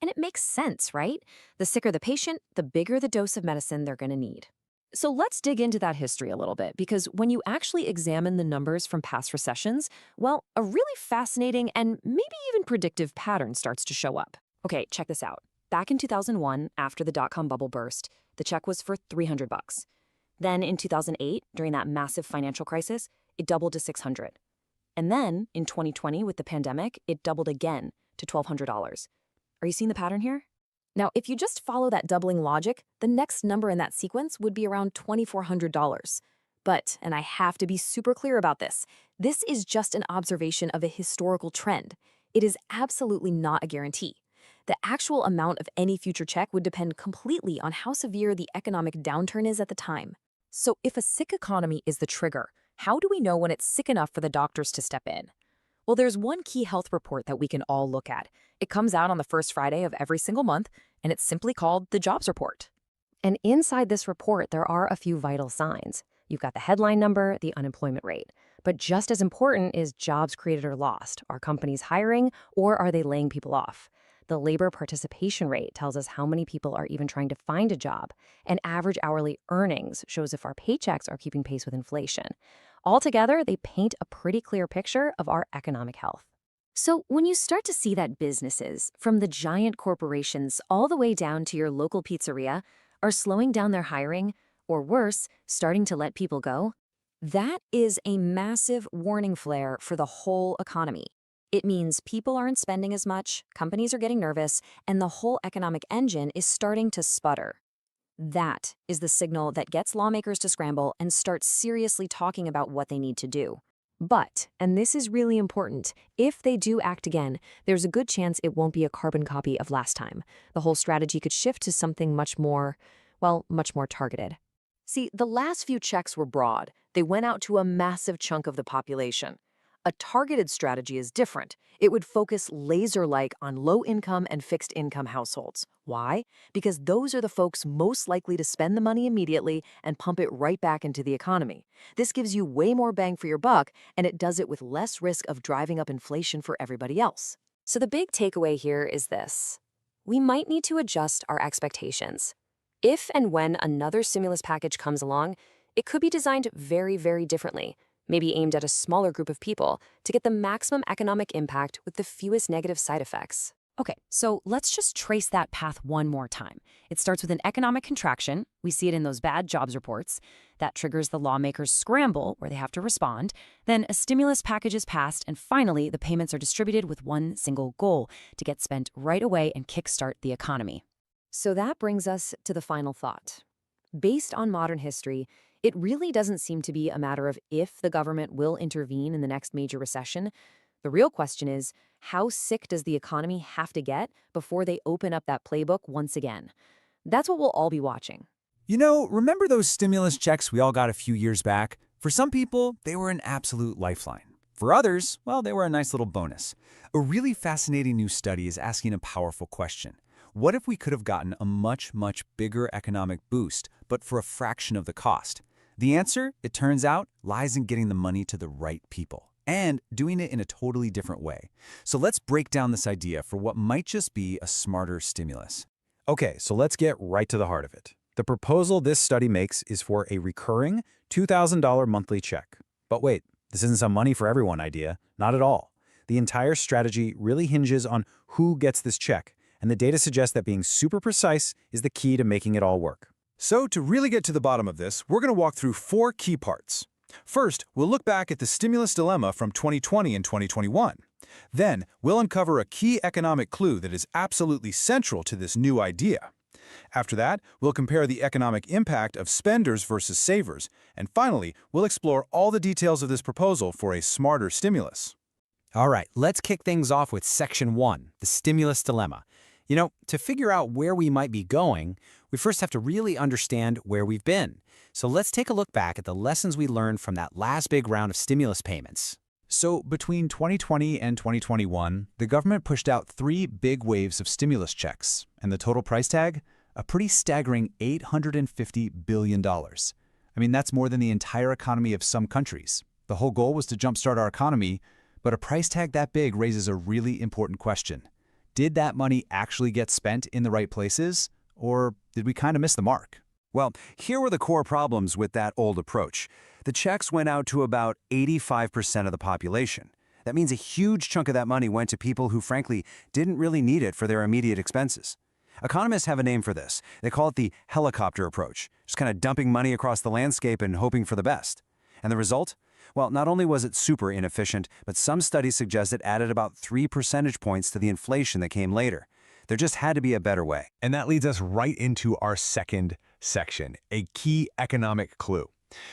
And it makes sense, right? The sicker the patient, the bigger the dose of medicine they're going to need. So let's dig into that history a little bit, because when you actually examine the numbers from past recessions, well, a really fascinating and maybe even predictive pattern starts to show up. Okay, check this out. Back in 2001, after the dot-com bubble burst, the check was for $300. Then in 2008, during that massive financial crisis, it doubled to $600. And then in 2020, with the pandemic, it doubled again to $1,200. Are you seeing the pattern here? Now, if you just follow that doubling logic, the next number in that sequence would be around $2,400. But, and I have to be super clear about this is just an observation of a historical trend. It is absolutely not a guarantee. The actual amount of any future check would depend completely on how severe the economic downturn is at the time. So if a sick economy is the trigger, how do we know when it's sick enough for the doctors to step in? Well, there's one key health report that we can all look at. It comes out on the first Friday of every single month, and it's simply called the jobs report. And inside this report, there are a few vital signs. You've got the headline number, the unemployment rate. But just as important is jobs created or lost. Are companies hiring or are they laying people off? The labor participation rate tells us how many people are even trying to find a job. And average hourly earnings shows if our paychecks are keeping pace with inflation. Altogether, they paint a pretty clear picture of our economic health. So when you start to see that businesses, from the giant corporations all the way down to your local pizzeria, are slowing down their hiring, or worse, starting to let people go, that is a massive warning flare for the whole economy. It means people aren't spending as much, companies are getting nervous, and the whole economic engine is starting to sputter. That is the signal that gets lawmakers to scramble and start seriously talking about what they need to do. But, and this is really important, if they do act again, there's a good chance it won't be a carbon copy of last time. The whole strategy could shift to something much more targeted. See, the last few checks were broad. They went out to a massive chunk of the population. A targeted strategy is different. It would focus laser-like on low-income and fixed-income households. Why? Because those are the folks most likely to spend the money immediately and pump it right back into the economy. This gives you way more bang for your buck, and it does it with less risk of driving up inflation for everybody else. So the big takeaway here is this. We might need to adjust our expectations. If and when another stimulus package comes along, it could be designed very, very differently, maybe aimed at a smaller group of people to get the maximum economic impact with the fewest negative side effects. Okay, so let's just trace that path one more time. It starts with an economic contraction. We see it in those bad jobs reports. That triggers the lawmakers' scramble, where they have to respond. Then a stimulus package is passed, and finally, the payments are distributed with one single goal: to get spent right away and kickstart the economy. So that brings us to the final thought. Based on modern history, it really doesn't seem to be a matter of if the government will intervene in the next major recession. The real question is, how sick does the economy have to get before they open up that playbook once again? That's what we'll all be watching. You know, remember those stimulus checks we all got a few years back? For some people, they were an absolute lifeline. For others, well, they were a nice little bonus. A really fascinating new study is asking a powerful question. What if we could have gotten a much, much bigger economic boost, but for a fraction of the cost? The answer, it turns out, lies in getting the money to the right people and doing it in a totally different way. So let's break down this idea for what might just be a smarter stimulus. Okay, so let's get right to the heart of it. The proposal this study makes is for a recurring $2,000 monthly check. But wait, this isn't some money for everyone idea. Not at all. The entire strategy really hinges on who gets this check, and the data suggests that being super precise is the key to making it all work. So to really get to the bottom of this, we're going to walk through 4 key parts. First, we'll look back at the stimulus dilemma from 2020 and 2021. Then, we'll uncover a key economic clue that is absolutely central to this new idea. After that, we'll compare the economic impact of spenders versus savers. And finally, we'll explore all the details of this proposal for a smarter stimulus. All right, let's kick things off with Section 1, the stimulus dilemma. You know, to figure out where we might be going, we first have to really understand where we've been. So let's take a look back at the lessons we learned from that last big round of stimulus payments. So between 2020 and 2021, the government pushed out 3 big waves of stimulus checks, and the total price tag? A pretty staggering $850 billion. I mean, that's more than the entire economy of some countries. The whole goal was to jumpstart our economy, but a price tag that big raises a really important question. Did that money actually get spent in the right places, or did we kind of miss the mark? Well, here were the core problems with that old approach. The checks went out to about 85% of the population. That means a huge chunk of that money went to people who, frankly, didn't really need it for their immediate expenses. Economists have a name for this. They call it the helicopter approach, just kind of dumping money across the landscape and hoping for the best. And the result? Well, not only was it super inefficient, but some studies suggest it added about 3 percentage points to the inflation that came later. There just had to be a better way. And that leads us right into our second section, a key economic clue.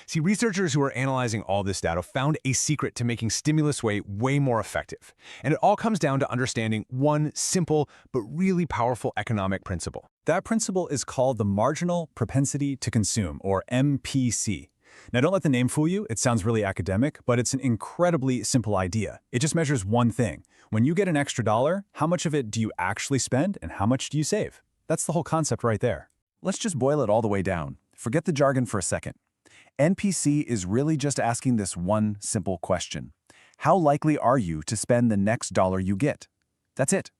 See, researchers who are analyzing all this data found a secret to making stimulus way more effective. And it all comes down to understanding one simple but really powerful economic principle. That principle is called the marginal propensity to consume, or MPC. Now, don't let the name fool you. It sounds really academic, but it's an incredibly simple idea. It just measures one thing. When you get an extra dollar, how much of it do you actually spend and how much do you save? That's the whole concept right there. Let's just boil it all the way down. Forget the jargon for a second. NPC is really just asking this one simple question. How likely are you to spend the next dollar you get? That's it.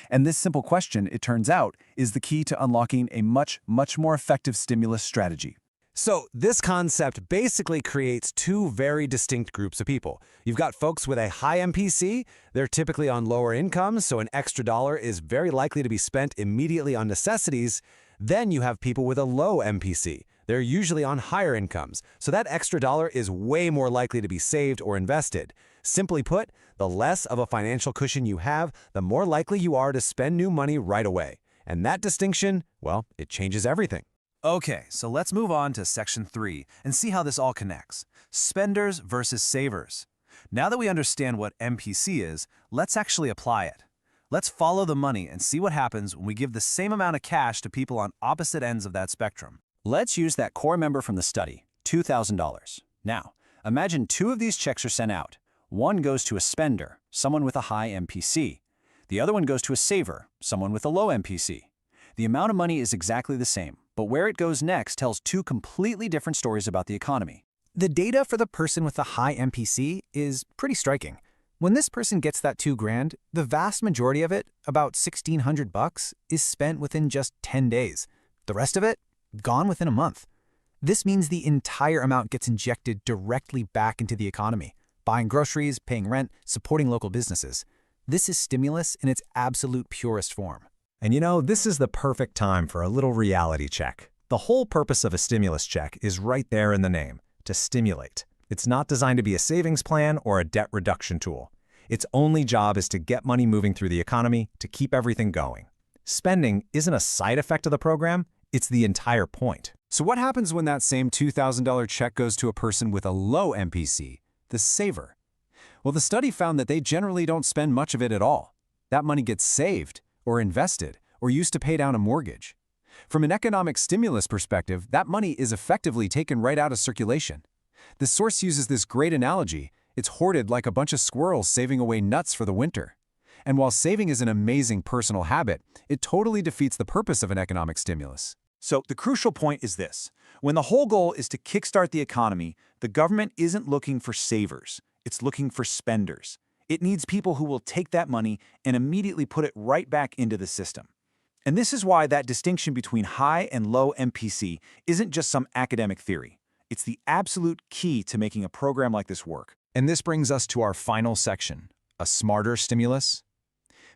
And this simple question, it turns out, is the key to unlocking a much more effective stimulus strategy. So this concept basically creates two very distinct groups of people. You've got folks with a high MPC. They're typically on lower incomes, so an extra dollar is very likely to be spent immediately on necessities. Then you have people with a low MPC. They're usually on higher incomes, so that extra dollar is way more likely to be saved or invested. Simply put, the less of a financial cushion you have, the more likely you are to spend new money right away. And that distinction, well, it changes everything. Okay, so let's move on to Section 3 and see how this all connects. Spenders versus savers. Now that we understand what MPC is, let's actually apply it. Let's follow the money and see what happens when we give the same amount of cash to people on opposite ends of that spectrum. Let's use that core member from the study, $2,000. Now, imagine two of these checks are sent out. One goes to a spender, someone with a high MPC. The other one goes to a saver, someone with a low MPC. The amount of money is exactly the same, but where it goes next tells two completely different stories about the economy. The data for the person with the high MPC is pretty striking. When this person gets that $2,000, the vast majority of it, about $1,600, is spent within just 10 days. The rest of it, gone within a month. This means the entire amount gets injected directly back into the economy, buying groceries, paying rent, supporting local businesses. This is stimulus in its absolute purest form. And you know, this is the perfect time for a little reality check. The whole purpose of a stimulus check is right there in the name, to stimulate. It's not designed to be a savings plan or a debt reduction tool. Its only job is to get money moving through the economy, to keep everything going. Spending isn't a side effect of the program, it's the entire point. So what happens when that same $2,000 check goes to a person with a low MPC, the saver? Well, the study found that they generally don't spend much of it at all. That money gets saved, or invested, or used to pay down a mortgage. From an economic stimulus perspective, that money is effectively taken right out of circulation. The source uses this great analogy. It's hoarded like a bunch of squirrels saving away nuts for the winter. And while saving is an amazing personal habit, it totally defeats the purpose of an economic stimulus. So the crucial point is this. When the whole goal is to kickstart the economy, the government isn't looking for savers. It's looking for spenders. It needs people who will take that money and immediately put it right back into the system. And this is why that distinction between high and low MPC isn't just some academic theory. It's the absolute key to making a program like this work. And this brings us to our final section, a smarter stimulus.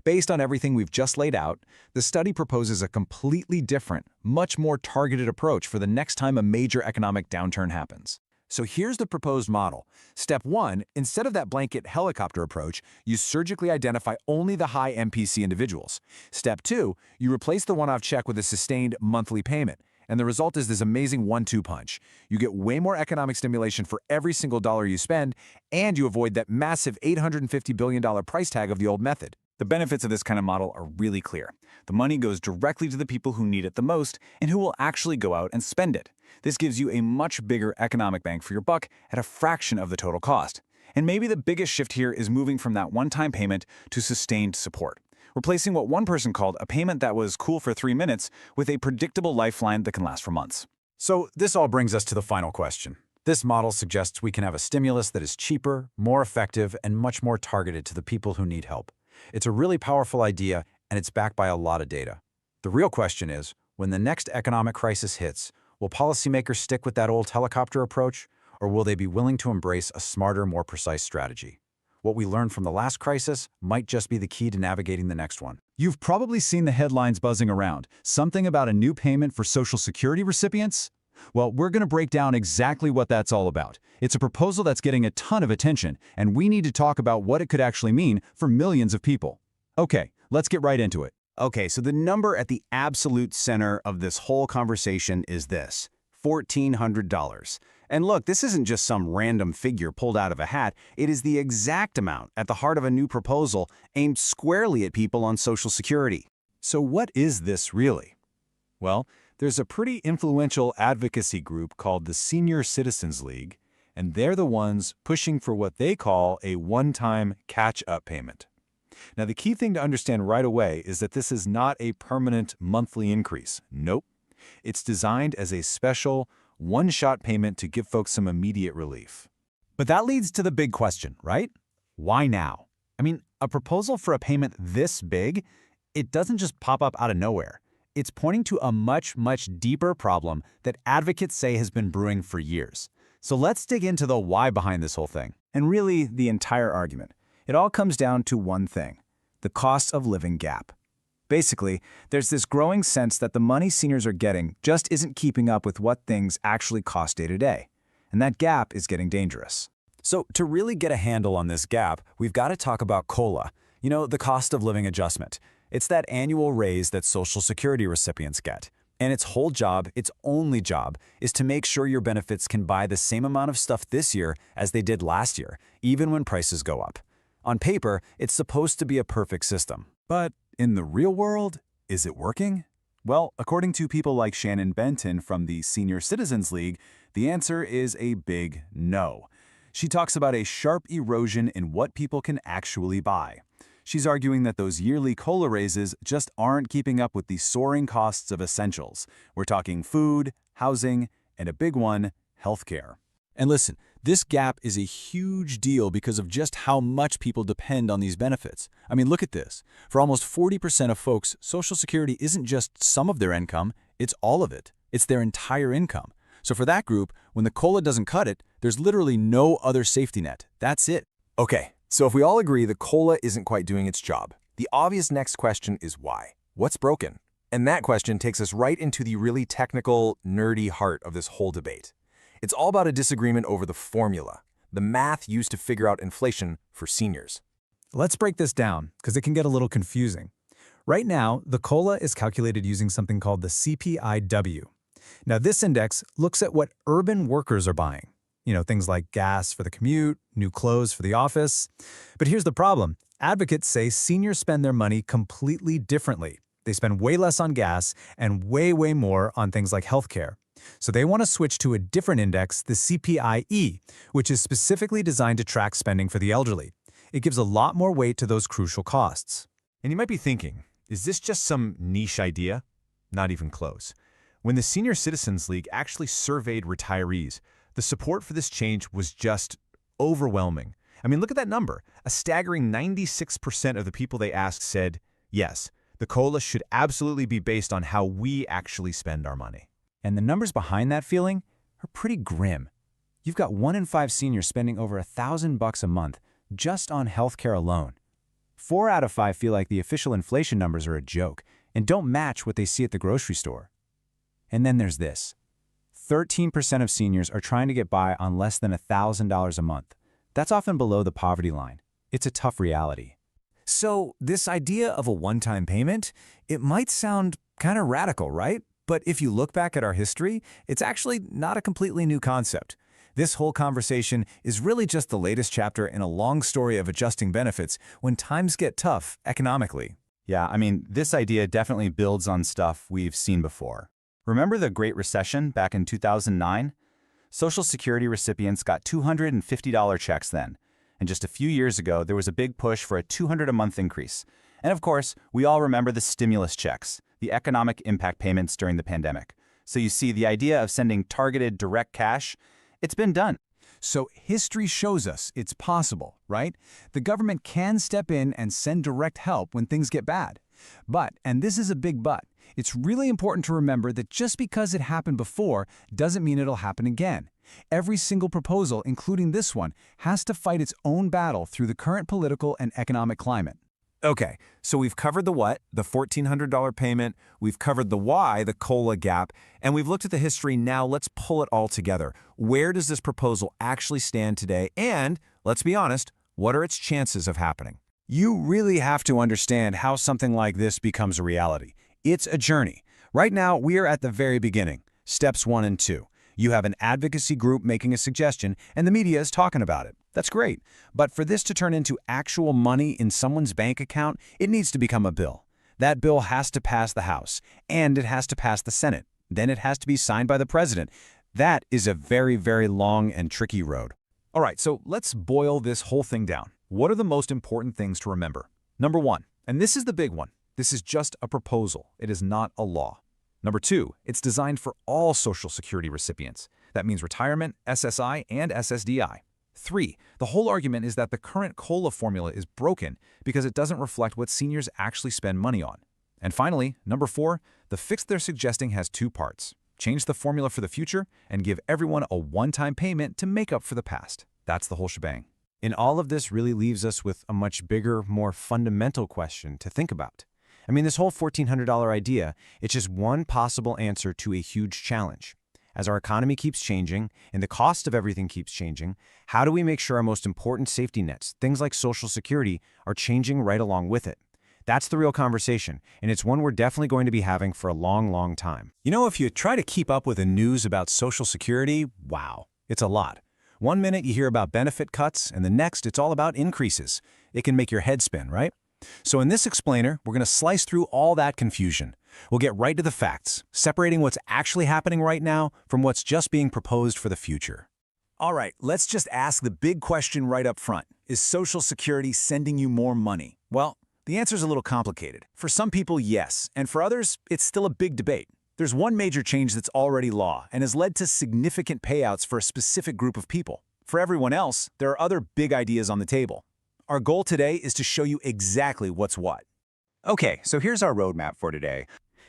Based on everything we've just laid out, the study proposes a completely different, much more targeted approach for the next time a major economic downturn happens. So here's the proposed model. Step 1, instead of that blanket helicopter approach, you surgically identify only the high MPC individuals. Step 2, you replace the one-off check with a sustained monthly payment. And the result is this amazing 1-2 punch. You get way more economic stimulation for every single dollar you spend, and you avoid that massive $850 billion price tag of the old method. The benefits of this kind of model are really clear. The money goes directly to the people who need it the most and who will actually go out and spend it. This gives you a much bigger economic bang for your buck at a fraction of the total cost. And maybe the biggest shift here is moving from that one-time payment to sustained support, replacing what one person called a payment that was cool for 3 minutes with a predictable lifeline that can last for months. So this all brings us to the final question. This model suggests we can have a stimulus that is cheaper, more effective, and much more targeted to the people who need help. It's a really powerful idea, and it's backed by a lot of data. The real question is, when the next economic crisis hits, will policymakers stick with that old helicopter approach, or will they be willing to embrace a smarter, more precise strategy? What we learned from the last crisis might just be the key to navigating the next one. You've probably seen the headlines buzzing around. Something about a new payment for Social Security recipients? Well, we're going to break down exactly what that's all about. It's a proposal that's getting a ton of attention, and we need to talk about what it could actually mean for millions of people. Okay, let's get right into it. Okay, so the number at the absolute center of this whole conversation is this, $1,400. And look, this isn't just some random figure pulled out of a hat. It is the exact amount at the heart of a new proposal aimed squarely at people on Social Security. So what is this really? Well, there's a pretty influential advocacy group called the Senior Citizens League, and they're the ones pushing for what they call a one-time catch-up payment. Now, the key thing to understand right away is that this is not a permanent monthly increase. Nope. It's designed as a special, one-shot payment to give folks some immediate relief. But that leads to the big question, right? Why now? I mean, a proposal for a payment this big, it doesn't just pop up out of nowhere. It's pointing to a much, much deeper problem that advocates say has been brewing for years. So let's dig into the why behind this whole thing. And really, the entire argument. It all comes down to one thing: the cost of living gap. Basically, there's this growing sense that the money seniors are getting just isn't keeping up with what things actually cost day to day. And that gap is getting dangerous. So to really get a handle on this gap, we've got to talk about COLA, the cost of living adjustment. It's that annual raise that Social Security recipients get. And its whole job, its only job, is to make sure your benefits can buy the same amount of stuff this year as they did last year, even when prices go up. On paper, it's supposed to be a perfect system. But in the real world, is it working? Well, according to people like Shannon Benton from the Senior Citizens League, the answer is a big no. She talks about a sharp erosion in what people can actually buy. She's arguing that those yearly COLA raises just aren't keeping up with the soaring costs of essentials. We're talking food, housing, and a big one, healthcare. And listen, this gap is a huge deal because of just how much people depend on these benefits. I mean, look at this. For almost 40% of folks, Social Security isn't just some of their income, it's all of it. It's their entire income. So for that group, when the COLA doesn't cut it, there's literally no other safety net. That's it. Okay, so if we all agree the COLA isn't quite doing its job, the obvious next question is why? What's broken? And that question takes us right into the really technical, nerdy heart of this whole debate. It's all about a disagreement over the formula, the math used to figure out inflation for seniors. Let's break this down, because it can get a little confusing. Right now, the COLA is calculated using something called the CPIW. Now, this index looks at what urban workers are buying. Things like gas for the commute, new clothes for the office. But here's the problem. Advocates say seniors spend their money completely differently. They spend way less on gas and way, way more on things like healthcare. So they want to switch to a different index, the CPIE, which is specifically designed to track spending for the elderly. It gives a lot more weight to those crucial costs. And you might be thinking, is this just some niche idea? Not even close. When the Senior Citizens League actually surveyed retirees, the support for this change was just overwhelming. I mean, look at that number. A staggering 96% of the people they asked said, yes, the COLA should absolutely be based on how we actually spend our money. And the numbers behind that feeling are pretty grim. You've got 1 in 5 seniors spending over $1,000 a month just on healthcare alone. 4 out of 5 feel like the official inflation numbers are a joke and don't match what they see at the grocery store. And then there's this. 13% of seniors are trying to get by on less than $1,000 a month. That's often below the poverty line. It's a tough reality. So this idea of a one-time payment, it might sound kind of radical, right? But if you look back at our history, it's actually not a completely new concept. This whole conversation is really just the latest chapter in a long story of adjusting benefits when times get tough economically. Yeah, I mean, this idea definitely builds on stuff we've seen before. Remember the Great Recession back in 2009? Social Security recipients got $250 checks then. And just a few years ago, there was a big push for a $200 a month increase. And of course, we all remember the stimulus checks, the economic impact payments during the pandemic. So you see, the idea of sending targeted direct cash, it's been done. So history shows us it's possible, right? The government can step in and send direct help when things get bad. But, and this is a big but, it's really important to remember that just because it happened before doesn't mean it'll happen again. Every single proposal, including this one, has to fight its own battle through the current political and economic climate. Okay, so we've covered the what, the $1,400 payment, we've covered the why, the COLA gap, and we've looked at the history. Now let's pull it all together. Where does this proposal actually stand today? And, let's be honest, what are its chances of happening? You really have to understand how something like this becomes a reality. It's a journey. Right now, we are at the very beginning, steps 1 and 2. You have an advocacy group making a suggestion, and the media is talking about it. That's great. But for this to turn into actual money in someone's bank account, it needs to become a bill. That bill has to pass the House, and it has to pass the Senate. Then it has to be signed by the president. That is a very, very long and tricky road. All right, so let's boil this whole thing down. What are the most important things to remember? Number 1, and this is the big one, this is just a proposal. It is not a law. Number 2, it's designed for all Social Security recipients. That means retirement, SSI, and SSDI. 3, the whole argument is that the current COLA formula is broken because it doesn't reflect what seniors actually spend money on. And finally, number 4, the fix they're suggesting has 2 parts. Change the formula for the future and give everyone a one-time payment to make up for the past. That's the whole shebang. And all of this really leaves us with a much bigger, more fundamental question to think about. I mean, this whole $1,400 idea, it's just one possible answer to a huge challenge. As our economy keeps changing and the cost of everything keeps changing, how do we make sure our most important safety nets, things like Social Security, are changing right along with it? That's the real conversation, and it's one we're definitely going to be having for a long, long time. You know, if you try to keep up with the news about Social Security, wow, it's a lot. One minute you hear about benefit cuts, and the next it's all about increases. It can make your head spin, right? So in this explainer, we're going to slice through all that confusion. We'll get right to the facts, separating what's actually happening right now from what's just being proposed for the future. All right, let's just ask the big question right up front. Is Social Security sending you more money? Well, the answer's a little complicated. For some people, yes, and for others, it's still a big debate. There's one major change that's already law and has led to significant payouts for a specific group of people. For everyone else, there are other big ideas on the table. Our goal today is to show you exactly what's what. Okay, so here's our roadmap for today.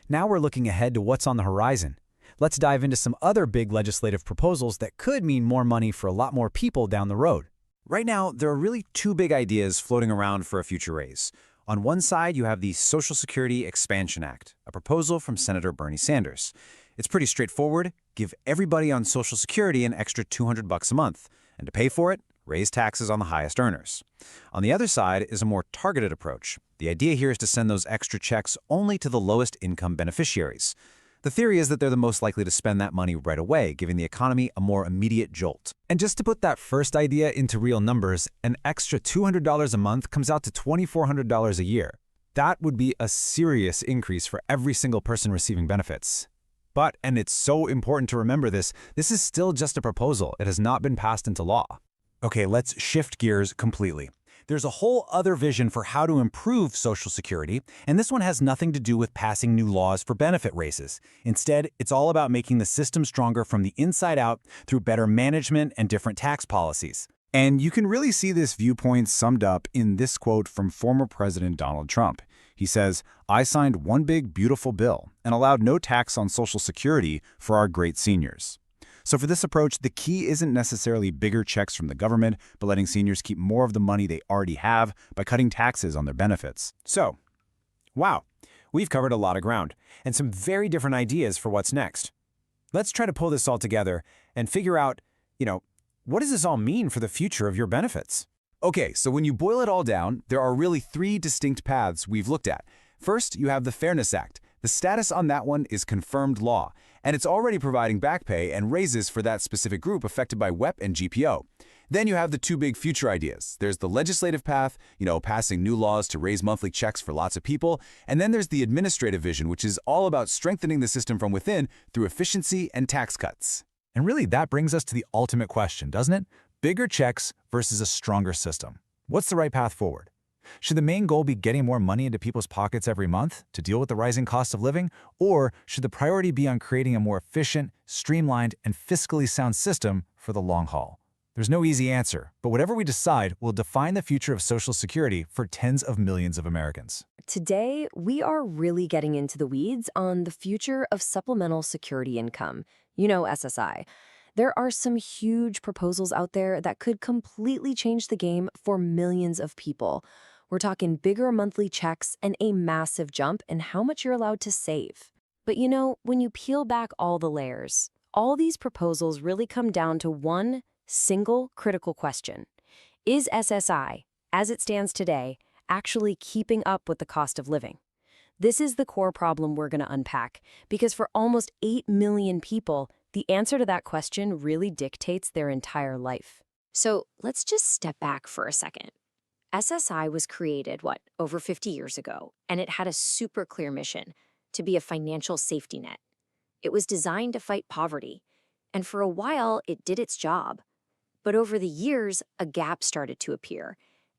Now we're looking ahead to what's on the horizon. Let's dive into some other big legislative proposals that could mean more money for a lot more people down the road. Right now, there are really 2 big ideas floating around for a future raise. On one side, you have the Social Security Expansion Act, a proposal from Senator Bernie Sanders. It's pretty straightforward. Give everybody on Social Security an extra $200 a month. And to pay for it, raise taxes on the highest earners. On the other side is a more targeted approach. The idea here is to send those extra checks only to the lowest income beneficiaries. The theory is that they're the most likely to spend that money right away, giving the economy a more immediate jolt. And just to put that first idea into real numbers, an extra $200 a month comes out to $2,400 a year. That would be a serious increase for every single person receiving benefits. But, and it's so important to remember this is still just a proposal. It has not been passed into law. Okay, let's shift gears completely. There's a whole other vision for how to improve Social Security, and this one has nothing to do with passing new laws for benefit raises. Instead, it's all about making the system stronger from the inside out through better management and different tax policies. And you can really see this viewpoint summed up in this quote from former President Donald Trump. He says, "I signed one big, beautiful bill and allowed no tax on Social Security for our great seniors." So for this approach, the key isn't necessarily bigger checks from the government, but letting seniors keep more of the money they already have by cutting taxes on their benefits. So, wow, we've covered a lot of ground and some very different ideas for what's next. Let's try to pull this all together and figure out, what does this all mean for the future of your benefits? Okay, so when you boil it all down, there are really 3 distinct paths we've looked at. First, you have the Fairness Act. The status on that one is confirmed law, and it's already providing back pay and raises for that specific group affected by WEP and GPO. Then you have the 2 big future ideas. There's the legislative path, passing new laws to raise monthly checks for lots of people, and then there's the administrative vision, which is all about strengthening the system from within through efficiency and tax cuts. And really, that brings us to the ultimate question, doesn't it? Bigger checks versus a stronger system. What's the right path forward? Should the main goal be getting more money into people's pockets every month to deal with the rising cost of living? Or should the priority be on creating a more efficient, streamlined, and fiscally sound system for the long haul? There's no easy answer, but whatever we decide will define the future of Social Security for tens of millions of Americans. Today, we are really getting into the weeds on the future of supplemental security income, SSI. There are some huge proposals out there that could completely change the game for millions of people. We're talking bigger monthly checks and a massive jump in how much you're allowed to save. But when you peel back all the layers, all these proposals really come down to one single critical question. Is SSI, as it stands today, actually keeping up with the cost of living? This is the core problem we're going to unpack, because for almost 8 million people, the answer to that question really dictates their entire life. So let's just step back for a second. SSI was created, over 50 years ago, and it had a super clear mission: to be a financial safety net. It was designed to fight poverty, and for a while, it did its job. But over the years, a gap started to appear.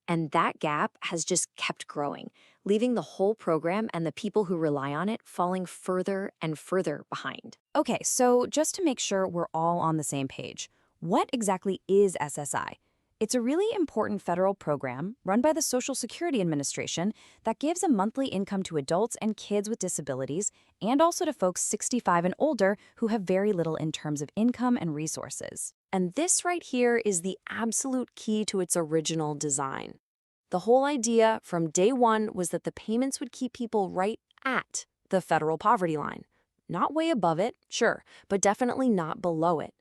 And that gap has just kept growing, leaving the whole program and the people who rely on it falling further and further behind. Okay, so just to make sure we're all on the same page, what exactly is SSI? It's a really important federal program run by the Social Security Administration that gives a monthly income to adults and kids with disabilities, and also to folks 65 and older who have very little in terms of income and resources. And this right here is the absolute key to its original design. The whole idea from day one was that the payments would keep people right at the federal poverty line. Not way above it, sure, but definitely not below it.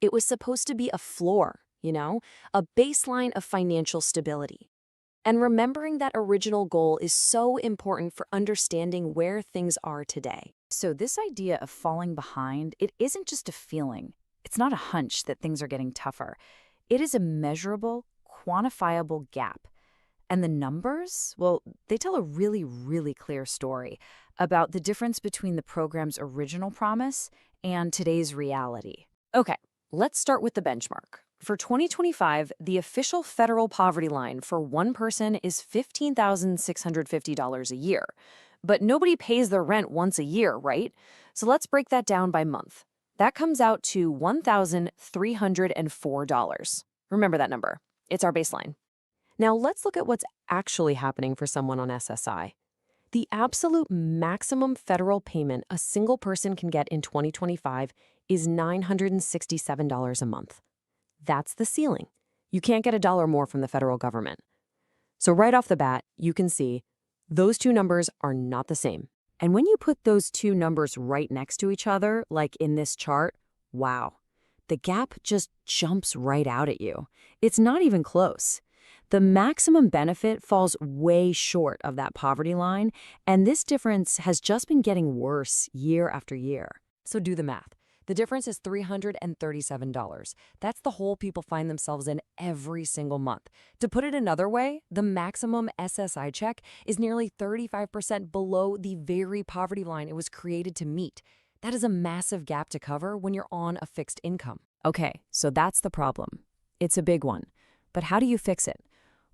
It was supposed to be a floor, a baseline of financial stability. And remembering that original goal is so important for understanding where things are today. So this idea of falling behind, it isn't just a feeling. It's not a hunch that things are getting tougher. It is a measurable, quantifiable gap. And the numbers, well, they tell a really, really clear story about the difference between the program's original promise and today's reality. Okay, let's start with the benchmark. For 2025, the official federal poverty line for one person is $15,650 a year. But nobody pays their rent once a year, right? So let's break that down by month. That comes out to $1,304. Remember that number. It's our baseline. Now let's look at what's actually happening for someone on SSI. The absolute maximum federal payment a single person can get in 2025 is $967 a month. That's the ceiling. You can't get a dollar more from the federal government. So right off the bat, you can see those two numbers are not the same. And when you put those two numbers right next to each other, like in this chart, wow, the gap just jumps right out at you. It's not even close. The maximum benefit falls way short of that poverty line, and this difference has just been getting worse year after year. So do the math. The difference is $337. That's the hole people find themselves in every single month. To put it another way, the maximum SSI check is nearly 35% below the very poverty line it was created to meet. That is a massive gap to cover when you're on a fixed income. Okay, so that's the problem. It's a big one. But how do you fix it?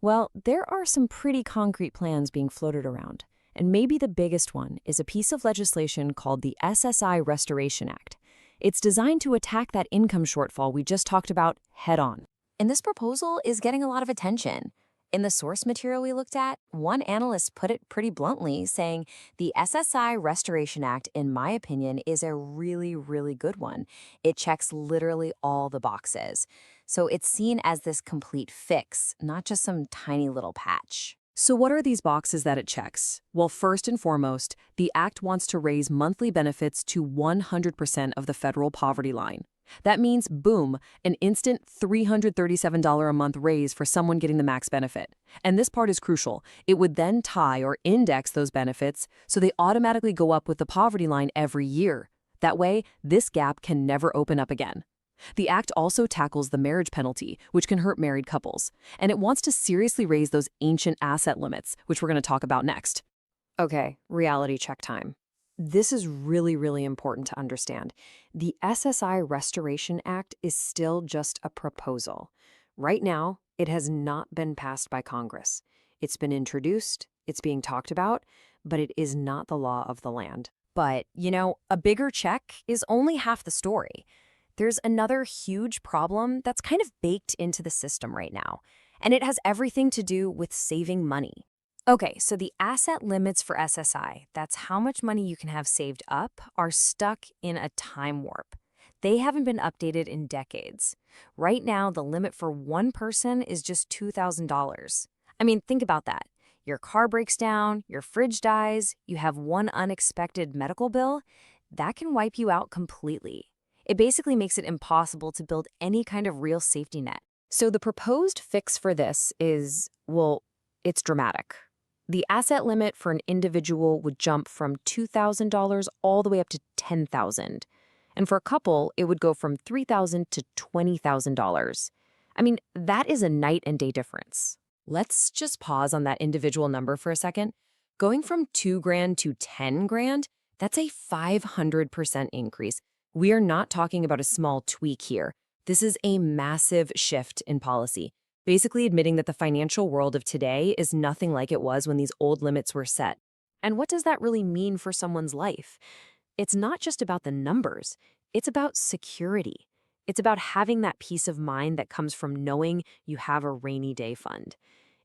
Well, there are some pretty concrete plans being floated around. And maybe the biggest one is a piece of legislation called the SSI Restoration Act. It's designed to attack that income shortfall we just talked about head-on. And this proposal is getting a lot of attention. In the source material we looked at, one analyst put it pretty bluntly, saying the SSI Restoration Act, in my opinion, is a really, really good one. It checks literally all the boxes. So it's seen as this complete fix, not just some tiny little patch. So what are these boxes that it checks? Well, first and foremost, the Act wants to raise monthly benefits to 100% of the federal poverty line. That means, boom, an instant $337 a month raise for someone getting the max benefit. And this part is crucial. It would then tie or index those benefits so they automatically go up with the poverty line every year. That way, this gap can never open up again. The Act also tackles the marriage penalty, which can hurt married couples, and it wants to seriously raise those ancient asset limits, which we're going to talk about next. Okay, reality check time. This is really, really important to understand. The SSI Restoration Act is still just a proposal. Right now, it has not been passed by Congress. It's been introduced, it's being talked about, but it is not the law of the land. But, a bigger check is only half the story. There's another huge problem that's kind of baked into the system right now, and it has everything to do with saving money. Okay, so the asset limits for SSI, that's how much money you can have saved up, are stuck in a time warp. They haven't been updated in decades. Right now, the limit for one person is just $2,000. I mean, think about that. Your car breaks down, your fridge dies, you have one unexpected medical bill. That can wipe you out completely. It basically makes it impossible to build any kind of real safety net. So the proposed fix for this is, well, it's dramatic. The asset limit for an individual would jump from $2,000 all the way up to $10,000. And for a couple, it would go from $3,000 to $20,000. I mean, that is a night and day difference. Let's just pause on that individual number for a second. Going from $2,000 to $10,000, that's a 500% increase. We are not talking about a small tweak here. This is a massive shift in policy. basically admitting that the financial world of today is nothing like it was when these old limits were set. And what does that really mean for someone's life? It's not just about the numbers, it's about security. It's about having that peace of mind that comes from knowing you have a rainy day fund.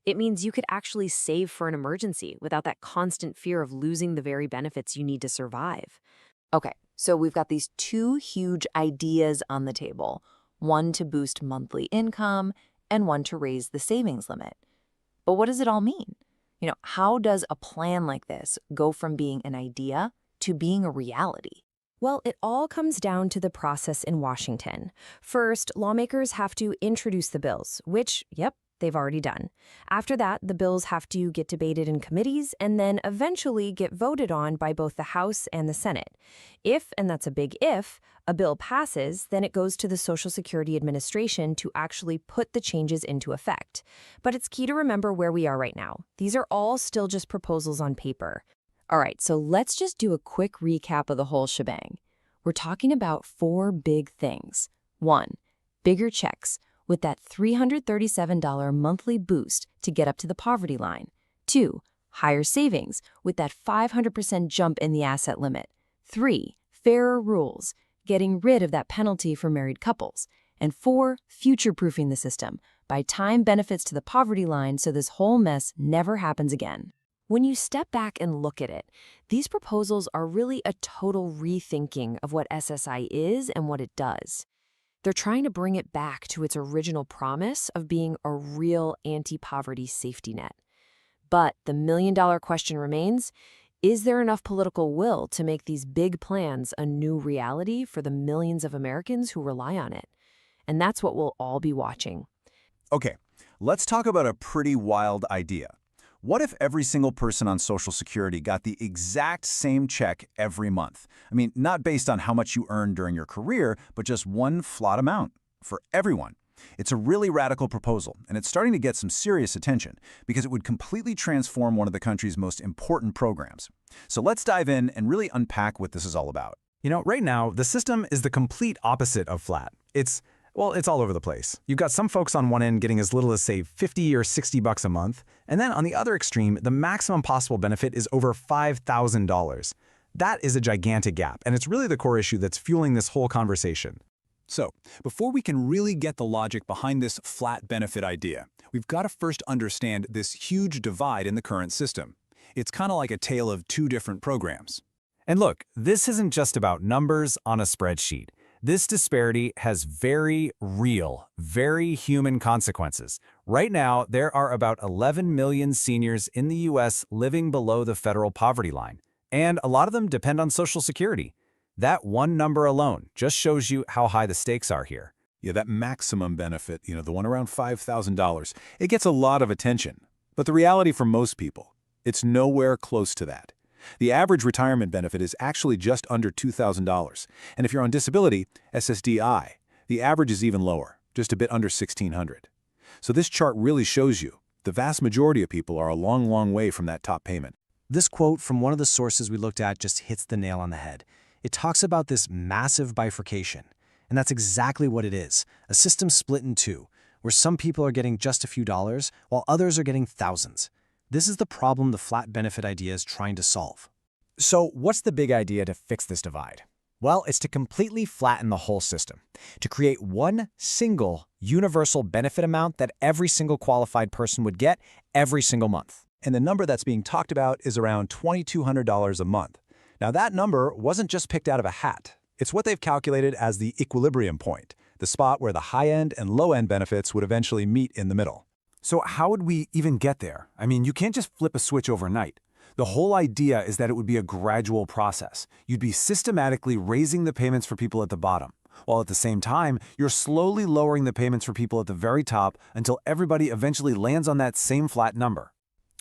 It means you could actually save for an emergency without that constant fear of losing the very benefits you need to survive. Okay, so we've got these two huge ideas on the table, one to boost monthly income and one to raise the savings limit. But what does it all mean? How does a plan like this go from being an idea to being a reality? Well, it all comes down to the process in Washington. First, lawmakers have to introduce the bills, which, yep, they've already done. After that, the bills have to get debated in committees and then eventually get voted on by both the House and the Senate. If, and that's a big if, a bill passes, then it goes to the Social Security Administration to actually put the changes into effect. But it's key to remember where we are right now. These are all still just proposals on paper. All right, so let's just do a quick recap of the whole shebang. We're talking about 4 big things. 1, bigger checks with that $337 monthly boost to get up to the poverty line. 2, higher savings with that 500% jump in the asset limit. 3, fairer rules, getting rid of that penalty for married couples. And 4, future-proofing the system by tying benefits to the poverty line so this whole mess never happens again. When you step back and look at it, these proposals are really a total rethinking of what SSI is and what it does. They're trying to bring it back to its original promise of being a real anti-poverty safety net. But the million-dollar question remains, is there enough political will to make these big plans a new reality for the millions of Americans who rely on it? And that's what we'll all be watching. Okay, let's talk about a pretty wild idea. What if every single person on Social Security got the exact same check every month? I mean, not based on how much you earned during your career, but just one flat amount for everyone. It's a really radical proposal, and it's starting to get some serious attention because it would completely transform one of the country's most important programs. So let's dive in and really unpack what this is all about. Right now, the system is the complete opposite of flat. It's all over the place. You've got some folks on one end getting as little as, say, $50 or $60 a month, and then on the other extreme, the maximum possible benefit is over $5,000. That is a gigantic gap, and it's really the core issue that's fueling this whole conversation. So, before we can really get the logic behind this flat benefit idea, we've got to first understand this huge divide in the current system. It's kind of like a tale of 2 different programs. And look, this isn't just about numbers on a spreadsheet. This disparity has very real, very human consequences. Right now, there are about 11 million seniors in the U.S. living below the federal poverty line, and a lot of them depend on Social Security. That one number alone just shows you how high the stakes are here. Yeah, that maximum benefit, the one around $5,000, it gets a lot of attention. But the reality for most people, it's nowhere close to that. The average retirement benefit is actually just under $2,000. And if you're on disability, SSDI, the average is even lower, just a bit under $1,600. So this chart really shows you the vast majority of people are a long, long way from that top payment. This quote from one of the sources we looked at just hits the nail on the head. It talks about this massive bifurcation. And that's exactly what it is, a system split in 2, where some people are getting just a few dollars, while others are getting thousands. This is the problem the flat benefit idea is trying to solve. So what's the big idea to fix this divide? Well, it's to completely flatten the whole system, to create one single universal benefit amount that every single qualified person would get every single month. And the number that's being talked about is around $2,200 a month. Now that number wasn't just picked out of a hat. It's what they've calculated as the equilibrium point, the spot where the high-end and low-end benefits would eventually meet in the middle. So how would we even get there? I mean, you can't just flip a switch overnight. The whole idea is that it would be a gradual process. You'd be systematically raising the payments for people at the bottom, while at the same time, you're slowly lowering the payments for people at the very top until everybody eventually lands on that same flat number.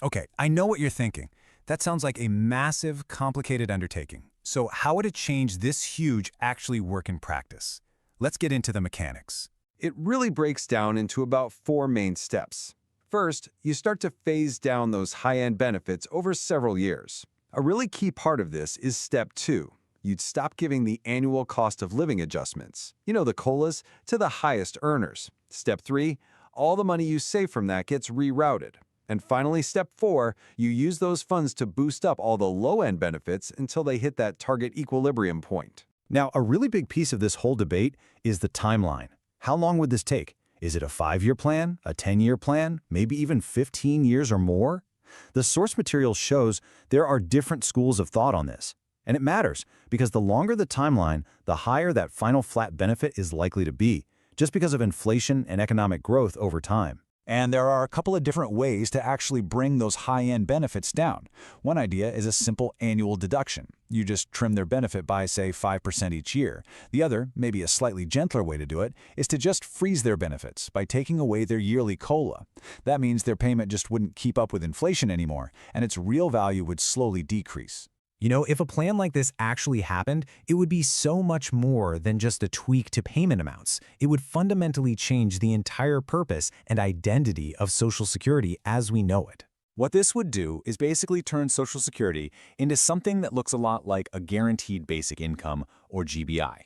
Okay, I know what you're thinking. That sounds like a massive, complicated undertaking. So how would a change this huge actually work in practice? Let's get into the mechanics. It really breaks down into about 4 main steps. First, you start to phase down those high-end benefits over several years. A really key part of this is step 2. You'd stop giving the annual cost of living adjustments, the COLAs, to the highest earners. Step 3, all the money you save from that gets rerouted. And finally, step 4, you use those funds to boost up all the low-end benefits until they hit that target equilibrium point. Now, a really big piece of this whole debate is the timeline. How long would this take? Is it a 5-year plan, a 10-year plan, maybe even 15 years or more? The source material shows there are different schools of thought on this. And it matters, because the longer the timeline, the higher that final flat benefit is likely to be, just because of inflation and economic growth over time. And there are a couple of different ways to actually bring those high-end benefits down. One idea is a simple annual deduction. You just trim their benefit by, say, 5% each year. The other, maybe a slightly gentler way to do it, is to just freeze their benefits by taking away their yearly COLA. That means their payment just wouldn't keep up with inflation anymore, and its real value would slowly decrease. You know, if a plan like this actually happened, it would be so much more than just a tweak to payment amounts. It would fundamentally change the entire purpose and identity of Social Security as we know it. What this would do is basically turn Social Security into something that looks a lot like a guaranteed basic income, or GBI.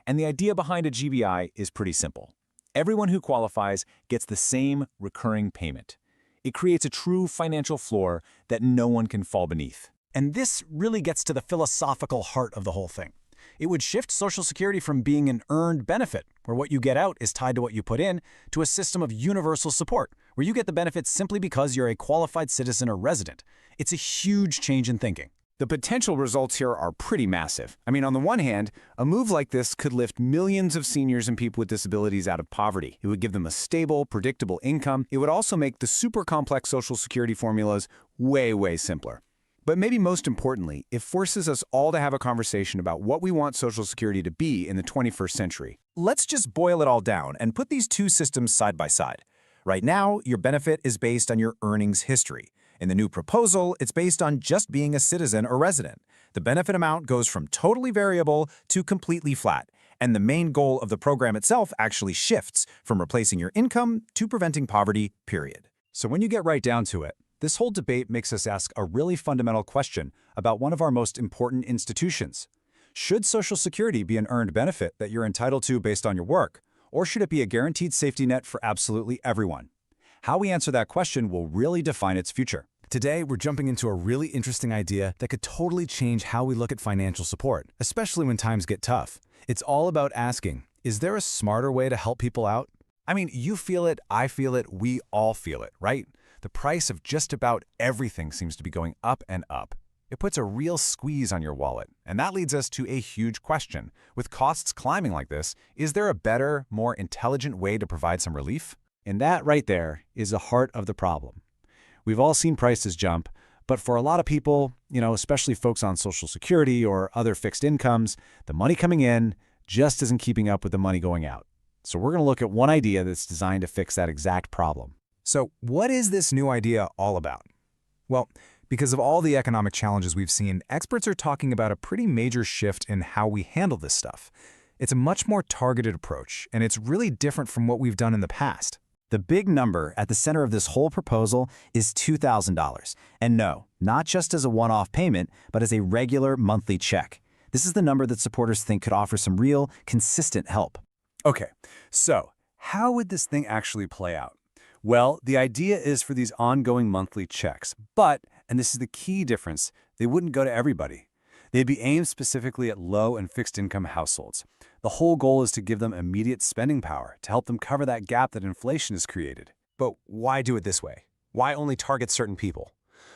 And the idea behind a GBI is pretty simple. Everyone who qualifies gets the same recurring payment. It creates a true financial floor that no one can fall beneath. And this really gets to the philosophical heart of the whole thing. It would shift Social Security from being an earned benefit, where what you get out is tied to what you put in, to a system of universal support, where you get the benefits simply because you're a qualified citizen or resident. It's a huge change in thinking. The potential results here are pretty massive. I mean, on the one hand, a move like this could lift millions of seniors and people with disabilities out of poverty. It would give them a stable, predictable income. It would also make the super complex Social Security formulas way, way simpler. But maybe most importantly, it forces us all to have a conversation about what we want Social Security to be in the 21st century. Let's just boil it all down and put these two systems side by side. Right now, your benefit is based on your earnings history. In the new proposal, it's based on just being a citizen or resident. The benefit amount goes from totally variable to completely flat, and the main goal of the program itself actually shifts from replacing your income to preventing poverty, period. So when you get right down to it, this whole debate makes us ask a really fundamental question about one of our most important institutions. Should Social Security be an earned benefit that you're entitled to based on your work, or should it be a guaranteed safety net for absolutely everyone? How we answer that question will really define its future. Today, we're jumping into a really interesting idea that could totally change how we look at financial support, especially when times get tough. It's all about asking, is there a smarter way to help people out? I mean, you feel it, I feel it, we all feel it, right? The price of just about everything seems to be going up and up. It puts a real squeeze on your wallet, and that leads us to a huge question. With costs climbing like this, is there a better, more intelligent way to provide some relief? And that right there is the heart of the problem. We've all seen prices jump, but for a lot of people, especially folks on Social Security or other fixed incomes, the money coming in just isn't keeping up with the money going out. So we're going to look at one idea that's designed to fix that exact problem. So what is this new idea all about? Well, because of all the economic challenges we've seen, experts are talking about a pretty major shift in how we handle this stuff. It's a much more targeted approach, and it's really different from what we've done in the past. The big number at the center of this whole proposal is $2,000. And no, not just as a one-off payment, but as a regular monthly check. This is the number that supporters think could offer some real, consistent help. Okay, so how would this thing actually play out? Well, the idea is for these ongoing monthly checks, but, and this is the key difference, they wouldn't go to everybody. They'd be aimed specifically at low and fixed income households. The whole goal is to give them immediate spending power to help them cover that gap that inflation has created. But why do it this way? Why only target certain people?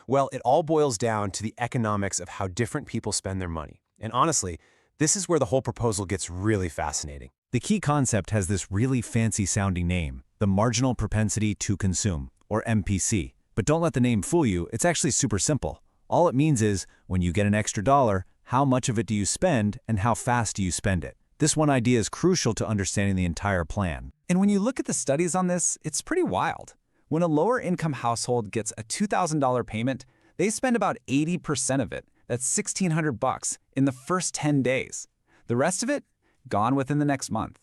Well, it all boils down to the economics of how different people spend their money. And honestly, this is where the whole proposal gets really fascinating. The key concept has this really fancy-sounding name, the marginal propensity to consume, or MPC. But don't let the name fool you, it's actually super simple. All it means is, when you get an extra dollar, how much of it do you spend and how fast do you spend it? This one idea is crucial to understanding the entire plan. And when you look at the studies on this, it's pretty wild. When a lower-income household gets a $2,000 payment, they spend about 80% of it, that's $1,600, in the first 10 days. The rest of it, gone within the next month.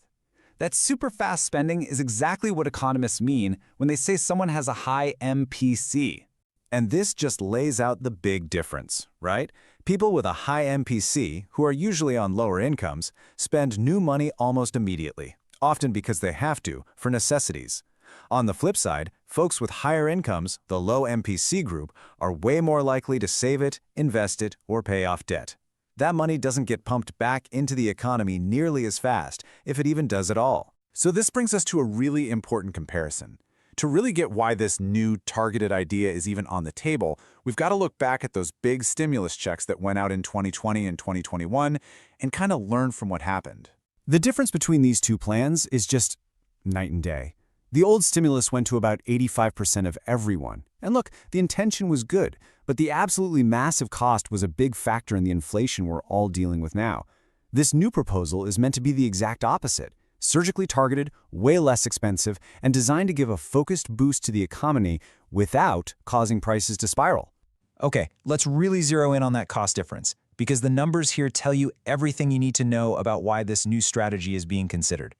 That super fast spending is exactly what economists mean when they say someone has a high MPC. And this just lays out the big difference, right? People with a high MPC, who are usually on lower incomes, spend new money almost immediately, often because they have to, for necessities. On the flip side, folks with higher incomes, the low MPC group, are way more likely to save it, invest it, or pay off debt. That money doesn't get pumped back into the economy nearly as fast, if it even does at all. So this brings us to a really important comparison. To really get why this new targeted idea is even on the table, we've got to look back at those big stimulus checks that went out in 2020 and 2021 and kind of learn from what happened. The difference between these two plans is just night and day. The old stimulus went to about 85% of everyone. And look, the intention was good, but the absolutely massive cost was a big factor in the inflation we're all dealing with now. This new proposal is meant to be the exact opposite. Surgically targeted, way less expensive, and designed to give a focused boost to the economy without causing prices to spiral. Okay, let's really zero in on that cost difference, because the numbers here tell you everything you need to know about why this new strategy is being considered.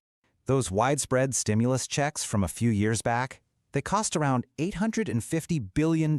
Those widespread stimulus checks from a few years back, they cost around $850 billion.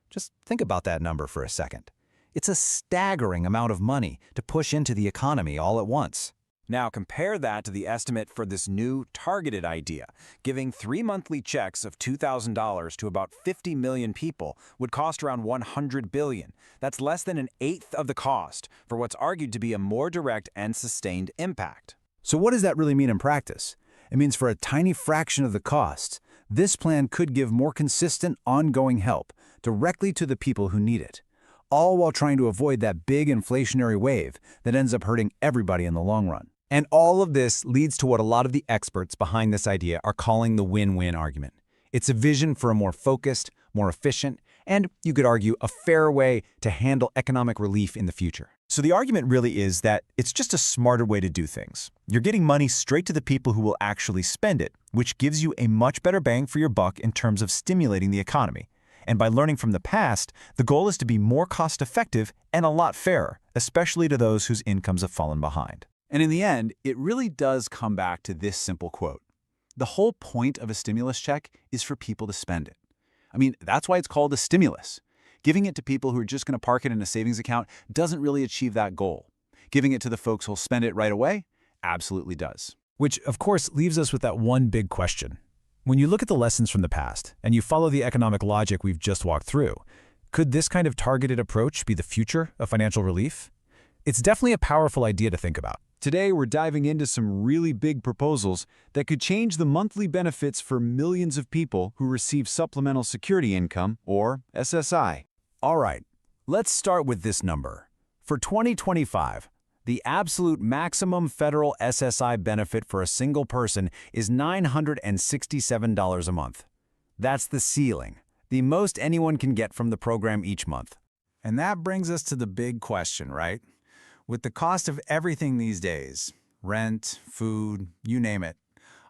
Just think about that number for a second. It's a staggering amount of money to push into the economy all at once. Now compare that to the estimate for this new targeted idea. Giving 3 monthly checks of $2,000 to about 50 million people would cost around $100 billion. That's less than an eighth of the cost for what's argued to be a more direct and sustained impact. So what does that really mean in practice? It means for a tiny fraction of the costs, this plan could give more consistent, ongoing help directly to the people who need it, all while trying to avoid that big inflationary wave that ends up hurting everybody in the long run. And all of this leads to what a lot of the experts behind this idea are calling the win-win argument. It's a vision for a more focused, more efficient, and you could argue a fair way to handle economic relief in the future. So the argument really is that it's just a smarter way to do things. You're getting money straight to the people who will actually spend it, which gives you a much better bang for your buck in terms of stimulating the economy. And by learning from the past, the goal is to be more cost-effective and a lot fairer, especially to those whose incomes have fallen behind. And in the end, it really does come back to this simple quote. The whole point of a stimulus check is for people to spend it. I mean, that's why it's called a stimulus. Giving it to people who are just going to park it in a savings account doesn't really achieve that goal. Giving it to the folks who'll spend it right away absolutely does. Which, of course, leaves us with that one big question. When you look at the lessons from the past, and you follow the economic logic we've just walked through, could this kind of targeted approach be the future of financial relief? It's definitely a powerful idea to think about. Today, we're diving into some really big proposals that could change the monthly benefits for millions of people who receive Supplemental Security Income, or SSI. All right, let's start with this number. For 2025, the absolute maximum federal SSI benefit for a single person is $967 a month. That's the ceiling, the most anyone can get from the program each month. And that brings us to the big question, right? With the cost of everything these days, rent, food, you name it,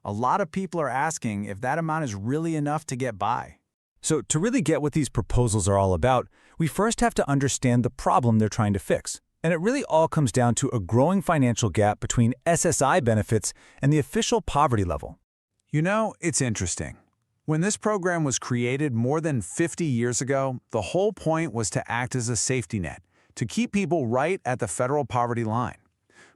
a lot of people are asking if that amount is really enough to get by. So to really get what these proposals are all about, we first have to understand the problem they're trying to fix. And it really all comes down to a growing financial gap between SSI benefits and the official poverty level. You know, it's interesting. When this program was created more than 50 years ago, the whole point was to act as a safety net, to keep people right at the federal poverty line.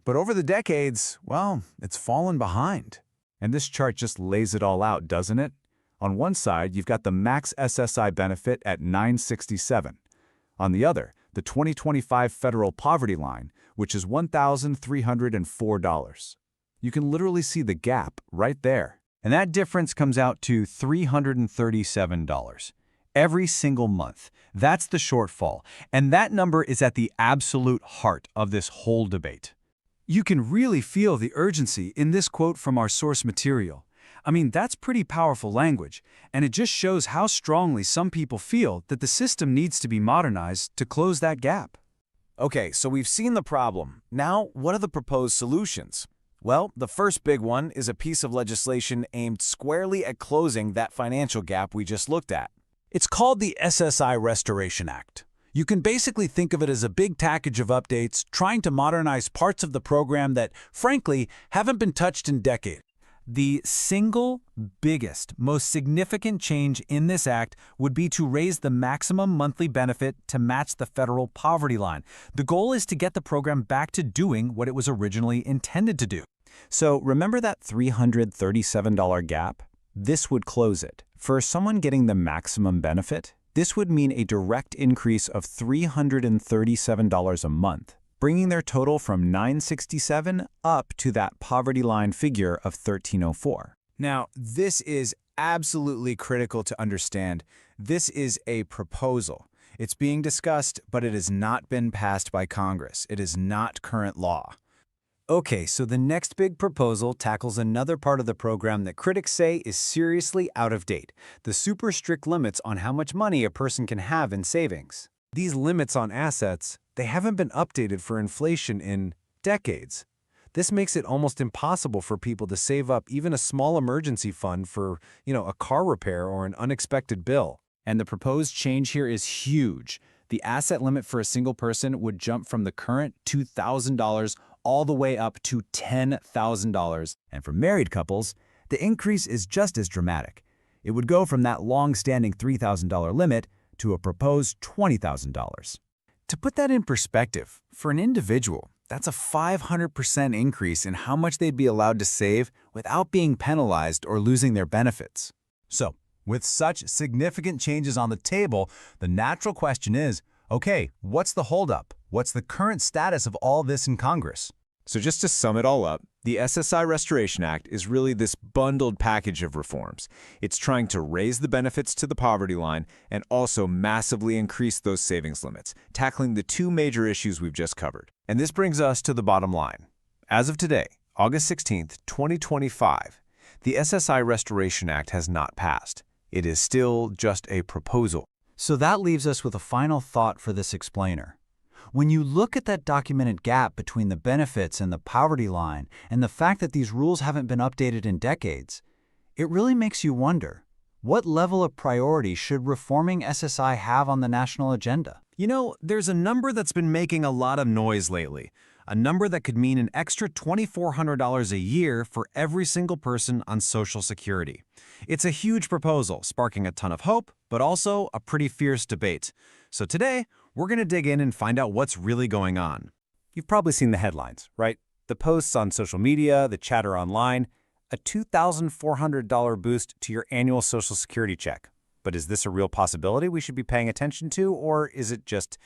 But over the decades, well, it's fallen behind. And this chart just lays it all out, doesn't it? On one side, you've got the max SSI benefit at $967. On the other, the 2025 federal poverty line, which is $1,304. You can literally see the gap right there. And that difference comes out to $337. Every single month. That's the shortfall, and that number is at the absolute heart of this whole debate. You can really feel the urgency in this quote from our source material. I mean, that's pretty powerful language, and it just shows how strongly some people feel that the system needs to be modernized to close that gap. Okay, so we've seen the problem. Now, what are the proposed solutions? Well, the first big one is a piece of legislation aimed squarely at closing that financial gap we just looked at. It's called the SSI Restoration Act. You can basically think of it as a big package of updates trying to modernize parts of the program that, frankly, haven't been touched in decades. The single biggest, most significant change in this act would be to raise the maximum monthly benefit to match the federal poverty line. The goal is to get the program back to doing what it was originally intended to do. So remember that $337 gap? This would close it. For someone getting the maximum benefit, this would mean a direct increase of $337 a month, bringing their total from $967 up to that poverty line figure of $1,304. Now, this is absolutely critical to understand. This is a proposal. It's being discussed, but it has not been passed by Congress. It is not current law. Okay, so the next big proposal tackles another part of the program that critics say is seriously out of date, the super strict limits on how much money a person can have in savings. These limits on assets, they haven't been updated for inflation in decades. This makes it almost impossible for people to save up even a small emergency fund for, a car repair or an unexpected bill. And the proposed change here is huge. The asset limit for a single person would jump from the current $2,000 all the way up to $10,000. And for married couples, the increase is just as dramatic. It would go from that long-standing $3,000 limit to a proposed $20,000. To put that in perspective, for an individual, that's a 500% increase in how much they'd be allowed to save without being penalized or losing their benefits. So, with such significant changes on the table, the natural question is, okay, what's the holdup? What's the current status of all this in Congress? So just to sum it all up, the SSI Restoration Act is really this bundled package of reforms. It's trying to raise the benefits to the poverty line and also massively increase those savings limits, tackling the two major issues we've just covered. And this brings us to the bottom line. As of today, August 16th, 2025, the SSI Restoration Act has not passed. It is still just a proposal. So that leaves us with a final thought for this explainer. When you look at that documented gap between the benefits and the poverty line and the fact that these rules haven't been updated in decades, it really makes you wonder, what level of priority should reforming SSI have on the national agenda? There's a number that's been making a lot of noise lately. A number that could mean an extra $2,400 a year for every single person on Social Security. It's a huge proposal, sparking a ton of hope, but also a pretty fierce debate. So today, we're going to dig in and find out what's really going on. You've probably seen the headlines, right? The posts on social media, the chatter online, a $2,400 boost to your annual Social Security check. But is this a real possibility we should be paying attention to, or is it just,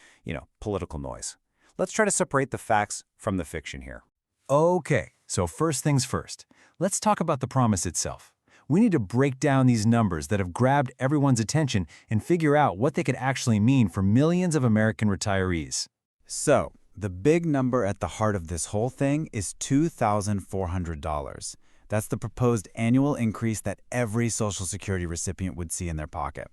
political noise? Let's try to separate the facts from the fiction here. Okay, so first things first. Let's talk about the promise itself. We need to break down these numbers that have grabbed everyone's attention and figure out what they could actually mean for millions of American retirees. So, the big number at the heart of this whole thing is $2,400. That's the proposed annual increase that every Social Security recipient would see in their pocket.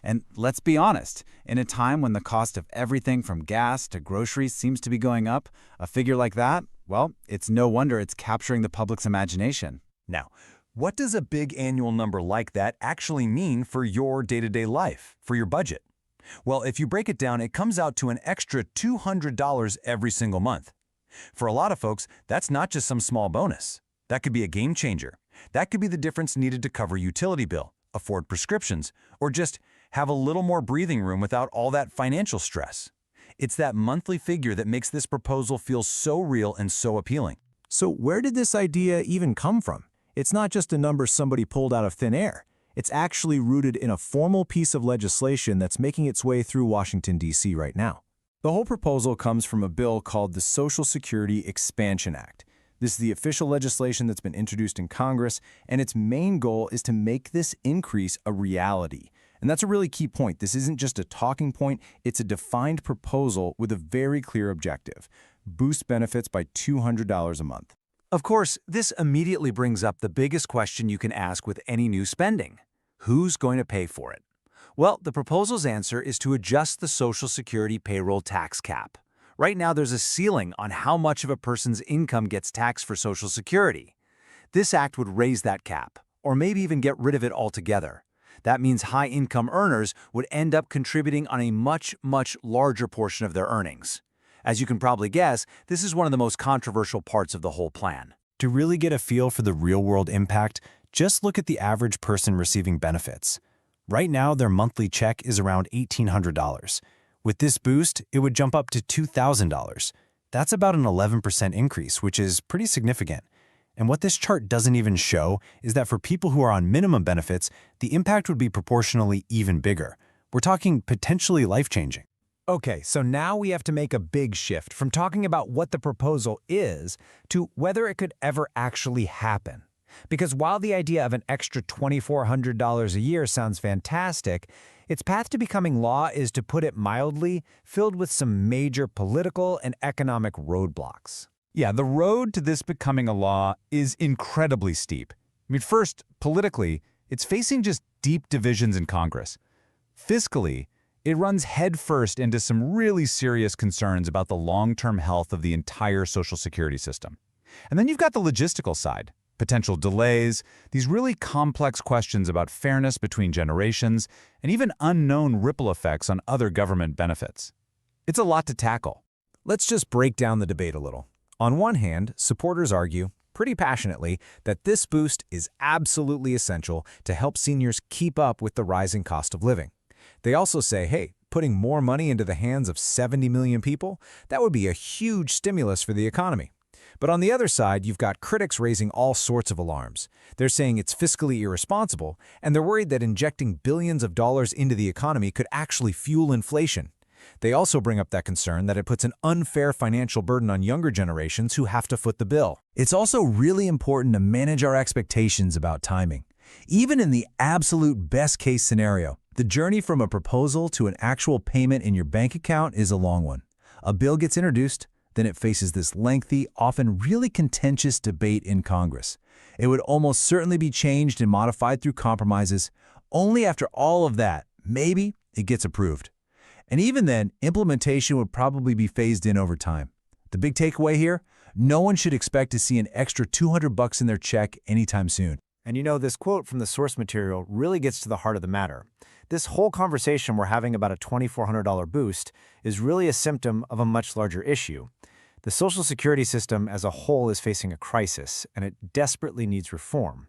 And let's be honest, in a time when the cost of everything from gas to groceries seems to be going up, a figure like that, well, it's no wonder it's capturing the public's imagination. Now, what does a big annual number like that actually mean for your day-to-day life, for your budget? Well, if you break it down, it comes out to an extra $200 every single month. For a lot of folks, that's not just some small bonus. That could be a game changer. That could be the difference needed to cover utility bill, afford prescriptions, or just have a little more breathing room without all that financial stress. It's that monthly figure that makes this proposal feel so real and so appealing. So where did this idea even come from? It's not just a number somebody pulled out of thin air. It's actually rooted in a formal piece of legislation that's making its way through Washington, D.C. right now. The whole proposal comes from a bill called the Social Security Expansion Act. This is the official legislation that's been introduced in Congress, and its main goal is to make this increase a reality. And that's a really key point. This isn't just a talking point, it's a defined proposal with a very clear objective: boost benefits by $200 a month. Of course, this immediately brings up the biggest question you can ask with any new spending. Who's going to pay for it? Well, the proposal's answer is to adjust the Social Security payroll tax cap. Right now, there's a ceiling on how much of a person's income gets taxed for Social Security. This act would raise that cap, or maybe even get rid of it altogether. That means high-income earners would end up contributing on a much, much larger portion of their earnings. As you can probably guess, this is one of the most controversial parts of the whole plan. To really get a feel for the real-world impact, just look at the average person receiving benefits. Right now, their monthly check is around $1,800. With this boost, it would jump up to $2,000. That's about an 11% increase, which is pretty significant. And what this chart doesn't even show is that for people who are on minimum benefits, the impact would be proportionally even bigger. We're talking potentially life-changing. Okay, so now we have to make a big shift from talking about what the proposal is to whether it could ever actually happen. Because while the idea of an extra $2,400 a year sounds fantastic, its path to becoming law is, to put it mildly, filled with some major political and economic roadblocks. Yeah, the road to this becoming a law is incredibly steep. I mean, first, politically, it's facing just deep divisions in Congress. Fiscally, it runs headfirst into some really serious concerns about the long-term health of the entire Social Security system. And then you've got the logistical side. Potential delays, these really complex questions about fairness between generations, and even unknown ripple effects on other government benefits. It's a lot to tackle. Let's just break down the debate a little. On one hand, supporters argue, pretty passionately, that this boost is absolutely essential to help seniors keep up with the rising cost of living. They also say, hey, putting more money into the hands of 70 million people, that would be a huge stimulus for the economy. But on the other side, you've got critics raising all sorts of alarms. They're saying it's fiscally irresponsible, and they're worried that injecting billions of dollars into the economy could actually fuel inflation. They also bring up that concern that it puts an unfair financial burden on younger generations who have to foot the bill. It's also really important to manage our expectations about timing. Even in the absolute best-case scenario, the journey from a proposal to an actual payment in your bank account is a long one. A bill gets introduced, then it faces this lengthy, often really contentious debate in Congress. It would almost certainly be changed and modified through compromises. Only after all of that, maybe, it gets approved. And even then, implementation would probably be phased in over time. The big takeaway here? No one should expect to see an extra $200 in their check anytime soon. And you know, this quote from the source material really gets to the heart of the matter. This whole conversation we're having about a $2,400 boost is really a symptom of a much larger issue. The Social Security system as a whole is facing a crisis, and it desperately needs reform.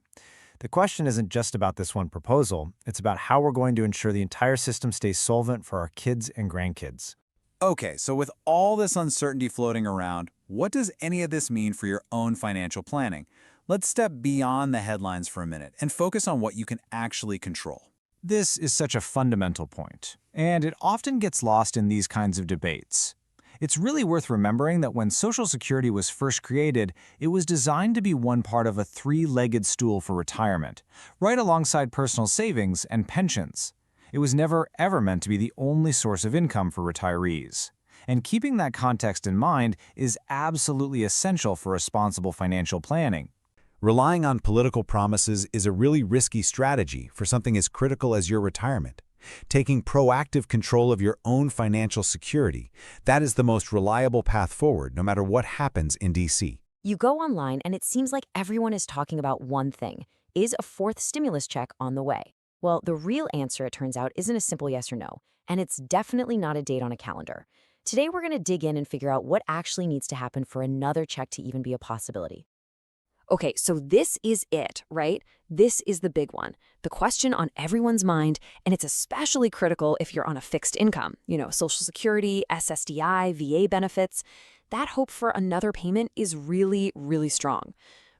The question isn't just about this one proposal, it's about how we're going to ensure the entire system stays solvent for our kids and grandkids. Okay, so with all this uncertainty floating around, what does any of this mean for your own financial planning? Let's step beyond the headlines for a minute and focus on what you can actually control. This is such a fundamental point, and it often gets lost in these kinds of debates. It's really worth remembering that when Social Security was first created, it was designed to be one part of a three-legged stool for retirement, right alongside personal savings and pensions. It was never ever meant to be the only source of income for retirees. And keeping that context in mind is absolutely essential for responsible financial planning. Relying on political promises is a really risky strategy for something as critical as your retirement. Taking proactive control of your own financial security, that is the most reliable path forward no matter what happens in D.C. You go online and it seems like everyone is talking about one thing. Is a fourth stimulus check on the way? Well, the real answer, it turns out, isn't a simple yes or no, and it's definitely not a date on a calendar. Today, we're going to dig in and figure out what actually needs to happen for another check to even be a possibility. Okay, so this is it, right? This is the big one, the question on everyone's mind, and it's especially critical if you're on a fixed income, Social Security, SSDI, VA benefits. That hope for another payment is really, really strong.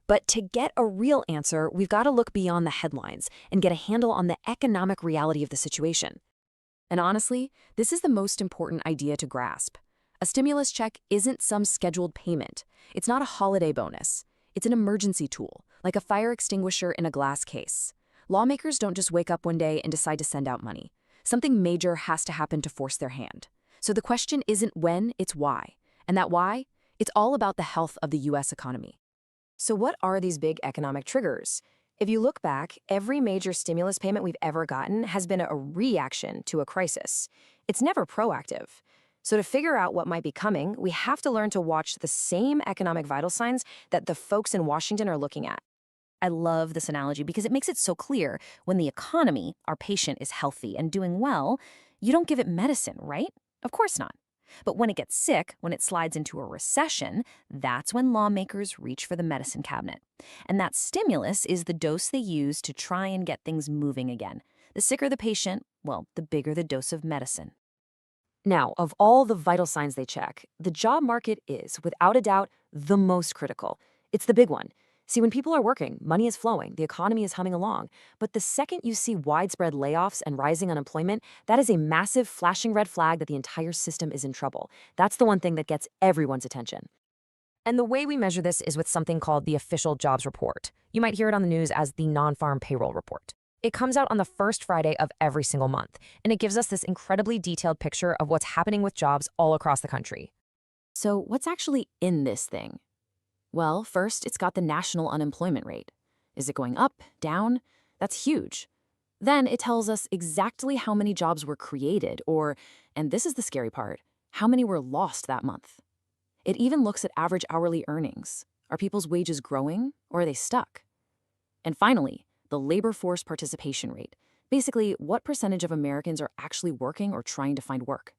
But to get a real answer, we've got to look beyond the headlines and get a handle on the economic reality of the situation. And honestly, this is the most important idea to grasp. A stimulus check isn't some scheduled payment. It's not a holiday bonus. It's an emergency tool, like a fire extinguisher in a glass case. Lawmakers don't just wake up one day and decide to send out money. Something major has to happen to force their hand. So the question isn't when, it's why. And that why? It's all about the health of the U.S. economy. So what are these big economic triggers? If you look back, every major stimulus payment we've ever gotten has been a reaction to a crisis. It's never proactive. So to figure out what might be coming, we have to learn to watch the same economic vital signs that the folks in Washington are looking at. I love this analogy because it makes it so clear. When the economy, our patient, is healthy and doing well, you don't give it medicine, right? Of course not. But when it gets sick, when it slides into a recession, that's when lawmakers reach for the medicine cabinet. And that stimulus is the dose they use to try and get things moving again. The sicker the patient, well, the bigger the dose of medicine. Now, of all the vital signs they check, the job market is, without a doubt, the most critical. It's the big one. See, when people are working, money is flowing, the economy is humming along. But the second you see widespread layoffs and rising unemployment, that is a massive flashing red flag that the entire system is in trouble. That's the one thing that gets everyone's attention. And the way we measure this is with something called the official jobs report. You might hear it on the news as the non-farm payroll report. It comes out on the first Friday of every single month, and it gives us this incredibly detailed picture of what's happening with jobs all across the country. So what's actually in this thing? Well, first, it's got the national unemployment rate. Is it going up, down? That's huge. Then it tells us exactly how many jobs were created, or, and this is the scary part, how many were lost that month. It even looks at average hourly earnings. Are people's wages growing, or are they stuck? And finally, the labor force participation rate. Basically, what percentage of Americans are actually working or trying to find work?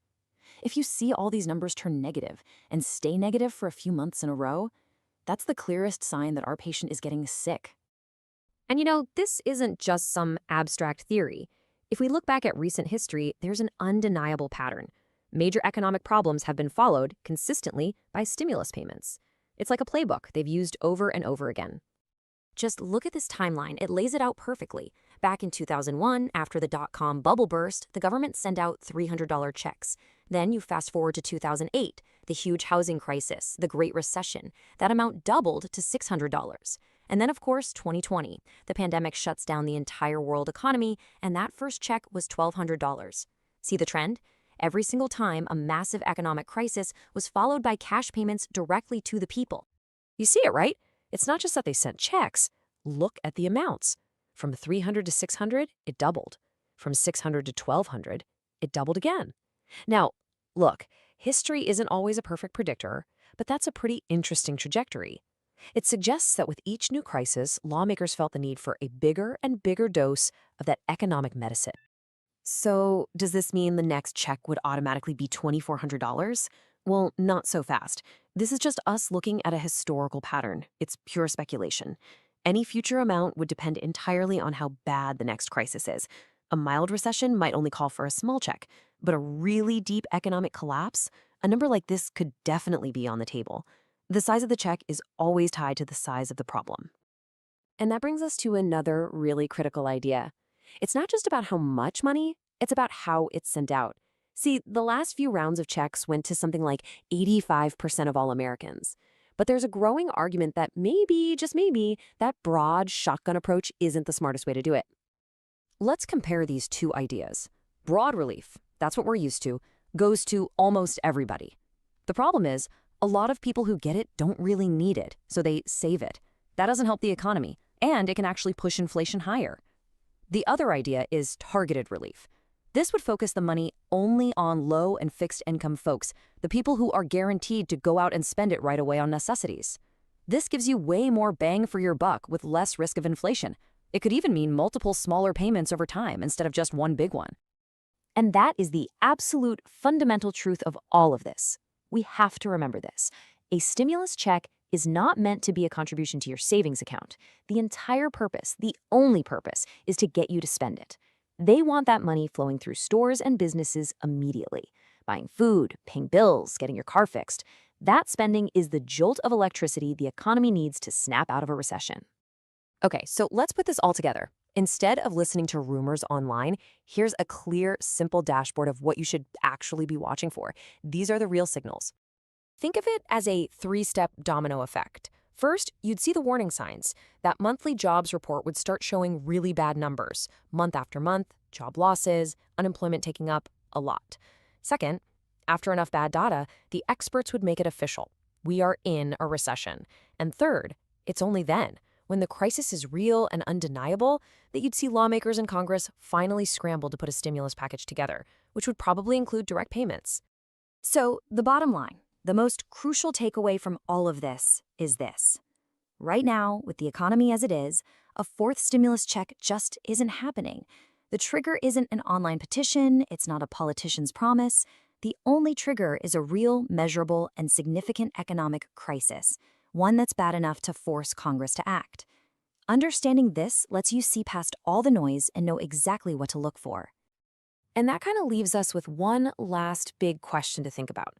If you see all these numbers turn negative and stay negative for a few months in a row, that's the clearest sign that our patient is getting sick. And you know, this isn't just some abstract theory. If we look back at recent history, there's an undeniable pattern. Major economic problems have been followed consistently by stimulus payments. It's like a playbook they've used over and over again. Just look at this timeline. It lays it out perfectly. Back in 2001, after the dot-com bubble burst, the government sent out $300 checks. Then you fast forward to 2008, the huge housing crisis, the Great Recession. That amount doubled to $600. And then, of course, 2020. The pandemic shuts down the entire world economy, and that first check was $1,200. See the trend? Every single time a massive economic crisis was followed by cash payments directly to the people. You see it, right? It's not just that they sent checks. Look at the amounts. From $300 to $600, it doubled. From $600 to $1,200, it doubled again. Now, look, history isn't always a perfect predictor, but that's a pretty interesting trajectory. It suggests that with each new crisis, lawmakers felt the need for a bigger and bigger dose of that economic medicine. So, does this mean the next check would automatically be $2,400? Well, not so fast. This is just us looking at a historical pattern. It's pure speculation. Any future amount would depend entirely on how bad the next crisis is. A mild recession might only call for a small check, but a really deep economic collapse, a number like this could definitely be on the table. The size of the check is always tied to the size of the problem. And that brings us to another really critical idea. It's not just about how much money, it's about how it's sent out. See, the last few rounds of checks went to something like 85% of all Americans. But there's a growing argument that maybe, just maybe, that broad shotgun approach isn't the smartest way to do it. Let's compare these two ideas. Broad relief, that's what we're used to, goes to almost everybody. The problem is, a lot of people who get it don't really need it, so they save it. That doesn't help the economy, and it can actually push inflation higher. The other idea is targeted relief. This would focus the money only on low and fixed income folks, the people who are guaranteed to go out and spend it right away on necessities. This gives you way more bang for your buck with less risk of inflation. It could even mean multiple smaller payments over time instead of just one big one. And that is the absolute fundamental truth of all of this. We have to remember this. A stimulus check is not meant to be a contribution to your savings account. The entire purpose, the only purpose, is to get you to spend it. They want that money flowing through stores and businesses immediately. Buying food, paying bills, getting your car fixed. That spending is the jolt of electricity the economy needs to snap out of a recession. Okay, so let's put this all together. Instead of listening to rumors online, here's a clear, simple dashboard of what you should actually be watching for. These are the real signals. Think of it as a three-step domino effect. First, you'd see the warning signs. That monthly jobs report would start showing really bad numbers. Month after month, job losses, unemployment taking up a lot. Second, after enough bad data, the experts would make it official. We are in a recession. And third, it's only then, when the crisis is real and undeniable, that you'd see lawmakers in Congress finally scramble to put a stimulus package together, which would probably include direct payments. So, the bottom line, the most crucial takeaway from all of this is this. Right now, with the economy as it is, a fourth stimulus check just isn't happening. The trigger isn't an online petition, it's not a politician's promise. The only trigger is a real, measurable, and significant economic crisis, one that's bad enough to force Congress to act. Understanding this lets you see past all the noise and know exactly what to look for. And that kind of leaves us with one last big question to think about.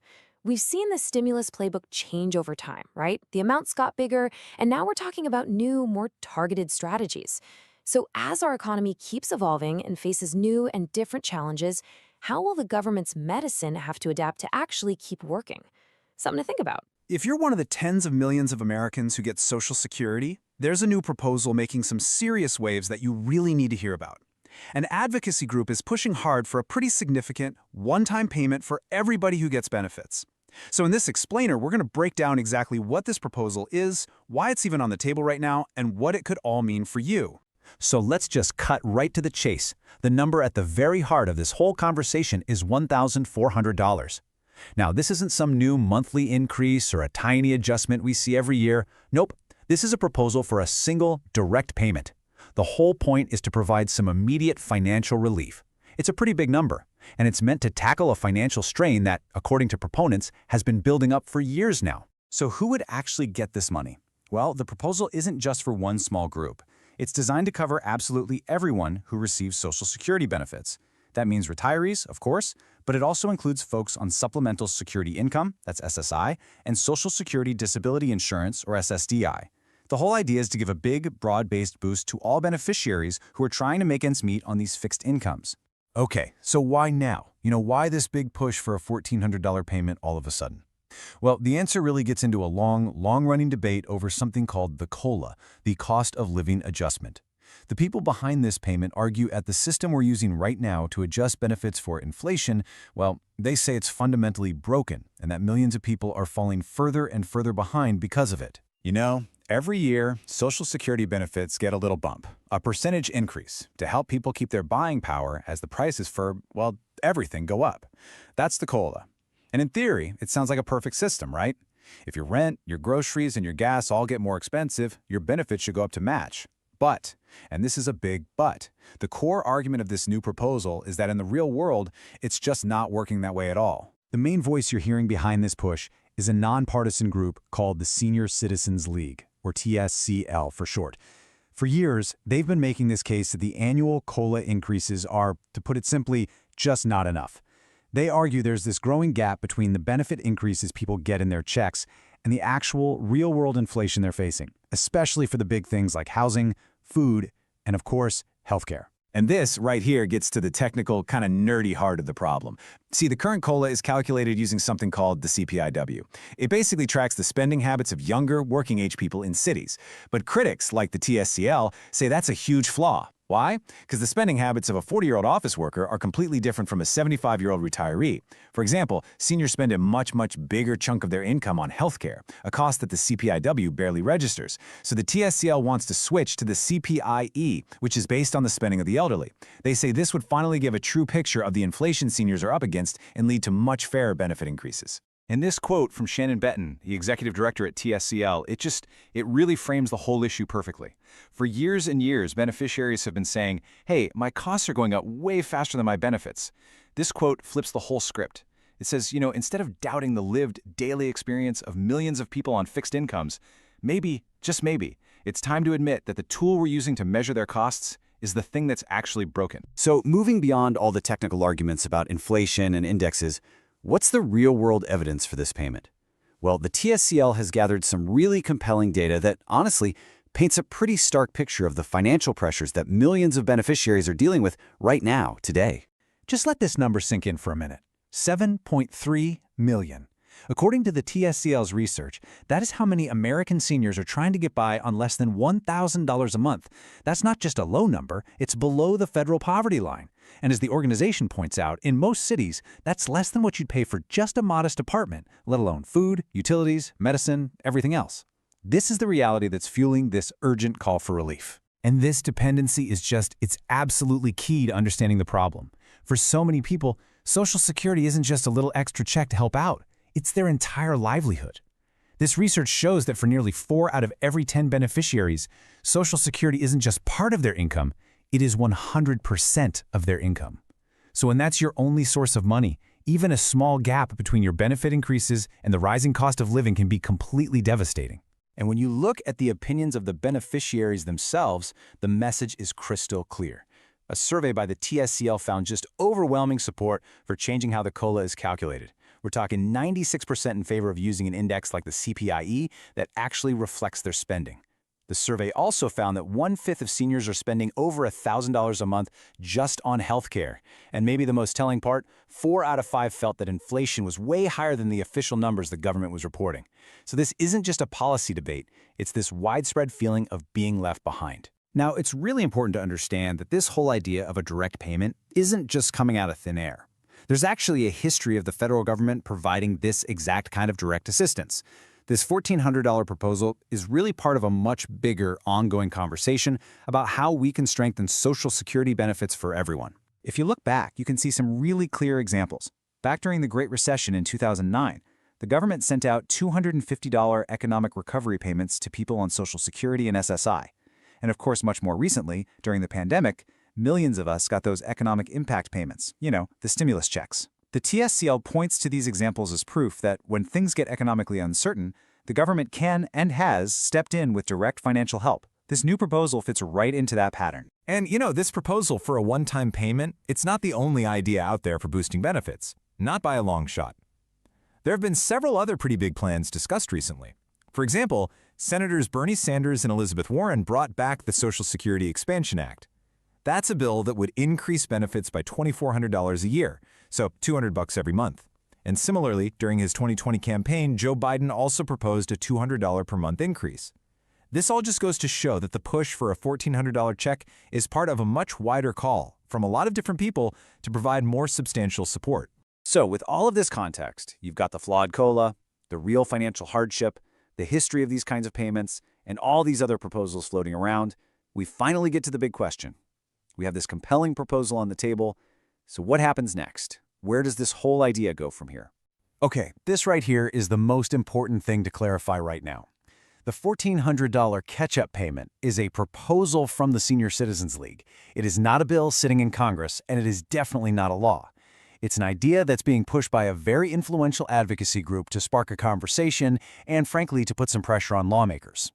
We've seen the stimulus playbook change over time, right? The amounts got bigger, and now we're talking about new, more targeted strategies. So, as our economy keeps evolving and faces new and different challenges, how will the government's medicine have to adapt to actually keep working? Something to think about. If you're one of the tens of millions of Americans who get Social Security, there's a new proposal making some serious waves that you really need to hear about. An advocacy group is pushing hard for a pretty significant, one-time payment for everybody who gets benefits. So in this explainer, we're going to break down exactly what this proposal is, why it's even on the table right now, and what it could all mean for you. So let's just cut right to the chase. The number at the very heart of this whole conversation is $1,400. Now, this isn't some new monthly increase or a tiny adjustment we see every year. Nope, this is a proposal for a single, direct payment. The whole point is to provide some immediate financial relief. It's a pretty big number, and it's meant to tackle a financial strain that, according to proponents, has been building up for years now. So who would actually get this money? Well, the proposal isn't just for one small group. It's designed to cover absolutely everyone who receives Social Security benefits. That means retirees, of course, but it also includes folks on Supplemental Security Income, that's SSI, and Social Security Disability Insurance, or SSDI. The whole idea is to give a big, broad-based boost to all beneficiaries who are trying to make ends meet on these fixed incomes. Okay, so why now? Why this big push for a $1,400 payment all of a sudden? Well, the answer really gets into a long-running debate over something called the COLA, the Cost of Living Adjustment. The people behind this payment argue at the system we're using right now to adjust benefits for inflation, well, they say it's fundamentally broken and that millions of people are falling further and further behind because of it. Every year, Social Security benefits get a little bump, a percentage increase, to help people keep their buying power as the prices for, well, everything go up. That's the COLA. And in theory, it sounds like a perfect system, right? If your rent, your groceries, and your gas all get more expensive, your benefits should go up to match. But, and this is a big but, the core argument of this new proposal is that in the real world, it's just not working that way at all. The main voice you're hearing behind this push is a nonpartisan group called the Senior Citizens League, or TSCL for short. For years, they've been making this case that the annual COLA increases are, to put it simply, just not enough. They argue there's this growing gap between the benefit increases people get in their checks and the actual real-world inflation they're facing, especially for the big things like housing, food, and of course, healthcare. And this right here gets to the technical, kind of nerdy heart of the problem. See, the current COLA is calculated using something called the CPIW. It basically tracks the spending habits of younger, working-age people in cities. But critics, like the TSCL, say that's a huge flaw. Why? Because the spending habits of a 40-year-old office worker are completely different from a 75-year-old retiree. For example, seniors spend a much bigger chunk of their income on healthcare, a cost that the CPIW barely registers. So the TSCL wants to switch to the CPIE, which is based on the spending of the elderly. They say this would finally give a true picture of the inflation seniors are up against and lead to much fairer benefit increases. And this quote from Shannon Benton, the executive director at TSCL, it really frames the whole issue perfectly. For years and years, beneficiaries have been saying, hey, my costs are going up way faster than my benefits. This quote flips the whole script. It says, instead of doubting the lived daily experience of millions of people on fixed incomes, maybe, just maybe, it's time to admit that the tool we're using to measure their costs is the thing that's actually broken. So moving beyond all the technical arguments about inflation and indexes, what's the real-world evidence for this payment? Well, the TSCL has gathered some really compelling data that, honestly, paints a pretty stark picture of the financial pressures that millions of beneficiaries are dealing with right now, today. Just let this number sink in for a minute. 7.3 million. According to the TSCL's research, that is how many American seniors are trying to get by on less than $1,000 a month. That's not just a low number, it's below the federal poverty line. And as the organization points out, in most cities, that's less than what you'd pay for just a modest apartment, let alone food, utilities, medicine, everything else. This is the reality that's fueling this urgent call for relief. And this dependency it's absolutely key to understanding the problem. For so many people, Social Security isn't just a little extra check to help out. It's their entire livelihood. This research shows that for nearly 4 out of every 10 beneficiaries, Social Security isn't just part of their income, it is 100% of their income. So when that's your only source of money, even a small gap between your benefit increases and the rising cost of living can be completely devastating. And when you look at the opinions of the beneficiaries themselves, the message is crystal clear. A survey by the TSCL found just overwhelming support for changing how the COLA is calculated. We're talking 96% in favor of using an index like the CPIE that actually reflects their spending. The survey also found that 1/5 of seniors are spending over $1,000 a month just on healthcare. And maybe the most telling part, 4 out of 5 felt that inflation was way higher than the official numbers the government was reporting. So this isn't just a policy debate, it's this widespread feeling of being left behind. Now, it's really important to understand that this whole idea of a direct payment isn't just coming out of thin air. There's actually a history of the federal government providing this exact kind of direct assistance. This $1,400 proposal is really part of a much bigger ongoing conversation about how we can strengthen Social Security benefits for everyone. If you look back, you can see some really clear examples. Back during the Great Recession in 2009, the government sent out $250 economic recovery payments to people on Social Security and SSI. And of course, much more recently, during the pandemic, millions of us got those economic impact payments, the stimulus checks. The TSCL points to these examples as proof that when things get economically uncertain, the government can and has stepped in with direct financial help. This new proposal fits right into that pattern. And this proposal for a one-time payment, it's not the only idea out there for boosting benefits. Not by a long shot. There have been several other pretty big plans discussed recently. For example, Senators Bernie Sanders and Elizabeth Warren brought back the Social Security Expansion Act. That's a bill that would increase benefits by $2,400 a year, so $200 every month. And similarly, during his 2020 campaign, Joe Biden also proposed a $200 per month increase. This all just goes to show that the push for a $1,400 check is part of a much wider call from a lot of different people to provide more substantial support. So with all of this context, you've got the flawed COLA, the real financial hardship, the history of these kinds of payments, and all these other proposals floating around, we finally get to the big question. We have this compelling proposal on the table. So what happens next? Where does this whole idea go from here? Okay, this right here is the most important thing to clarify right now. The $1,400 catch-up payment is a proposal from the Senior Citizens League. It is not a bill sitting in Congress, and it is definitely not a law. It's an idea that's being pushed by a very influential advocacy group to spark a conversation and, frankly, to put some pressure on lawmakers.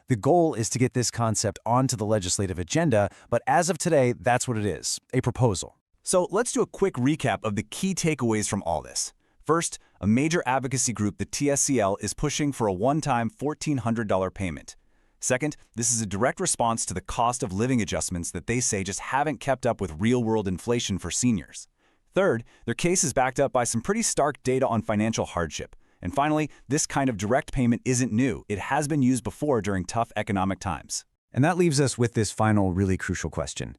The goal is to get this concept onto the legislative agenda, but as of today, that's what it is, a proposal. So let's do a quick recap of the key takeaways from all this. First, a major advocacy group, the TSCL, is pushing for a one-time $1,400 payment. Second, this is a direct response to the cost of living adjustments that they say just haven't kept up with real-world inflation for seniors. Third, their case is backed up by some pretty stark data on financial hardship. And finally, this kind of direct payment isn't new. It has been used before during tough economic times. And that leaves us with this final really crucial question.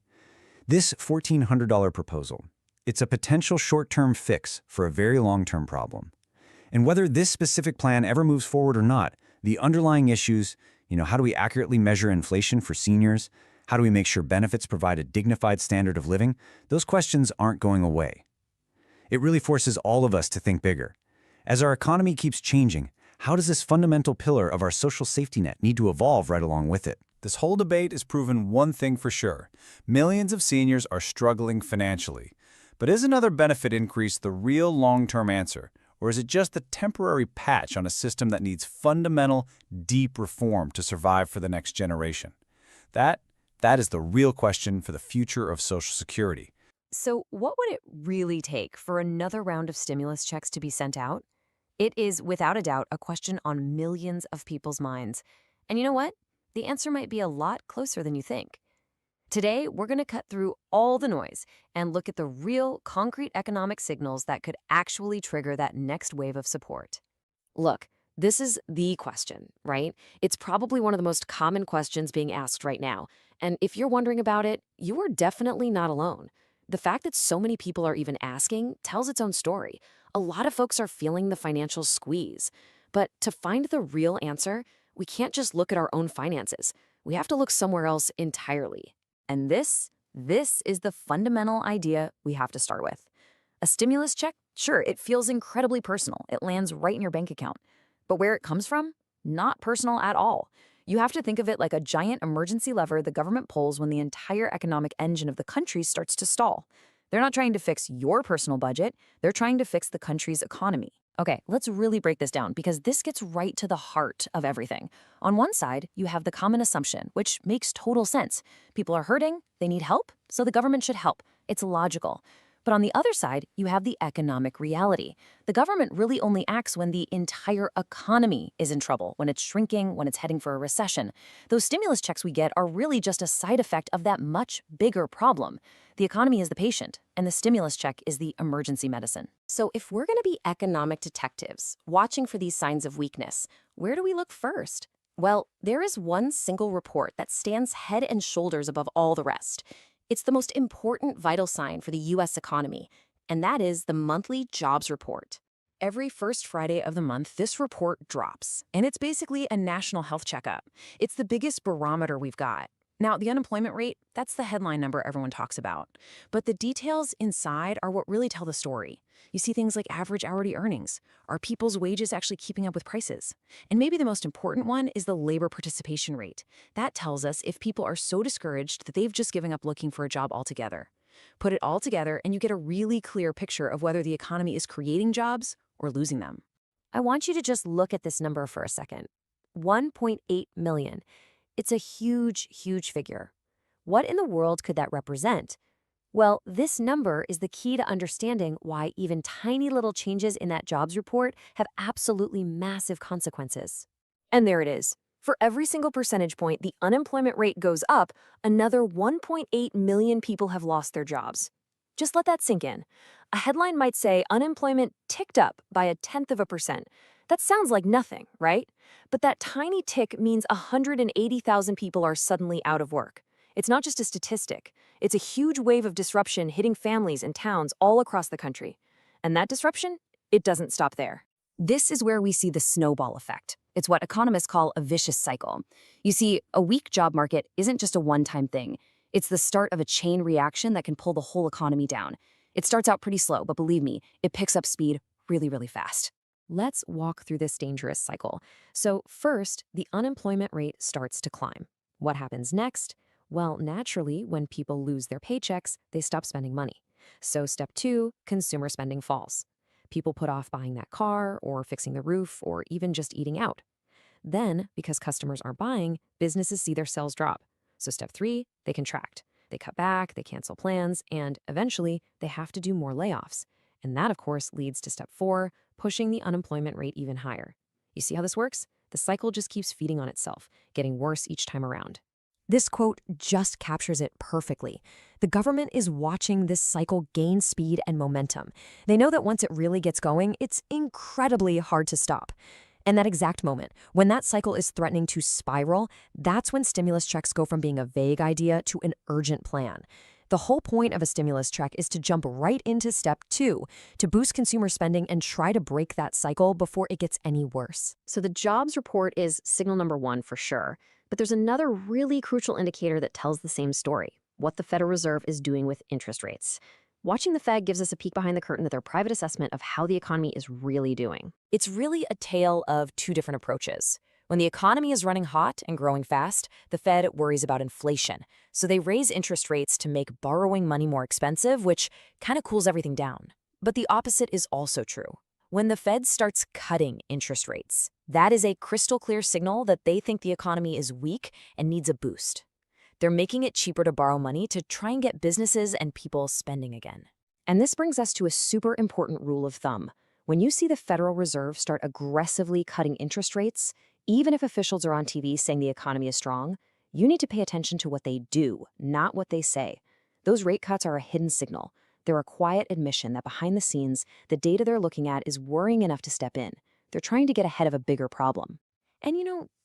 This $1,400 proposal, it's a potential short-term fix for a very long-term problem. And whether this specific plan ever moves forward or not, the underlying issues, how do we accurately measure inflation for seniors? How do we make sure benefits provide a dignified standard of living? Those questions aren't going away. It really forces all of us to think bigger. As our economy keeps changing, how does this fundamental pillar of our social safety net need to evolve right along with it? This whole debate has proven one thing for sure. Millions of seniors are struggling financially. But is another benefit increase the real long-term answer? Or is it just the temporary patch on a system that needs fundamental, deep reform to survive for the next generation? That is the real question for the future of Social Security. So what would it really take for another round of stimulus checks to be sent out? It is, without a doubt, a question on millions of people's minds. And you know what? The answer might be a lot closer than you think. Today, we're going to cut through all the noise and look at the real, concrete economic signals that could actually trigger that next wave of support. Look, this is the question, right? It's probably one of the most common questions being asked right now. And if you're wondering about it, you are definitely not alone. The fact that so many people are even asking tells its own story. A lot of folks are feeling the financial squeeze. But to find the real answer, we can't just look at our own finances. We have to look somewhere else entirely. And this is the fundamental idea we have to start with. A stimulus check, sure, it feels incredibly personal. It lands right in your bank account. But where it comes from? Not personal at all. You have to think of it like a giant emergency lever the government pulls when the entire economic engine of the country starts to stall. They're not trying to fix your personal budget. They're trying to fix the country's economy. Okay, let's really break this down because this gets right to the heart of everything. On one side, you have the common assumption, which makes total sense. People are hurting, they need help, so the government should help. It's logical. But on the other side, you have the economic reality. The government really only acts when the entire economy is in trouble, when it's shrinking, when it's heading for a recession. Those stimulus checks we get are really just a side effect of that much bigger problem. The economy is the patient, and the stimulus check is the emergency medicine. So if we're going to be economic detectives, watching for these signs of weakness, where do we look first? Well, there is one single report that stands head and shoulders above all the rest. It's the most important vital sign for the U.S. economy, and that is the monthly jobs report. Every first Friday of the month, this report drops, and it's basically a national health checkup. It's the biggest barometer we've got. Now, the unemployment rate, that's the headline number everyone talks about. But the details inside are what really tell the story. You see things like average hourly earnings. Are people's wages actually keeping up with prices? And maybe the most important one is the labor participation rate. That tells us if people are so discouraged that they've just given up looking for a job altogether. Put it all together and you get a really clear picture of whether the economy is creating jobs or losing them. I want you to just look at this number for a second. 1.8 million. It's a huge, huge figure. What in the world could that represent? Well, this number is the key to understanding why even tiny little changes in that jobs report have absolutely massive consequences. And there it is. For every single percentage point the unemployment rate goes up, another 1.8 million people have lost their jobs. Just let that sink in. A headline might say unemployment ticked up by 0.1%. That sounds like nothing, right? But that tiny tick means 180,000 people are suddenly out of work. It's not just a statistic. It's a huge wave of disruption hitting families and towns all across the country. And that disruption, it doesn't stop there. This is where we see the snowball effect. It's what economists call a vicious cycle. You see, a weak job market isn't just a one-time thing. It's the start of a chain reaction that can pull the whole economy down. It starts out pretty slow, but believe me, it picks up speed really, really fast. Let's walk through this dangerous cycle. So first, the unemployment rate starts to climb. What happens next? Well, naturally, when people lose their paychecks, they stop spending money. So step 2, consumer spending falls. People put off buying that car or fixing the roof or even just eating out. Then, because customers aren't buying, businesses see their sales drop. So step 3, they contract. They cut back, they cancel plans, and eventually they have to do more layoffs. And that, of course, leads to step 4, pushing the unemployment rate even higher. You see how this works? The cycle just keeps feeding on itself, getting worse each time around. This quote just captures it perfectly. The government is watching this cycle gain speed and momentum. They know that once it really gets going, it's incredibly hard to stop. And that exact moment, when that cycle is threatening to spiral, that's when stimulus checks go from being a vague idea to an urgent plan. The whole point of a stimulus check is to jump right into step 2, to boost consumer spending and try to break that cycle before it gets any worse. So the jobs report is signal number 1 for sure. But there's another really crucial indicator that tells the same story: what the Federal Reserve is doing with interest rates. Watching the Fed gives us a peek behind the curtain at their private assessment of how the economy is really doing. It's really a tale of 2 different approaches. When the economy is running hot and growing fast, the Fed worries about inflation. So they raise interest rates to make borrowing money more expensive, which kind of cools everything down. But the opposite is also true. When the Fed starts cutting interest rates, that is a crystal clear signal that they think the economy is weak and needs a boost. They're making it cheaper to borrow money to try and get businesses and people spending again. And this brings us to a super important rule of thumb. When you see the Federal Reserve start aggressively cutting interest rates, even if officials are on TV saying the economy is strong, you need to pay attention to what they do, not what they say. Those rate cuts are a hidden signal. They're a quiet admission that behind the scenes, the data they're looking at is worrying enough to step in. They're trying to get ahead of a bigger problem. And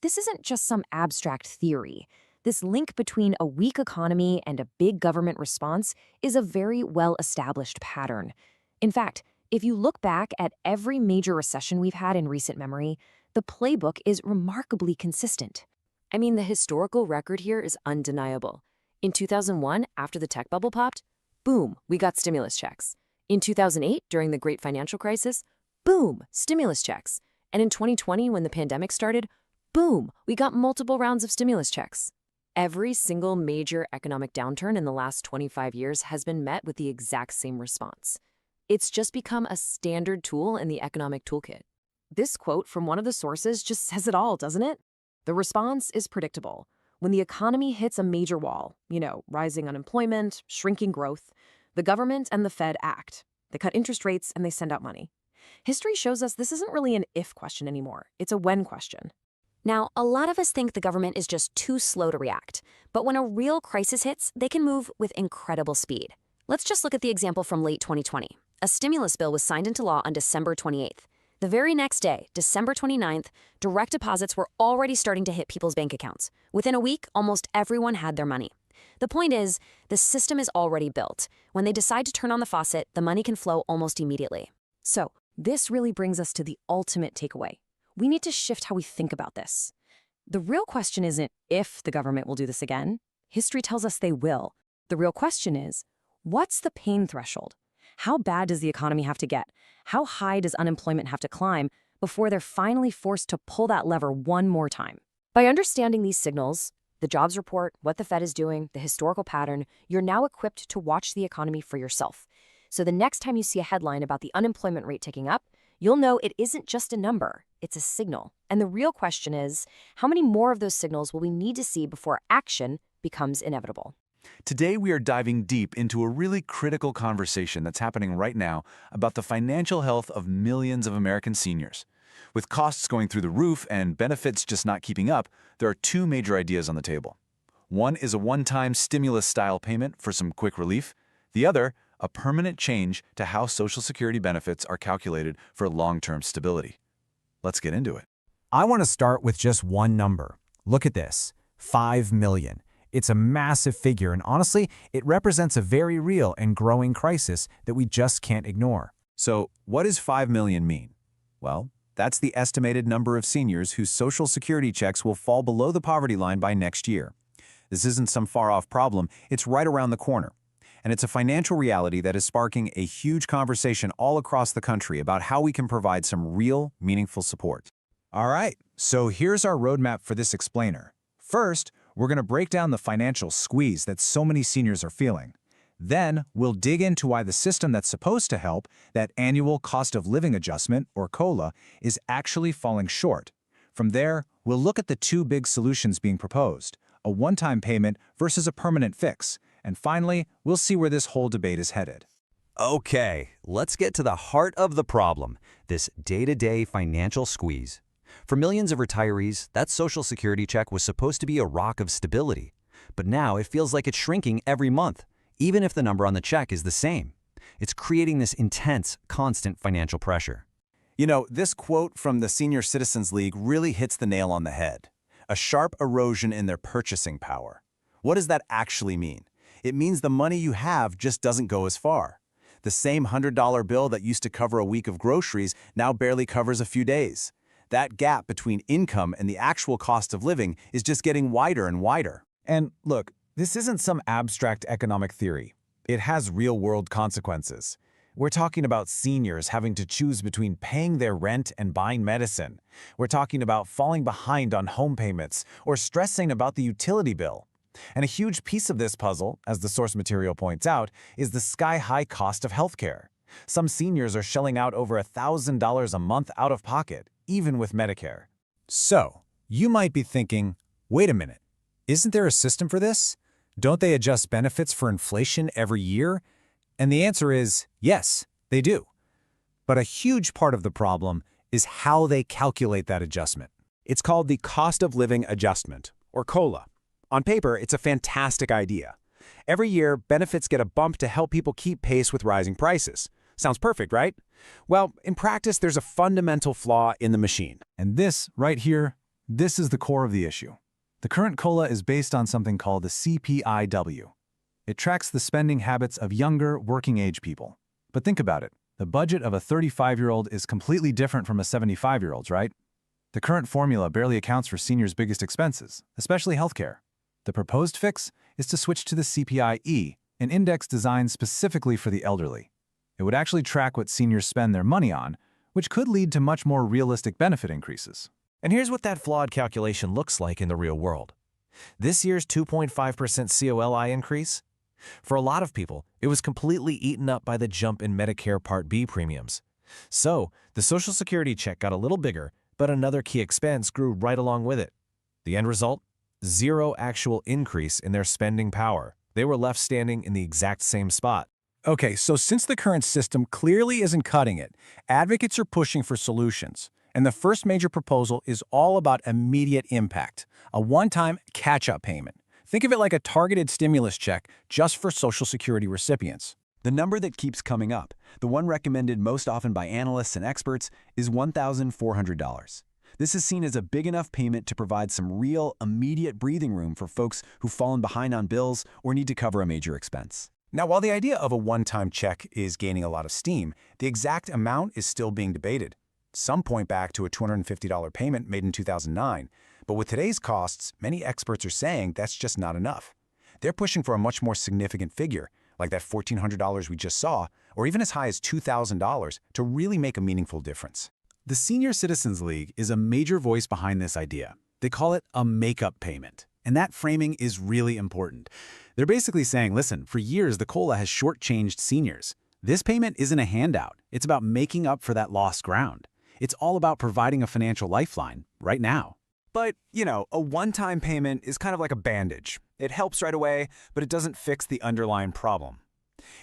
this isn't just some abstract theory. This link between a weak economy and a big government response is a very well-established pattern. In fact, if you look back at every major recession we've had in recent memory, the playbook is remarkably consistent. I mean, the historical record here is undeniable. In 2001, after the tech bubble popped, boom, we got stimulus checks. In 2008, during the Great Financial Crisis, boom, stimulus checks. And in 2020, when the pandemic started, boom, we got multiple rounds of stimulus checks. Every single major economic downturn in the last 25 years has been met with the exact same response. It's just become a standard tool in the economic toolkit. This quote from one of the sources just says it all, doesn't it? The response is predictable. When the economy hits a major wall, rising unemployment, shrinking growth, the government and the Fed act. They cut interest rates and they send out money. History shows us this isn't really an if question anymore. It's a when question. Now, a lot of us think the government is just too slow to react, but when a real crisis hits, they can move with incredible speed. Let's just look at the example from late 2020. A stimulus bill was signed into law on December 28th. The very next day, December 29th, direct deposits were already starting to hit people's bank accounts. Within a week, almost everyone had their money. The point is, the system is already built. When they decide to turn on the faucet, the money can flow almost immediately. So, this really brings us to the ultimate takeaway. We need to shift how we think about this. The real question isn't if the government will do this again. History tells us they will. The real question is, what's the pain threshold? How bad does the economy have to get? How high does unemployment have to climb before they're finally forced to pull that lever one more time? By understanding these signals, the jobs report, what the Fed is doing, the historical pattern, you're now equipped to watch the economy for yourself. So the next time you see a headline about the unemployment rate ticking up, you'll know it isn't just a number, it's a signal. And the real question is, how many more of those signals will we need to see before action becomes inevitable? Today, we are diving deep into a really critical conversation that's happening right now about the financial health of millions of American seniors. With costs going through the roof and benefits just not keeping up, there are two major ideas on the table. One is a one-time stimulus-style payment for some quick relief. The other, a permanent change to how Social Security benefits are calculated for long-term stability. Let's get into it. I want to start with just one number. Look at this, 5 million. It's a massive figure, and honestly, it represents a very real and growing crisis that we just can't ignore. So, what does 5 million mean? Well, that's the estimated number of seniors whose Social Security checks will fall below the poverty line by next year. This isn't some far-off problem, it's right around the corner. And it's a financial reality that is sparking a huge conversation all across the country about how we can provide some real, meaningful support. All right, so here's our roadmap for this explainer. First, we're going to break down the financial squeeze that so many seniors are feeling. Then, we'll dig into why the system that's supposed to help, that annual cost of living adjustment, or COLA, is actually falling short. From there, we'll look at the two big solutions being proposed, a one-time payment versus a permanent fix. And finally, we'll see where this whole debate is headed. Okay, let's get to the heart of the problem, this day-to-day financial squeeze. For millions of retirees, that Social Security check was supposed to be a rock of stability. But now it feels like it's shrinking every month, even if the number on the check is the same. It's creating this intense, constant financial pressure. You know, this quote from the Senior Citizens League really hits the nail on the head. A sharp erosion in their purchasing power. What does that actually mean? It means the money you have just doesn't go as far. The same $100 bill that used to cover a week of groceries now barely covers a few days. That gap between income and the actual cost of living is just getting wider and wider. And look, this isn't some abstract economic theory. It has real-world consequences. We're talking about seniors having to choose between paying their rent and buying medicine. We're talking about falling behind on home payments or stressing about the utility bill. And a huge piece of this puzzle, as the source material points out, is the sky-high cost of healthcare. Some seniors are shelling out over $1,000 a month out of pocket, even with Medicare. So, you might be thinking, wait a minute, isn't there a system for this? Don't they adjust benefits for inflation every year? And the answer is yes, they do. But a huge part of the problem is how they calculate that adjustment. It's called the cost of living adjustment, or COLA. On paper, it's a fantastic idea. Every year, benefits get a bump to help people keep pace with rising prices. Sounds perfect, right? Well, in practice, there's a fundamental flaw in the machine. And this, right here, this is the core of the issue. The current COLA is based on something called the CPIW. It tracks the spending habits of younger, working-age people. But think about it. The budget of a 35-year-old is completely different from a 75-year-old's, right? The current formula barely accounts for seniors' biggest expenses, especially healthcare. The proposed fix is to switch to the CPIE, an index designed specifically for the elderly. It would actually track what seniors spend their money on, which could lead to much more realistic benefit increases. And here's what that flawed calculation looks like in the real world. This year's 2.5% COLI increase, For a lot of people, it was completely eaten up by the jump in Medicare Part B premiums. So, the Social Security check got a little bigger, but another key expense grew right along with it. The end result? Zero actual increase in their spending power. They were left standing in the exact same spot. Okay, so since the current system clearly isn't cutting it, advocates are pushing for solutions. And the first major proposal is all about immediate impact, a one-time catch-up payment. Think of it like a targeted stimulus check just for Social Security recipients. The number that keeps coming up, the one recommended most often by analysts and experts, is $1,400. This is seen as a big enough payment to provide some real, immediate breathing room for folks who've fallen behind on bills or need to cover a major expense. Now, while the idea of a one-time check is gaining a lot of steam, the exact amount is still being debated. Some point back to a $250 payment made in 2009, but with today's costs, many experts are saying that's just not enough. They're pushing for a much more significant figure, like that $1,400 we just saw, or even as high as $2,000 to really make a meaningful difference. The Senior Citizens League is a major voice behind this idea. They call it a make-up payment, and that framing is really important. They're basically saying, listen, for years the COLA has shortchanged seniors. This payment isn't a handout. It's about making up for that lost ground. It's all about providing a financial lifeline right now. But, a one-time payment is kind of like a bandage. It helps right away, but it doesn't fix the underlying problem.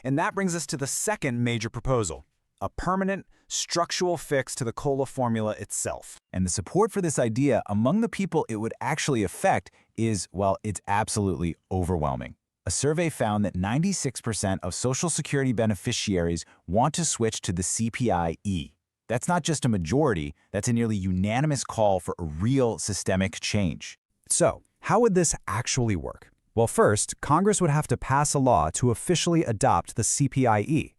And that brings us to the second major proposal, a permanent, structural fix to the COLA formula itself. And the support for this idea among the people it would actually affect is, well, it's absolutely overwhelming. A survey found that 96% of Social Security beneficiaries want to switch to the CPI-E. That's not just a majority, that's a nearly unanimous call for a real systemic change. So, how would this actually work? Well, first, Congress would have to pass a law to officially adopt the CPI-E.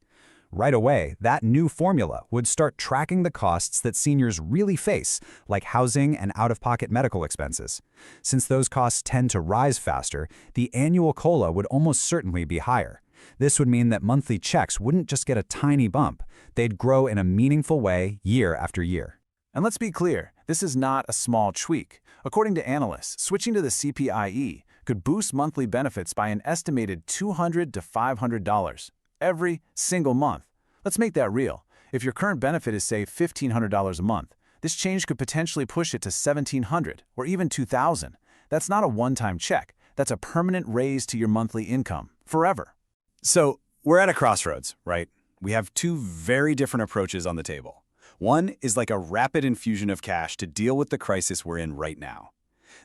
Right away, that new formula would start tracking the costs that seniors really face, like housing and out-of-pocket medical expenses. Since those costs tend to rise faster, the annual COLA would almost certainly be higher. This would mean that monthly checks wouldn't just get a tiny bump. They'd grow in a meaningful way year after year. And let's be clear, this is not a small tweak. According to analysts, switching to the CPI-E could boost monthly benefits by an estimated $200 to $500 every single month. Let's make that real. If your current benefit is, say, $1,500 a month, this change could potentially push it to $1,700 or even $2,000. That's not a one-time check. That's a permanent raise to your monthly income, forever. So, we're at a crossroads, right? We have two very different approaches on the table. One is like a rapid infusion of cash to deal with the crisis we're in right now.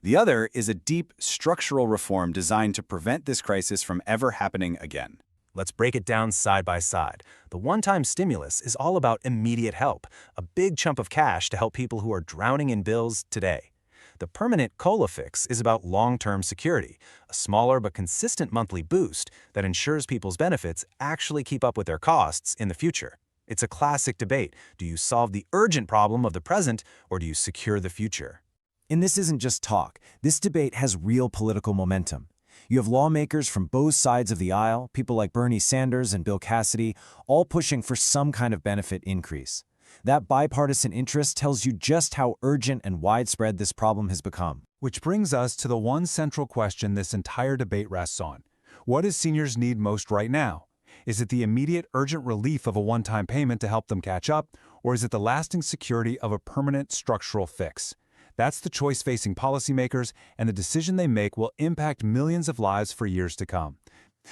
The other is a deep structural reform designed to prevent this crisis from ever happening again. Let's break it down side by side. The one-time stimulus is all about immediate help, a big chunk of cash to help people who are drowning in bills today. The permanent COLA fix is about long-term security, a smaller but consistent monthly boost that ensures people's benefits actually keep up with their costs in the future. It's a classic debate. Do you solve the urgent problem of the present, or do you secure the future? And this isn't just talk. This debate has real political momentum. You have lawmakers from both sides of the aisle, people like Bernie Sanders and Bill Cassidy, all pushing for some kind of benefit increase. That bipartisan interest tells you just how urgent and widespread this problem has become. Which brings us to the one central question this entire debate rests on. What do seniors need most right now? Is it the immediate urgent relief of a one-time payment to help them catch up, or is it the lasting security of a permanent structural fix? That's the choice facing policymakers, and the decision they make will impact millions of lives for years to come.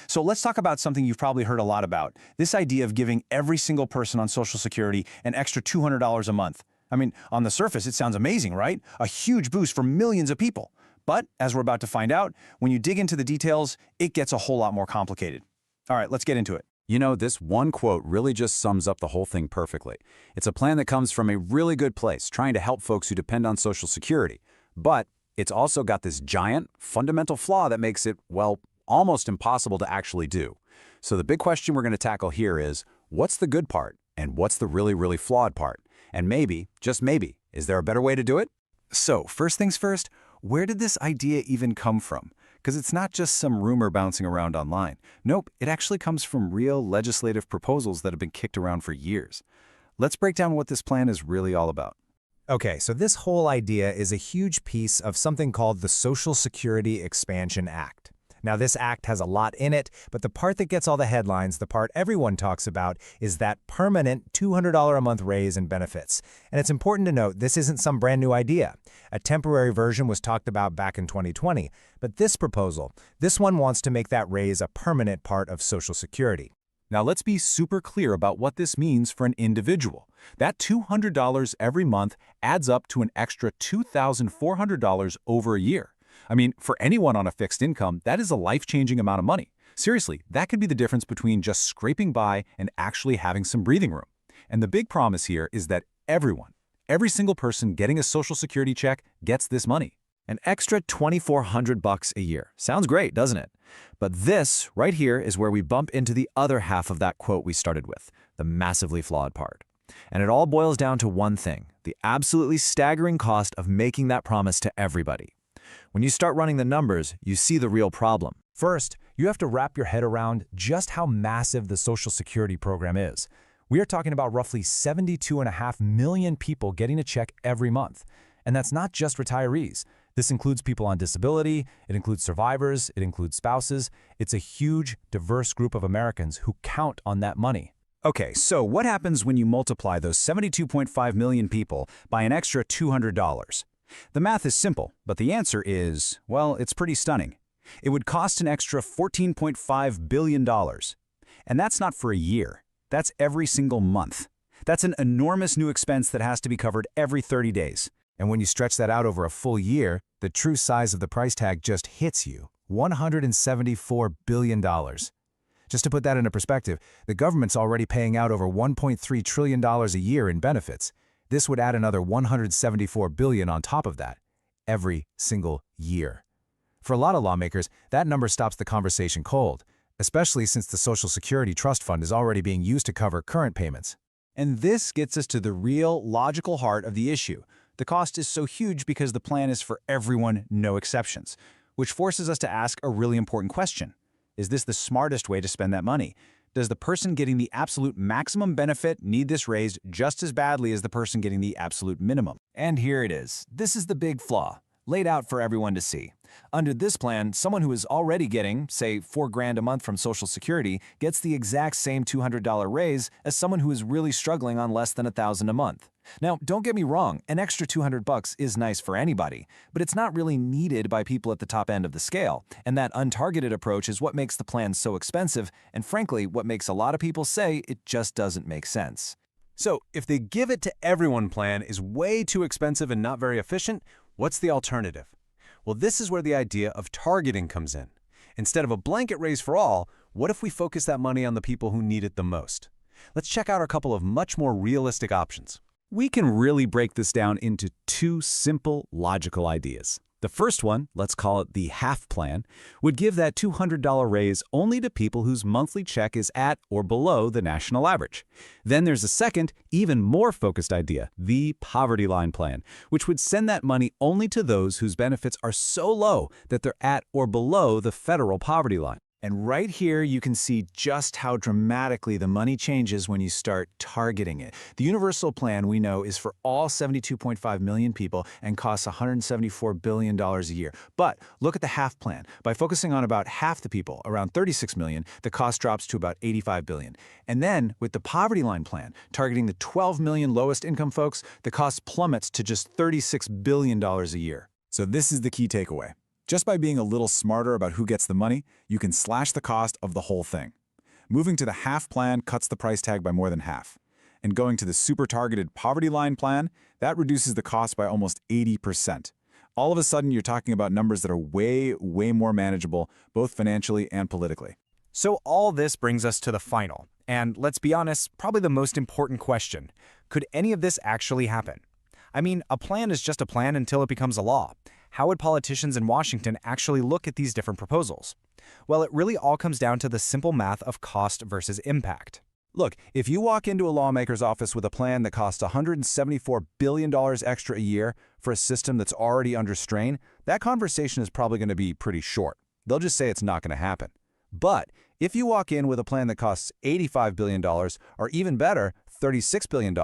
So let's talk about something you've probably heard a lot about, this idea of giving every single person on Social Security an extra $200 a month. I mean, on the surface, it sounds amazing, right? A huge boost for millions of people. But, as we're about to find out, when you dig into the details, it gets a whole lot more complicated. All right, let's get into it. This one quote really just sums up the whole thing perfectly. It's a plan that comes from a really good place, trying to help folks who depend on Social Security. But it's also got this giant, fundamental flaw that makes it, well, almost impossible to actually do. So the big question we're going to tackle here is, what's the good part, and what's the really, really flawed part? And maybe, just maybe, is there a better way to do it? So, first things first, where did this idea even come from? Because it's not just some rumor bouncing around online. Nope, it actually comes from real legislative proposals that have been kicked around for years. Let's break down what this plan is really all about. Okay, so this whole idea is a huge piece of something called the Social Security Expansion Act. Now, this act has a lot in it, but the part that gets all the headlines, the part everyone talks about, is that permanent $200 a month raise in benefits. And it's important to note this isn't some brand new idea. A temporary version was talked about back in 2020, but this proposal, this one wants to make that raise a permanent part of Social Security. Now let's be super clear about what this means for an individual. That $200 every month adds up to an extra $2,400 over a year. I mean, for anyone on a fixed income, that is a life-changing amount of money. Seriously, that could be the difference between just scraping by and actually having some breathing room. And the big promise here is that every single person getting a Social Security check gets this money. An extra $2,400 a year. Sounds great, doesn't it? But this right here is where we bump into the other half of that quote we started with, the massively flawed part. And it all boils down to one thing, the absolutely staggering cost of making that promise to everybody. When you start running the numbers, you see the real problem. First, you have to wrap your head around just how massive the Social Security program is. We are talking about roughly 72.5 million people getting a check every month. And that's not just retirees. This includes people on disability, it includes survivors, it includes spouses. It's a huge, diverse group of Americans who count on that money. Okay, so what happens when you multiply those 72.5 million people by an extra $200? The math is simple, but the answer is, well, it's pretty stunning. It would cost an extra $14.5 billion. And that's not for a year. That's every single month. That's an enormous new expense that has to be covered every 30 days. And when you stretch that out over a full year, the true size of the price tag just hits you, $174 billion. Just to put that into perspective, the government's already paying out over $1.3 trillion a year in benefits. This would add another $174 billion on top of that, every single year. For a lot of lawmakers, that number stops the conversation cold, especially since the Social Security Trust Fund is already being used to cover current payments. And this gets us to the real, logical heart of the issue. The cost is so huge because the plan is for everyone, no exceptions, which forces us to ask a really important question. Is this the smartest way to spend that money? Does the person getting the absolute maximum benefit need this raised just as badly as the person getting the absolute minimum? And here it is. This is the big flaw, laid out for everyone to see. Under this plan, someone who is already getting, say, $4,000 a month from Social Security gets the exact same $200 raise as someone who is really struggling on less than $1,000 a month. Now, don't get me wrong, an extra $200 is nice for anybody, but it's not really needed by people at the top end of the scale, and that untargeted approach is what makes the plan so expensive, and frankly, what makes a lot of people say it just doesn't make sense. So, if the Give It to Everyone plan is way too expensive and not very efficient, what's the alternative? Well, this is where the idea of targeting comes in. Instead of a blanket raise for all, what if we focus that money on the people who need it the most? Let's check out a couple of much more realistic options. We can really break this down into two simple, logical ideas. The first one, let's call it the half plan, would give that $200 raise only to people whose monthly check is at or below the national average. Then there's a second, even more focused idea, the poverty line plan, which would send that money only to those whose benefits are so low that they're at or below the federal poverty line. And right here, you can see just how dramatically the money changes when you start targeting it. The universal plan, we know, is for all 72.5 million people and costs $174 billion a year. But look at the half plan. By focusing on about half the people, around 36 million, the cost drops to about $85 billion. And then, with the poverty line plan, targeting the 12 million lowest income folks, the cost plummets to just $36 billion a year. So this is the key takeaway. Just by being a little smarter about who gets the money, you can slash the cost of the whole thing. Moving to the half plan cuts the price tag by more than half. And going to the super targeted poverty line plan, that reduces the cost by almost 80%. All of a sudden, you're talking about numbers that are way, way more manageable, both financially and politically. So all this brings us to the final, and let's be honest, probably the most important question. Could any of this actually happen? I mean, a plan is just a plan until it becomes a law. How would politicians in Washington actually look at these different proposals? Well, it really all comes down to the simple math of cost versus impact. Look, if you walk into a lawmaker's office with a plan that costs $174 billion extra a year for a system that's already under strain, that conversation is probably going to be pretty short. They'll just say it's not going to happen. But if you walk in with a plan that costs $85 billion, or even better, $36 billion,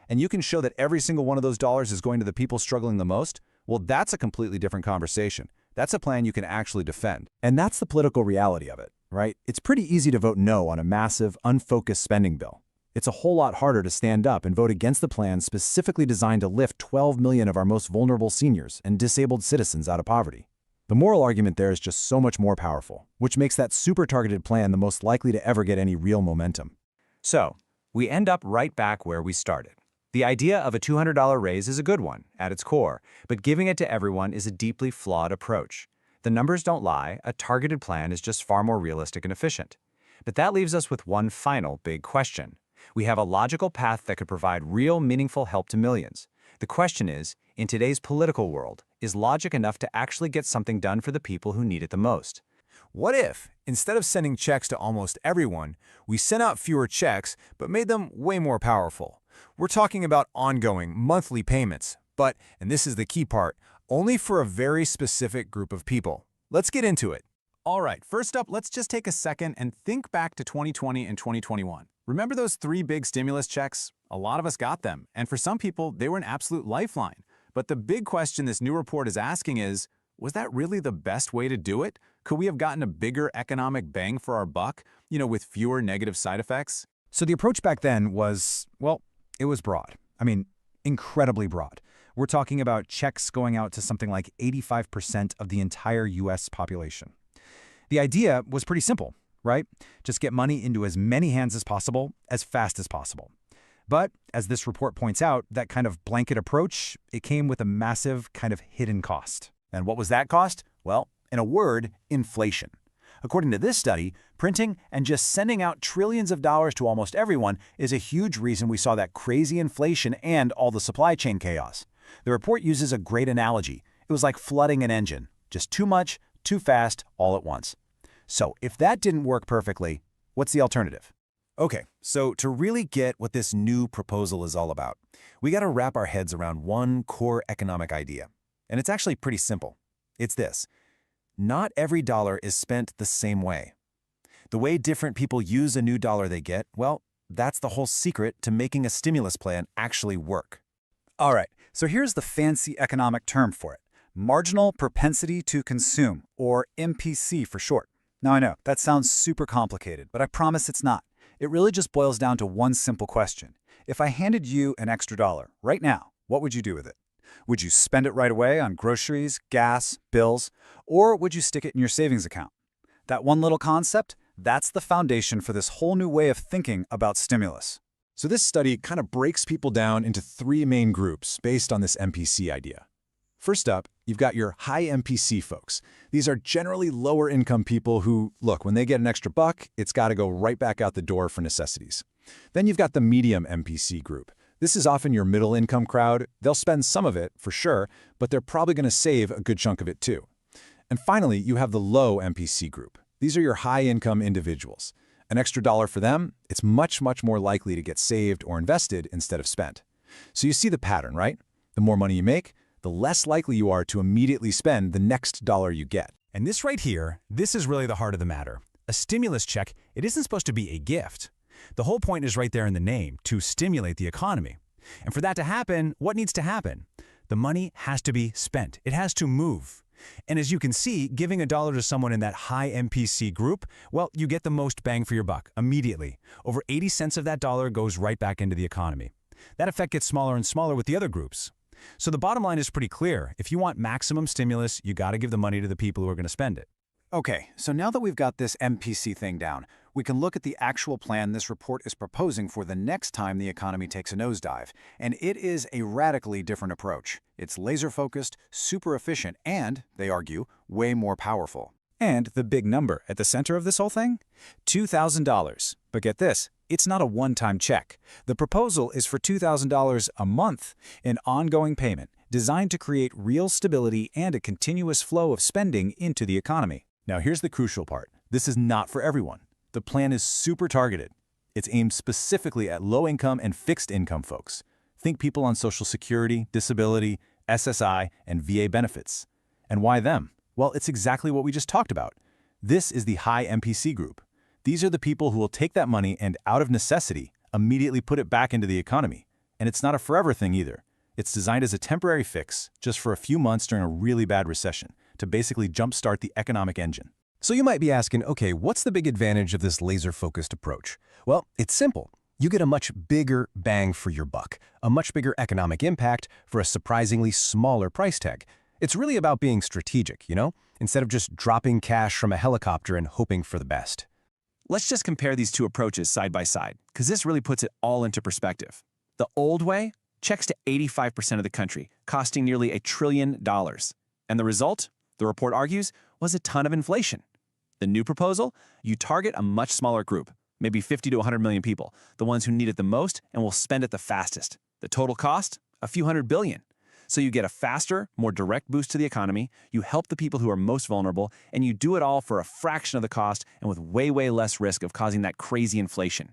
and you can show that every single one of those dollars is going to the people struggling the most, well, that's a completely different conversation. That's a plan you can actually defend. And that's the political reality of it, right? It's pretty easy to vote no on a massive, unfocused spending bill. It's a whole lot harder to stand up and vote against the plan specifically designed to lift 12 million of our most vulnerable seniors and disabled citizens out of poverty. The moral argument there is just so much more powerful, which makes that super targeted plan the most likely to ever get any real momentum. So, we end up right back where we started. The idea of a $200 raise is a good one at its core, but giving it to everyone is a deeply flawed approach. The numbers don't lie, a targeted plan is just far more realistic and efficient. But that leaves us with one final big question. We have a logical path that could provide real, meaningful help to millions. The question is, in today's political world, is logic enough to actually get something done for the people who need it the most? What if, instead of sending checks to almost everyone, we sent out fewer checks but made them way more powerful? We're talking about ongoing, monthly payments, but, and this is the key part, only for a very specific group of people. Let's get into it. All right, first up, let's just take a second and think back to 2020 and 2021. Remember those 3 big stimulus checks? A lot of us got them, and for some people, they were an absolute lifeline. But the big question this new report is asking is, was that really the best way to do it? Could we have gotten a bigger economic bang for our buck, with fewer negative side effects? So the approach back then was, well, it was broad. I mean, incredibly broad. We're talking about checks going out to something like 85% of the entire US population. The idea was pretty simple, right? Just get money into as many hands as possible, as fast as possible. But, as this report points out, that kind of blanket approach, it came with a massive kind of hidden cost. And what was that cost? Well, in a word, inflation. According to this study, printing and just sending out trillions of dollars to almost everyone is a huge reason we saw that crazy inflation and all the supply chain chaos. The report uses a great analogy. It was like flooding an engine. Just too much, too fast, all at once. So if that didn't work perfectly, what's the alternative? Okay, so to really get what this new proposal is all about, we got to wrap our heads around one core economic idea. And it's actually pretty simple. It's this. Not every dollar is spent the same way. The way different people use a new dollar they get, well, that's the whole secret to making a stimulus plan actually work. All right, so here's the fancy economic term for it. Marginal propensity to consume, or MPC for short. Now I know, that sounds super complicated, but I promise it's not. It really just boils down to one simple question. If I handed you an extra dollar right now, what would you do with it? Would you spend it right away on groceries, gas, bills, or would you stick it in your savings account? That one little concept, that's the foundation for this whole new way of thinking about stimulus. So this study kind of breaks people down into 3 main groups based on this MPC idea. First up, you've got your high MPC folks. These are generally lower income people who, look, when they get an extra buck, it's got to go right back out the door for necessities. Then you've got the medium MPC group. This is often your middle income crowd. They'll spend some of it, for sure, but they're probably going to save a good chunk of it too. And finally, you have the low MPC group. These are your high income individuals. An extra dollar for them, it's much, much more likely to get saved or invested instead of spent. So you see the pattern, right? The more money you make, the less likely you are to immediately spend the next dollar you get. And this right here, this is really the heart of the matter. A stimulus check, it isn't supposed to be a gift. The whole point is right there in the name, to stimulate the economy. And for that to happen, what needs to happen? The money has to be spent. It has to move. And as you can see, giving a dollar to someone in that high MPC group, well, you get the most bang for your buck immediately. Over 80 cents of that dollar goes right back into the economy. That effect gets smaller and smaller with the other groups. So the bottom line is pretty clear. If you want maximum stimulus, you got to give the money to the people who are going to spend it. Okay, so now that we've got this MPC thing down, we can look at the actual plan this report is proposing for the next time the economy takes a nosedive. And it is a radically different approach. It's laser-focused, super efficient, and, they argue, way more powerful. And the big number at the center of this whole thing? $2,000. But get this, it's not a one-time check. The proposal is for $2,000 a month, an ongoing payment designed to create real stability and a continuous flow of spending into the economy. Now here's the crucial part. This is not for everyone. The plan is super targeted. It's aimed specifically at low-income and fixed-income folks. Think people on Social Security, disability, SSI, and VA benefits. And why them? Well, it's exactly what we just talked about. This is the high MPC group. These are the people who will take that money and, out of necessity, immediately put it back into the economy. And it's not a forever thing either. It's designed as a temporary fix, just for a few months during a really bad recession, to basically jumpstart the economic engine. So you might be asking, okay, what's the big advantage of this laser-focused approach? Well, it's simple. You get a much bigger bang for your buck, a much bigger economic impact for a surprisingly smaller price tag. It's really about being strategic, instead of just dropping cash from a helicopter and hoping for the best. Let's just compare these two approaches side by side, because this really puts it all into perspective. The old way, checks to 85% of the country, costing nearly $1 trillion. And the result, the report argues, was a ton of inflation. The new proposal, you target a much smaller group, maybe 50 to 100 million people, the ones who need it the most and will spend it the fastest. The total cost, a few $100 billion. So you get a faster, more direct boost to the economy, you help the people who are most vulnerable, and you do it all for a fraction of the cost and with way, way less risk of causing that crazy inflation.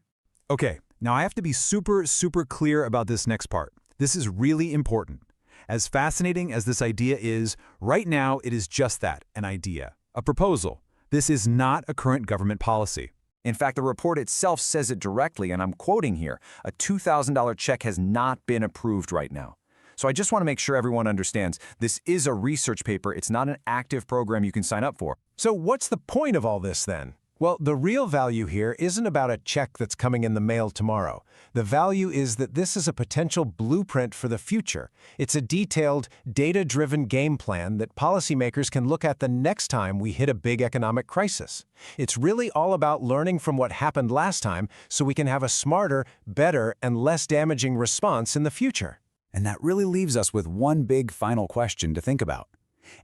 Okay, now I have to be super clear about this next part. This is really important. As fascinating as this idea is, right now it is just that, an idea, a proposal. This is not a current government policy. In fact, the report itself says it directly, and I'm quoting here, a $2,000 check has not been approved right now. So I just want to make sure everyone understands, this is a research paper, it's not an active program you can sign up for. So what's the point of all this then? Well, the real value here isn't about a check that's coming in the mail tomorrow. The value is that this is a potential blueprint for the future. It's a detailed, data-driven game plan that policymakers can look at the next time we hit a big economic crisis. It's really all about learning from what happened last time so we can have a smarter, better, and less damaging response in the future. And that really leaves us with one big final question to think about.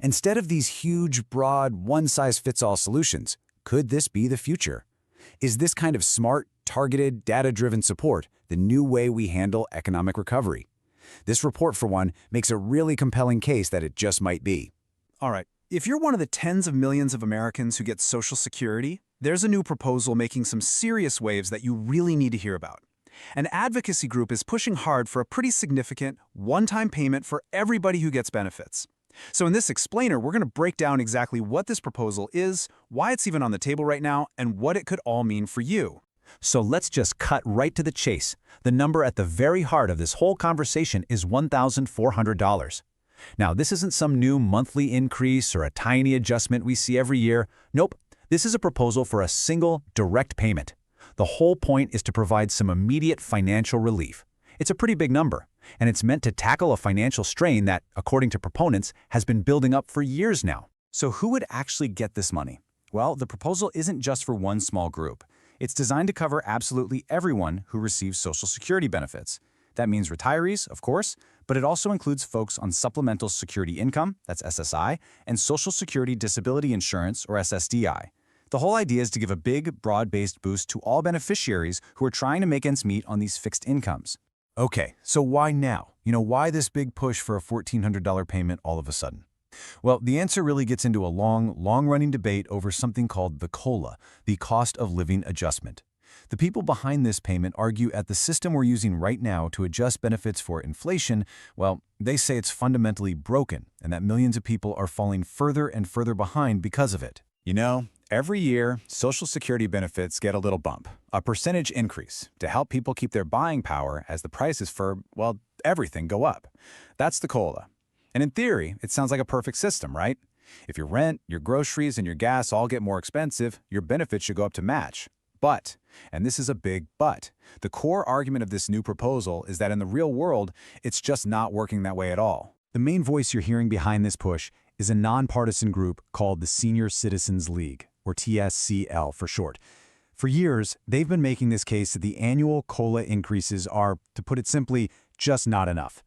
Instead of these huge, broad, one-size-fits-all solutions, could this be the future? Is this kind of smart, targeted, data-driven support the new way we handle economic recovery? This report, for one, makes a really compelling case that it just might be. All right, if you're one of the tens of millions of Americans who get Social Security, there's a new proposal making some serious waves that you really need to hear about. An advocacy group is pushing hard for a pretty significant, one-time payment for everybody who gets benefits. So in this explainer, we're going to break down exactly what this proposal is, why it's even on the table right now, and what it could all mean for you. So let's just cut right to the chase. The number at the very heart of this whole conversation is $1,400. Now, this isn't some new monthly increase or a tiny adjustment we see every year. Nope, this is a proposal for a single, direct payment. The whole point is to provide some immediate financial relief. It's a pretty big number, and it's meant to tackle a financial strain that, according to proponents, has been building up for years now. So who would actually get this money? Well, the proposal isn't just for one small group. It's designed to cover absolutely everyone who receives Social Security benefits. That means retirees, of course, but it also includes folks on Supplemental Security Income, that's SSI, and Social Security Disability Insurance, or SSDI. The whole idea is to give a big, broad-based boost to all beneficiaries who are trying to make ends meet on these fixed incomes. Okay, so why now? Why this big push for a $1,400 payment all of a sudden? Well, the answer really gets into a long-running debate over something called the COLA, the Cost of Living Adjustment. The people behind this payment argue at the system we're using right now to adjust benefits for inflation, well, they say it's fundamentally broken and that millions of people are falling further and further behind because of it. Every year, Social Security benefits get a little bump, a percentage increase, to help people keep their buying power as the prices for, well, everything go up. That's the COLA. And in theory, it sounds like a perfect system, right? If your rent, your groceries, and your gas all get more expensive, your benefits should go up to match. But, and this is a big but, the core argument of this new proposal is that in the real world, it's just not working that way at all. The main voice you're hearing behind this push is a nonpartisan group called the Senior Citizens League, or TSCL for short. For years, they've been making this case that the annual COLA increases are, to put it simply, just not enough.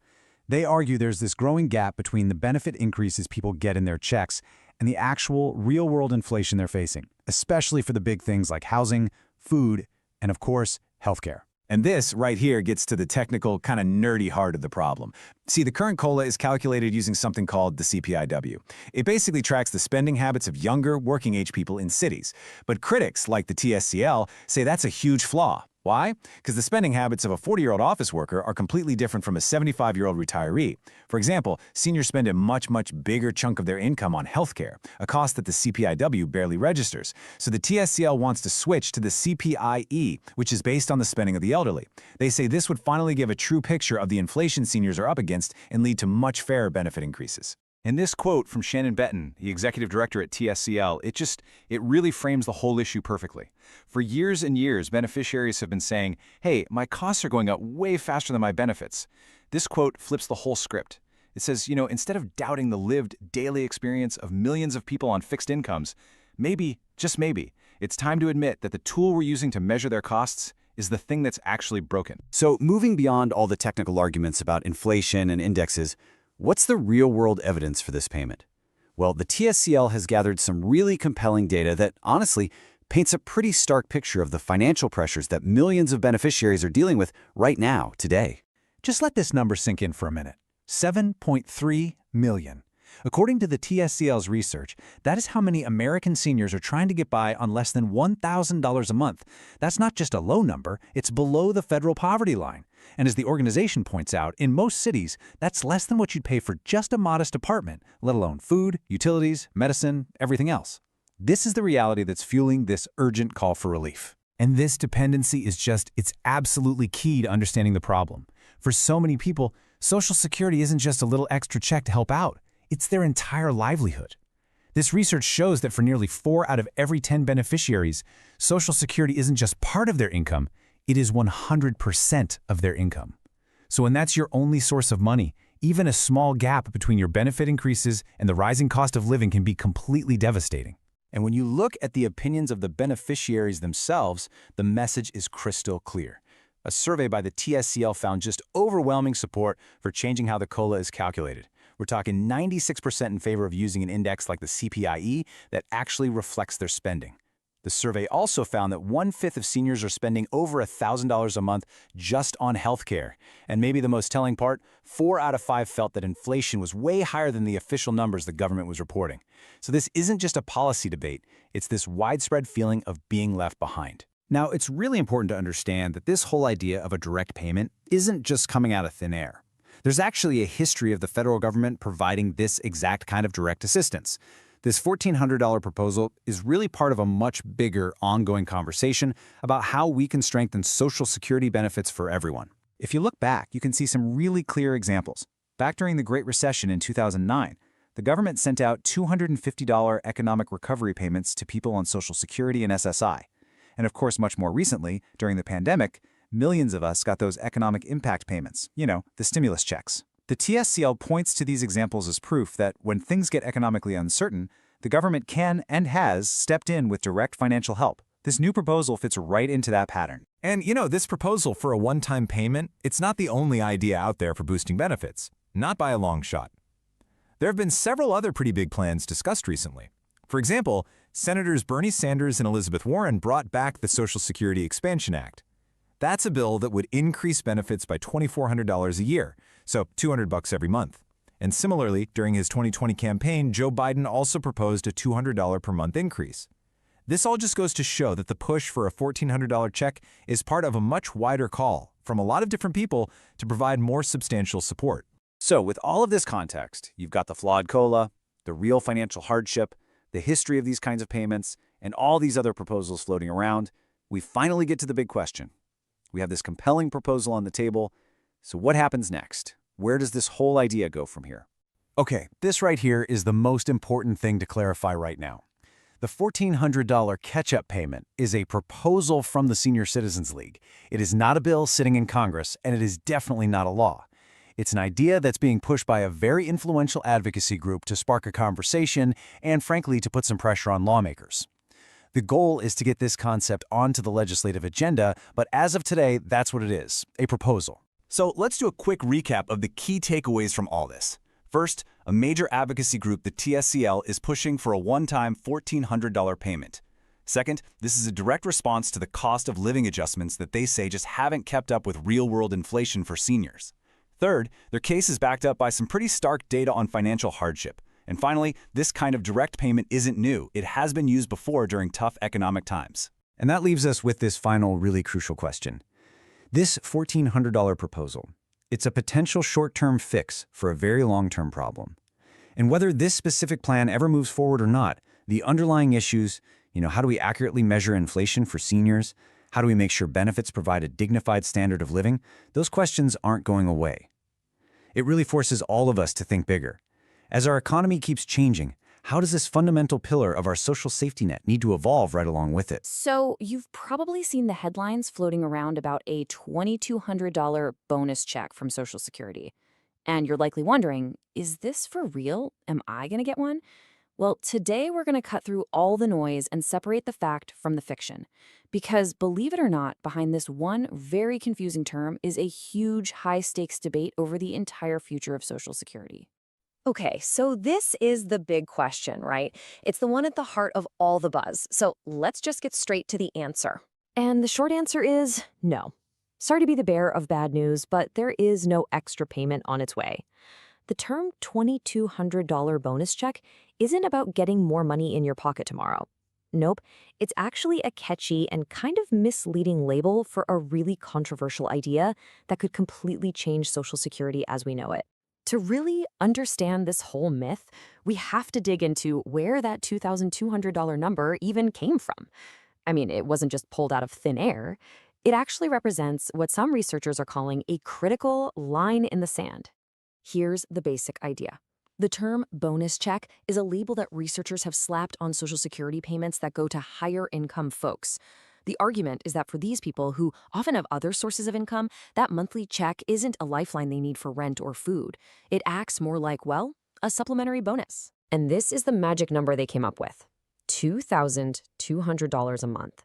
They argue there's this growing gap between the benefit increases people get in their checks and the actual real-world inflation they're facing, especially for the big things like housing, food, and of course, healthcare. And this right here gets to the technical, kind of nerdy heart of the problem. See, the current COLA is calculated using something called the CPIW. It basically tracks the spending habits of younger, working-age people in cities. But critics, like the TSCL, say that's a huge flaw. Why? Because the spending habits of a 40-year-old office worker are completely different from a 75-year-old retiree. For example, seniors spend a much bigger chunk of their income on healthcare, a cost that the CPIW barely registers. So the TSCL wants to switch to the CPIE, which is based on the spending of the elderly. They say this would finally give a true picture of the inflation seniors are up against and lead to much fairer benefit increases. And this quote from Shannon Benton, the executive director at TSCL, it really frames the whole issue perfectly. For years and years, beneficiaries have been saying, hey, my costs are going up way faster than my benefits. This quote flips the whole script. It says, instead of doubting the lived daily experience of millions of people on fixed incomes, maybe, just maybe, it's time to admit that the tool we're using to measure their costs is the thing that's actually broken. So moving beyond all the technical arguments about inflation and indexes, what's the real-world evidence for this payment? Well, the TSCL has gathered some really compelling data that, honestly, paints a pretty stark picture of the financial pressures that millions of beneficiaries are dealing with right now, today. Just let this number sink in for a minute. 7.3 million. According to the TSCL's research, that is how many American seniors are trying to get by on less than $1,000 a month. That's not just a low number, it's below the federal poverty line. And as the organization points out, in most cities, that's less than what you'd pay for just a modest apartment, let alone food, utilities, medicine, everything else. This is the reality that's fueling this urgent call for relief. And this dependency it's absolutely key to understanding the problem. For so many people, Social Security isn't just a little extra check to help out. It's their entire livelihood. This research shows that for nearly 4 out of every 10 beneficiaries, Social Security isn't just part of their income, it is 100% of their income. So when that's your only source of money, even a small gap between your benefit increases and the rising cost of living can be completely devastating. And when you look at the opinions of the beneficiaries themselves, the message is crystal clear. A survey by the TSCL found just overwhelming support for changing how the COLA is calculated. We're talking 96% in favor of using an index like the CPIE that actually reflects their spending. The survey also found that 1/5 of seniors are spending over $1,000 a month just on healthcare. And maybe the most telling part, 4 out of 5 felt that inflation was way higher than the official numbers the government was reporting. So this isn't just a policy debate, it's this widespread feeling of being left behind. Now, it's really important to understand that this whole idea of a direct payment isn't just coming out of thin air. There's actually a history of the federal government providing this exact kind of direct assistance. This $1,400 proposal is really part of a much bigger ongoing conversation about how we can strengthen Social Security benefits for everyone. If you look back, you can see some really clear examples. Back during the Great Recession in 2009, the government sent out $250 economic recovery payments to people on Social Security and SSI. And of course, much more recently, during the pandemic, millions of us got those economic impact payments, the stimulus checks. The TSCL points to these examples as proof that when things get economically uncertain, the government can and has stepped in with direct financial help. This new proposal fits right into that pattern. And this proposal for a one-time payment, it's not the only idea out there for boosting benefits. Not by a long shot. There have been several other pretty big plans discussed recently. For example, Senators Bernie Sanders and Elizabeth Warren brought back the Social Security Expansion Act. That's a bill that would increase benefits by $2,400 a year, so $200 every month. And similarly, during his 2020 campaign, Joe Biden also proposed a $200 per month increase. This all just goes to show that the push for a $1,400 check is part of a much wider call from a lot of different people to provide more substantial support. So with all of this context, you've got the flawed COLA, the real financial hardship, the history of these kinds of payments, and all these other proposals floating around, we finally get to the big question. We have this compelling proposal on the table, so what happens next? Where does this whole idea go from here? Okay, this right here is the most important thing to clarify right now. The $1,400 catch-up payment is a proposal from the Senior Citizens League. It is not a bill sitting in Congress, and it is definitely not a law. It's an idea that's being pushed by a very influential advocacy group to spark a conversation and, frankly, to put some pressure on lawmakers. The goal is to get this concept onto the legislative agenda, but as of today, that's what it is, a proposal. So let's do a quick recap of the key takeaways from all this. First, a major advocacy group, the TSCL, is pushing for a one-time $1,400 payment. Second, this is a direct response to the cost of living adjustments that they say just haven't kept up with real-world inflation for seniors. Third, their case is backed up by some pretty stark data on financial hardship. And finally, this kind of direct payment isn't new. It has been used before during tough economic times. And that leaves us with this final really crucial question. This $1,400 proposal, it's a potential short-term fix for a very long-term problem. And whether this specific plan ever moves forward or not, the underlying issues, how do we accurately measure inflation for seniors? How do we make sure benefits provide a dignified standard of living? Those questions aren't going away. It really forces all of us to think bigger. As our economy keeps changing, how does this fundamental pillar of our social safety net need to evolve right along with it? So, you've probably seen the headlines floating around about a $2,200 bonus check from Social Security. And you're likely wondering, is this for real? Am I going to get one? Well, today we're going to cut through all the noise and separate the fact from the fiction. Because believe it or not, behind this one very confusing term is a huge high stakes debate over the entire future of Social Security. Okay, so this is the big question, right? It's the one at the heart of all the buzz. So let's just get straight to the answer. And the short answer is no. Sorry to be the bearer of bad news, but there is no extra payment on its way. The term $2,200 bonus check isn't about getting more money in your pocket tomorrow. Nope, it's actually a catchy and kind of misleading label for a really controversial idea that could completely change Social Security as we know it. To really understand this whole myth, we have to dig into where that $2,200 number even came from. I mean, it wasn't just pulled out of thin air. It actually represents what some researchers are calling a critical line in the sand. Here's the basic idea. The term bonus check is a label that researchers have slapped on Social Security payments that go to higher income folks. The argument is that for these people who often have other sources of income, that monthly check isn't a lifeline they need for rent or food. It acts more like, well, a supplementary bonus. And this is the magic number they came up with: $2,200 a month.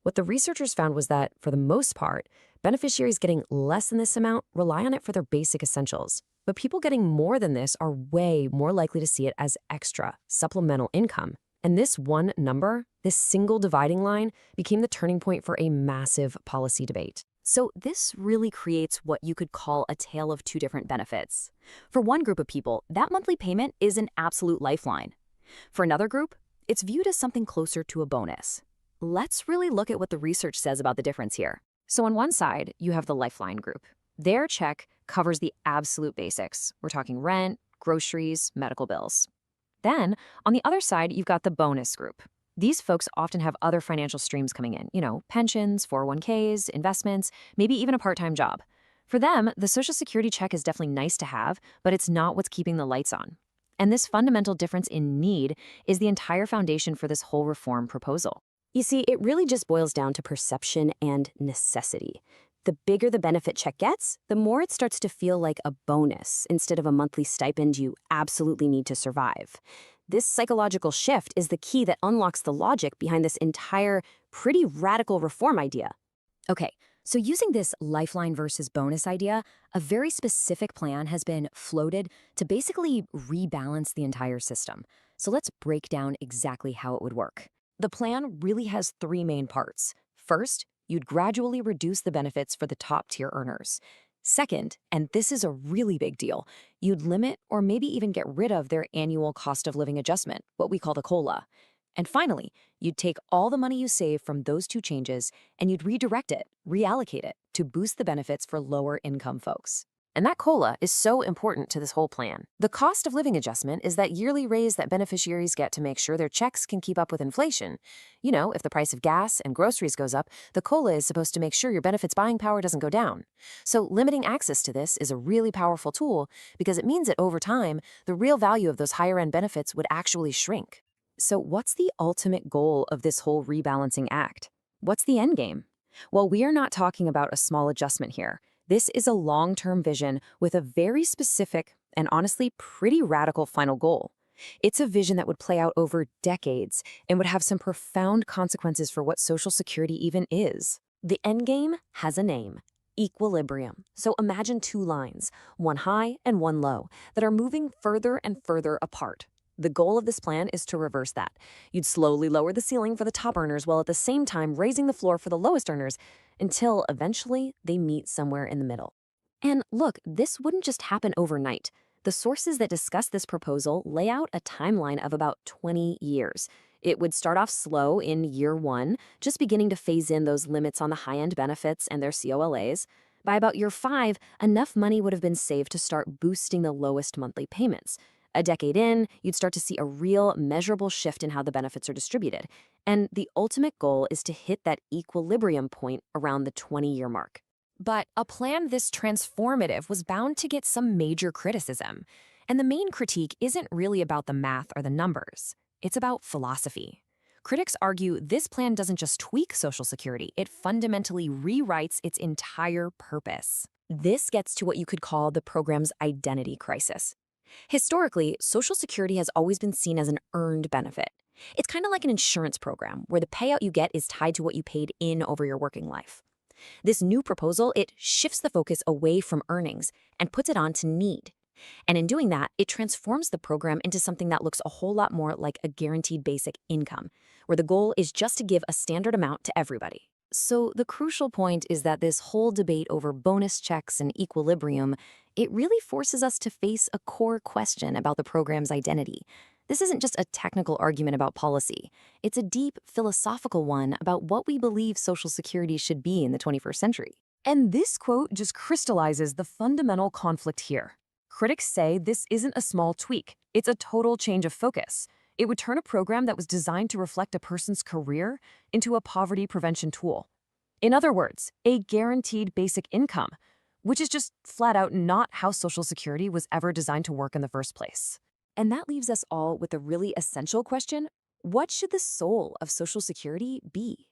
What the researchers found was that, for the most part, beneficiaries getting less than this amount rely on it for their basic essentials. But people getting more than this are way more likely to see it as extra, supplemental income. And this one number, this single dividing line, became the turning point for a massive policy debate. So this really creates what you could call a tale of two different benefits. For one group of people, that monthly payment is an absolute lifeline. For another group, it's viewed as something closer to a bonus. Let's really look at what the research says about the difference here. So on one side, you have the lifeline group. Their check covers the absolute basics. We're talking rent, groceries, medical bills. Then, on the other side, you've got the bonus group. These folks often have other financial streams coming in, pensions, 401ks, investments, maybe even a part-time job. For them, the Social Security check is definitely nice to have, but it's not what's keeping the lights on. And this fundamental difference in need is the entire foundation for this whole reform proposal. You see, it really just boils down to perception and necessity. The bigger the benefit check gets, the more it starts to feel like a bonus instead of a monthly stipend you absolutely need to survive. This psychological shift is the key that unlocks the logic behind this entire, pretty radical reform idea. Okay, so using this lifeline versus bonus idea, a very specific plan has been floated to basically rebalance the entire system. So let's break down exactly how it would work. The plan really has three main parts. First, you'd gradually reduce the benefits for the top-tier earners. Second, and this is a really big deal, you'd limit or maybe even get rid of their annual cost of living adjustment, what we call the COLA. And finally, you'd take all the money you save from those two changes and you'd redirect it, reallocate it, to boost the benefits for lower-income folks. And that COLA is so important to this whole plan. The cost of living adjustment is that yearly raise that beneficiaries get to make sure their checks can keep up with inflation. If the price of gas and groceries goes up, the COLA is supposed to make sure your benefits buying power doesn't go down. So limiting access to this is a really powerful tool because it means that over time, the real value of those higher-end benefits would actually shrink. So what's the ultimate goal of this whole rebalancing act? What's the end game? Well, we are not talking about a small adjustment here. This is a long-term vision with a very specific and honestly pretty radical final goal. It's a vision that would play out over decades and would have some profound consequences for what Social Security even is. The endgame has a name: equilibrium. So imagine two lines, one high and one low, that are moving further and further apart. The goal of this plan is to reverse that. You'd slowly lower the ceiling for the top earners while at the same time raising the floor for the lowest earners until eventually they meet somewhere in the middle. And look, this wouldn't just happen overnight. The sources that discuss this proposal lay out a timeline of about 20 years. It would start off slow in year one, just beginning to phase in those limits on the high-end benefits and their COLAs. By about year 5, enough money would have been saved to start boosting the lowest monthly payments. A decade in, you'd start to see a real, measurable shift in how the benefits are distributed. And the ultimate goal is to hit that equilibrium point around the 20-year mark. But a plan this transformative was bound to get some major criticism. And the main critique isn't really about the math or the numbers. It's about philosophy. Critics argue this plan doesn't just tweak Social Security, it fundamentally rewrites its entire purpose. This gets to what you could call the program's identity crisis. Historically, Social Security has always been seen as an earned benefit. It's kind of like an insurance program where the payout you get is tied to what you paid in over your working life. This new proposal, it shifts the focus away from earnings and puts it on to need. And in doing that, it transforms the program into something that looks a whole lot more like a guaranteed basic income, where the goal is just to give a standard amount to everybody. So the crucial point is that this whole debate over bonus checks and equilibrium, it really forces us to face a core question about the program's identity. This isn't just a technical argument about policy. It's a deep philosophical one about what we believe Social Security should be in the 21st century. And this quote just crystallizes the fundamental conflict here. Critics say this isn't a small tweak, it's a total change of focus. It would turn a program that was designed to reflect a person's career into a poverty prevention tool. In other words, a guaranteed basic income, which is just flat out not how Social Security was ever designed to work in the first place. And that leaves us all with a really essential question: what should the soul of Social Security be?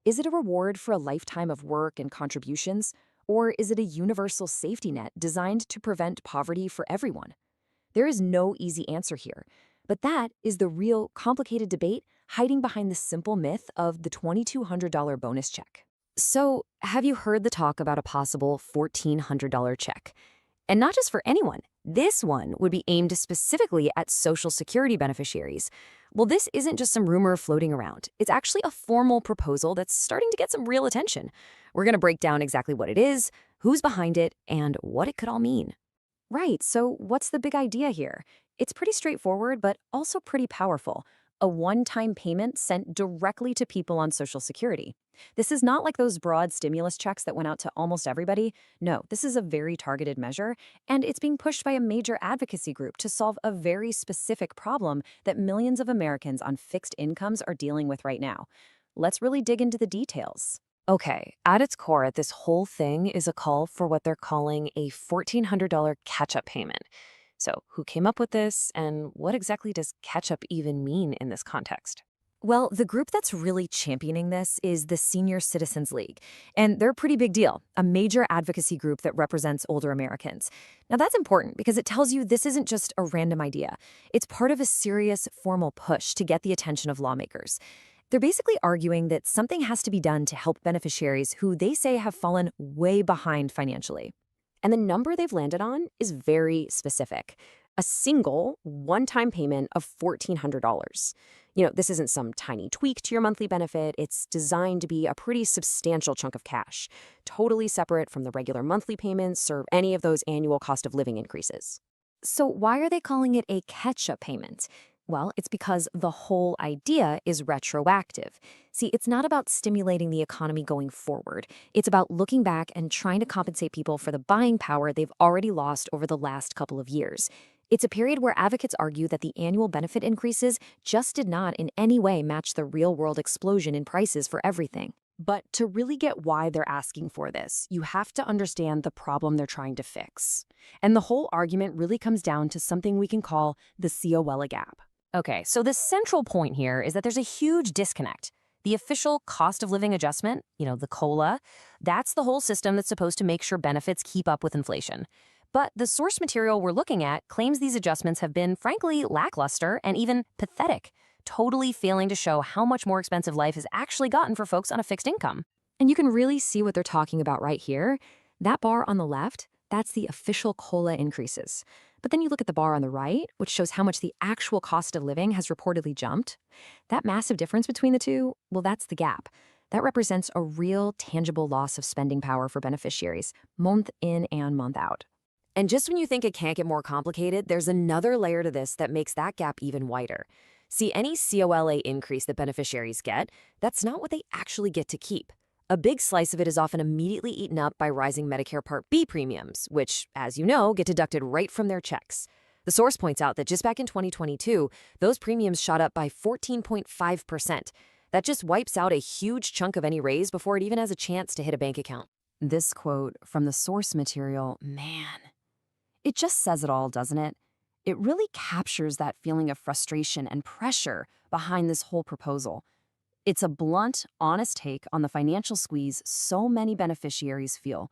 Is it a reward for a lifetime of work and contributions, or is it a universal safety net designed to prevent poverty for everyone? There is no easy answer here, but that is the real complicated debate hiding behind the simple myth of the $2,200 bonus check. So, have you heard the talk about a possible $1,400 check? And not just for anyone. This one would be aimed specifically at Social Security beneficiaries. Well, this isn't just some rumor floating around. It's actually a formal proposal that's starting to get some real attention. We're going to break down exactly what it is, who's behind it, and what it could all mean. Right, so what's the big idea here? It's pretty straightforward, but also pretty powerful. A one-time payment sent directly to people on Social Security. This is not like those broad stimulus checks that went out to almost everybody. No, this is a very targeted measure, and it's being pushed by a major advocacy group to solve a very specific problem that millions of Americans on fixed incomes are dealing with right now. Let's really dig into the details. Okay, at its core, this whole thing is a call for what they're calling a $1,400 catch-up payment. So who came up with this, and what exactly does catch-up even mean in this context? Well, the group that's really championing this is the Senior Citizens League, and they're a pretty big deal, a major advocacy group that represents older Americans. Now, that's important because it tells you this isn't just a random idea. It's part of a serious, formal push to get the attention of lawmakers. They're basically arguing that something has to be done to help beneficiaries who they say have fallen way behind financially. And the number they've landed on is very specific. A single, one-time payment of $1,400. This isn't some tiny tweak to your monthly benefit. It's designed to be a pretty substantial chunk of cash, totally separate from the regular monthly payments or any of those annual cost of living increases. So why are they calling it a catch-up payment? Well, it's because the whole idea is retroactive. See, it's not about stimulating the economy going forward. It's about looking back and trying to compensate people for the buying power they've already lost over the last couple of years. It's a period where advocates argue that the annual benefit increases just did not in any way match the real-world explosion in prices for everything. But to really get why they're asking for this, you have to understand the problem they're trying to fix. And the whole argument really comes down to something we can call the COLA gap. Okay, so the central point here is that there's a huge disconnect. The official cost of living adjustment, the COLA, that's the whole system that's supposed to make sure benefits keep up with inflation. But the source material we're looking at claims these adjustments have been, frankly, lackluster and even pathetic, totally failing to show how much more expensive life has actually gotten for folks on a fixed income. And you can really see what they're talking about right here. That bar on the left, that's the official COLA increases. But then you look at the bar on the right, which shows how much the actual cost of living has reportedly jumped. That massive difference between the two, well, that's the gap. That represents a real, tangible loss of spending power for beneficiaries, month in and month out. And just when you think it can't get more complicated, there's another layer to this that makes that gap even wider. See, any COLA increase that beneficiaries get, that's not what they actually get to keep. A big slice of it is often immediately eaten up by rising Medicare Part B premiums, which, as you know, get deducted right from their checks. The source points out that just back in 2022, those premiums shot up by 14.5%. That just wipes out a huge chunk of any raise before it even has a chance to hit a bank account. This quote from the source material, man, it just says it all, doesn't it? It really captures that feeling of frustration and pressure behind this whole proposal. It's a blunt, honest take on the financial squeeze so many beneficiaries feel.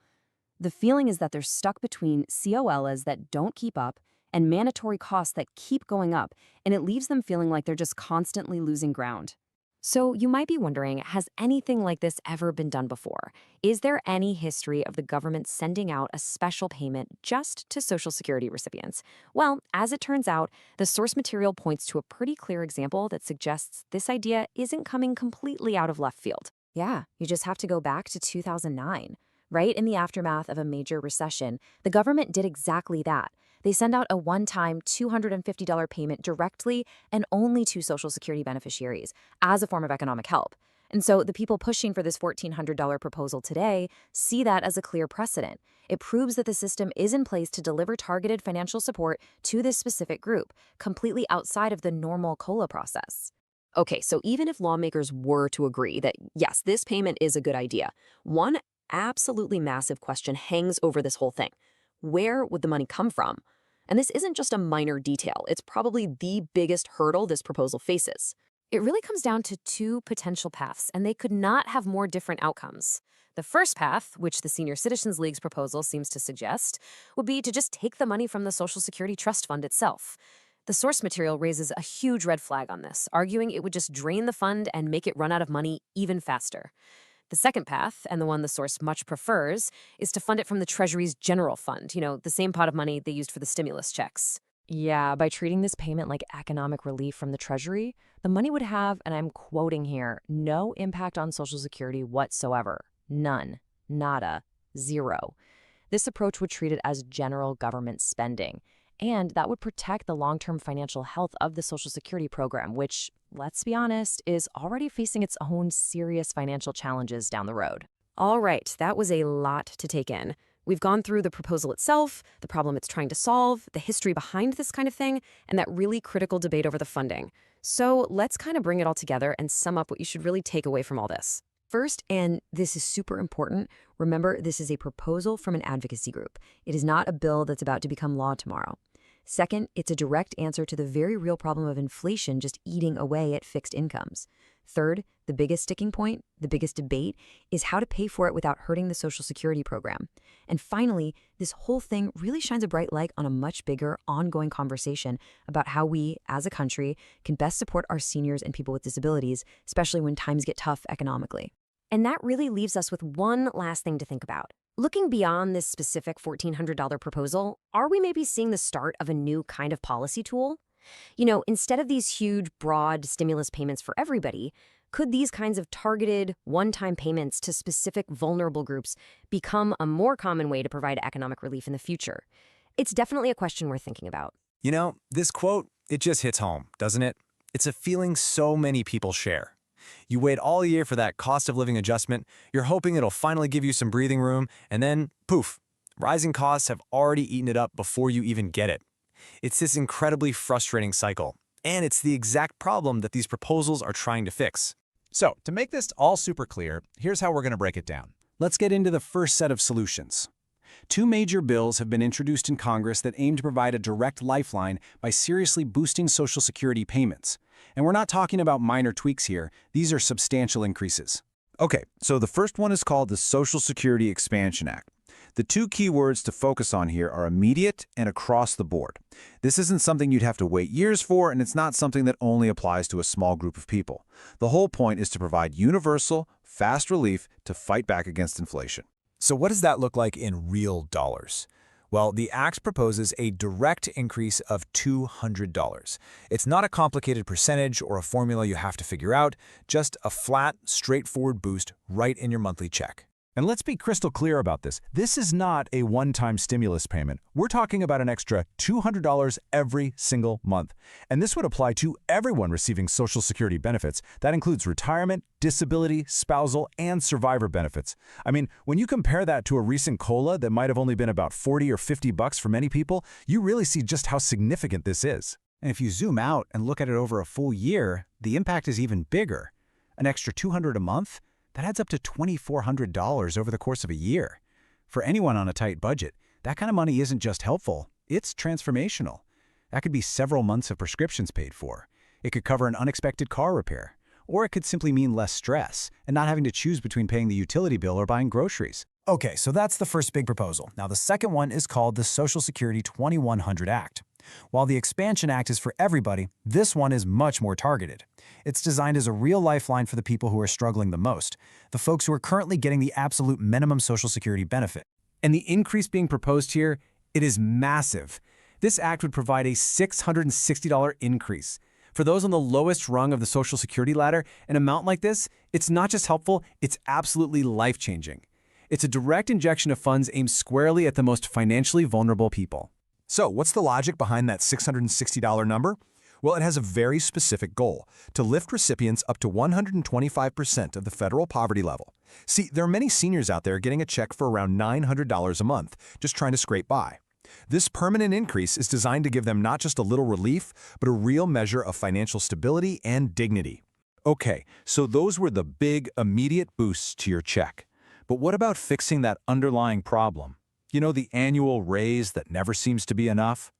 The feeling is that they're stuck between COLAs that don't keep up and mandatory costs that keep going up, and it leaves them feeling like they're just constantly losing ground. So you might be wondering, has anything like this ever been done before? Is there any history of the government sending out a special payment just to Social Security recipients? Well, as it turns out, the source material points to a pretty clear example that suggests this idea isn't coming completely out of left field. Yeah, you just have to go back to 2009. Right in the aftermath of a major recession, the government did exactly that. They send out a one-time $250 payment directly and only to Social Security beneficiaries as a form of economic help. And so the people pushing for this $1,400 proposal today see that as a clear precedent. It proves that the system is in place to deliver targeted financial support to this specific group, completely outside of the normal COLA process. Okay, so even if lawmakers were to agree that, yes, this payment is a good idea, one absolutely massive question hangs over this whole thing. Where would the money come from? And this isn't just a minor detail. It's probably the biggest hurdle this proposal faces. It really comes down to two potential paths, and they could not have more different outcomes. The first path, which the Senior Citizens League's proposal seems to suggest, would be to just take the money from the Social Security Trust Fund itself. The source material raises a huge red flag on this, arguing it would just drain the fund and make it run out of money even faster. The second path, and the one the source much prefers, is to fund it from the Treasury's general fund, the same pot of money they used for the stimulus checks. Yeah, by treating this payment like economic relief from the Treasury, the money would have, and I'm quoting here, no impact on Social Security whatsoever. None. Nada. Zero. This approach would treat it as general government spending, and that would protect the long-term financial health of the Social Security program, which, let's be honest, is already facing its own serious financial challenges down the road. All right, that was a lot to take in. We've gone through the proposal itself, the problem it's trying to solve, the history behind this kind of thing, and that really critical debate over the funding. So let's kind of bring it all together and sum up what you should really take away from all this. First, and this is super important, remember this is a proposal from an advocacy group. It is not a bill that's about to become law tomorrow. Second, it's a direct answer to the very real problem of inflation just eating away at fixed incomes. Third, the biggest sticking point, the biggest debate, is how to pay for it without hurting the Social Security program. And finally, this whole thing really shines a bright light on a much bigger, ongoing conversation about how we, as a country, can best support our seniors and people with disabilities, especially when times get tough economically. And that really leaves us with one last thing to think about. Looking beyond this specific $1,400 proposal, are we maybe seeing the start of a new kind of policy tool? Instead of these huge, broad stimulus payments for everybody, could these kinds of targeted, one-time payments to specific vulnerable groups become a more common way to provide economic relief in the future? It's definitely a question worth thinking about. This quote, it just hits home, doesn't it? It's a feeling so many people share. You wait all year for that cost of living adjustment, you're hoping it'll finally give you some breathing room, and then, poof, rising costs have already eaten it up before you even get it. It's this incredibly frustrating cycle, and it's the exact problem that these proposals are trying to fix. So, to make this all super clear, here's how we're going to break it down. Let's get into the first set of solutions. Two major bills have been introduced in Congress that aim to provide a direct lifeline by seriously boosting Social Security payments. And we're not talking about minor tweaks here. These are substantial increases. Okay, so the first one is called the Social Security Expansion Act. The two key words to focus on here are immediate and across the board. This isn't something you'd have to wait years for, and it's not something that only applies to a small group of people. The whole point is to provide universal, fast relief to fight back against inflation. So what does that look like in real dollars? Well, the Act proposes a direct increase of $200. It's not a complicated percentage or a formula you have to figure out, just a flat, straightforward boost right in your monthly check. And let's be crystal clear about this. This is not a one-time stimulus payment. We're talking about an extra $200 every single month. And this would apply to everyone receiving Social Security benefits. That includes retirement, disability, spousal, and survivor benefits. I mean, when you compare that to a recent COLA that might have only been about $40 or $50 for many people, you really see just how significant this is. And if you zoom out and look at it over a full year, the impact is even bigger. An extra $200 a month? That adds up to $2,400 over the course of a year. For anyone on a tight budget, that kind of money isn't just helpful, it's transformational. That could be several months of prescriptions paid for. It could cover an unexpected car repair. Or it could simply mean less stress and not having to choose between paying the utility bill or buying groceries. Okay, so that's the first big proposal. Now, the second one is called the Social Security 2100 Act. While the Expansion Act is for everybody, this one is much more targeted. It's designed as a real lifeline for the people who are struggling the most, the folks who are currently getting the absolute minimum Social Security benefit. And the increase being proposed here, it is massive. This act would provide a $660 increase. For those on the lowest rung of the Social Security ladder, an amount like this, it's not just helpful, it's absolutely life-changing. It's a direct injection of funds aimed squarely at the most financially vulnerable people. So, what's the logic behind that $660 number? Well, it has a very specific goal, to lift recipients up to 125% of the federal poverty level. See, there are many seniors out there getting a check for around $900 a month, just trying to scrape by. This permanent increase is designed to give them not just a little relief, but a real measure of financial stability and dignity. Okay, so those were the big, immediate boosts to your check. But what about fixing that underlying problem? You know, the annual raise that never seems to be enough?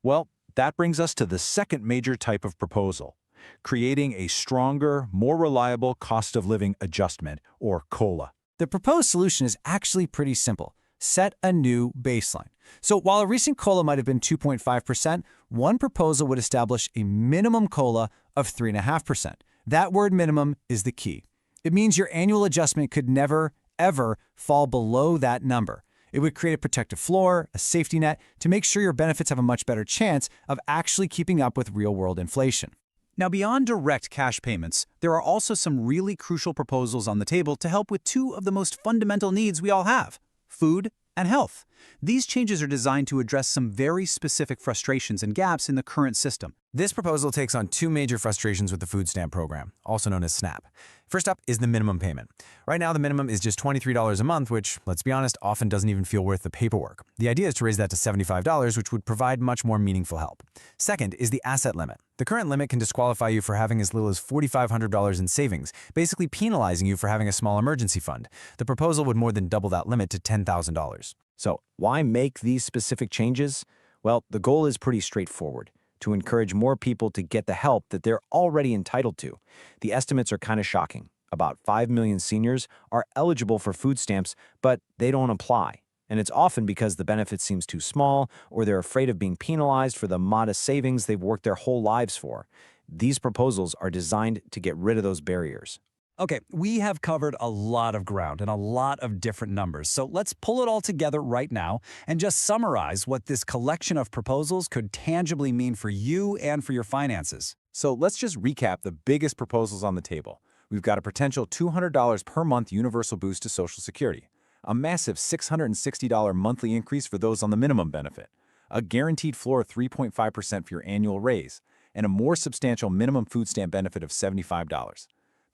Well, that brings us to the second major type of proposal, creating a stronger, more reliable cost of living adjustment, or COLA. The proposed solution is actually pretty simple. Set a new baseline. So while a recent COLA might have been 2.5%, one proposal would establish a minimum COLA of 3.5%. That word minimum is the key. It means your annual adjustment could never, ever fall below that number. It would create a protective floor, a safety net, to make sure your benefits have a much better chance of actually keeping up with real-world inflation. Now, beyond direct cash payments, there are also some really crucial proposals on the table to help with two of the most fundamental needs we all have: food and health. These changes are designed to address some very specific frustrations and gaps in the current system. This proposal takes on two major frustrations with the food stamp program, also known as SNAP. First up is the minimum payment. Right now, the minimum is just $23 a month, which, let's be honest, often doesn't even feel worth the paperwork. The idea is to raise that to $75, which would provide much more meaningful help. Second is the asset limit. The current limit can disqualify you for having as little as $4,500 in savings, basically penalizing you for having a small emergency fund. The proposal would more than double that limit to $10,000. So, why make these specific changes? Well, the goal is pretty straightforward: to encourage more people to get the help that they're already entitled to. The estimates are kind of shocking. About 5 million seniors are eligible for food stamps, but they don't apply. And it's often because the benefit seems too small, or they're afraid of being penalized for the modest savings they've worked their whole lives for. These proposals are designed to get rid of those barriers. Okay, we have covered a lot of ground and a lot of different numbers, so let's pull it all together right now and just summarize what this collection of proposals could tangibly mean for you and for your finances. So let's just recap the biggest proposals on the table. We've got a potential $200 per month universal boost to Social Security, a massive $660 monthly increase for those on the minimum benefit, a guaranteed floor of 3.5% for your annual raise, and a more substantial minimum food stamp benefit of $75.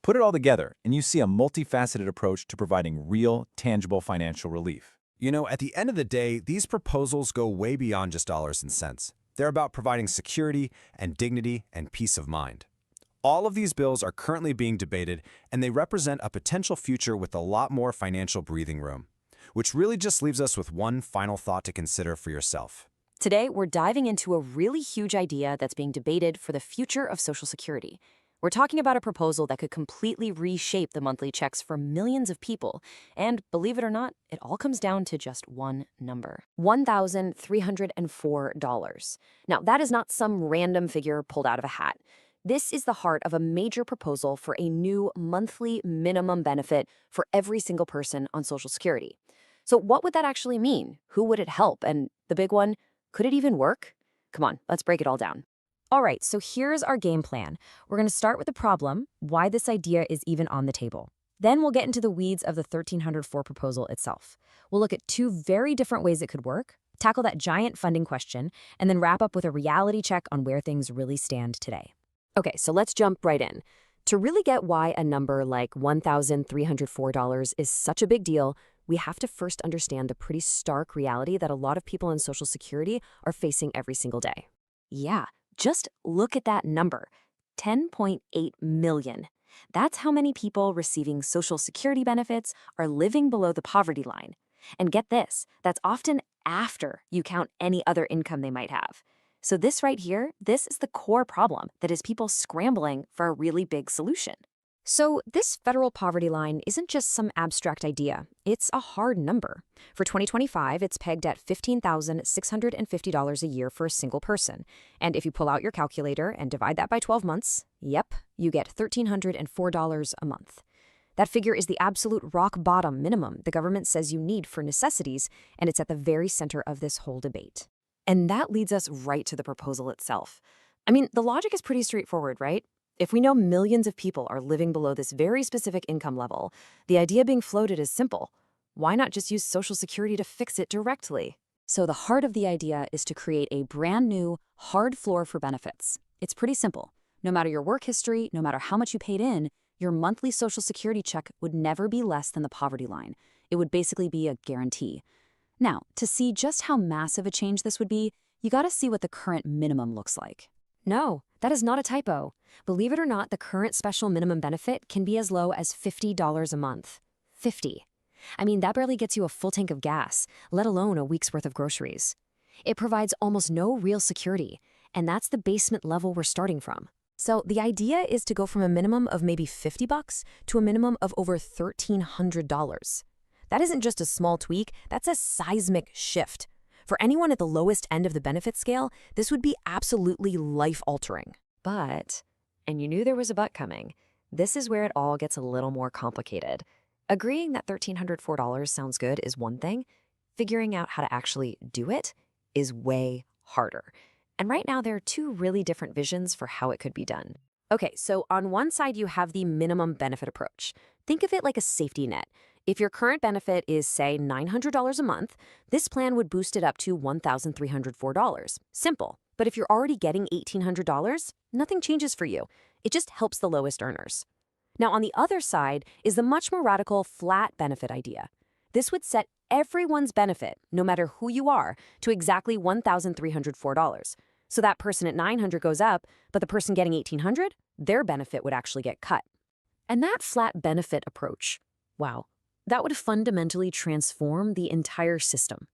Put it all together, and you see a multifaceted approach to providing real, tangible financial relief. You know, at the end of the day, these proposals go way beyond just dollars and cents. They're about providing security and dignity and peace of mind. All of these bills are currently being debated, and they represent a potential future with a lot more financial breathing room, which really just leaves us with one final thought to consider for yourself. Today, we're diving into a really huge idea that's being debated for the future of Social Security. We're talking about a proposal that could completely reshape the monthly checks for millions of people. And believe it or not, it all comes down to just one number: $1,304. Now, that is not some random figure pulled out of a hat. This is the heart of a major proposal for a new monthly minimum benefit for every single person on Social Security. So what would that actually mean? Who would it help? And the big one, could it even work? Come on, let's break it all down. All right, so here's our game plan. We're going to start with the problem, why this idea is even on the table. Then we'll get into the weeds of the 1304 proposal itself. We'll look at two very different ways it could work, tackle that giant funding question, and then wrap up with a reality check on where things really stand today. Okay, so let's jump right in. To really get why a number like $1,304 is such a big deal, we have to first understand the pretty stark reality that a lot of people in Social Security are facing every single day. Yeah, just look at that number, 10.8 million. That's how many people receiving Social Security benefits are living below the poverty line. And get this, that's often after you count any other income they might have. So this right here, this is the core problem that is people scrambling for a really big solution. So this federal poverty line isn't just some abstract idea. It's a hard number. For 2025, it's pegged at $15,650 a year for a single person. And if you pull out your calculator and divide that by 12 months, yep, you get $1,304 a month. That figure is the absolute rock bottom minimum the government says you need for necessities, and it's at the very center of this whole debate. And that leads us right to the proposal itself. I mean, the logic is pretty straightforward, right? If we know millions of people are living below this very specific income level, the idea being floated is simple. Why not just use Social Security to fix it directly? So the heart of the idea is to create a brand new, hard floor for benefits. It's pretty simple. No matter your work history, no matter how much you paid in, your monthly Social Security check would never be less than the poverty line. It would basically be a guarantee. Now, to see just how massive a change this would be, you gotta see what the current minimum looks like. No, that is not a typo. Believe it or not, the current special minimum benefit can be as low as $50 a month. 50. I mean, that barely gets you a full tank of gas, let alone a week's worth of groceries. It provides almost no real security, and that's the basement level we're starting from. So the idea is to go from a minimum of maybe $50 to a minimum of over $1,300. That isn't just a small tweak, that's a seismic shift. For anyone at the lowest end of the benefit scale, this would be absolutely life-altering. But, and you knew there was a but coming, this is where it all gets a little more complicated. Agreeing that $1,304 sounds good is one thing. Figuring out how to actually do it is way harder. And right now, there are two really different visions for how it could be done. Okay, so on one side, you have the minimum benefit approach. Think of it like a safety net. If your current benefit is, say, $900 a month, this plan would boost it up to $1,304. Simple. But if you're already getting $1,800, nothing changes for you. It just helps the lowest earners. Now, on the other side is the much more radical flat benefit idea. This would set everyone's benefit, no matter who you are, to exactly $1,304. So that person at $900 goes up, but the person getting $1,800, their benefit would actually get cut. And that flat benefit approach, wow, that would fundamentally transform the entire system.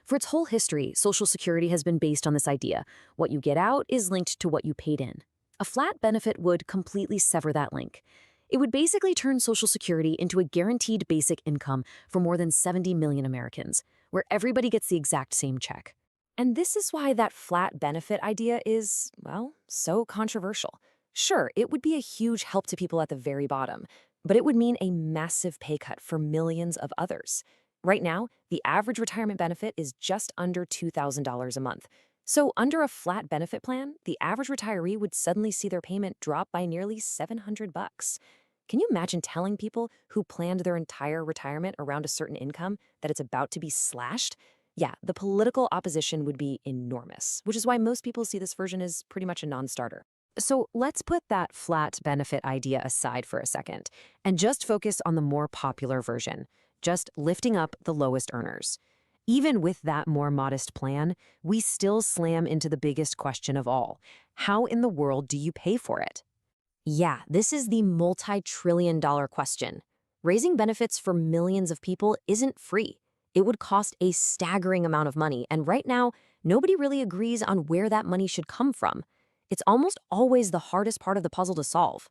For its whole history, Social Security has been based on this idea. What you get out is linked to what you paid in. A flat benefit would completely sever that link. It would basically turn Social Security into a guaranteed basic income for more than 70 million Americans, where everybody gets the exact same check. And this is why that flat benefit idea is, well, so controversial. Sure, it would be a huge help to people at the very bottom, but it would mean a massive pay cut for millions of others. Right now, the average retirement benefit is just under $2,000 a month. So under a flat benefit plan, the average retiree would suddenly see their payment drop by nearly $700. Can you imagine telling people who planned their entire retirement around a certain income that it's about to be slashed? Yeah, the political opposition would be enormous, which is why most people see this version as pretty much a non-starter. So let's put that flat benefit idea aside for a second and just focus on the more popular version, just lifting up the lowest earners. Even with that more modest plan, we still slam into the biggest question of all. How in the world do you pay for it? Yeah, this is the multi-trillion-dollar question. Raising benefits for millions of people isn't free. It would cost a staggering amount of money, and right now, nobody really agrees on where that money should come from. It's almost always the hardest part of the puzzle to solve.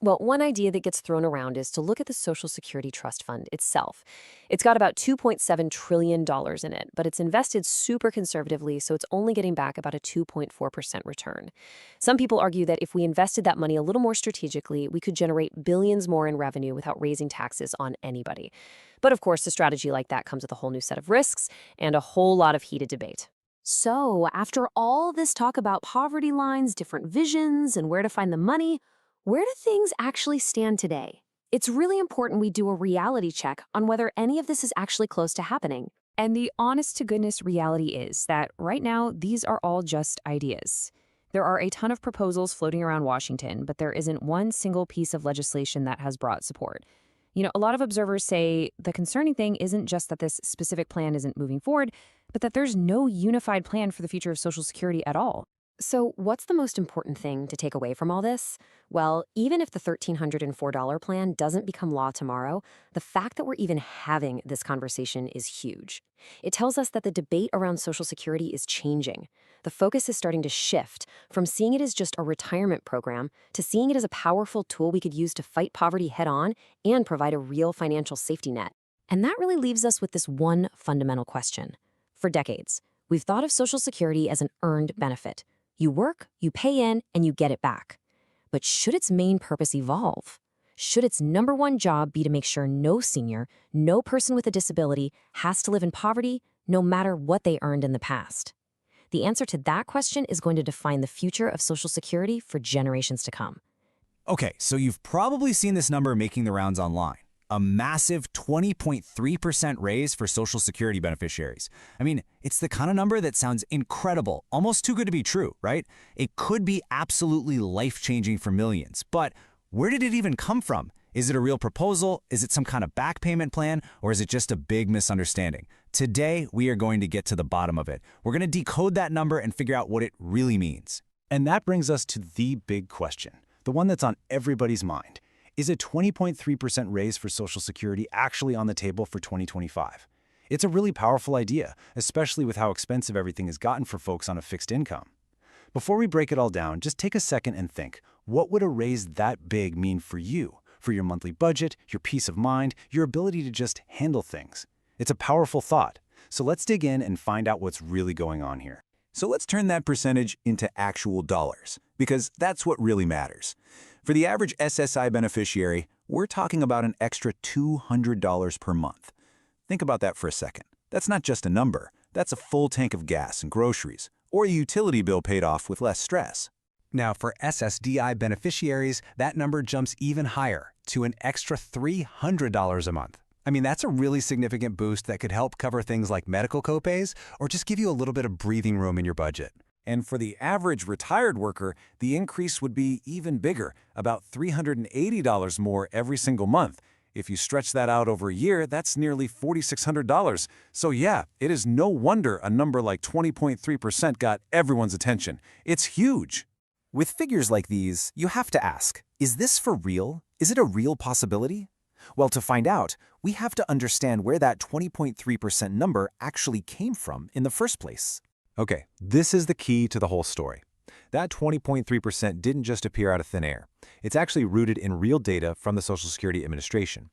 Well, one idea that gets thrown around is to look at the Social Security Trust Fund itself. It's got about $2.7 trillion in it, but it's invested super conservatively, so it's only getting back about a 2.4% return. Some people argue that if we invested that money a little more strategically, we could generate billions more in revenue without raising taxes on anybody. But of course, a strategy like that comes with a whole new set of risks and a whole lot of heated debate. So, after all this talk about poverty lines, different visions, and where to find the money, where do things actually stand today? It's really important we do a reality check on whether any of this is actually close to happening. And the honest-to-goodness reality is that right now, these are all just ideas. There are a ton of proposals floating around Washington, but there isn't one single piece of legislation that has broad support. You know, a lot of observers say the concerning thing isn't just that this specific plan isn't moving forward, but that there's no unified plan for the future of Social Security at all. So, what's the most important thing to take away from all this? Well, even if the $1,304 plan doesn't become law tomorrow, the fact that we're even having this conversation is huge. It tells us that the debate around Social Security is changing. The focus is starting to shift from seeing it as just a retirement program to seeing it as a powerful tool we could use to fight poverty head on and provide a real financial safety net. And that really leaves us with this one fundamental question. For decades, we've thought of Social Security as an earned benefit. You work, you pay in, and you get it back. But should its main purpose evolve? Should its number one job be to make sure no senior, no person with a disability has to live in poverty, no matter what they earned in the past? The answer to that question is going to define the future of Social Security for generations to come. Okay, so you've probably seen this number making the rounds online. A massive 20.3% raise for Social Security beneficiaries. I mean, it's the kind of number that sounds incredible, almost too good to be true, right? It could be absolutely life-changing for millions, but where did it even come from? Is it a real proposal? Is it some kind of back payment plan? Or is it just a big misunderstanding? Today, we are going to get to the bottom of it. We're going to decode that number and figure out what it really means. And that brings us to the big question, the one that's on everybody's mind. Is a 20.3% raise for Social Security actually on the table for 2025? It's a really powerful idea, especially with how expensive everything has gotten for folks on a fixed income. Before we break it all down, just take a second and think, what would a raise that big mean for you, for your monthly budget, your peace of mind, your ability to just handle things? It's a powerful thought. So let's dig in and find out what's really going on here. So let's turn that percentage into actual dollars, because that's what really matters. For the average SSI beneficiary, we're talking about an extra $200 per month. Think about that for a second. That's not just a number. That's a full tank of gas and groceries, or a utility bill paid off with less stress. Now, for SSDI beneficiaries, that number jumps even higher to an extra $300 a month. I mean, that's a really significant boost that could help cover things like medical copays or just give you a little bit of breathing room in your budget. And for the average retired worker, the increase would be even bigger, about $380 more every single month. If you stretch that out over a year, that's nearly $4,600. So yeah, it is no wonder a number like 20.3% got everyone's attention. It's huge. With figures like these, you have to ask, is this for real? Is it a real possibility? Well, to find out, we have to understand where that 20.3% number actually came from in the first place. Okay, this is the key to the whole story. That 20.3% didn't just appear out of thin air. It's actually rooted in real data from the Social Security Administration.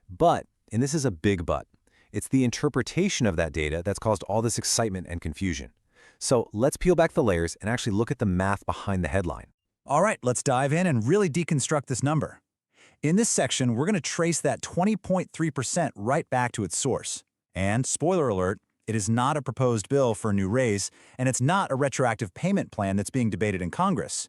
But, and this is a big but, it's the interpretation of that data that's caused all this excitement and confusion. So let's peel back the layers and actually look at the math behind the headline. All right, let's dive in and really deconstruct this number. In this section, we're going to trace that 20.3% right back to its source. And, spoiler alert, it is not a proposed bill for a new raise, and it's not a retroactive payment plan that's being debated in Congress.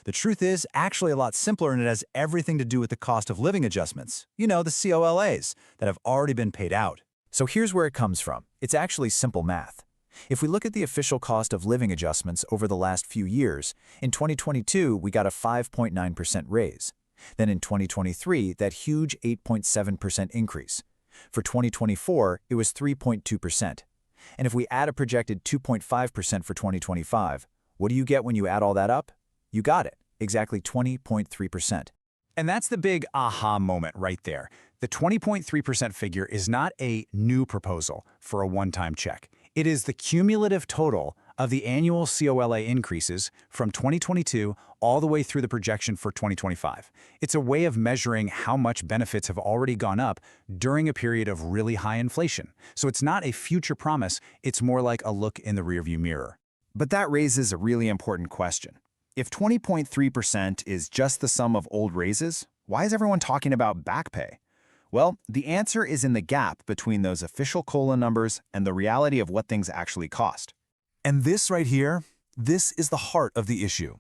The truth is actually a lot simpler, and it has everything to do with the cost of living adjustments. You know, the COLAs that have already been paid out. So here's where it comes from. It's actually simple math. If we look at the official cost of living adjustments over the last few years, in 2022, we got a 5.9% raise. Then in 2023, that huge 8.7% increase. For 2024, it was 3.2%. And if we add a projected 2.5% for 2025, what do you get when you add all that up? You got it, exactly 20.3%. And that's the big aha moment right there. The 20.3% figure is not a new proposal for a one-time check. It is the cumulative total of the annual COLA increases from 2022 all the way through the projection for 2025. It's a way of measuring how much benefits have already gone up during a period of really high inflation. So it's not a future promise, it's more like a look in the rearview mirror. But that raises a really important question. If 20.3% is just the sum of old raises, why is everyone talking about back pay? Well, the answer is in the gap between those official COLA numbers and the reality of what things actually cost. And this right here, this is the heart of the issue.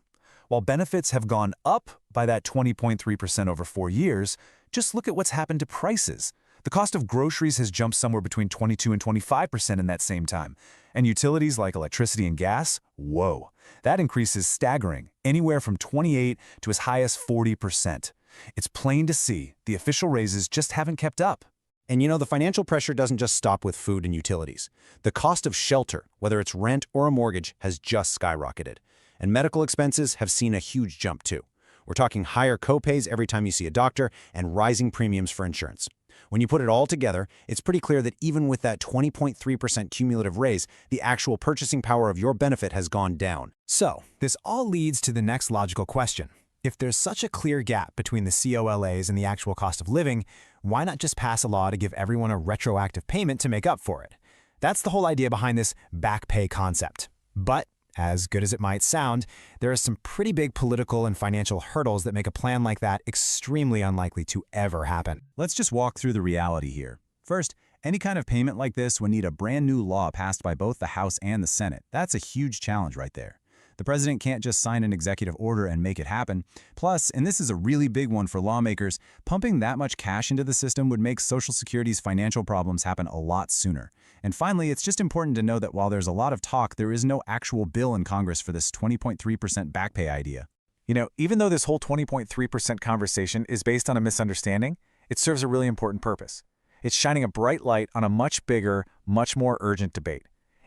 While benefits have gone up by that 20.3% over 4 years, just look at what's happened to prices. The cost of groceries has jumped somewhere between 22 and 25% in that same time. And utilities like electricity and gas, whoa, that increase is staggering, anywhere from 28 to as high as 40%. It's plain to see the official raises just haven't kept up. And you know, the financial pressure doesn't just stop with food and utilities. The cost of shelter, whether it's rent or a mortgage, has just skyrocketed. And medical expenses have seen a huge jump too. We're talking higher copays every time you see a doctor and rising premiums for insurance. When you put it all together, it's pretty clear that even with that 20.3% cumulative raise, the actual purchasing power of your benefit has gone down. So, this all leads to the next logical question. If there's such a clear gap between the COLAs and the actual cost of living, why not just pass a law to give everyone a retroactive payment to make up for it? That's the whole idea behind this back pay concept. But, as good as it might sound, there are some pretty big political and financial hurdles that make a plan like that extremely unlikely to ever happen. Let's just walk through the reality here. First, any kind of payment like this would need a brand new law passed by both the House and the Senate. That's a huge challenge right there. The president can't just sign an executive order and make it happen. Plus, and this is a really big one for lawmakers, pumping that much cash into the system would make Social Security's financial problems happen a lot sooner. And finally, it's just important to know that while there's a lot of talk, there is no actual bill in Congress for this 20.3% back pay idea. You know, even though this whole 20.3% conversation is based on a misunderstanding, it serves a really important purpose. It's shining a bright light on a much bigger, much more urgent debate.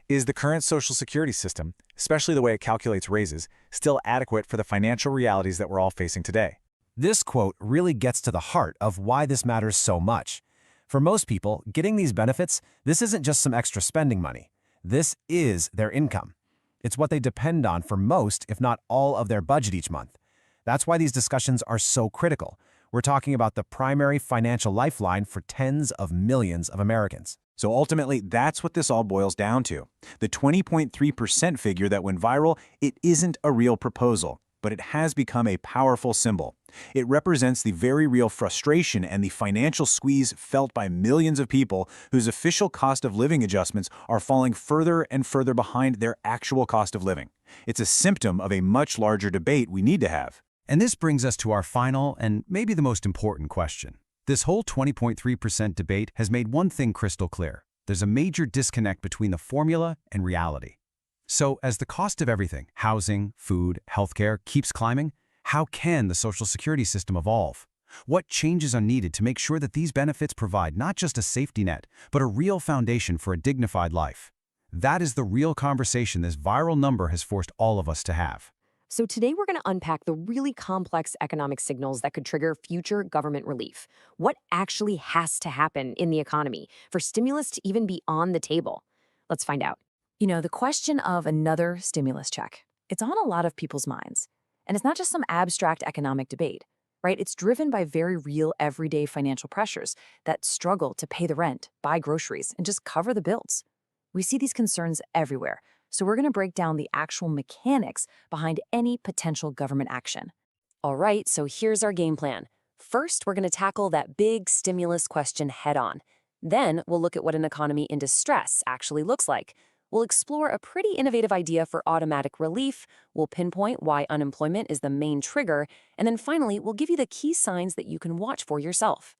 Is the current Social Security system, especially the way it calculates raises, still adequate for the financial realities that we're all facing today? This quote really gets to the heart of why this matters so much. For most people, getting these benefits, this isn't just some extra spending money. This is their income. It's what they depend on for most, if not all, of their budget each month. That's why these discussions are so critical. We're talking about the primary financial lifeline for tens of millions of Americans. So ultimately, that's what this all boils down to. The 20.3% figure that went viral, it isn't a real proposal, but it has become a powerful symbol. It represents the very real frustration and the financial squeeze felt by millions of people whose official cost of living adjustments are falling further and further behind their actual cost of living. It's a symptom of a much larger debate we need to have. And this brings us to our final and maybe the most important question. This whole 20.3% debate has made one thing crystal clear. There's a major disconnect between the formula and reality. So as the cost of everything, housing, food, healthcare, keeps climbing, how can the Social Security system evolve? What changes are needed to make sure that these benefits provide not just a safety net, but a real foundation for a dignified life? That is the real conversation this viral number has forced all of us to have. So today we're going to unpack the really complex economic signals that could trigger future government relief. What actually has to happen in the economy for stimulus to even be on the table? Let's find out. You know, the question of another stimulus check, it's on a lot of people's minds. And it's not just some abstract economic debate, right? It's driven by very real everyday financial pressures that struggle to pay the rent, buy groceries, and just cover the bills. We see these concerns everywhere. So we're going to break down the actual mechanics behind any potential government action. All right, so here's our game plan. First, we're going to tackle that big stimulus question head on. Then we'll look at what an economy in distress actually looks like. We'll explore a pretty innovative idea for automatic relief. We'll pinpoint why unemployment is the main trigger. And then finally, we'll give you the key signs that you can watch for yourself.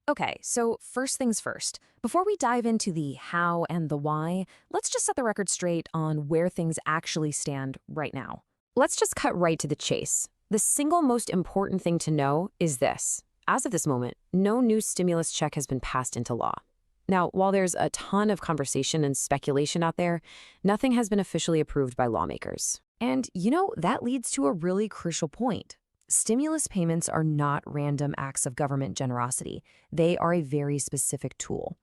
Okay, so first things first. Before we dive into the how and the why, let's just set the record straight on where things actually stand right now. Let's just cut right to the chase. The single most important thing to know is this. As of this moment, no new stimulus check has been passed into law. Now, while there's a ton of conversation and speculation out there, nothing has been officially approved by lawmakers. And, you know, that leads to a really crucial point. Stimulus payments are not random acts of government generosity. They are a very specific tool.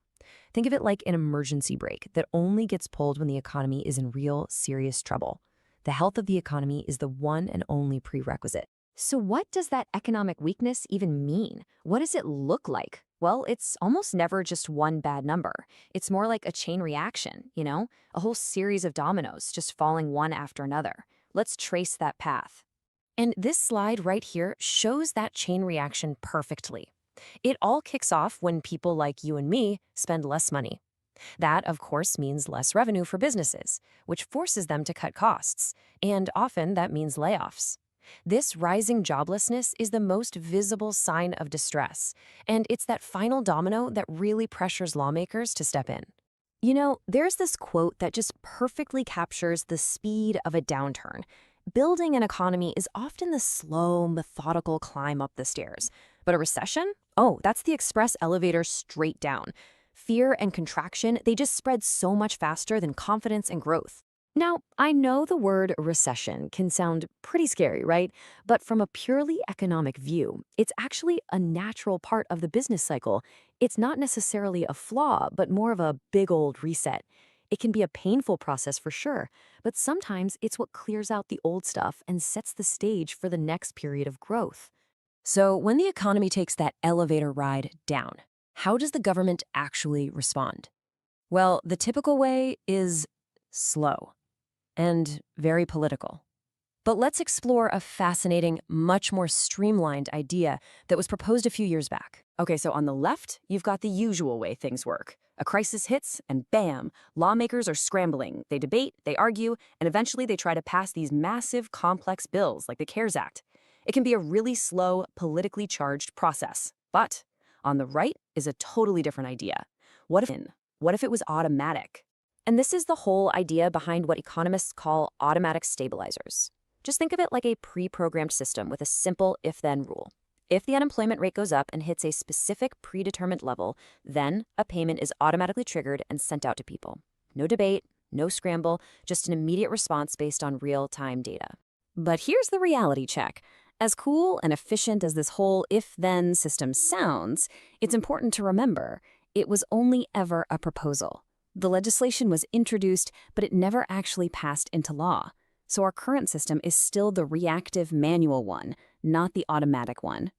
Think of it like an emergency brake that only gets pulled when the economy is in real, serious trouble. The health of the economy is the one and only prerequisite. So what does that economic weakness even mean? What does it look like? Well, it's almost never just one bad number. It's more like a chain reaction, you know? A whole series of dominoes just falling one after another. Let's trace that path. And this slide right here shows that chain reaction perfectly. It all kicks off when people like you and me spend less money. That, of course, means less revenue for businesses, which forces them to cut costs. And often that means layoffs. This rising joblessness is the most visible sign of distress, and it's that final domino that really pressures lawmakers to step in. You know, there's this quote that just perfectly captures the speed of a downturn. Building an economy is often the slow, methodical climb up the stairs. But a recession? Oh, that's the express elevator straight down. Fear and contraction, they just spread so much faster than confidence and growth. Now, I know the word recession can sound pretty scary, right? But from a purely economic view, it's actually a natural part of the business cycle. It's not necessarily a flaw, but more of a big old reset. It can be a painful process for sure, but sometimes it's what clears out the old stuff and sets the stage for the next period of growth. So, when the economy takes that elevator ride down, how does the government actually respond? Well, the typical way is slow and very political. But let's explore a fascinating, much more streamlined idea that was proposed a few years back. Okay, so on the left, you've got the usual way things work. A crisis hits, and bam, lawmakers are scrambling. They debate, they argue, and eventually they try to pass these massive, complex bills like the CARES Act. It can be a really slow, politically charged process. But on the right is a totally different idea. What if it was automatic? And this is the whole idea behind what economists call automatic stabilizers. Just think of it like a pre-programmed system with a simple if-then rule. If the unemployment rate goes up and hits a specific predetermined level, then a payment is automatically triggered and sent out to people. No debate, no scramble, just an immediate response based on real-time data. But here's the reality check. As cool and efficient as this whole if-then system sounds, it's important to remember it was only ever a proposal. The legislation was introduced, but it never actually passed into law. So our current system is still the reactive manual one, not the automatic one.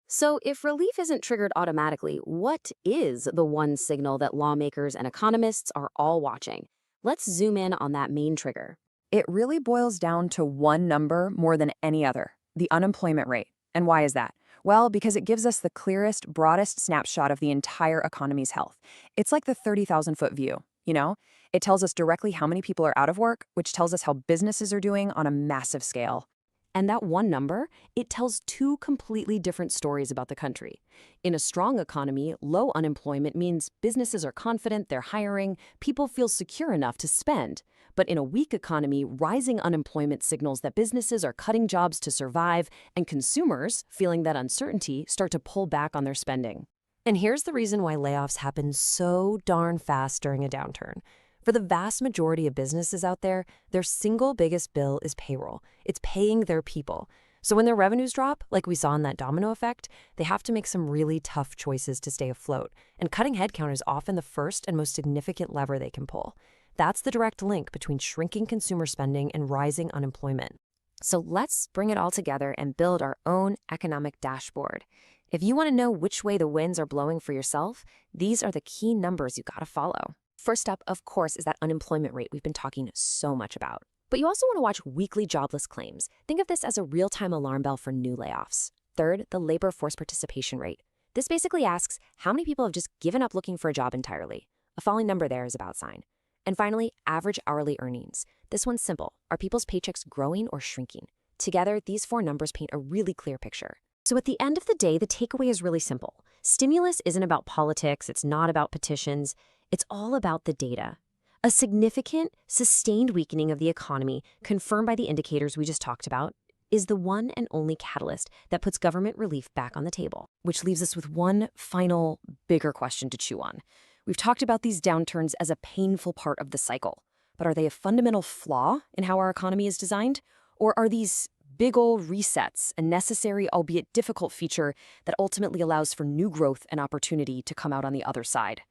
So if relief isn't triggered automatically, what is the one signal that lawmakers and economists are all watching? Let's zoom in on that main trigger. It really boils down to one number more than any other, the unemployment rate. And why is that? Well, because it gives us the clearest, broadest snapshot of the entire economy's health. It's like the 30,000-foot view. You know, it tells us directly how many people are out of work, which tells us how businesses are doing on a massive scale. And that one number, it tells two completely different stories about the country. In a strong economy, low unemployment means businesses are confident, they're hiring, people feel secure enough to spend. But in a weak economy, rising unemployment signals that businesses are cutting jobs to survive, and consumers, feeling that uncertainty, start to pull back on their spending. And here's the reason why layoffs happen so darn fast during a downturn. For the vast majority of businesses out there, their single biggest bill is payroll. It's paying their people. So when their revenues drop, like we saw in that domino effect, they have to make some really tough choices to stay afloat. And cutting headcount is often the first and most significant lever they can pull. That's the direct link between shrinking consumer spending and rising unemployment. So let's bring it all together and build our own economic dashboard. If you want to know which way the winds are blowing for yourself, these are the key numbers you got to follow. First up, of course, is that unemployment rate we've been talking so much about. But you also want to watch weekly jobless claims. Think of this as a real-time alarm bell for new layoffs. Third, the labor force participation rate. This basically asks how many people have just given up looking for a job entirely. A falling number there is about sign. And finally, average hourly earnings. This one's simple. Are people's paychecks growing or shrinking? Together, these four numbers paint a really clear picture. So at the end of the day, the takeaway is really simple. Stimulus isn't about politics. It's not about petitions. It's all about the data. A significant, sustained weakening of the economy, confirmed by the indicators we just talked about, is the one and only catalyst that puts government relief back on the table. Which leaves us with one final, bigger question to chew on. We've talked about these downturns as a painful part of the cycle, but are they a fundamental flaw in how our economy is designed? Or are these big old resets a necessary, albeit difficult feature that ultimately allows for new growth and opportunity to come out on the other side?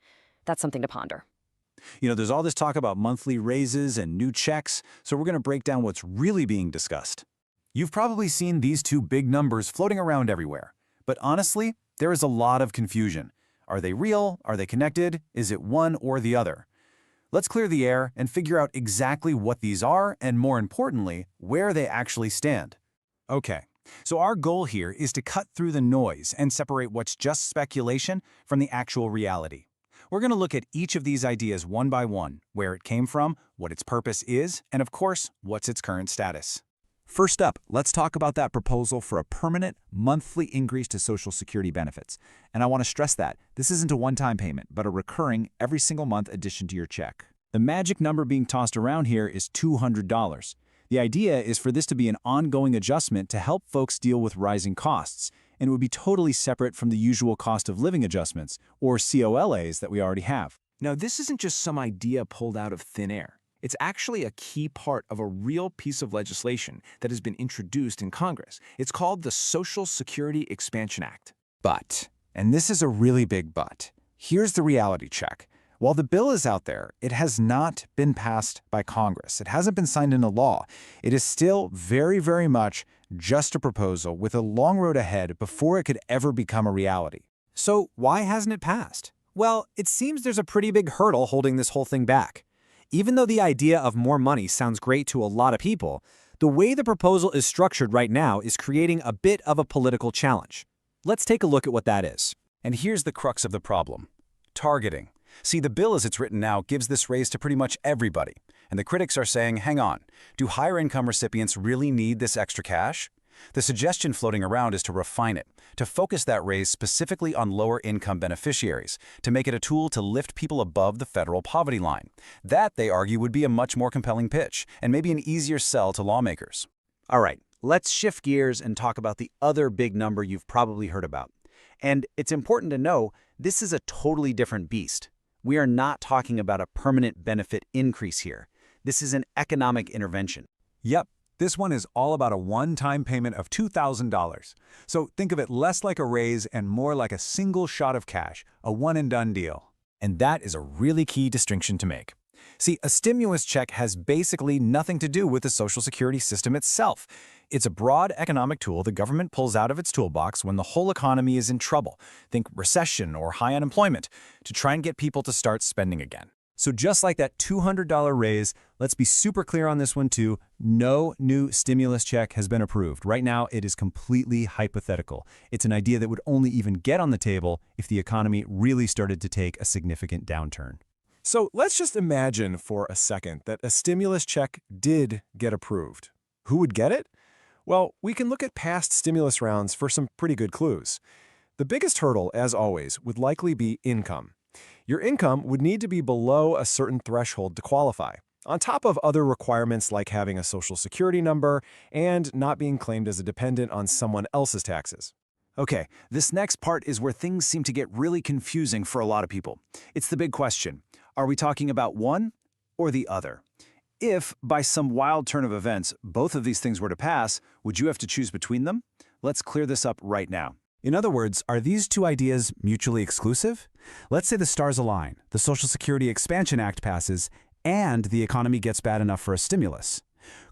That's something to ponder. You know, there's all this talk about monthly raises and new checks, so we're going to break down what's really being discussed. You've probably seen these two big numbers floating around everywhere. But honestly, there is a lot of confusion. Are they real? Are they connected? Is it one or the other? Let's clear the air and figure out exactly what these are and, more importantly, where they actually stand. Okay, so our goal here is to cut through the noise and separate what's just speculation from the actual reality. We're going to look at each of these ideas one by one, where it came from, what its purpose is, and of course, what's its current status. First up, let's talk about that proposal for a permanent monthly increase to Social Security benefits. And I want to stress that this isn't a one-time payment, but a recurring, every single month addition to your check. The magic number being tossed around here is $200. The idea is for this to be an ongoing adjustment to help folks deal with rising costs, and it would be totally separate from the usual cost of living adjustments, or COLAs, that we already have. Now, this isn't just some idea pulled out of thin air. It's actually a key part of a real piece of legislation that has been introduced in Congress. It's called the Social Security Expansion Act. But, and this is a really big but, here's the reality check. While the bill is out there, it has not been passed by Congress. It hasn't been signed into law. It is still very, very much just a proposal with a long road ahead before it could ever become a reality. So why hasn't it passed? Well, it seems there's a pretty big hurdle holding this whole thing back. Even though the idea of more money sounds great to a lot of people, the way the proposal is structured right now is creating a bit of a political challenge. Let's take a look at what that is. And here's the crux of the problem. Targeting. See, the bill as it's written now gives this raise to pretty much everybody. And the critics are saying, hang on, do higher income recipients really need this extra cash? The suggestion floating around is to refine it, to focus that raise specifically on lower income beneficiaries, to make it a tool to lift people above the federal poverty line. That, they argue, would be a much more compelling pitch, and maybe an easier sell to lawmakers. All right, let's shift gears and talk about the other big number you've probably heard about. And it's important to know this is a totally different beast. We are not talking about a permanent benefit increase here. This is an economic intervention. Yep. This one is all about a one-time payment of $2,000. So think of it less like a raise and more like a single shot of cash, a one-and-done deal. And that is a really key distinction to make. See, a stimulus check has basically nothing to do with the Social Security system itself. It's a broad economic tool the government pulls out of its toolbox when the whole economy is in trouble, think recession or high unemployment, to try and get people to start spending again. So just like that $200 raise, let's be super clear on this one too. No new stimulus check has been approved. Right now, it is completely hypothetical. It's an idea that would only even get on the table if the economy really started to take a significant downturn. So let's just imagine for a second that a stimulus check did get approved. Who would get it? Well, we can look at past stimulus rounds for some pretty good clues. The biggest hurdle, as always, would likely be income. Your income would need to be below a certain threshold to qualify, on top of other requirements like having a Social Security number and not being claimed as a dependent on someone else's taxes. Okay, this next part is where things seem to get really confusing for a lot of people. It's the big question. Are we talking about one or the other? If, by some wild turn of events, both of these things were to pass, would you have to choose between them? Let's clear this up right now. In other words, are these two ideas mutually exclusive? Let's say the stars align, the Social Security Expansion Act passes, and the economy gets bad enough for a stimulus.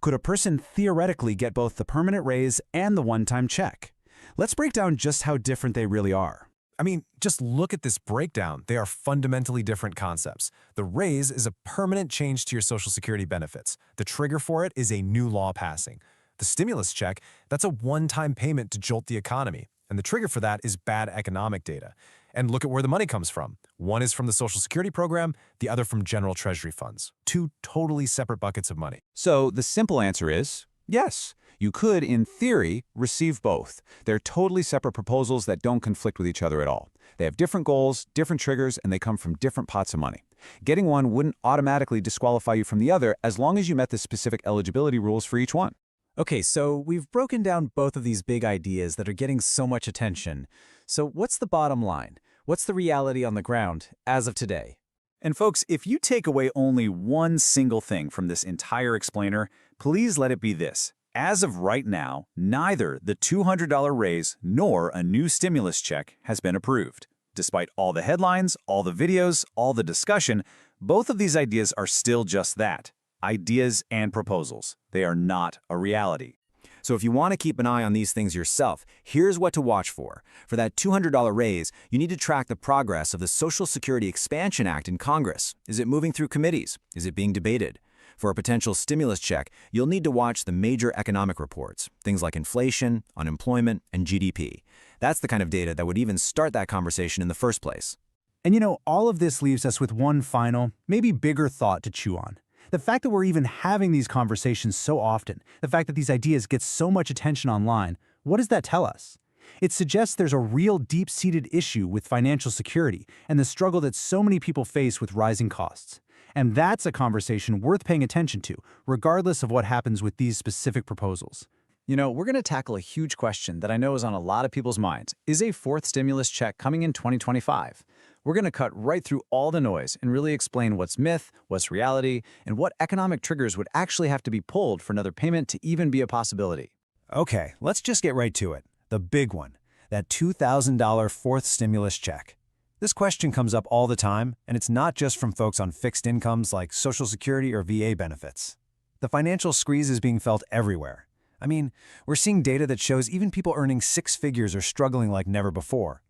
Could a person theoretically get both the permanent raise and the one-time check? Let's break down just how different they really are. I mean, just look at this breakdown. They are fundamentally different concepts. The raise is a permanent change to your Social Security benefits. The trigger for it is a new law passing. The stimulus check, that's a one-time payment to jolt the economy. And the trigger for that is bad economic data. And look at where the money comes from. One is from the Social Security program, the other from general Treasury funds. Two totally separate buckets of money. So the simple answer is yes. You could, in theory, receive both. They're totally separate proposals that don't conflict with each other at all. They have different goals, different triggers, and they come from different pots of money. Getting one wouldn't automatically disqualify you from the other as long as you met the specific eligibility rules for each one. Okay, so we've broken down both of these big ideas that are getting so much attention. So what's the bottom line? What's the reality on the ground as of today? And folks, if you take away only one single thing from this entire explainer, please let it be this. As of right now, neither the $200 raise nor a new stimulus check has been approved. Despite all the headlines, all the videos, all the discussion, both of these ideas are still just that. Ideas and proposals. They are not a reality. So if you want to keep an eye on these things yourself, here's what to watch for. For that $200 raise, you need to track the progress of the Social Security Expansion Act in Congress. Is it moving through committees? Is it being debated? For a potential stimulus check, you'll need to watch the major economic reports, things like inflation, unemployment, and GDP. That's the kind of data that would even start that conversation in the first place. And you know, all of this leaves us with one final, maybe bigger thought to chew on. The fact that we're even having these conversations so often, the fact that these ideas get so much attention online, what does that tell us? It suggests there's a real deep-seated issue with financial security and the struggle that so many people face with rising costs. And that's a conversation worth paying attention to, regardless of what happens with these specific proposals. You know, we're going to tackle a huge question that I know is on a lot of people's minds. Is a fourth stimulus check coming in 2025? We're going to cut right through all the noise and really explain what's myth, what's reality, and what economic triggers would actually have to be pulled for another payment to even be a possibility. Okay, let's just get right to it. The big one, that $2,000 fourth stimulus check. This question comes up all the time, and it's not just from folks on fixed incomes like Social Security or VA benefits. The financial squeeze is being felt everywhere. I mean, we're seeing data that shows even people earning six figures are struggling like never before.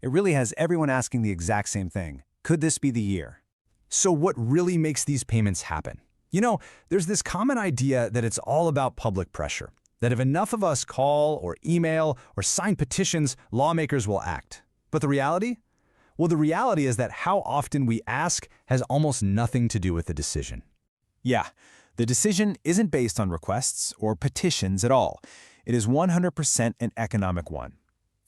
It really has everyone asking the exact same thing. Could this be the year? So what really makes these payments happen? You know, there's this common idea that it's all about public pressure, that if enough of us call or email or sign petitions, lawmakers will act. But the reality? Well, the reality is that how often we ask has almost nothing to do with the decision. Yeah, the decision isn't based on requests or petitions at all. It is 100% an economic one.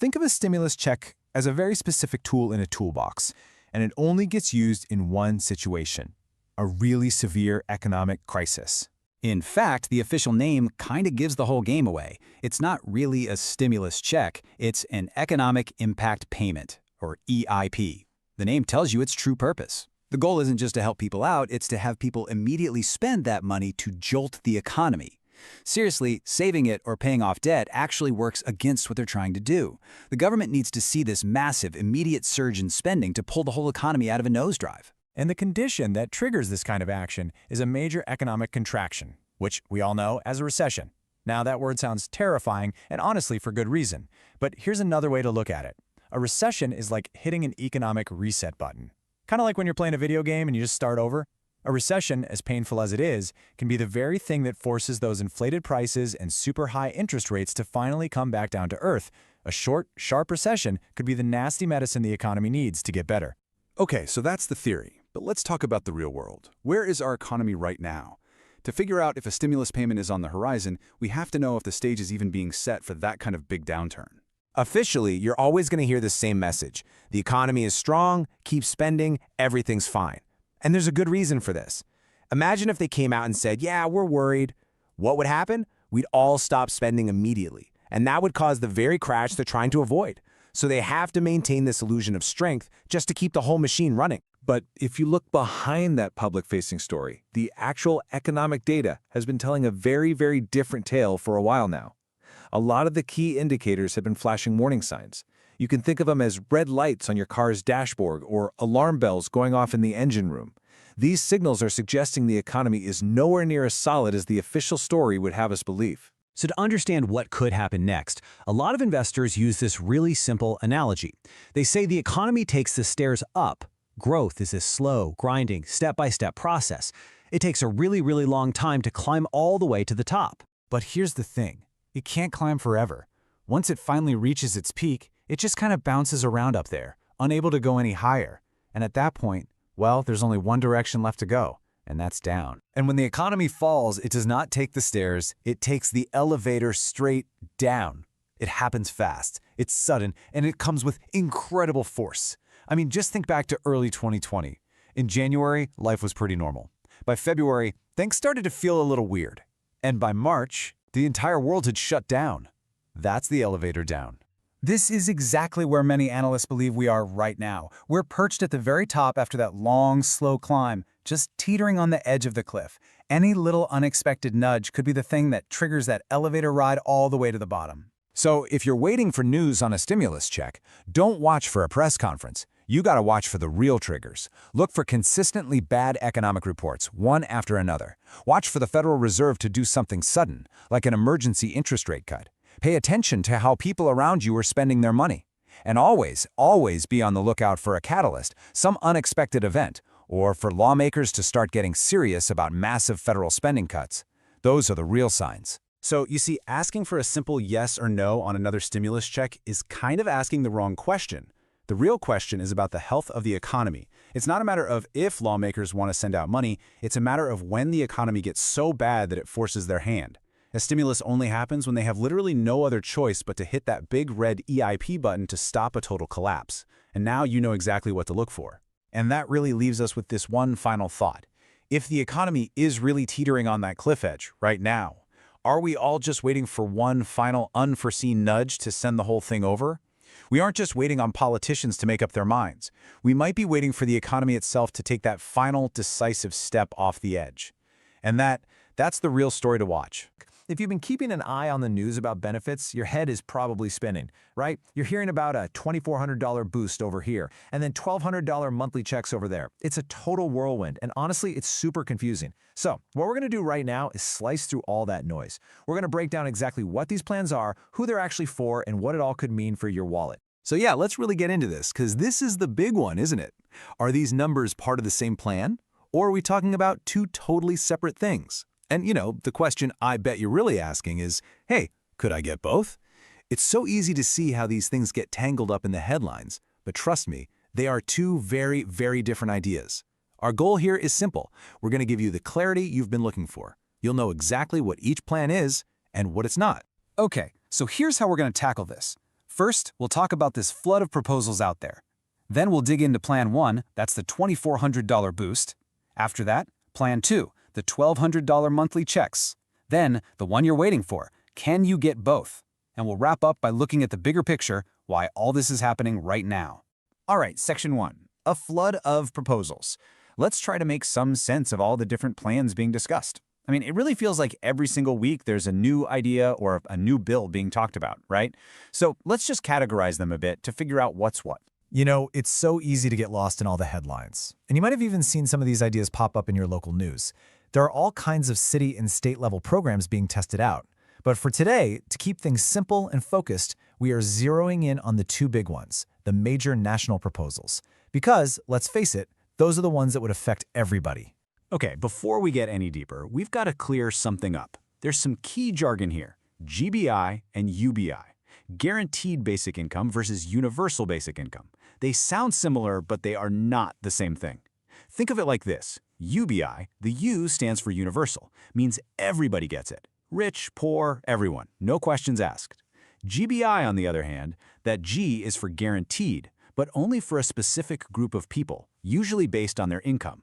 Think of a stimulus check as a very specific tool in a toolbox, and it only gets used in one situation: a really severe economic crisis. In fact, the official name kind of gives the whole game away. It's not really a stimulus check, it's an economic impact payment, or EIP. The name tells you its true purpose. The goal isn't just to help people out, it's to have people immediately spend that money to jolt the economy. Seriously, saving it or paying off debt actually works against what they're trying to do. The government needs to see this massive, immediate surge in spending to pull the whole economy out of a nosedive. And the condition that triggers this kind of action is a major economic contraction, which we all know as a recession. Now, that word sounds terrifying, and honestly for good reason. But here's another way to look at it. A recession is like hitting an economic reset button. Kind of like when you're playing a video game and you just start over. A recession, as painful as it is, can be the very thing that forces those inflated prices and super high interest rates to finally come back down to earth. A short, sharp recession could be the nasty medicine the economy needs to get better. Okay, so that's the theory. But let's talk about the real world. Where is our economy right now? To figure out if a stimulus payment is on the horizon, we have to know if the stage is even being set for that kind of big downturn. Officially, you're always going to hear the same message. The economy is strong, keep spending, everything's fine. And there's a good reason for this. Imagine if they came out and said, yeah, we're worried. What would happen? We'd all stop spending immediately. And that would cause the very crash they're trying to avoid. So they have to maintain this illusion of strength just to keep the whole machine running. But if you look behind that public-facing story, the actual economic data has been telling a very, very different tale for a while now. A lot of the key indicators have been flashing warning signs. You can think of them as red lights on your car's dashboard or alarm bells going off in the engine room. These signals are suggesting the economy is nowhere near as solid as the official story would have us believe. So to understand what could happen next, a lot of investors use this really simple analogy. They say the economy takes the stairs up. Growth is a slow, grinding, step-by-step process. It takes a really, really long time to climb all the way to the top. But here's the thing. It can't climb forever. Once it finally reaches its peak, it just kind of bounces around up there, unable to go any higher. And at that point, well, there's only one direction left to go, and that's down. And when the economy falls, it does not take the stairs, it takes the elevator straight down. It happens fast, it's sudden, and it comes with incredible force. I mean, just think back to early 2020. In January, life was pretty normal. By February, things started to feel a little weird. And by March, the entire world had shut down. That's the elevator down. This is exactly where many analysts believe we are right now. We're perched at the very top after that long, slow climb, just teetering on the edge of the cliff. Any little unexpected nudge could be the thing that triggers that elevator ride all the way to the bottom. So if you're waiting for news on a stimulus check, don't watch for a press conference. You gotta watch for the real triggers. Look for consistently bad economic reports, one after another. Watch for the Federal Reserve to do something sudden, like an emergency interest rate cut. Pay attention to how people around you are spending their money. And always, always be on the lookout for a catalyst, some unexpected event, or for lawmakers to start getting serious about massive federal spending cuts. Those are the real signs. So you see, asking for a simple yes or no on another stimulus check is kind of asking the wrong question. The real question is about the health of the economy. It's not a matter of if lawmakers want to send out money, it's a matter of when the economy gets so bad that it forces their hand. A stimulus only happens when they have literally no other choice but to hit that big red EIP button to stop a total collapse. And now you know exactly what to look for. And that really leaves us with this one final thought. If the economy is really teetering on that cliff edge right now, are we all just waiting for one final unforeseen nudge to send the whole thing over? We aren't just waiting on politicians to make up their minds. We might be waiting for the economy itself to take that final, decisive step off the edge. And that's the real story to watch. If you've been keeping an eye on the news about benefits, your head is probably spinning, right? You're hearing about a $2,400 boost over here, and then $1,200 monthly checks over there. It's a total whirlwind, and honestly, it's super confusing. So what we're going to do right now is slice through all that noise. We're going to break down exactly what these plans are, who they're actually for, and what it all could mean for your wallet. So yeah, let's really get into this, because this is the big one, isn't it? Are these numbers part of the same plan? Or are we talking about two totally separate things? And, the question I bet you're really asking is, hey, could I get both? It's so easy to see how these things get tangled up in the headlines, but trust me, they are two very, very different ideas. Our goal here is simple. We're going to give you the clarity you've been looking for. You'll know exactly what each plan is and what it's not. Okay, so here's how we're going to tackle this. First, we'll talk about this flood of proposals out there. Then we'll dig into Plan 1, that's the $2,400 boost. After that, Plan 2, the $1,200 monthly checks. Then, the one you're waiting for, can you get both? And we'll wrap up by looking at the bigger picture, why all this is happening right now. All right, Section 1, a flood of proposals. Let's try to make some sense of all the different plans being discussed. I mean, it really feels like every single week there's a new idea or a new bill being talked about, right? So let's just categorize them a bit to figure out what's what. It's so easy to get lost in all the headlines. And you might have even seen some of these ideas pop up in your local news. There are all kinds of city and state-level programs being tested out. But for today, to keep things simple and focused, we are zeroing in on the two big ones, the major national proposals. Because, let's face it, those are the ones that would affect everybody. Okay, before we get any deeper, we've got to clear something up. There's some key jargon here, GBI and UBI. Guaranteed basic income versus universal basic income. They sound similar, but they are not the same thing. Think of it like this. UBI, the U stands for universal, means everybody gets it. Rich, poor, everyone, no questions asked. GBI, on the other hand, that G is for guaranteed, but only for a specific group of people, usually based on their income.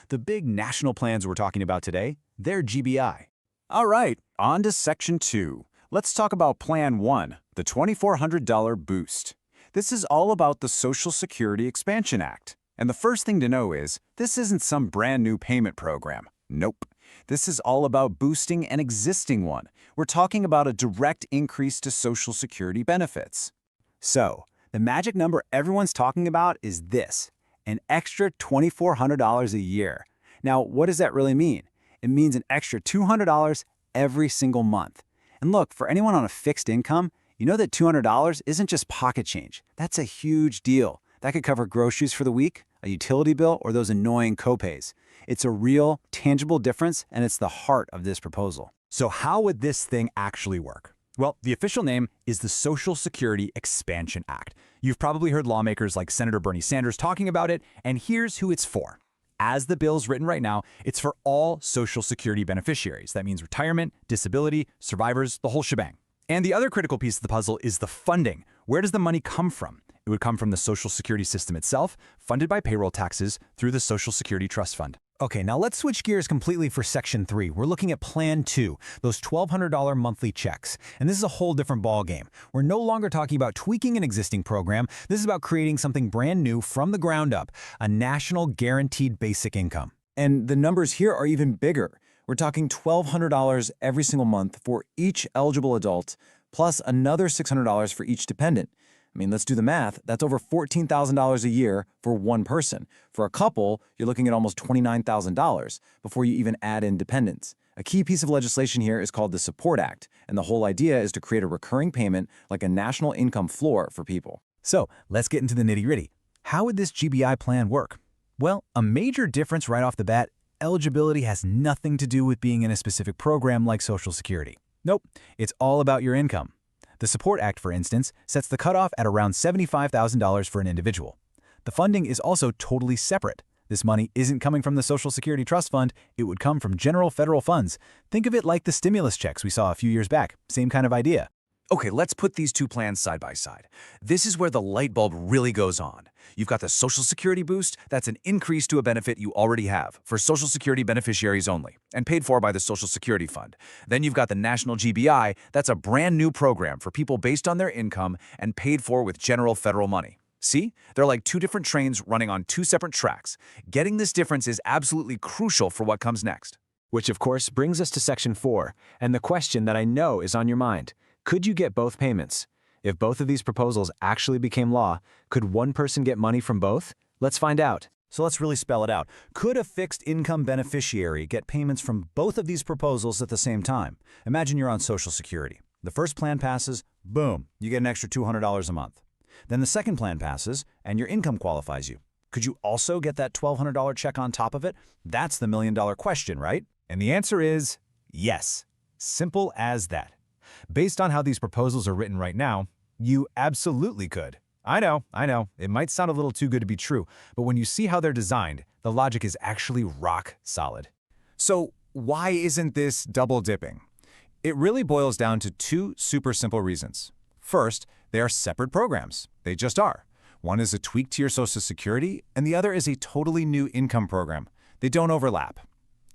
The big national plans we're talking about today, they're GBI. All right, on to Section 2. Let's talk about Plan 1, the $2,400 boost. This is all about the Social Security Expansion Act. And the first thing to know is, this isn't some brand new payment program. Nope. This is all about boosting an existing one. We're talking about a direct increase to Social Security benefits. So, the magic number everyone's talking about is this, an extra $2,400 a year. Now, what does that really mean? It means an extra $200 every single month. And look, for anyone on a fixed income, you know that $200 isn't just pocket change. That's a huge deal. That could cover groceries for the week, a utility bill, or those annoying copays. It's a real, tangible difference, and it's the heart of this proposal. So how would this thing actually work? Well, the official name is the Social Security Expansion Act. You've probably heard lawmakers like Senator Bernie Sanders talking about it, and here's who it's for. As the bill's written right now, it's for all Social Security beneficiaries. That means retirement, disability, survivors, the whole shebang. And the other critical piece of the puzzle is the funding. Where does the money come from? It would come from the Social Security system itself, funded by payroll taxes through the Social Security Trust Fund. Okay, now let's switch gears completely for Section 3. We're looking at Plan 2, those $1,200 monthly checks. And this is a whole different ballgame. We're no longer talking about tweaking an existing program. This is about creating something brand new from the ground up, a national guaranteed basic income. And the numbers here are even bigger. We're talking $1,200 every single month for each eligible adult, plus another $600 for each dependent. I mean, let's do the math. That's over $14,000 a year for one person. For a couple, you're looking at almost $29,000 before you even add in dependents. A key piece of legislation here is called the Support Act, and the whole idea is to create a recurring payment like a national income floor for people. So let's get into the nitty-gritty. How would this GBI plan work? Well, a major difference right off the bat, eligibility has nothing to do with being in a specific program like Social Security. Nope, it's all about your income. The Support Act, for instance, sets the cutoff at around $75,000 for an individual. The funding is also totally separate. This money isn't coming from the Social Security Trust Fund, it would come from general federal funds. Think of it like the stimulus checks we saw a few years back, same kind of idea. Okay, let's put these two plans side by side. This is where the light bulb really goes on. You've got the Social Security boost, that's an increase to a benefit you already have, for Social Security beneficiaries only, and paid for by the Social Security Fund. Then you've got the National GBI, that's a brand new program for people based on their income and paid for with general federal money. See? They're like two different trains running on two separate tracks. Getting this difference is absolutely crucial for what comes next. Which, of course, brings us to Section 4, and the question that I know is on your mind. Could you get both payments? If both of these proposals actually became law, could one person get money from both? Let's find out. So let's really spell it out. Could a fixed income beneficiary get payments from both of these proposals at the same time? Imagine you're on Social Security. The first plan passes, boom, you get an extra $200 a month. Then the second plan passes, and your income qualifies you. Could you also get that $1,200 check on top of it? That's the million-dollar question, right? And the answer is yes. Simple as that. Based on how these proposals are written right now, you absolutely could. I know, it might sound a little too good to be true, but when you see how they're designed, the logic is actually rock solid. So why isn't this double dipping? It really boils down to two super simple reasons. First, they are separate programs. They just are. One is a tweak to your Social Security, and the other is a totally new income program. They don't overlap.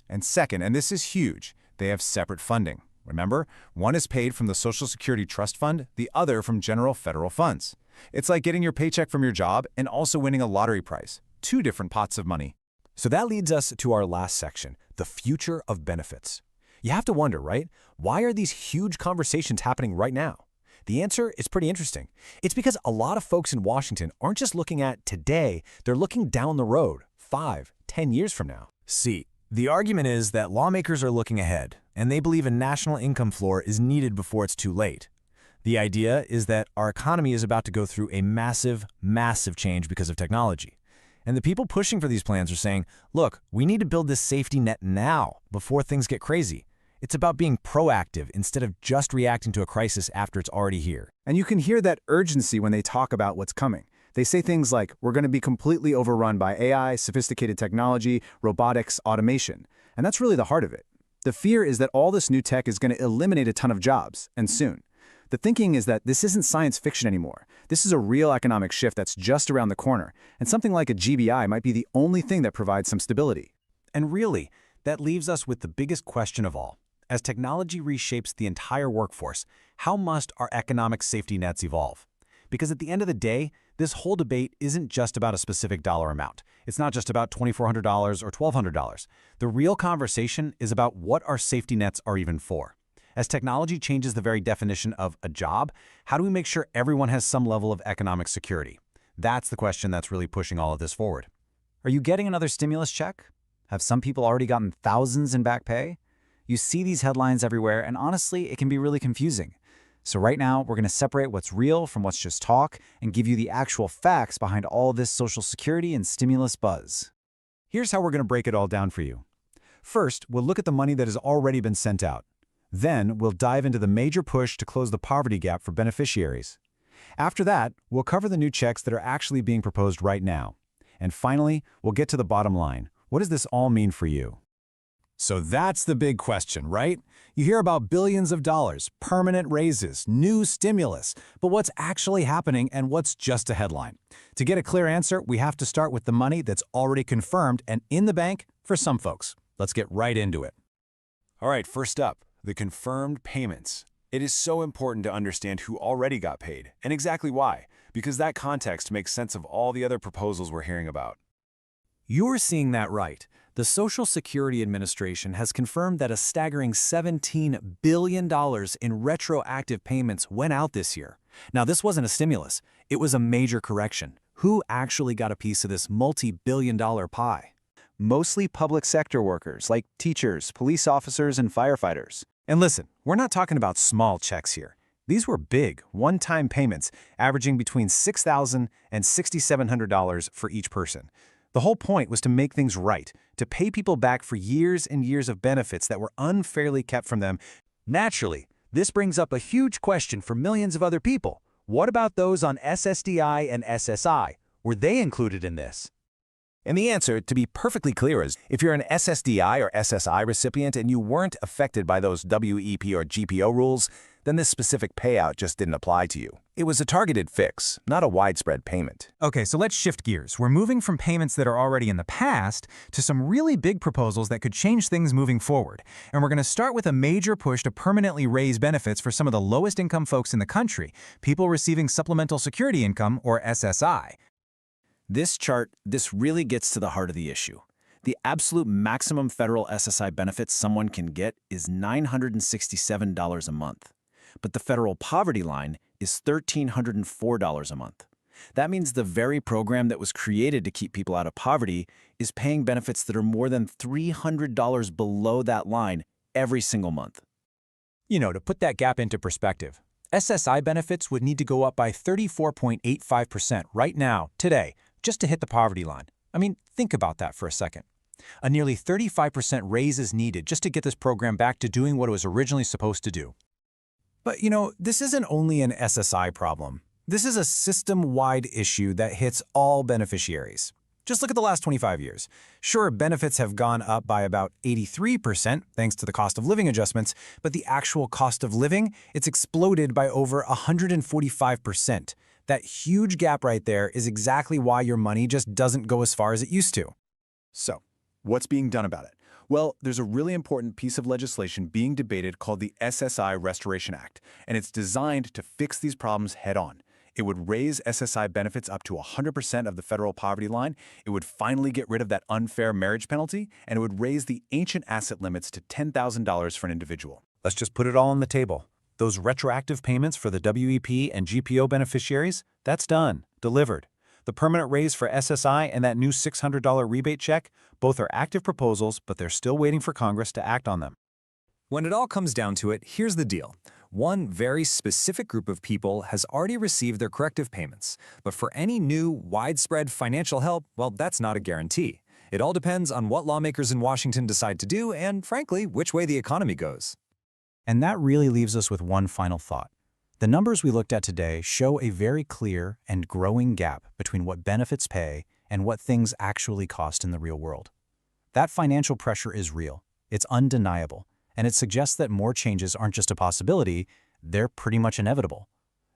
And second, and this is huge, they have separate funding. Remember, one is paid from the Social Security Trust Fund, the other from general federal funds. It's like getting your paycheck from your job and also winning a lottery prize. Two different pots of money. So that leads us to our last section, the future of benefits. You have to wonder, right? Why are these huge conversations happening right now? The answer is pretty interesting. It's because a lot of folks in Washington aren't just looking at today, they're looking down the road, 5, 10 years from now. See, the argument is that lawmakers are looking ahead, and they believe a national income floor is needed before it's too late. The idea is that our economy is about to go through a massive, massive change because of technology. And the people pushing for these plans are saying, look, we need to build this safety net now, before things get crazy. It's about being proactive instead of just reacting to a crisis after it's already here. And you can hear that urgency when they talk about what's coming. They say things like, we're going to be completely overrun by AI, sophisticated technology, robotics, automation. And that's really the heart of it. The fear is that all this new tech is going to eliminate a ton of jobs, and soon. The thinking is that this isn't science fiction anymore. This is a real economic shift that's just around the corner, and something like a GBI might be the only thing that provides some stability. And really, that leaves us with the biggest question of all. As technology reshapes the entire workforce, how must our economic safety nets evolve? Because at the end of the day, this whole debate isn't just about a specific dollar amount. It's not just about $2,400 or $1,200. The real conversation is about what our safety nets are even for. As technology changes the very definition of a job, how do we make sure everyone has some level of economic security? That's the question that's really pushing all of this forward. Are you getting another stimulus check? Have some people already gotten thousands in back pay? You see these headlines everywhere, and honestly, it can be really confusing. So right now, we're going to separate what's real from what's just talk and give you the actual facts behind all this Social Security and stimulus buzz. Here's how we're going to break it all down for you. First, we'll look at the money that has already been sent out. Then, we'll dive into the major push to close the poverty gap for beneficiaries. After that, we'll cover the new checks that are actually being proposed right now. And finally, we'll get to the bottom line. What does this all mean for you? So that's the big question, right? You hear about billions of dollars, permanent raises, new stimulus, but what's actually happening and what's just a headline? To get a clear answer, we have to start with the money that's already confirmed and in the bank for some folks. Let's get right into it. All right, first up, the confirmed payments. It is so important to understand who already got paid and exactly why, because that context makes sense of all the other proposals we're hearing about. You're seeing that right. The Social Security Administration has confirmed that a staggering $17 billion in retroactive payments went out this year. Now, this wasn't a stimulus. It was a major correction. Who actually got a piece of this multi-billion-dollar pie? Mostly public sector workers like teachers, police officers, and firefighters. And listen, we're not talking about small checks here. These were big, one-time payments averaging between $6,000 and $6,700 for each person. The whole point was to make things right, to pay people back for years and years of benefits that were unfairly kept from them. Naturally, this brings up a huge question for millions of other people. What about those on SSDI and SSI? Were they included in this? And the answer, to be perfectly clear, is if you're an SSDI or SSI recipient and you weren't affected by those WEP or GPO rules, then this specific payout just didn't apply to you. It was a targeted fix, not a widespread payment. Okay, so let's shift gears. We're moving from payments that are already in the past to some really big proposals that could change things moving forward. And we're going to start with a major push to permanently raise benefits for some of the lowest income folks in the country, people receiving supplemental security income, or SSI. This chart, this really gets to the heart of the issue. The absolute maximum federal SSI benefit someone can get is $967 a month. But the federal poverty line is $1,304 a month. That means the very program that was created to keep people out of poverty is paying benefits that are more than $300 below that line every single month. You know, to put that gap into perspective, SSI benefits would need to go up by 34.85% right now, today, just to hit the poverty line. I mean, think about that for a second. A nearly 35% raise is needed just to get this program back to doing what it was originally supposed to do. But you know, this isn't only an SSI problem. This is a system-wide issue that hits all beneficiaries. Just look at the last 25 years. Sure, benefits have gone up by about 83% thanks to the cost of living adjustments, but the actual cost of living, it's exploded by over 145%. That huge gap right there is exactly why your money just doesn't go as far as it used to. So, what's being done about it? Well, there's a really important piece of legislation being debated called the SSI Restoration Act, and it's designed to fix these problems head-on. It would raise SSI benefits up to 100% of the federal poverty line, it would finally get rid of that unfair marriage penalty, and it would raise the ancient asset limits to $10,000 for an individual. Let's just put it all on the table. Those retroactive payments for the WEP and GPO beneficiaries, that's done, delivered. The permanent raise for SSI and that new $600 rebate check, both are active proposals, but they're still waiting for Congress to act on them. When it all comes down to it, here's the deal. One very specific group of people has already received their corrective payments, but for any new, widespread financial help, well, that's not a guarantee. It all depends on what lawmakers in Washington decide to do and, frankly, which way the economy goes. And that really leaves us with one final thought. The numbers we looked at today show a very clear and growing gap between what benefits pay and what things actually cost in the real world. That financial pressure is real, it's undeniable, and it suggests that more changes aren't just a possibility, they're pretty much inevitable.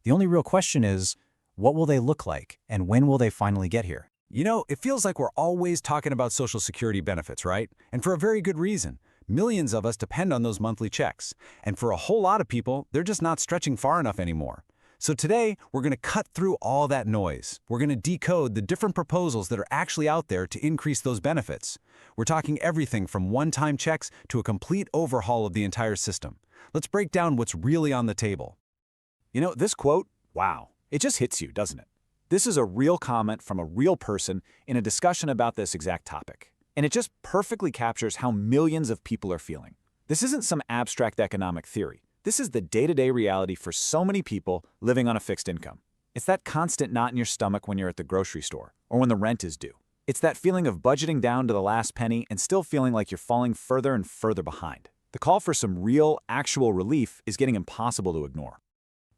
The only real question is, what will they look like, and when will they finally get here? You know, it feels like we're always talking about Social Security benefits, right? And for a very good reason. Millions of us depend on those monthly checks. And for a whole lot of people, they're just not stretching far enough anymore. So today, we're going to cut through all that noise. We're going to decode the different proposals that are actually out there to increase those benefits. We're talking everything from one-time checks to a complete overhaul of the entire system. Let's break down what's really on the table. You know, this quote, wow, it just hits you, doesn't it? This is a real comment from a real person in a discussion about this exact topic. And it just perfectly captures how millions of people are feeling. This isn't some abstract economic theory. This is the day-to-day reality for so many people living on a fixed income. It's that constant knot in your stomach when you're at the grocery store or when the rent is due. It's that feeling of budgeting down to the last penny and still feeling like you're falling further and further behind. The call for some real, actual relief is getting impossible to ignore.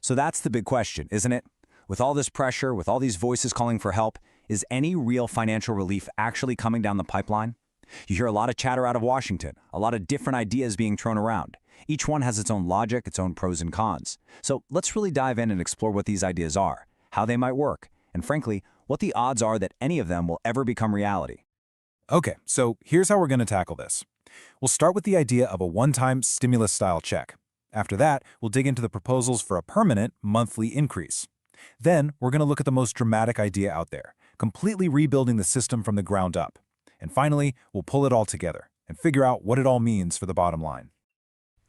So that's the big question, isn't it? With all this pressure, with all these voices calling for help, is any real financial relief actually coming down the pipeline? You hear a lot of chatter out of Washington, a lot of different ideas being thrown around. Each one has its own logic, its own pros and cons. So let's really dive in and explore what these ideas are, how they might work, and frankly, what the odds are that any of them will ever become reality. Okay, so here's how we're going to tackle this. We'll start with the idea of a one-time stimulus-style check. After that, we'll dig into the proposals for a permanent monthly increase. Then, we're going to look at the most dramatic idea out there, completely rebuilding the system from the ground up. And finally, we'll pull it all together and figure out what it all means for the bottom line.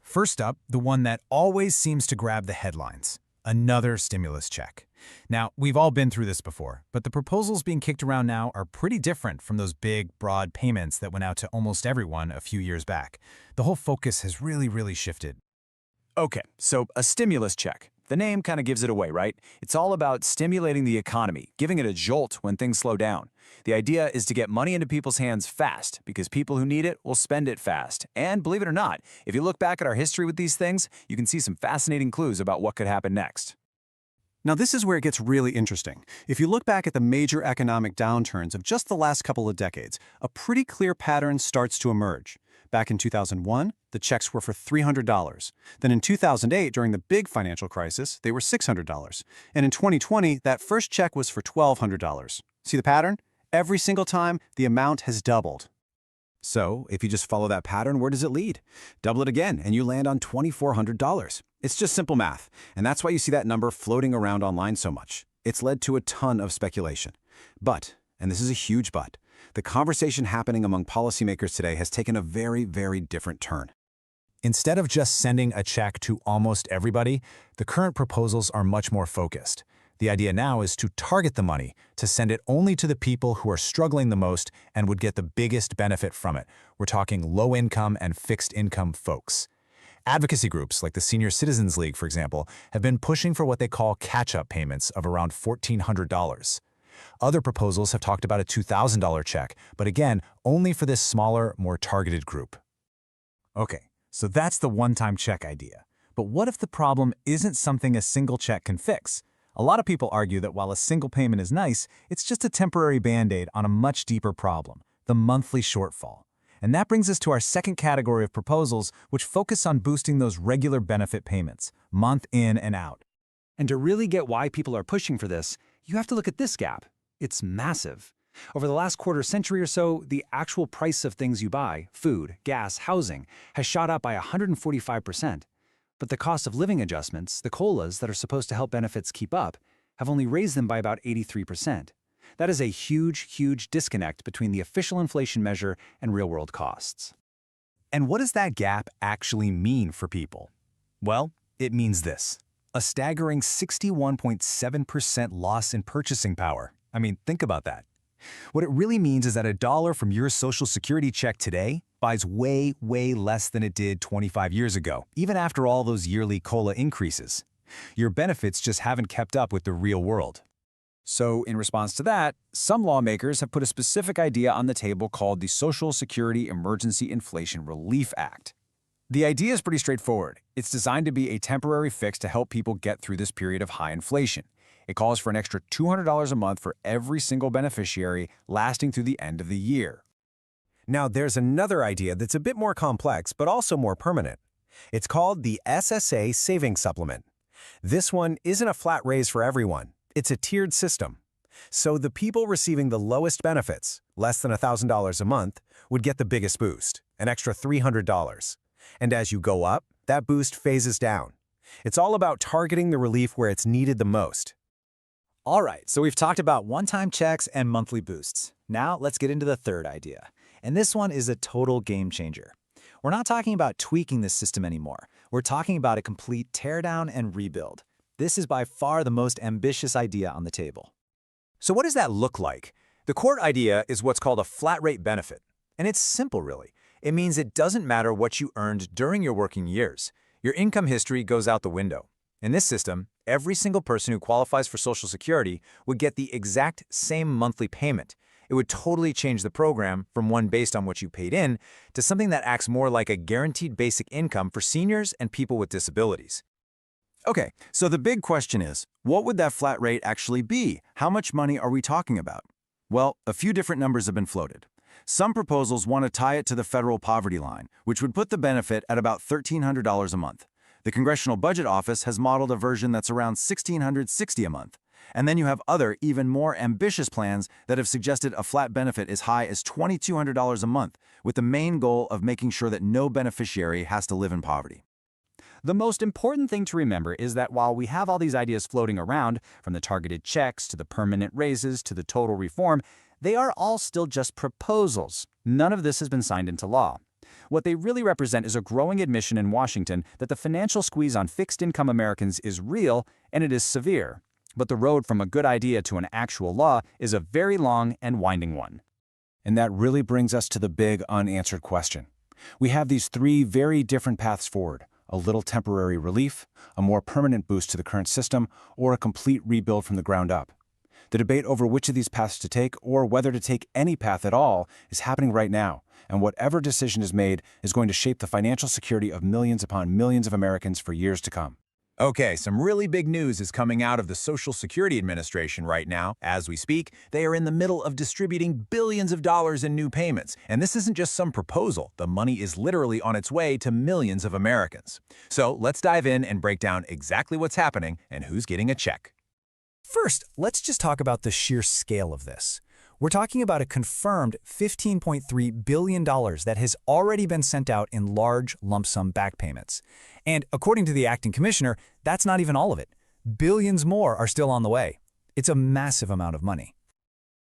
First up, the one that always seems to grab the headlines, another stimulus check. Now, we've all been through this before, but the proposals being kicked around now are pretty different from those big, broad payments that went out to almost everyone a few years back. The whole focus has really shifted. Okay, so a stimulus check. The name kind of gives it away, right? It's all about stimulating the economy, giving it a jolt when things slow down. The idea is to get money into people's hands fast, because people who need it will spend it fast. And believe it or not, if you look back at our history with these things, you can see some fascinating clues about what could happen next. Now, this is where it gets really interesting. If you look back at the major economic downturns of just the last couple of decades, a pretty clear pattern starts to emerge. Back in 2001, the checks were for $300. Then in 2008, during the big financial crisis, they were $600. And in 2020, that first check was for $1,200. See the pattern? Every single time, the amount has doubled. So, if you just follow that pattern, where does it lead? Double it again, and you land on $2,400. It's just simple math, and that's why you see that number floating around online so much. It's led to a ton of speculation. But, and this is a huge but, the conversation happening among policymakers today has taken a very, very different turn. Instead of just sending a check to almost everybody, the current proposals are much more focused. The idea now is to target the money, to send it only to the people who are struggling the most and would get the biggest benefit from it. We're talking low-income and fixed-income folks. Advocacy groups like the Senior Citizens League, for example, have been pushing for what they call catch-up payments of around $1,400. Other proposals have talked about a $2,000 check, but again, only for this smaller, more targeted group. Okay, so that's the one-time check idea. But what if the problem isn't something a single check can fix? A lot of people argue that while a single payment is nice, it's just a temporary band-aid on a much deeper problem, the monthly shortfall. And that brings us to our second category of proposals, which focus on boosting those regular benefit payments, month in and out. And to really get why people are pushing for this, you have to look at this gap. It's massive. Over the last quarter century or so, the actual price of things you buy, food, gas, housing, has shot up by 145%. But the cost of living adjustments, the COLAs that are supposed to help benefits keep up, have only raised them by about 83%. That is a huge, huge disconnect between the official inflation measure and real-world costs. And what does that gap actually mean for people? Well, it means this: a staggering 61.7% loss in purchasing power. I mean, think about that. What it really means is that a dollar from your Social Security check today buys way, way less than it did 25 years ago, even after all those yearly COLA increases. Your benefits just haven't kept up with the real world. So, in response to that, some lawmakers have put a specific idea on the table called the Social Security Emergency Inflation Relief Act. The idea is pretty straightforward. It's designed to be a temporary fix to help people get through this period of high inflation. It calls for an extra $200 a month for every single beneficiary, lasting through the end of the year. Now, there's another idea that's a bit more complex, but also more permanent. It's called the SSA Savings Supplement. This one isn't a flat raise for everyone. It's a tiered system. So the people receiving the lowest benefits, less than $1,000 a month, would get the biggest boost, an extra $300. And as you go up, that boost phases down. It's all about targeting the relief where it's needed the most. All right, so we've talked about one-time checks and monthly boosts. Now let's get into the third idea. And this one is a total game changer. We're not talking about tweaking this system anymore. We're talking about a complete teardown and rebuild. This is by far the most ambitious idea on the table. So what does that look like? The core idea is what's called a flat rate benefit. And it's simple, really. It means it doesn't matter what you earned during your working years. Your income history goes out the window. In this system, every single person who qualifies for Social Security would get the exact same monthly payment. It would totally change the program from one based on what you paid in to something that acts more like a guaranteed basic income for seniors and people with disabilities. Okay, so the big question is, what would that flat rate actually be? How much money are we talking about? Well, a few different numbers have been floated. Some proposals want to tie it to the federal poverty line, which would put the benefit at about $1,300 a month. The Congressional Budget Office has modeled a version that's around $1,660 a month. And then you have other, even more ambitious plans that have suggested a flat benefit as high as $2,200 a month, with the main goal of making sure that no beneficiary has to live in poverty. The most important thing to remember is that while we have all these ideas floating around, from the targeted checks to the permanent raises to the total reform, they are all still just proposals. None of this has been signed into law. What they really represent is a growing admission in Washington that the financial squeeze on fixed-income Americans is real and it is severe. But the road from a good idea to an actual law is a very long and winding one. And that really brings us to the big unanswered question. We have these three very different paths forward: a little temporary relief, a more permanent boost to the current system, or a complete rebuild from the ground up. The debate over which of these paths to take, or whether to take any path at all, is happening right now, and whatever decision is made is going to shape the financial security of millions upon millions of Americans for years to come. Okay, some really big news is coming out of the Social Security Administration right now. As we speak, they are in the middle of distributing billions of dollars in new payments. And this isn't just some proposal. The money is literally on its way to millions of Americans. So let's dive in and break down exactly what's happening and who's getting a check. First, let's just talk about the sheer scale of this. We're talking about a confirmed $15.3 billion that has already been sent out in large lump sum back payments. And according to the acting commissioner, that's not even all of it. Billions more are still on the way. It's a massive amount of money.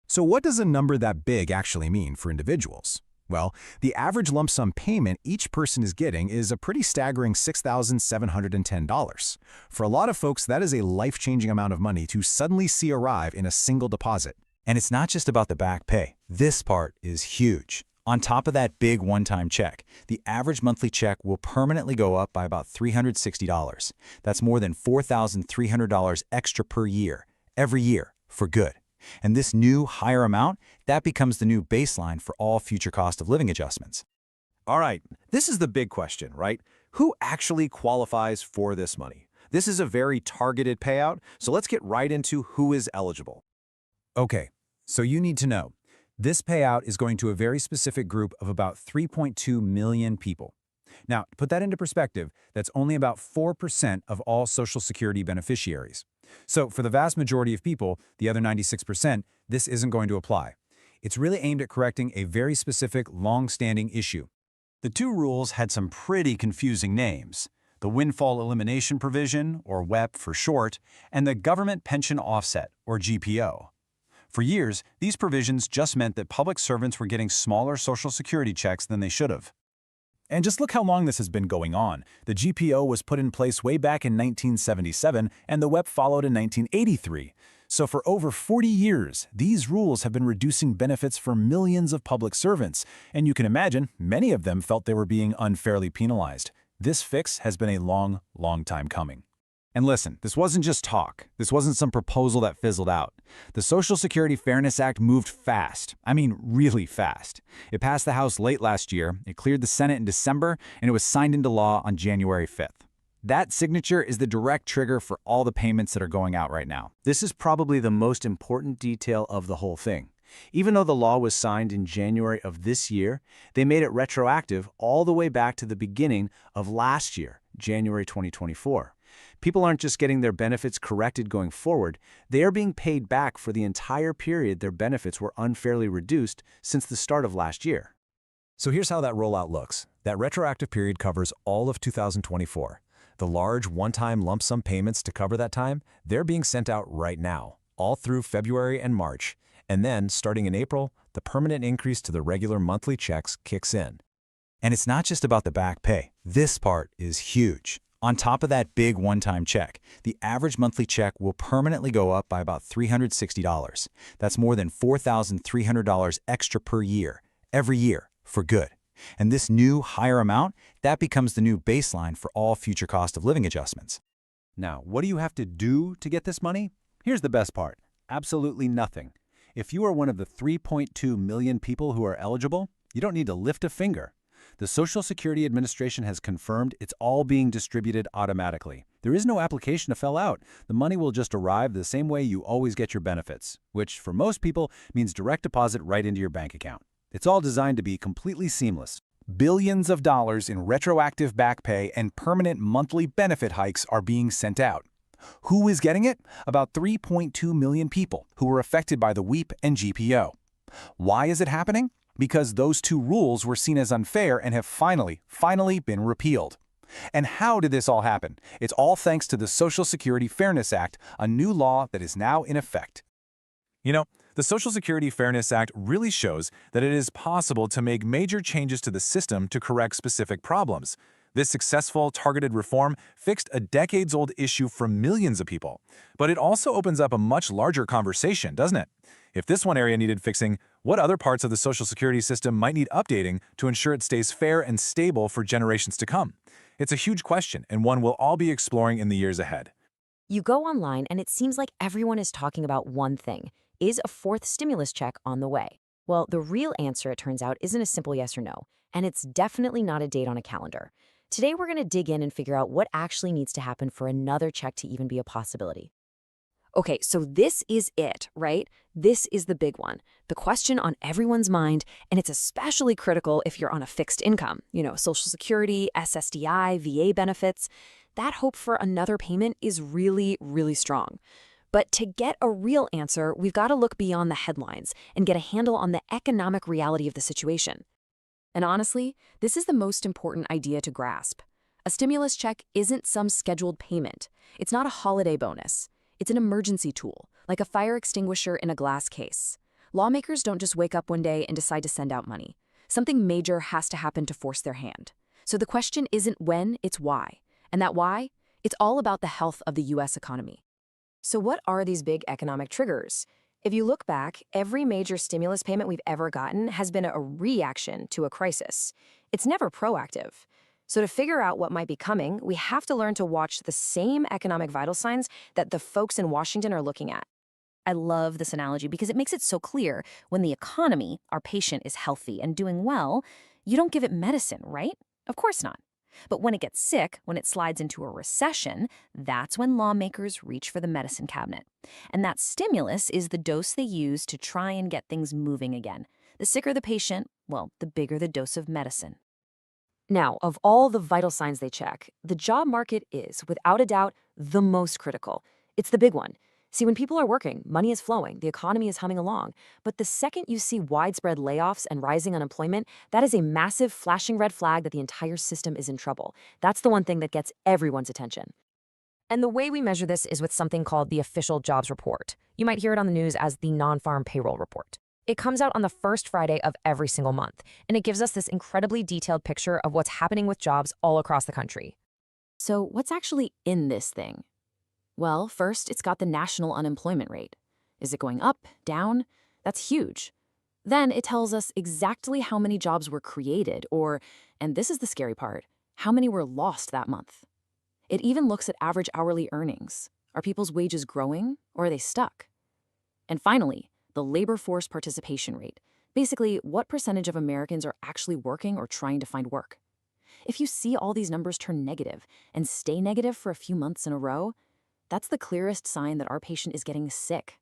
So what does a number that big actually mean for individuals? Well, the average lump sum payment each person is getting is a pretty staggering $6,710. For a lot of folks, that is a life-changing amount of money to suddenly see arrive in a single deposit. And it's not just about the back pay. This part is huge. On top of that big one-time check, the average monthly check will permanently go up by about $360. That's more than $4,300 extra per year, every year, for good. And this new higher amount, that becomes the new baseline for all future cost of living adjustments. All right, this is the big question, right? Who actually qualifies for this money? This is a very targeted payout, so let's get right into who is eligible. Okay, so you need to know. This payout is going to a very specific group of about 3.2 million people. Now, to put that into perspective, that's only about 4% of all Social Security beneficiaries. So for the vast majority of people, the other 96%, this isn't going to apply. It's really aimed at correcting a very specific, long-standing issue. The two rules had some pretty confusing names: the Windfall Elimination Provision, or WEP for short, and the Government Pension Offset, or GPO. For years, these provisions just meant that public servants were getting smaller Social Security checks than they should have. And just look how long this has been going on. The GPO was put in place way back in 1977, and the WEP followed in 1983. So for over 40 years, these rules have been reducing benefits for millions of public servants, and you can imagine many of them felt they were being unfairly penalized. This fix has been a long, long time coming. And listen, this wasn't just talk. This wasn't some proposal that fizzled out. The Social Security Fairness Act moved fast. I mean, really fast. It passed the House late last year, it cleared the Senate in December, and it was signed into law on January 5th. That signature is the direct trigger for all the payments that are going out right now. This is probably the most important detail of the whole thing. Even though the law was signed in January of this year, they made it retroactive all the way back to the beginning of last year, January 2024. People aren't just getting their benefits corrected going forward, they are being paid back for the entire period their benefits were unfairly reduced since the start of last year. So here's how that rollout looks. That retroactive period covers all of 2024. The large one-time lump sum payments to cover that time, they're being sent out right now, all through February and March. And then, starting in April, the permanent increase to the regular monthly checks kicks in. And it's not just about the back pay. This part is huge. On top of that big one-time check, the average monthly check will permanently go up by about $360. That's more than $4,300 extra per year, every year, for good. And this new higher amount, that becomes the new baseline for all future cost of living adjustments. Now, what do you have to do to get this money? Here's the best part. Absolutely nothing. If you are one of the 3.2 million people who are eligible, you don't need to lift a finger. The Social Security Administration has confirmed it's all being distributed automatically. There is no application to fill out. The money will just arrive the same way you always get your benefits, which for most people means direct deposit right into your bank account. It's all designed to be completely seamless. Billions of dollars in retroactive back pay and permanent monthly benefit hikes are being sent out. Who is getting it? About 3.2 million people who were affected by the WEP and GPO. Why is it happening? Because those two rules were seen as unfair and have finally been repealed. And how did this all happen? It's all thanks to the Social Security Fairness Act, a new law that is now in effect. You know, the Social Security Fairness Act really shows that it is possible to make major changes to the system to correct specific problems. This successful, targeted reform fixed a decades-old issue for millions of people. But it also opens up a much larger conversation, doesn't it? If this one area needed fixing, what other parts of the Social Security system might need updating to ensure it stays fair and stable for generations to come? It's a huge question, and one we'll all be exploring in the years ahead. You go online and it seems like everyone is talking about one thing. Is a fourth stimulus check on the way? Well, the real answer, it turns out, isn't a simple yes or no, and it's definitely not a date on a calendar. Today, we're going to dig in and figure out what actually needs to happen for another check to even be a possibility. Okay, so this is it, right? This is the big one, the question on everyone's mind, and it's especially critical if you're on a fixed income, Social Security, SSDI, VA benefits. That hope for another payment is really, really strong. But to get a real answer, we've got to look beyond the headlines and get a handle on the economic reality of the situation. And honestly, this is the most important idea to grasp. A stimulus check isn't some scheduled payment. It's not a holiday bonus. It's an emergency tool, like a fire extinguisher in a glass case. Lawmakers don't just wake up one day and decide to send out money. Something major has to happen to force their hand. So the question isn't when, it's why. And that why? It's all about the health of the U.S. economy. So what are these big economic triggers? If you look back, every major stimulus payment we've ever gotten has been a reaction to a crisis. It's never proactive. So to figure out what might be coming, we have to learn to watch the same economic vital signs that the folks in Washington are looking at. I love this analogy because it makes it so clear. When the economy, our patient, is healthy and doing well, you don't give it medicine, right? Of course not. But when it gets sick, when it slides into a recession, that's when lawmakers reach for the medicine cabinet. And that stimulus is the dose they use to try and get things moving again. The sicker the patient, well, the bigger the dose of medicine. Now, of all the vital signs they check, the job market is, without a doubt, the most critical. It's the big one. See, when people are working, money is flowing, the economy is humming along. But the second you see widespread layoffs and rising unemployment, that is a massive flashing red flag that the entire system is in trouble. That's the one thing that gets everyone's attention. And the way we measure this is with something called the official jobs report. You might hear it on the news as the non-farm payroll report. It comes out on the first Friday of every single month, and it gives us this incredibly detailed picture of what's happening with jobs all across the country. So what's actually in this thing? Well, first, it's got the national unemployment rate. Is it going up, down? That's huge. Then it tells us exactly how many jobs were created, or, and this is the scary part, how many were lost that month. It even looks at average hourly earnings. Are people's wages growing, or are they stuck? And finally, the labor force participation rate. Basically, what percentage of Americans are actually working or trying to find work? If you see all these numbers turn negative and stay negative for a few months in a row, that's the clearest sign that our patient is getting sick.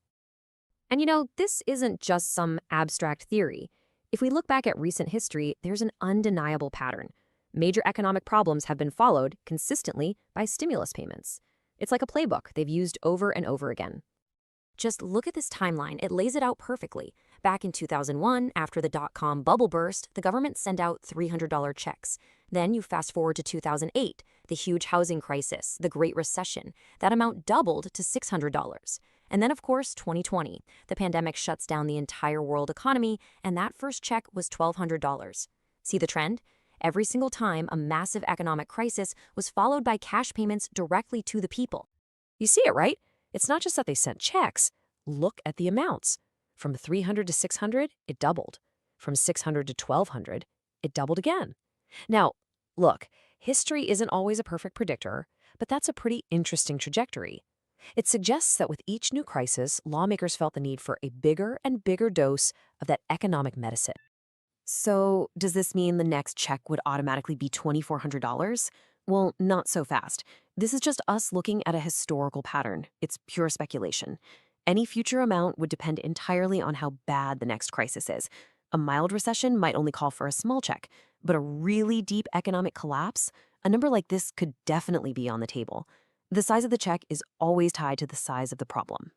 And this isn't just some abstract theory. If we look back at recent history, there's an undeniable pattern. Major economic problems have been followed consistently by stimulus payments. It's like a playbook they've used over and over again. Just look at this timeline. It lays it out perfectly. Back in 2001, after the dot-com bubble burst, the government sent out $300 checks. Then you fast forward to 2008, the huge housing crisis, the Great Recession. That amount doubled to $600. And then, of course, 2020. The pandemic shuts down the entire world economy, and that first check was $1,200. See the trend? Every single time a massive economic crisis was followed by cash payments directly to the people. You see it, right? It's not just that they sent checks. Look at the amounts. From $300 to $600, it doubled. From $600 to $1,200, it doubled again. Now, look, history isn't always a perfect predictor, but that's a pretty interesting trajectory. It suggests that with each new crisis, lawmakers felt the need for a bigger and bigger dose of that economic medicine. So, does this mean the next check would automatically be $2,400? Well, not so fast. This is just us looking at a historical pattern. It's pure speculation. Any future amount would depend entirely on how bad the next crisis is. A mild recession might only call for a small check, but a really deep economic collapse, a number like this could definitely be on the table. The size of the check is always tied to the size of the problem.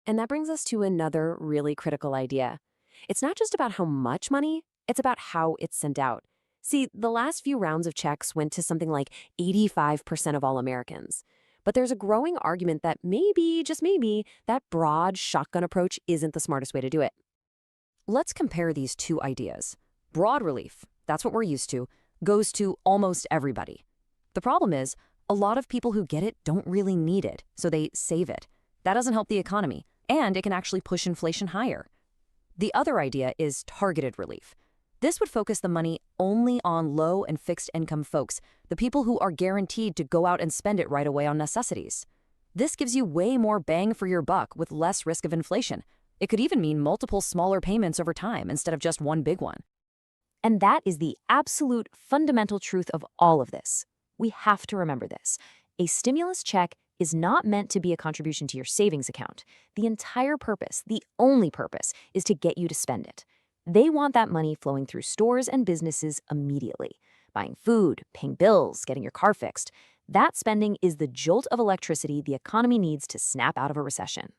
And that brings us to another really critical idea. It's not just about how much money, it's about how it's sent out. See, the last few rounds of checks went to something like 85% of all Americans. But there's a growing argument that maybe, just maybe, that broad shotgun approach isn't the smartest way to do it. Let's compare these two ideas. Broad relief, that's what we're used to, goes to almost everybody. The problem is, a lot of people who get it don't really need it, so they save it. That doesn't help the economy, and it can actually push inflation higher. The other idea is targeted relief. This would focus the money only on low and fixed income folks, the people who are guaranteed to go out and spend it right away on necessities. This gives you way more bang for your buck with less risk of inflation. It could even mean multiple smaller payments over time instead of just one big one. And that is the absolute fundamental truth of all of this. We have to remember this. A stimulus check is not meant to be a contribution to your savings account. The entire purpose, the only purpose, is to get you to spend it. They want that money flowing through stores and businesses immediately. Buying food, paying bills, getting your car fixed. That spending is the jolt of electricity the economy needs to snap out of a recession.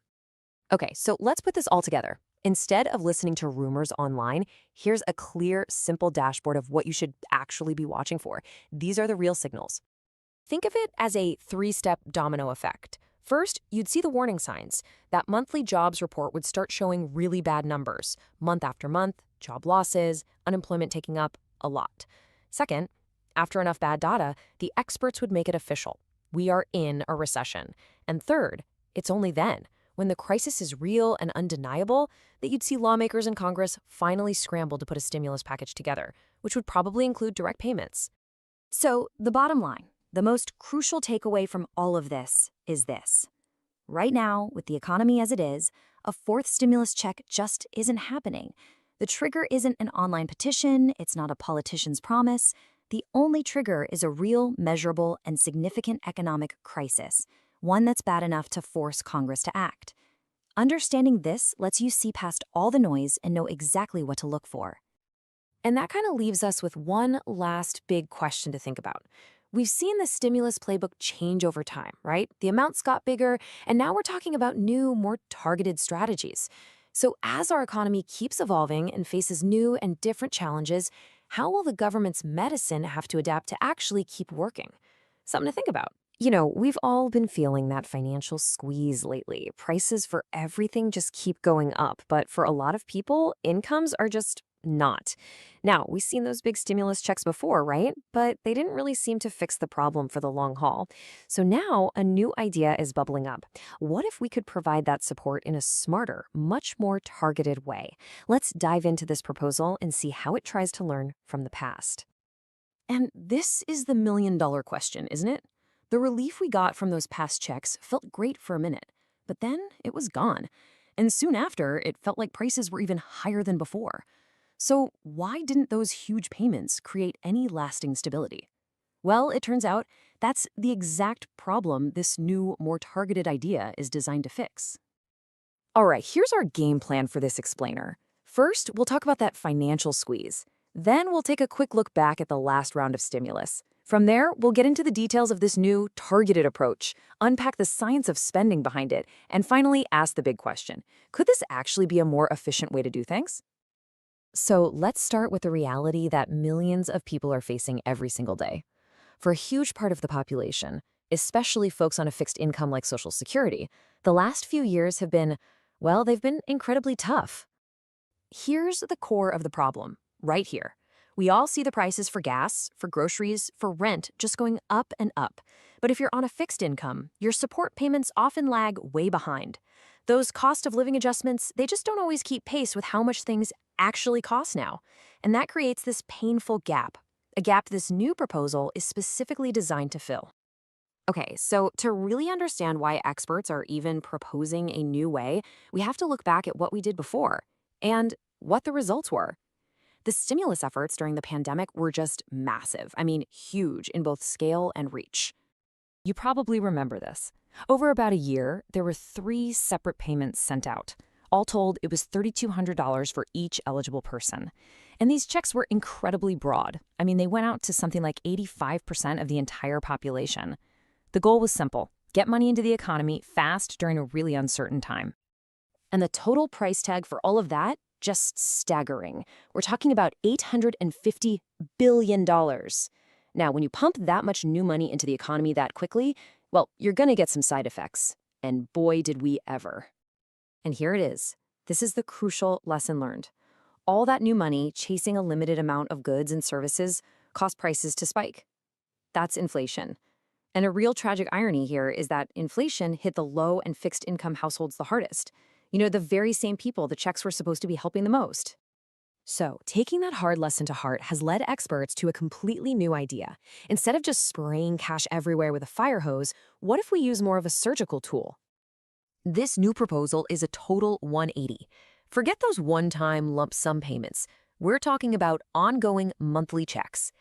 Okay, so let's put this all together. Instead of listening to rumors online, here's a clear, simple dashboard of what you should actually be watching for. These are the real signals. Think of it as a three-step domino effect. First, you'd see the warning signs. That monthly jobs report would start showing really bad numbers, month after month, job losses, unemployment taking up a lot. Second, after enough bad data, the experts would make it official. We are in a recession. And third, it's only then, when the crisis is real and undeniable, that you'd see lawmakers in Congress finally scramble to put a stimulus package together, which would probably include direct payments. So, the bottom line, the most crucial takeaway from all of this is this. Right now, with the economy as it is, a fourth stimulus check just isn't happening. The trigger isn't an online petition, it's not a politician's promise. The only trigger is a real, measurable, and significant economic crisis, one that's bad enough to force Congress to act. Understanding this lets you see past all the noise and know exactly what to look for. And that kind of leaves us with one last big question to think about. We've seen the stimulus playbook change over time, right? The amounts got bigger, and now we're talking about new, more targeted strategies. So as our economy keeps evolving and faces new and different challenges, how will the government's medicine have to adapt to actually keep working? Something to think about. You know, we've all been feeling that financial squeeze lately. Prices for everything just keep going up, but for a lot of people, incomes are just not. Now, we've seen those big stimulus checks before, right? But they didn't really seem to fix the problem for the long haul. So now a new idea is bubbling up. What if we could provide that support in a smarter, much more targeted way? Let's dive into this proposal and see how it tries to learn from the past. And this is the million-dollar question, isn't it? The relief we got from those past checks felt great for a minute, but then it was gone. And soon after, it felt like prices were even higher than before. So why didn't those huge payments create any lasting stability? Well, it turns out that's the exact problem this new, more targeted idea is designed to fix. All right, here's our game plan for this explainer. First, we'll talk about that financial squeeze. Then we'll take a quick look back at the last round of stimulus. From there, we'll get into the details of this new, targeted approach, unpack the science of spending behind it, and finally ask the big question. Could this actually be a more efficient way to do things? So let's start with the reality that millions of people are facing every single day. For a huge part of the population, especially folks on a fixed income like Social Security, the last few years have been, well, they've been incredibly tough. Here's the core of the problem, right here. We all see the prices for gas, for groceries, for rent just going up and up. But if you're on a fixed income, your support payments often lag way behind. Those cost of living adjustments, they just don't always keep pace with how much things actually cost now. And that creates this painful gap, a gap this new proposal is specifically designed to fill. Okay, so to really understand why experts are even proposing a new way, we have to look back at what we did before and what the results were. The stimulus efforts during the pandemic were just massive. I mean, huge in both scale and reach. You probably remember this. Over about a year, there were 3 separate payments sent out. All told, it was $3,200 for each eligible person. And these checks were incredibly broad. I mean, they went out to something like 85% of the entire population. The goal was simple: get money into the economy fast during a really uncertain time. And the total price tag for all of that? Just staggering. We're talking about $850 billion. Now, when you pump that much new money into the economy that quickly, well, you're going to get some side effects. And boy, did we ever. And here it is. This is the crucial lesson learned. All that new money chasing a limited amount of goods and services caused prices to spike. That's inflation. And a real tragic irony here is that inflation hit the low and fixed income households the hardest. You know, the very same people the checks were supposed to be helping the most. So, taking that hard lesson to heart has led experts to a completely new idea. Instead of just spraying cash everywhere with a fire hose, what if we use more of a surgical tool? This new proposal is a total 180. Forget those one-time lump sum payments. We're talking about ongoing monthly checks.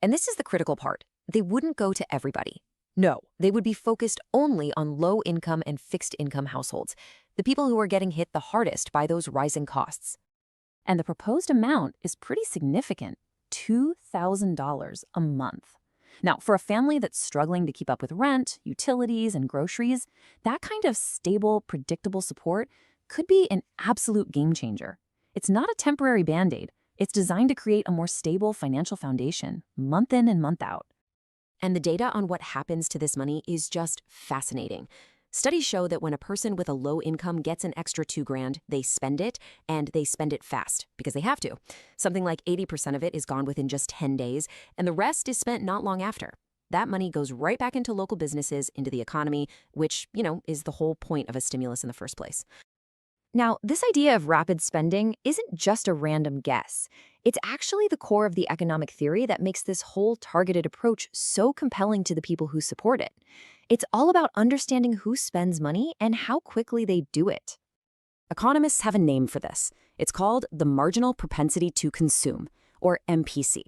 And this is the critical part. They wouldn't go to everybody. No, they would be focused only on low-income and fixed-income households, the people who are getting hit the hardest by those rising costs. And the proposed amount is pretty significant, $2,000 a month. Now, for a family that's struggling to keep up with rent, utilities, and groceries, that kind of stable, predictable support could be an absolute game changer. It's not a temporary Band-Aid. It's designed to create a more stable financial foundation, month in and month out. And the data on what happens to this money is just fascinating. Studies show that when a person with a low income gets an extra $2,000, they spend it, and they spend it fast, because they have to. Something like 80% of it is gone within just 10 days, and the rest is spent not long after. That money goes right back into local businesses, into the economy, which, is the whole point of a stimulus in the first place. Now, this idea of rapid spending isn't just a random guess. It's actually the core of the economic theory that makes this whole targeted approach so compelling to the people who support it. It's all about understanding who spends money and how quickly they do it. Economists have a name for this. It's called the marginal propensity to consume, or MPC.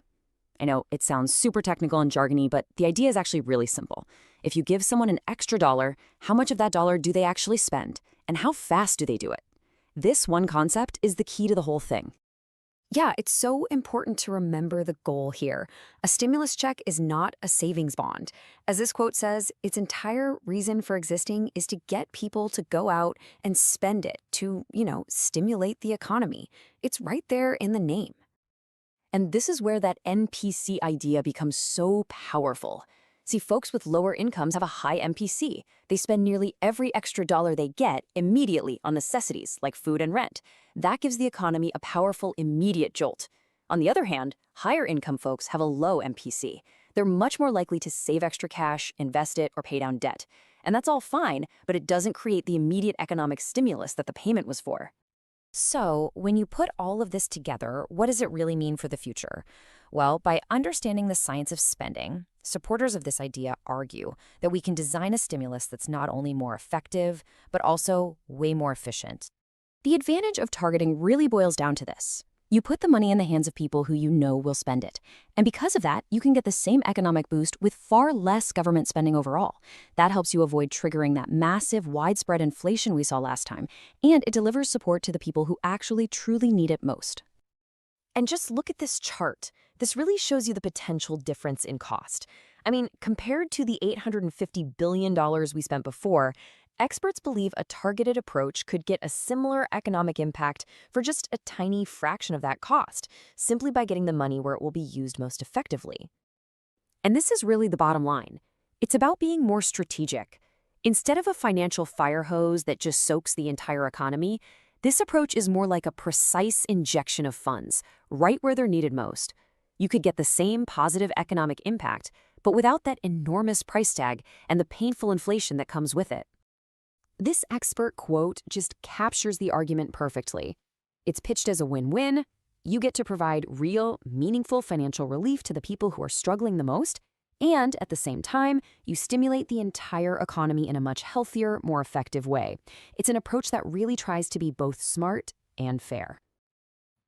I know it sounds super technical and jargony, but the idea is actually really simple. If you give someone an extra dollar, how much of that dollar do they actually spend, and how fast do they do it? This one concept is the key to the whole thing. Yeah, it's so important to remember the goal here. A stimulus check is not a savings bond. As this quote says, its entire reason for existing is to get people to go out and spend it, to, stimulate the economy. It's right there in the name. And this is where that NPC idea becomes so powerful. See, folks with lower incomes have a high MPC. They spend nearly every extra dollar they get immediately on necessities like food and rent. That gives the economy a powerful, immediate jolt. On the other hand, higher income folks have a low MPC. They're much more likely to save extra cash, invest it, or pay down debt. And that's all fine, but it doesn't create the immediate economic stimulus that the payment was for. So, when you put all of this together, what does it really mean for the future? Well, by understanding the science of spending, supporters of this idea argue that we can design a stimulus that's not only more effective, but also way more efficient. The advantage of targeting really boils down to this. You put the money in the hands of people who you know will spend it. And because of that, you can get the same economic boost with far less government spending overall. That helps you avoid triggering that massive, widespread inflation we saw last time, and it delivers support to the people who actually truly need it most. And just look at this chart. This really shows you the potential difference in cost. I mean, compared to the $850 billion we spent before, experts believe a targeted approach could get a similar economic impact for just a tiny fraction of that cost, simply by getting the money where it will be used most effectively. And this is really the bottom line. It's about being more strategic. Instead of a financial fire hose that just soaks the entire economy, this approach is more like a precise injection of funds, right where they're needed most. You could get the same positive economic impact, but without that enormous price tag and the painful inflation that comes with it. This expert quote just captures the argument perfectly. It's pitched as a win-win. You get to provide real, meaningful financial relief to the people who are struggling the most, and at the same time, you stimulate the entire economy in a much healthier, more effective way. It's an approach that really tries to be both smart and fair.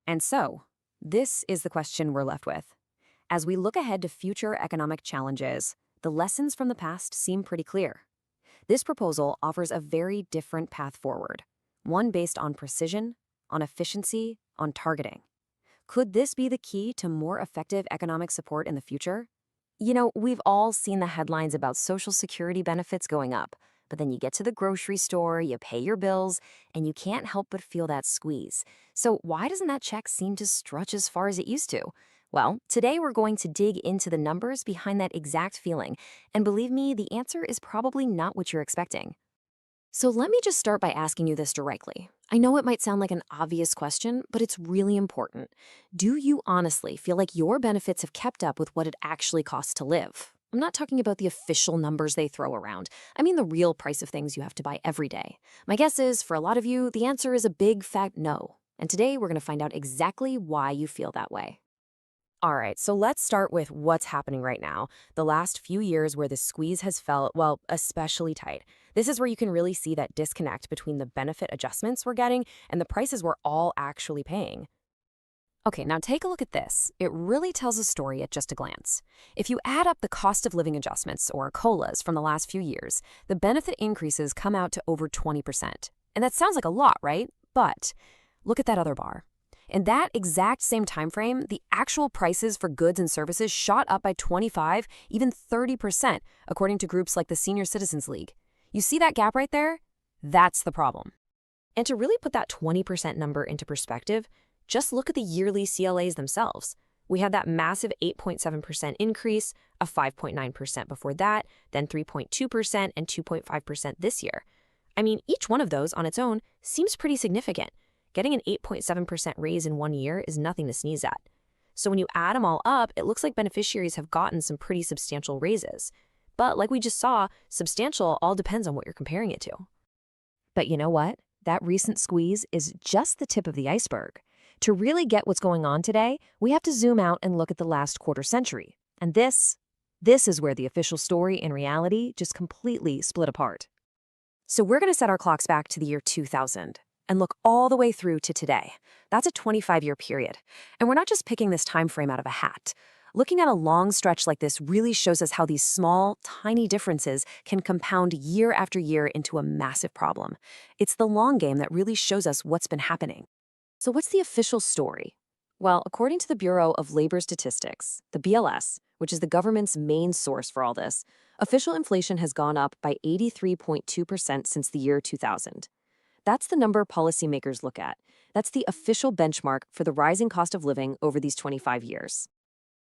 And so, this is the question we're left with. As we look ahead to future economic challenges, the lessons from the past seem pretty clear. This proposal offers a very different path forward, one based on precision, on efficiency, on targeting. Could this be the key to more effective economic support in the future? We've all seen the headlines about Social Security benefits going up, but then you get to the grocery store, you pay your bills, and you can't help but feel that squeeze. So why doesn't that check seem to stretch as far as it used to? Well, today we're going to dig into the numbers behind that exact feeling, and believe me, the answer is probably not what you're expecting. So let me just start by asking you this directly. I know it might sound like an obvious question, but it's really important. Do you honestly feel like your benefits have kept up with what it actually costs to live? I'm not talking about the official numbers they throw around. I mean the real price of things you have to buy every day. My guess is, for a lot of you, the answer is a big fat no. And today we're going to find out exactly why you feel that way. All right, so let's start with what's happening right now. The last few years where the squeeze has felt, well, especially tight. This is where you can really see that disconnect between the benefit adjustments we're getting and the prices we're all actually paying. Okay, now take a look at this. It really tells a story at just a glance. If you add up the cost of living adjustments, or COLAs, from the last few years, the benefit increases come out to over 20%. And that sounds like a lot, right? But look at that other bar. In that exact same time frame, the actual prices for goods and services shot up by 25, even 30%, according to groups like the Senior Citizens League. You see that gap right there? That's the problem. And to really put that 20% number into perspective, just look at the yearly CLAs themselves. We had that massive 8.7% increase, a 5.9% before that, then 3.2% and 2.5% this year. I mean, each one of those on its own seems pretty significant. Getting an 8.7% raise in 1 year is nothing to sneeze at. So when you add them all up, it looks like beneficiaries have gotten some pretty substantial raises. But like we just saw, substantial all depends on what you're comparing it to. But you know what? That recent squeeze is just the tip of the iceberg. To really get what's going on today, we have to zoom out and look at the last quarter century. And this is where the official story and reality just completely split apart. So we're going to set our clocks back to the year 2000 and look all the way through to today. That's a 25-year period. And we're not just picking this time frame out of a hat. Looking at a long stretch like this really shows us how these small, tiny differences can compound year after year into a massive problem. It's the long game that really shows us what's been happening. So what's the official story? Well, according to the Bureau of Labor Statistics, the BLS, which is the government's main source for all this, official inflation has gone up by 83.2% since the year 2000. That's the number policymakers look at. That's the official benchmark for the rising cost of living over these 25 years.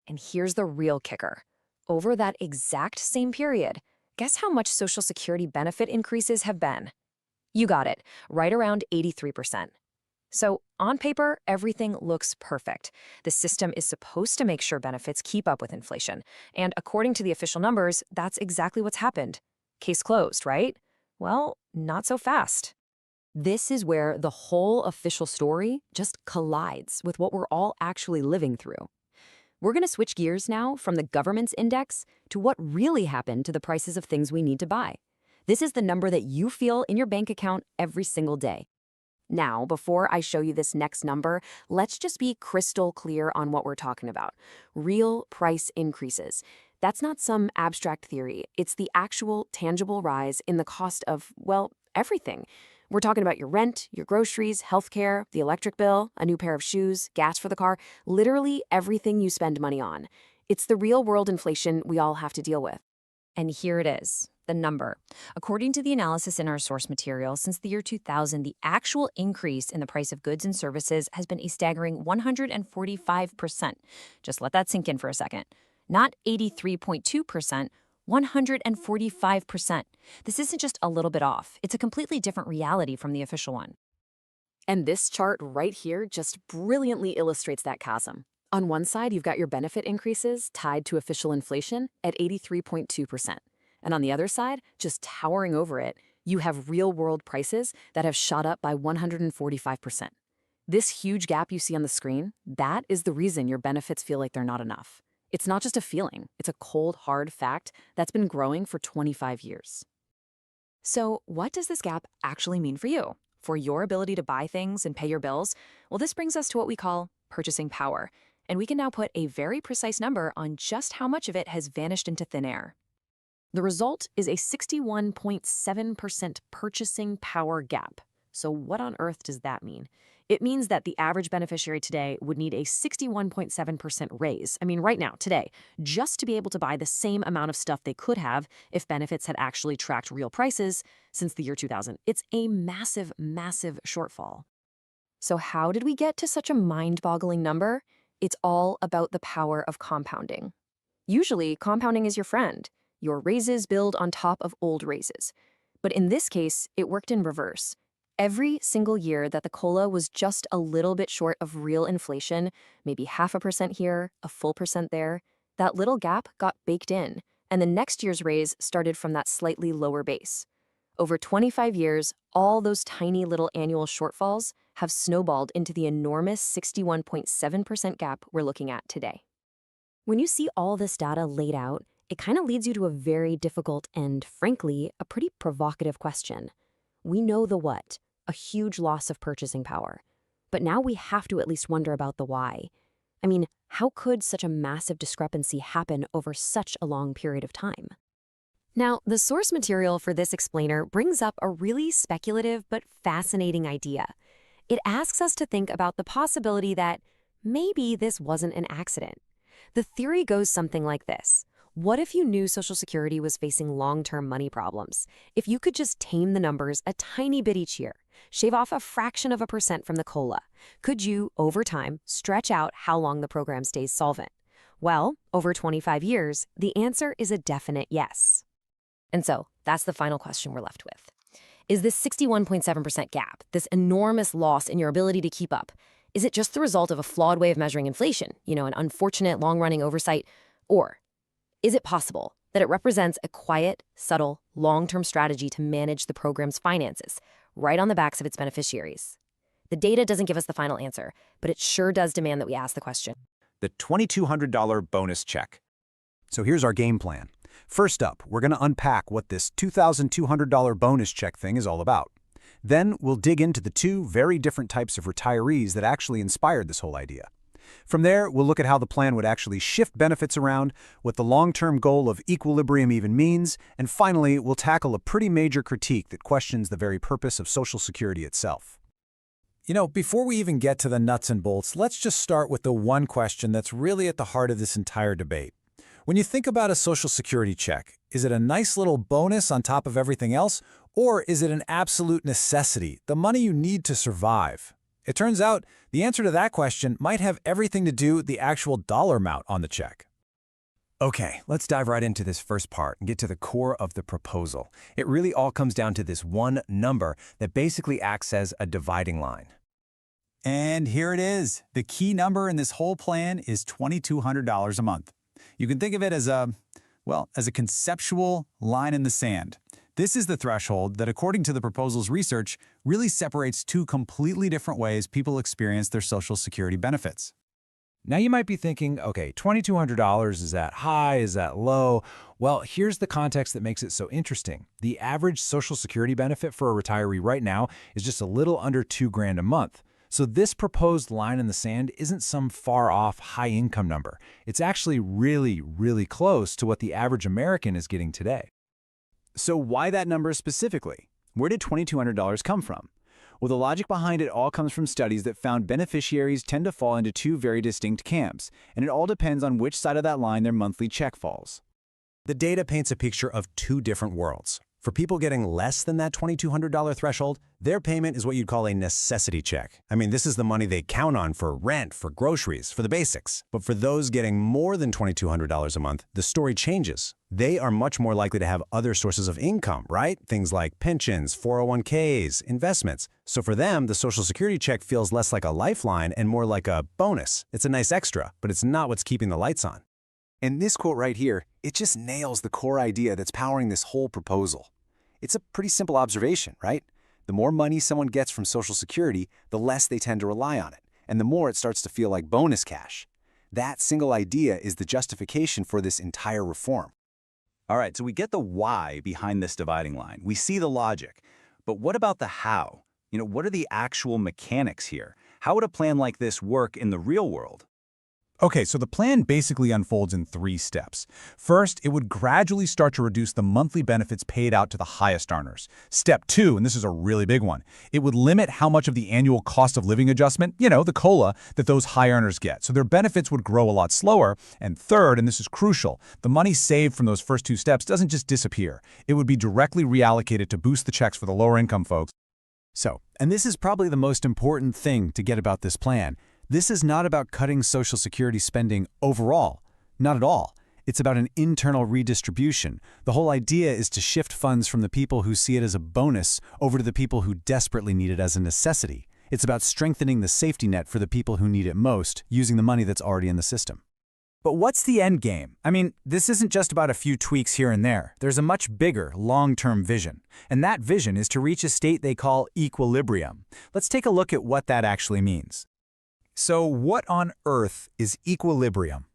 And here's the real kicker. Over that exact same period, guess how much Social Security benefit increases have been? You got it, right around 83%. So, on paper, everything looks perfect. The system is supposed to make sure benefits keep up with inflation. And according to the official numbers, that's exactly what's happened. Case closed, right? Well, not so fast. This is where the whole official story just collides with what we're all actually living through. We're going to switch gears now from the government's index to what really happened to the prices of things we need to buy. This is the number that you feel in your bank account every single day. Now, before I show you this next number, let's just be crystal clear on what we're talking about. Real price increases. That's not some abstract theory. It's the actual tangible rise in the cost of, well, everything. We're talking about your rent, your groceries, healthcare, the electric bill, a new pair of shoes, gas for the car, literally everything you spend money on. It's the real-world inflation we all have to deal with. And here it is. The number. According to the analysis in our source material, since the year 2000, the actual increase in the price of goods and services has been a staggering 145%. Just let that sink in for a second. Not 83.2%, 145%. This isn't just a little bit off. It's a completely different reality from the official one. And this chart right here just brilliantly illustrates that chasm. On one side, you've got your benefit increases tied to official inflation at 83.2%. And on the other side, just towering over it, you have real-world prices that have shot up by 145%. This huge gap you see on the screen, that is the reason your benefits feel like they're not enough. It's not just a feeling, it's a cold, hard fact that's been growing for 25 years. So what does this gap actually mean for you? For your ability to buy things and pay your bills? Well, this brings us to what we call purchasing power. And we can now put a very precise number on just how much of it has vanished into thin air. The result is a 61.7% purchasing power gap. So what on earth does that mean? It means that the average beneficiary today would need a 61.7% raise, right now, today, just to be able to buy the same amount of stuff they could have if benefits had actually tracked real prices since the year 2000. It's a massive, massive shortfall. So how did we get to such a mind-boggling number? It's all about the power of compounding. Usually, compounding is your friend. Your raises build on top of old raises. But in this case, it worked in reverse. Every single year that the COLA was just a little bit short of real inflation, maybe 0.5% here, a full percent there, that little gap got baked in, and the next year's raise started from that slightly lower base. Over 25 years, all those tiny little annual shortfalls have snowballed into the enormous 61.7% gap we're looking at today. When you see all this data laid out, it kind of leads you to a very difficult and, frankly, a pretty provocative question. We know the what, a huge loss of purchasing power. But now we have to at least wonder about the why. I mean, how could such a massive discrepancy happen over such a long period of time? Now, the source material for this explainer brings up a really speculative but fascinating idea. It asks us to think about the possibility that maybe this wasn't an accident. The theory goes something like this. What if you knew Social Security was facing long-term money problems? If you could just tame the numbers a tiny bit each year, shave off a fraction of a percent from the COLA, could you, over time, stretch out how long the program stays solvent? Well, over 25 years, the answer is a definite yes. And so, that's the final question we're left with. Is this 61.7% gap, this enormous loss in your ability to keep up, is it just the result of a flawed way of measuring inflation, an unfortunate long-running oversight? Or is it possible that it represents a quiet, subtle, long-term strategy to manage the program's finances, right on the backs of its beneficiaries? The data doesn't give us the final answer, but it sure does demand that we ask the question. The $2,200 bonus check. So here's our game plan. First up, we're going to unpack what this $2,200 bonus check thing is all about. Then we'll dig into the two very different types of retirees that actually inspired this whole idea. From there, we'll look at how the plan would actually shift benefits around, what the long-term goal of equilibrium even means, and finally, we'll tackle a pretty major critique that questions the very purpose of Social Security itself. Before we even get to the nuts and bolts, let's just start with the one question that's really at the heart of this entire debate. When you think about a Social Security check, is it a nice little bonus on top of everything else, or is it an absolute necessity, the money you need to survive? It turns out the answer to that question might have everything to do with the actual dollar amount on the check. Okay, let's dive right into this first part and get to the core of the proposal. It really all comes down to this one number that basically acts as a dividing line. And here it is. The key number in this whole plan is $2,200 a month. You can think of it as a conceptual line in the sand. This is the threshold that, according to the proposal's research, really separates two completely different ways people experience their Social Security benefits. Now you might be thinking, okay, $2,200, is that high, is that low? Well, here's the context that makes it so interesting. The average Social Security benefit for a retiree right now is just a little under $2,000 a month. So this proposed line in the sand isn't some far-off high-income number. It's actually really, really close to what the average American is getting today. So why that number specifically? Where did $2,200 come from? Well, the logic behind it all comes from studies that found beneficiaries tend to fall into two very distinct camps, and it all depends on which side of that line their monthly check falls. The data paints a picture of two different worlds. For people getting less than that $2,200 threshold, their payment is what you'd call a necessity check. I mean, this is the money they count on for rent, for groceries, for the basics. But for those getting more than $2,200 a month, the story changes. They are much more likely to have other sources of income, right? Things like pensions, 401ks, investments. So for them, the Social Security check feels less like a lifeline and more like a bonus. It's a nice extra, but it's not what's keeping the lights on. And this quote right here, it just nails the core idea that's powering this whole proposal. It's a pretty simple observation, right? The more money someone gets from Social Security, the less they tend to rely on it, and the more it starts to feel like bonus cash. That single idea is the justification for this entire reform. All right, so we get the why behind this dividing line. We see the logic. But what about the how? What are the actual mechanics here? How would a plan like this work in the real world? Okay, so the plan basically unfolds in 3 steps. First, it would gradually start to reduce the monthly benefits paid out to the highest earners. Step 2, and this is a really big one, it would limit how much of the annual cost of living adjustment, the COLA, that those high earners get. So their benefits would grow a lot slower. And third, and this is crucial, the money saved from those first 2 steps doesn't just disappear. It would be directly reallocated to boost the checks for the lower income folks. So, and this is probably the most important thing to get about this plan. This is not about cutting Social Security spending overall. Not at all. It's about an internal redistribution. The whole idea is to shift funds from the people who see it as a bonus over to the people who desperately need it as a necessity. It's about strengthening the safety net for the people who need it most, using the money that's already in the system. But what's the end game? I mean, this isn't just about a few tweaks here and there. There's a much bigger, long-term vision. And that vision is to reach a state they call equilibrium. Let's take a look at what that actually means. So what on earth is equilibrium?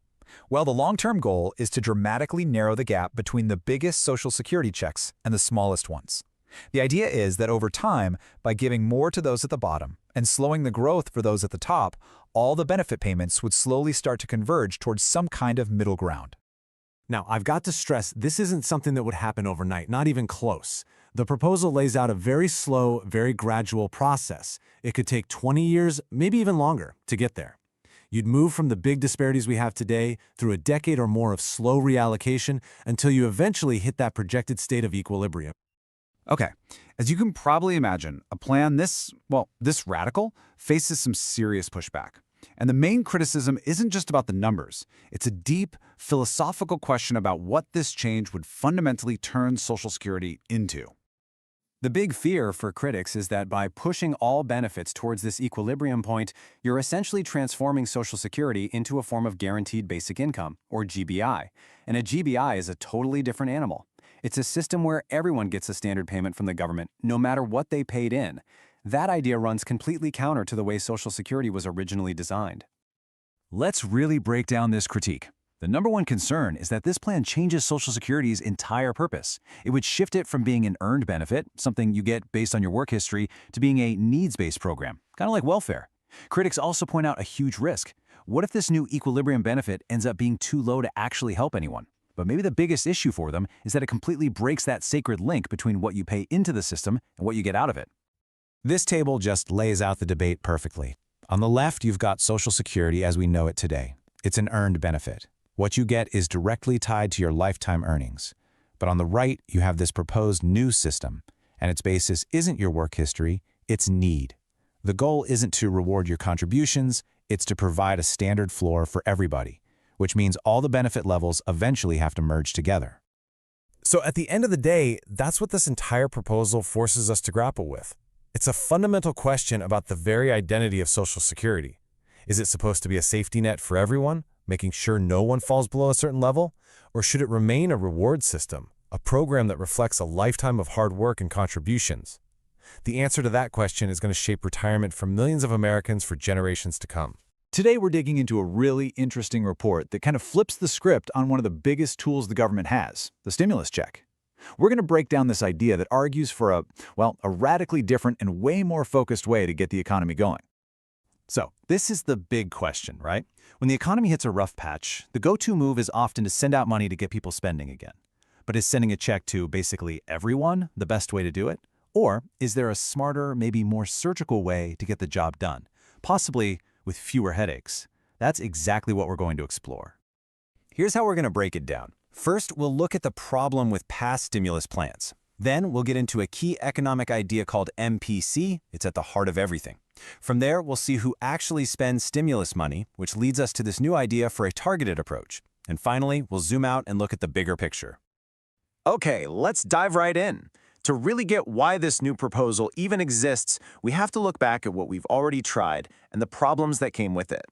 Well, the long-term goal is to dramatically narrow the gap between the biggest Social Security checks and the smallest ones. The idea is that over time, by giving more to those at the bottom and slowing the growth for those at the top, all the benefit payments would slowly start to converge towards some kind of middle ground. Now, I've got to stress, this isn't something that would happen overnight, not even close. The proposal lays out a very slow, very gradual process. It could take 20 years, maybe even longer, to get there. You'd move from the big disparities we have today through a decade or more of slow reallocation until you eventually hit that projected state of equilibrium. Okay, as you can probably imagine, a plan this radical faces some serious pushback. And the main criticism isn't just about the numbers. It's a deep, philosophical question about what this change would fundamentally turn Social Security into. The big fear for critics is that by pushing all benefits towards this equilibrium point, you're essentially transforming Social Security into a form of guaranteed basic income, or GBI. And a GBI is a totally different animal. It's a system where everyone gets a standard payment from the government, no matter what they paid in. That idea runs completely counter to the way Social Security was originally designed. Let's really break down this critique. The number one concern is that this plan changes Social Security's entire purpose. It would shift it from being an earned benefit, something you get based on your work history, to being a needs-based program, kind of like welfare. Critics also point out a huge risk. What if this new equilibrium benefit ends up being too low to actually help anyone? But maybe the biggest issue for them is that it completely breaks that sacred link between what you pay into the system and what you get out of it. This table just lays out the debate perfectly. On the left, you've got Social Security as we know it today. It's an earned benefit. What you get is directly tied to your lifetime earnings. But on the right, you have this proposed new system, and its basis isn't your work history, it's need. The goal isn't to reward your contributions, it's to provide a standard floor for everybody, which means all the benefit levels eventually have to merge together. So at the end of the day, that's what this entire proposal forces us to grapple with. It's a fundamental question about the very identity of Social Security. Is it supposed to be a safety net for everyone, making sure no one falls below a certain level? Or should it remain a reward system, a program that reflects a lifetime of hard work and contributions? The answer to that question is going to shape retirement for millions of Americans for generations to come. Today, we're digging into a really interesting report that kind of flips the script on one of the biggest tools the government has, the stimulus check. We're going to break down this idea that argues for a radically different and way more focused way to get the economy going. So, this is the big question, right? When the economy hits a rough patch, the go-to move is often to send out money to get people spending again. But is sending a check to basically everyone the best way to do it? Or is there a smarter, maybe more surgical way to get the job done, possibly with fewer headaches? That's exactly what we're going to explore. Here's how we're going to break it down. First, we'll look at the problem with past stimulus plans. Then we'll get into a key economic idea called MPC. It's at the heart of everything. From there, we'll see who actually spends stimulus money, which leads us to this new idea for a targeted approach. And finally, we'll zoom out and look at the bigger picture. Okay, let's dive right in. To really get why this new proposal even exists, we have to look back at what we've already tried and the problems that came with it.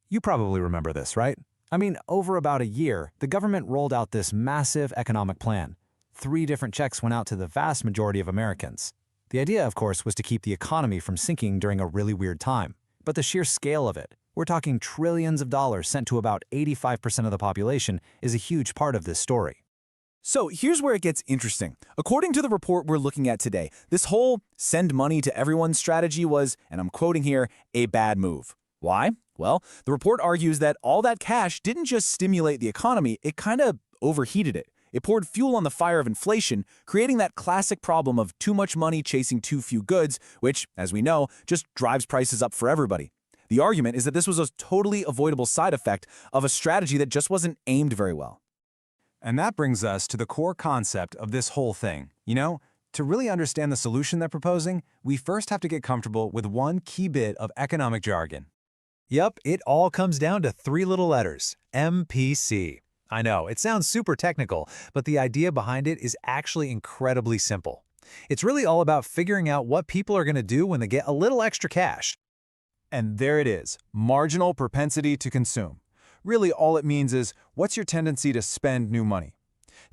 You probably remember this, right? I mean, over about a year, the government rolled out this massive economic plan. 3 different checks went out to the vast majority of Americans. The idea, of course, was to keep the economy from sinking during a really weird time. But the sheer scale of it, we're talking trillions of dollars sent to about 85% of the population, is a huge part of this story. So here's where it gets interesting. According to the report we're looking at today, this whole send money to everyone strategy was, and I'm quoting here, a bad move. Why? Well, the report argues that all that cash didn't just stimulate the economy, it kind of overheated it. It poured fuel on the fire of inflation, creating that classic problem of too much money chasing too few goods, which, as we know, just drives prices up for everybody. The argument is that this was a totally avoidable side effect of a strategy that just wasn't aimed very well. And that brings us to the core concept of this whole thing. You know, to really understand the solution they're proposing, we first have to get comfortable with one key bit of economic jargon. Yep, it all comes down to 3 little letters, MPC. I know, it sounds super technical, but the idea behind it is actually incredibly simple. It's really all about figuring out what people are going to do when they get a little extra cash. And there it is, marginal propensity to consume. Really, all it means is, what's your tendency to spend new money?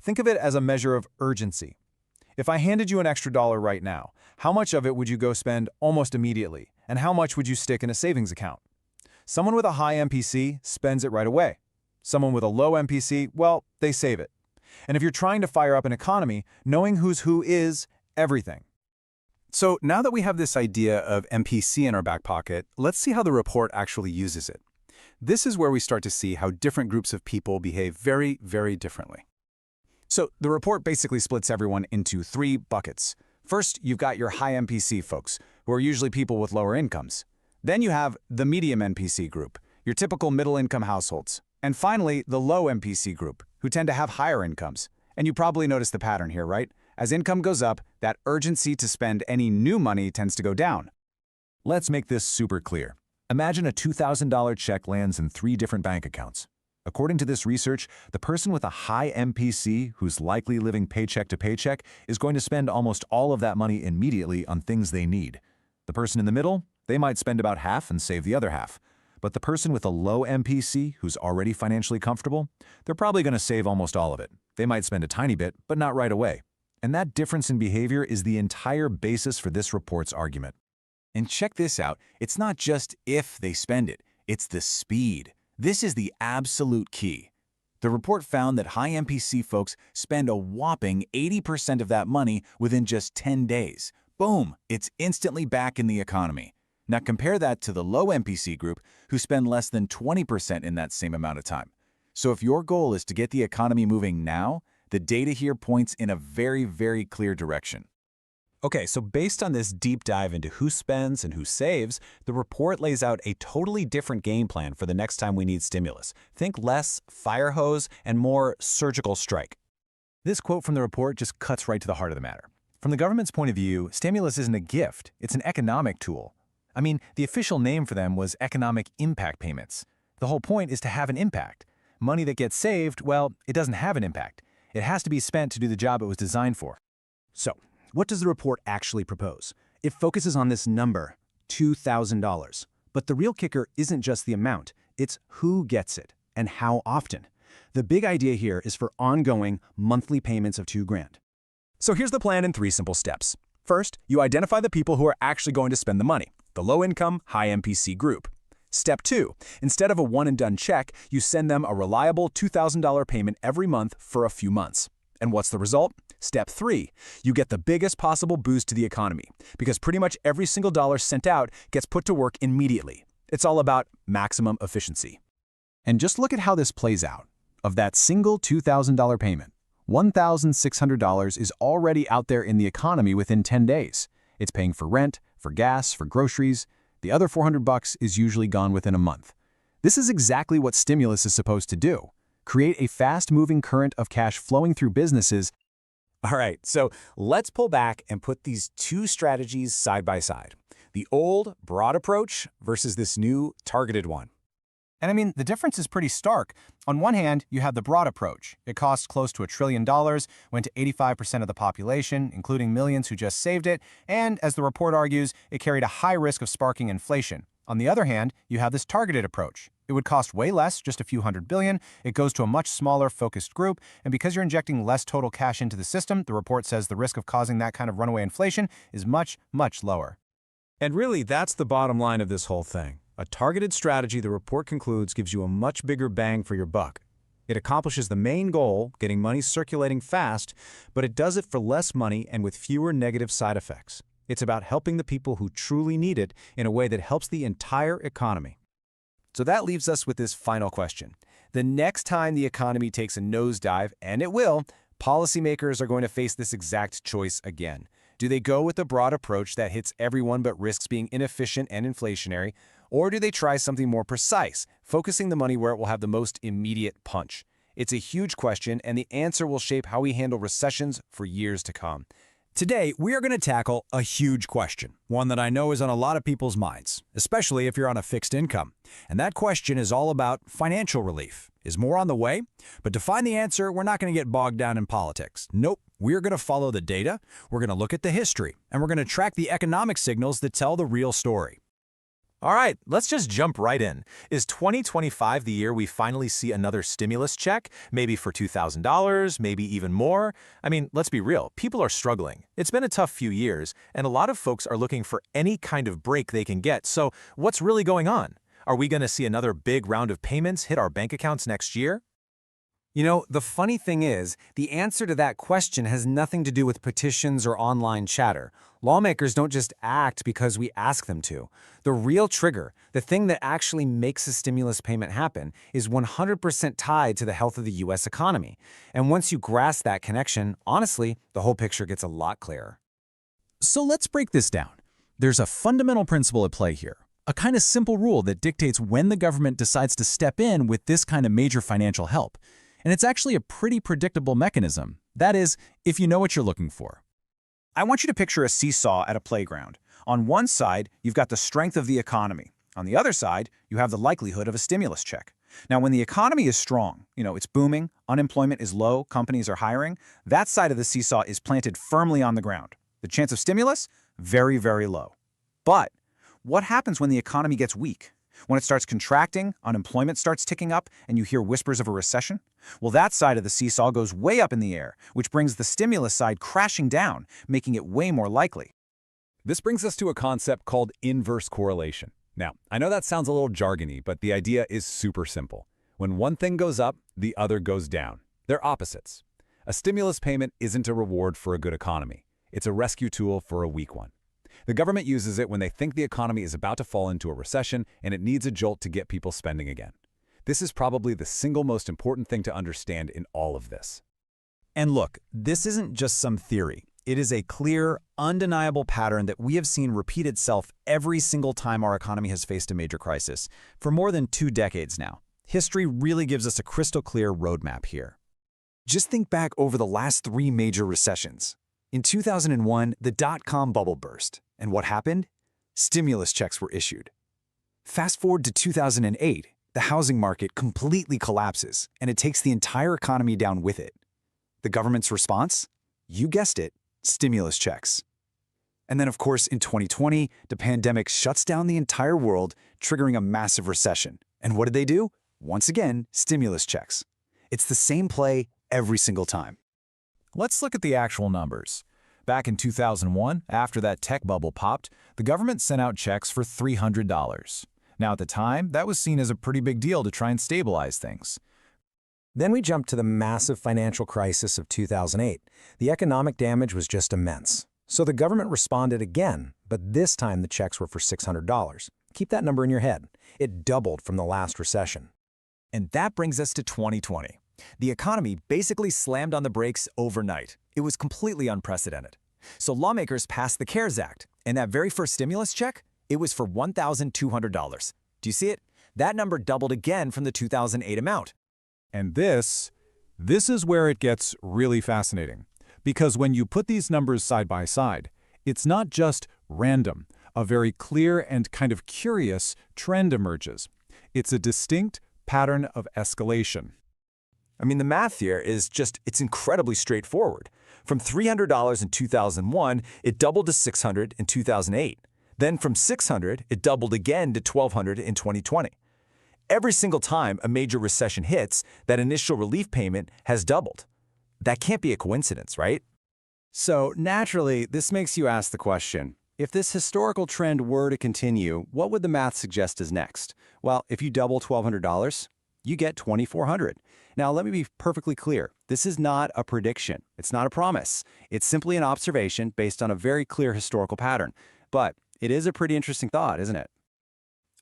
Think of it as a measure of urgency. If I handed you an extra $1 right now, how much of it would you go spend almost immediately, and how much would you stick in a savings account? Someone with a high MPC spends it right away. Someone with a low MPC, well, they save it. And if you're trying to fire up an economy, knowing who's who is everything. So now that we have this idea of MPC in our back pocket, let's see how the report actually uses it. This is where we start to see how different groups of people behave very, very differently. So the report basically splits everyone into 3 buckets. First, you've got your high MPC folks, who are usually people with lower incomes. Then you have the medium MPC group, your typical middle-income households. And finally, the low MPC group, who tend to have higher incomes. And you probably noticed the pattern here, right? As income goes up, that urgency to spend any new money tends to go down. Let's make this super clear. Imagine a $2,000 check lands in 3 different bank accounts. According to this research, the person with a high MPC, who's likely living paycheck to paycheck, is going to spend almost all of that money immediately on things they need. The person in the middle, they might spend about half and save the other half. But the person with a low MPC, who's already financially comfortable, they're probably going to save almost all of it. They might spend a tiny bit, but not right away. And that difference in behavior is the entire basis for this report's argument. And check this out, it's not just if they spend it, it's the speed. This is the absolute key. The report found that high MPC folks spend a whopping 80% of that money within just 10 days. Boom, it's instantly back in the economy. Now compare that to the low MPC group, who spend less than 20% in that same amount of time. So if your goal is to get the economy moving now, the data here points in a very, very clear direction. Okay, so based on this deep dive into who spends and who saves, the report lays out a totally different game plan for the next time we need stimulus. Think less fire hose and more surgical strike. This quote from the report just cuts right to the heart of the matter. From the government's point of view, stimulus isn't a gift, it's an economic tool. I mean, the official name for them was economic impact payments. The whole point is to have an impact. Money that gets saved, well, it doesn't have an impact. It has to be spent to do the job it was designed for. So, what does the report actually propose? It focuses on this number, $2,000. But the real kicker isn't just the amount, it's who gets it and how often. The big idea here is for ongoing monthly payments of $2,000. So here's the plan in 3 simple steps. First, you identify the people who are actually going to spend the money, the low-income, high MPC group. Step 2, instead of a one-and-done check, you send them a reliable $2,000 payment every month for a few months. And what's the result? Step 3, you get the biggest possible boost to the economy, because pretty much every single dollar sent out gets put to work immediately. It's all about maximum efficiency. And just look at how this plays out. Of that single $2,000 payment, $1,600 is already out there in the economy within 10 days. It's paying for rent, for gas, for groceries. The other $400 is usually gone within a month. This is exactly what stimulus is supposed to do. Create a fast-moving current of cash flowing through businesses. All right, so let's pull back and put these 2 strategies side by side. The old, broad approach versus this new, targeted one. And I mean, the difference is pretty stark. On one hand, you have the broad approach. It costs close to $1 trillion, went to 85% of the population, including millions who just saved it, and as the report argues, it carried a high risk of sparking inflation. On the other hand, you have this targeted approach. It would cost way less, just a few $100 billion. It goes to a much smaller, focused group, and because you're injecting less total cash into the system, the report says the risk of causing that kind of runaway inflation is much, much lower. And really, that's the bottom line of this whole thing. A targeted strategy, the report concludes, gives you a much bigger bang for your buck. It accomplishes the main goal, getting money circulating fast, but it does it for less money and with fewer negative side effects. It's about helping the people who truly need it in a way that helps the entire economy. So that leaves us with this final question. The next time the economy takes a nosedive, and it will, policymakers are going to face this exact choice again. Do they go with the broad approach that hits everyone but risks being inefficient and inflationary, or do they try something more precise, focusing the money where it will have the most immediate punch? It's a huge question, and the answer will shape how we handle recessions for years to come. Today, we are going to tackle a huge question, one that I know is on a lot of people's minds, especially if you're on a fixed income. And that question is all about financial relief. Is more on the way? But to find the answer, we're not going to get bogged down in politics. Nope, we're going to follow the data, we're going to look at the history, and we're going to track the economic signals that tell the real story. All right, let's just jump right in. Is 2025 the year we finally see another stimulus check? Maybe for $2,000, maybe even more? I mean, let's be real, people are struggling. It's been a tough few years, and a lot of folks are looking for any kind of break they can get. So what's really going on? Are we going to see another big round of payments hit our bank accounts next year? You know, the funny thing is, the answer to that question has nothing to do with petitions or online chatter. Lawmakers don't just act because we ask them to. The real trigger, the thing that actually makes a stimulus payment happen, is 100% tied to the health of the U.S. economy. And once you grasp that connection, honestly, the whole picture gets a lot clearer. So let's break this down. There's a fundamental principle at play here, a kind of simple rule that dictates when the government decides to step in with this kind of major financial help. And it's actually a pretty predictable mechanism. That is, if you know what you're looking for. I want you to picture a seesaw at a playground. On one side, you've got the strength of the economy. On the other side, you have the likelihood of a stimulus check. Now, when the economy is strong, it's booming, unemployment is low, companies are hiring, that side of the seesaw is planted firmly on the ground. The chance of stimulus? Very, very low. But what happens when the economy gets weak? When it starts contracting, unemployment starts ticking up, and you hear whispers of a recession? Well, that side of the seesaw goes way up in the air, which brings the stimulus side crashing down, making it way more likely. This brings us to a concept called inverse correlation. Now, I know that sounds a little jargony, but the idea is super simple. When one thing goes up, the other goes down. They're opposites. A stimulus payment isn't a reward for a good economy. It's a rescue tool for a weak one. The government uses it when they think the economy is about to fall into a recession and it needs a jolt to get people spending again. This is probably the single most important thing to understand in all of this. And look, this isn't just some theory. It is a clear, undeniable pattern that we have seen repeat itself every single time our economy has faced a major crisis, for more than 2 decades now. History really gives us a crystal clear roadmap here. Just think back over the last 3 major recessions. In 2001, the dot-com bubble burst. And what happened? Stimulus checks were issued. Fast forward to 2008, the housing market completely collapses, and it takes the entire economy down with it. The government's response? You guessed it, stimulus checks. And then, of course, in 2020, the pandemic shuts down the entire world, triggering a massive recession. And what did they do? Once again, stimulus checks. It's the same play every single time. Let's look at the actual numbers. Back in 2001, after that tech bubble popped, the government sent out checks for $300. Now, at the time, that was seen as a pretty big deal to try and stabilize things. Then we jumped to the massive financial crisis of 2008. The economic damage was just immense. So the government responded again, but this time the checks were for $600. Keep that number in your head. It doubled from the last recession. And that brings us to 2020. The economy basically slammed on the brakes overnight. It was completely unprecedented. So lawmakers passed the CARES Act, and that very first stimulus check, it was for $1,200. Do you see it? That number doubled again from the 2008 amount. And this is where it gets really fascinating. Because when you put these numbers side by side, it's not just random. A very clear and kind of curious trend emerges. It's a distinct pattern of escalation. I mean, the math here is it's incredibly straightforward. From $300 in 2001, it doubled to $600 in 2008. Then from $600, it doubled again to $1,200 in 2020. Every single time a major recession hits, that initial relief payment has doubled. That can't be a coincidence, right? So naturally, this makes you ask the question, if this historical trend were to continue, what would the math suggest is next? Well, if you double $1,200, you get $2,400. Now, let me be perfectly clear. This is not a prediction. It's not a promise. It's simply an observation based on a very clear historical pattern. But it is a pretty interesting thought, isn't it?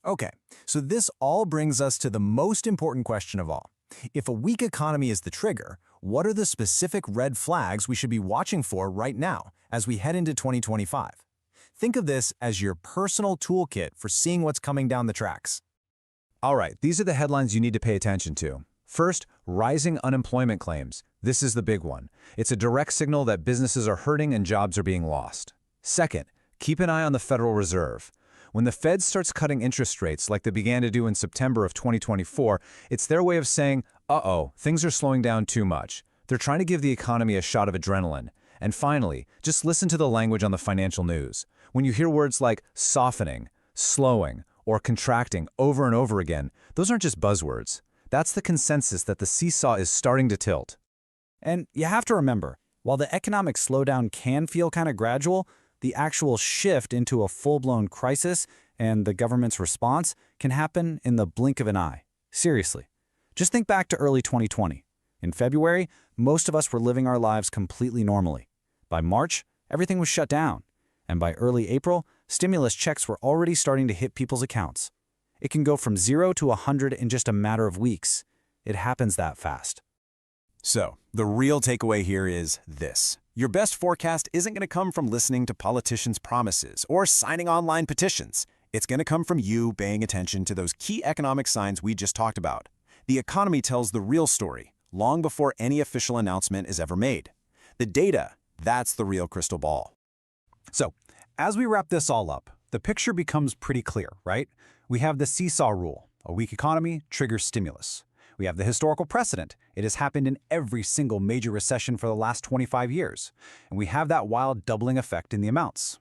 Okay, so this all brings us to the most important question of all. If a weak economy is the trigger, what are the specific red flags we should be watching for right now as we head into 2025? Think of this as your personal toolkit for seeing what's coming down the tracks. All right, these are the headlines you need to pay attention to. First, rising unemployment claims. This is the big one. It's a direct signal that businesses are hurting and jobs are being lost. Second, keep an eye on the Federal Reserve. When the Fed starts cutting interest rates like they began to do in September of 2024, it's their way of saying, uh-oh, things are slowing down too much. They're trying to give the economy a shot of adrenaline. And finally, just listen to the language on the financial news. When you hear words like softening, slowing, or contracting over and over again, those aren't just buzzwords. That's the consensus that the seesaw is starting to tilt. And you have to remember, while the economic slowdown can feel kind of gradual, the actual shift into a full-blown crisis and the government's response can happen in the blink of an eye. Seriously. Just think back to early 2020. In February, most of us were living our lives completely normally. By March, everything was shut down. And by early April, stimulus checks were already starting to hit people's accounts. It can go from 0 to 100 in just a matter of weeks. It happens that fast. So, the real takeaway here is this. Your best forecast isn't going to come from listening to politicians' promises or signing online petitions. It's going to come from you paying attention to those key economic signs we just talked about. The economy tells the real story, long before any official announcement is ever made. The data, that's the real crystal ball. So, as we wrap this all up, the picture becomes pretty clear, right? We have the seesaw rule. A weak economy triggers stimulus. We have the historical precedent. It has happened in every single major recession for the last 25 years. And we have that wild doubling effect in the amounts.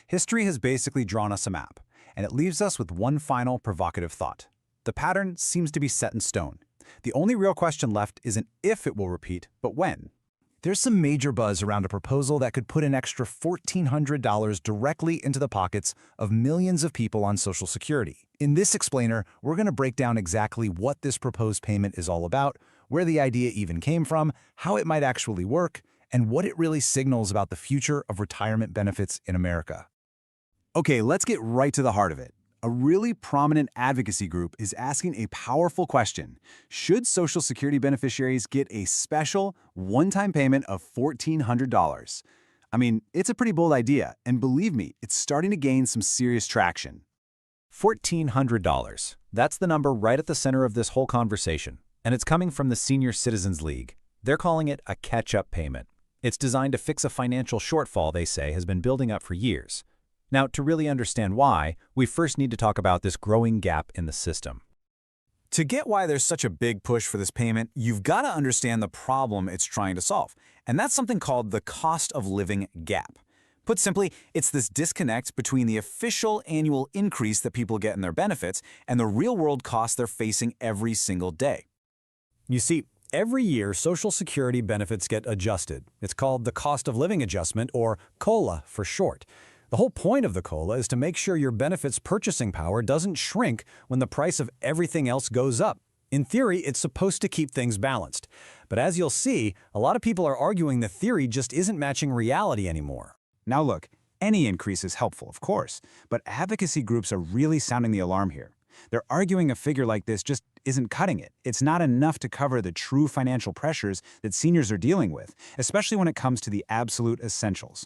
History has basically drawn us a map, and it leaves us with one final provocative thought. The pattern seems to be set in stone. The only real question left isn't if it will repeat, but when. There's some major buzz around a proposal that could put an extra $1,400 directly into the pockets of millions of people on Social Security. In this explainer, we're going to break down exactly what this proposed payment is all about, where the idea even came from, how it might actually work, and what it really signals about the future of retirement benefits in America. Okay, let's get right to the heart of it. A really prominent advocacy group is asking a powerful question. Should Social Security beneficiaries get a special, one-time payment of $1,400? I mean, it's a pretty bold idea, and believe me, it's starting to gain some serious traction. $1,400. That's the number right at the center of this whole conversation, and it's coming from the Senior Citizens League. They're calling it a catch-up payment. It's designed to fix a financial shortfall they say has been building up for years. Now, to really understand why, we first need to talk about this growing gap in the system. To get why there's such a big push for this payment, you've got to understand the problem it's trying to solve, and that's something called the cost of living gap. Put simply, it's this disconnect between the official annual increase that people get in their benefits and the real-world costs they're facing every single day. You see, every year, Social Security benefits get adjusted. It's called the cost of living adjustment, or COLA for short. The whole point of the COLA is to make sure your benefits purchasing power doesn't shrink when the price of everything else goes up. In theory, it's supposed to keep things balanced. But as you'll see, a lot of people are arguing the theory just isn't matching reality anymore. Now look, any increase is helpful, of course, but advocacy groups are really sounding the alarm here. They're arguing a figure like this just isn't cutting it. It's not enough to cover the true financial pressures that seniors are dealing with, especially when it comes to the absolute essentials.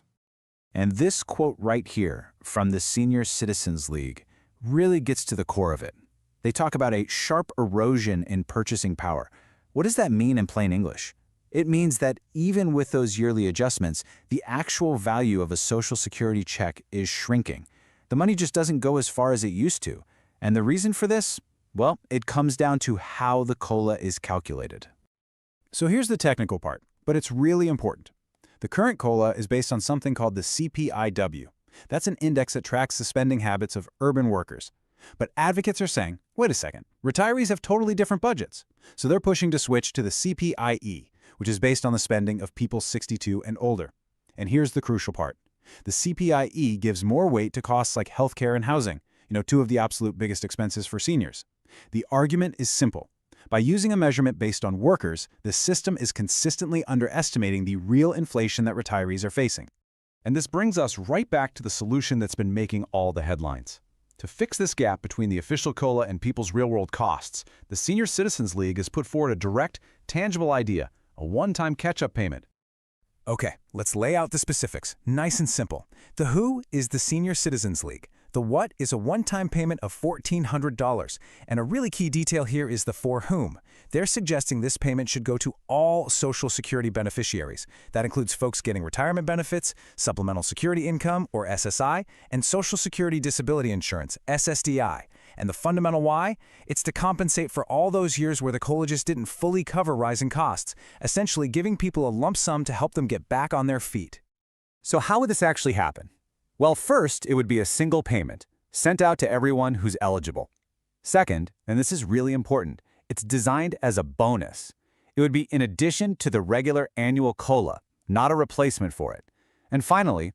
And this quote right here from the Senior Citizens League really gets to the core of it. They talk about a sharp erosion in purchasing power. What does that mean in plain English? It means that even with those yearly adjustments, the actual value of a Social Security check is shrinking. The money just doesn't go as far as it used to. And the reason for this? Well, it comes down to how the COLA is calculated. So here's the technical part, but it's really important. The current COLA is based on something called the CPIW. That's an index that tracks the spending habits of urban workers. But advocates are saying, wait a second, retirees have totally different budgets. So they're pushing to switch to the CPIE, which is based on the spending of people 62 and older. And here's the crucial part. The CPIE gives more weight to costs like healthcare and housing, two of the absolute biggest expenses for seniors. The argument is simple. By using a measurement based on workers, the system is consistently underestimating the real inflation that retirees are facing. And this brings us right back to the solution that's been making all the headlines. To fix this gap between the official COLA and people's real-world costs, the Senior Citizens League has put forward a direct, tangible idea, a one-time catch-up payment. Okay, let's lay out the specifics, nice and simple. The who is the Senior Citizens League. The what is a one-time payment of $1,400, and a really key detail here is the for whom. They're suggesting this payment should go to all Social Security beneficiaries. That includes folks getting retirement benefits, supplemental security income, or SSI, and Social Security Disability Insurance, SSDI. And the fundamental why? It's to compensate for all those years where the COLA just didn't fully cover rising costs, essentially giving people a lump sum to help them get back on their feet. So how would this actually happen? Well, first, it would be a single payment, sent out to everyone who's eligible. Second, and this is really important, it's designed as a bonus. It would be in addition to the regular annual COLA, not a replacement for it. And finally,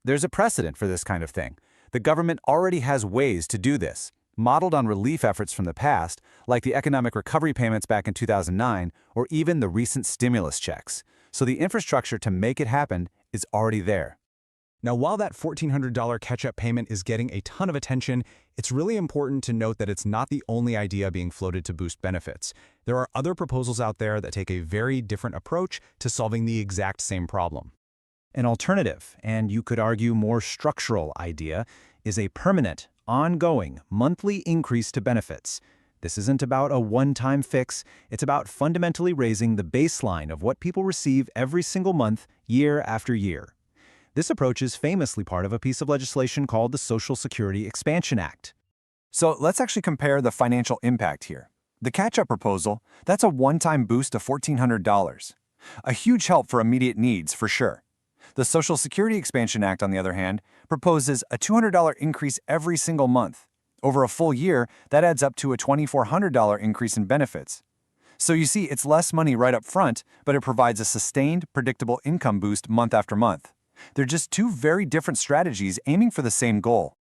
there's a precedent for this kind of thing. The government already has ways to do this. modeled on relief efforts from the past, like the economic recovery payments back in 2009, or even the recent stimulus checks. So the infrastructure to make it happen is already there. Now, while that $1,400 catch-up payment is getting a ton of attention, it's really important to note that it's not the only idea being floated to boost benefits. There are other proposals out there that take a very different approach to solving the exact same problem. An alternative, and you could argue more structural idea, is a permanent, ongoing, monthly increase to benefits. This isn't about a one-time fix, it's about fundamentally raising the baseline of what people receive every single month, year after year. This approach is famously part of a piece of legislation called the Social Security Expansion Act. So let's actually compare the financial impact here. The catch-up proposal, that's a one-time boost of $1,400. A huge help for immediate needs, for sure. The Social Security Expansion Act, on the other hand, proposes a $200 increase every single month. Over a full year, that adds up to a $2,400 increase in benefits. So you see, it's less money right up front, but it provides a sustained, predictable income boost month after month. They're just two very different strategies aiming for the same goal.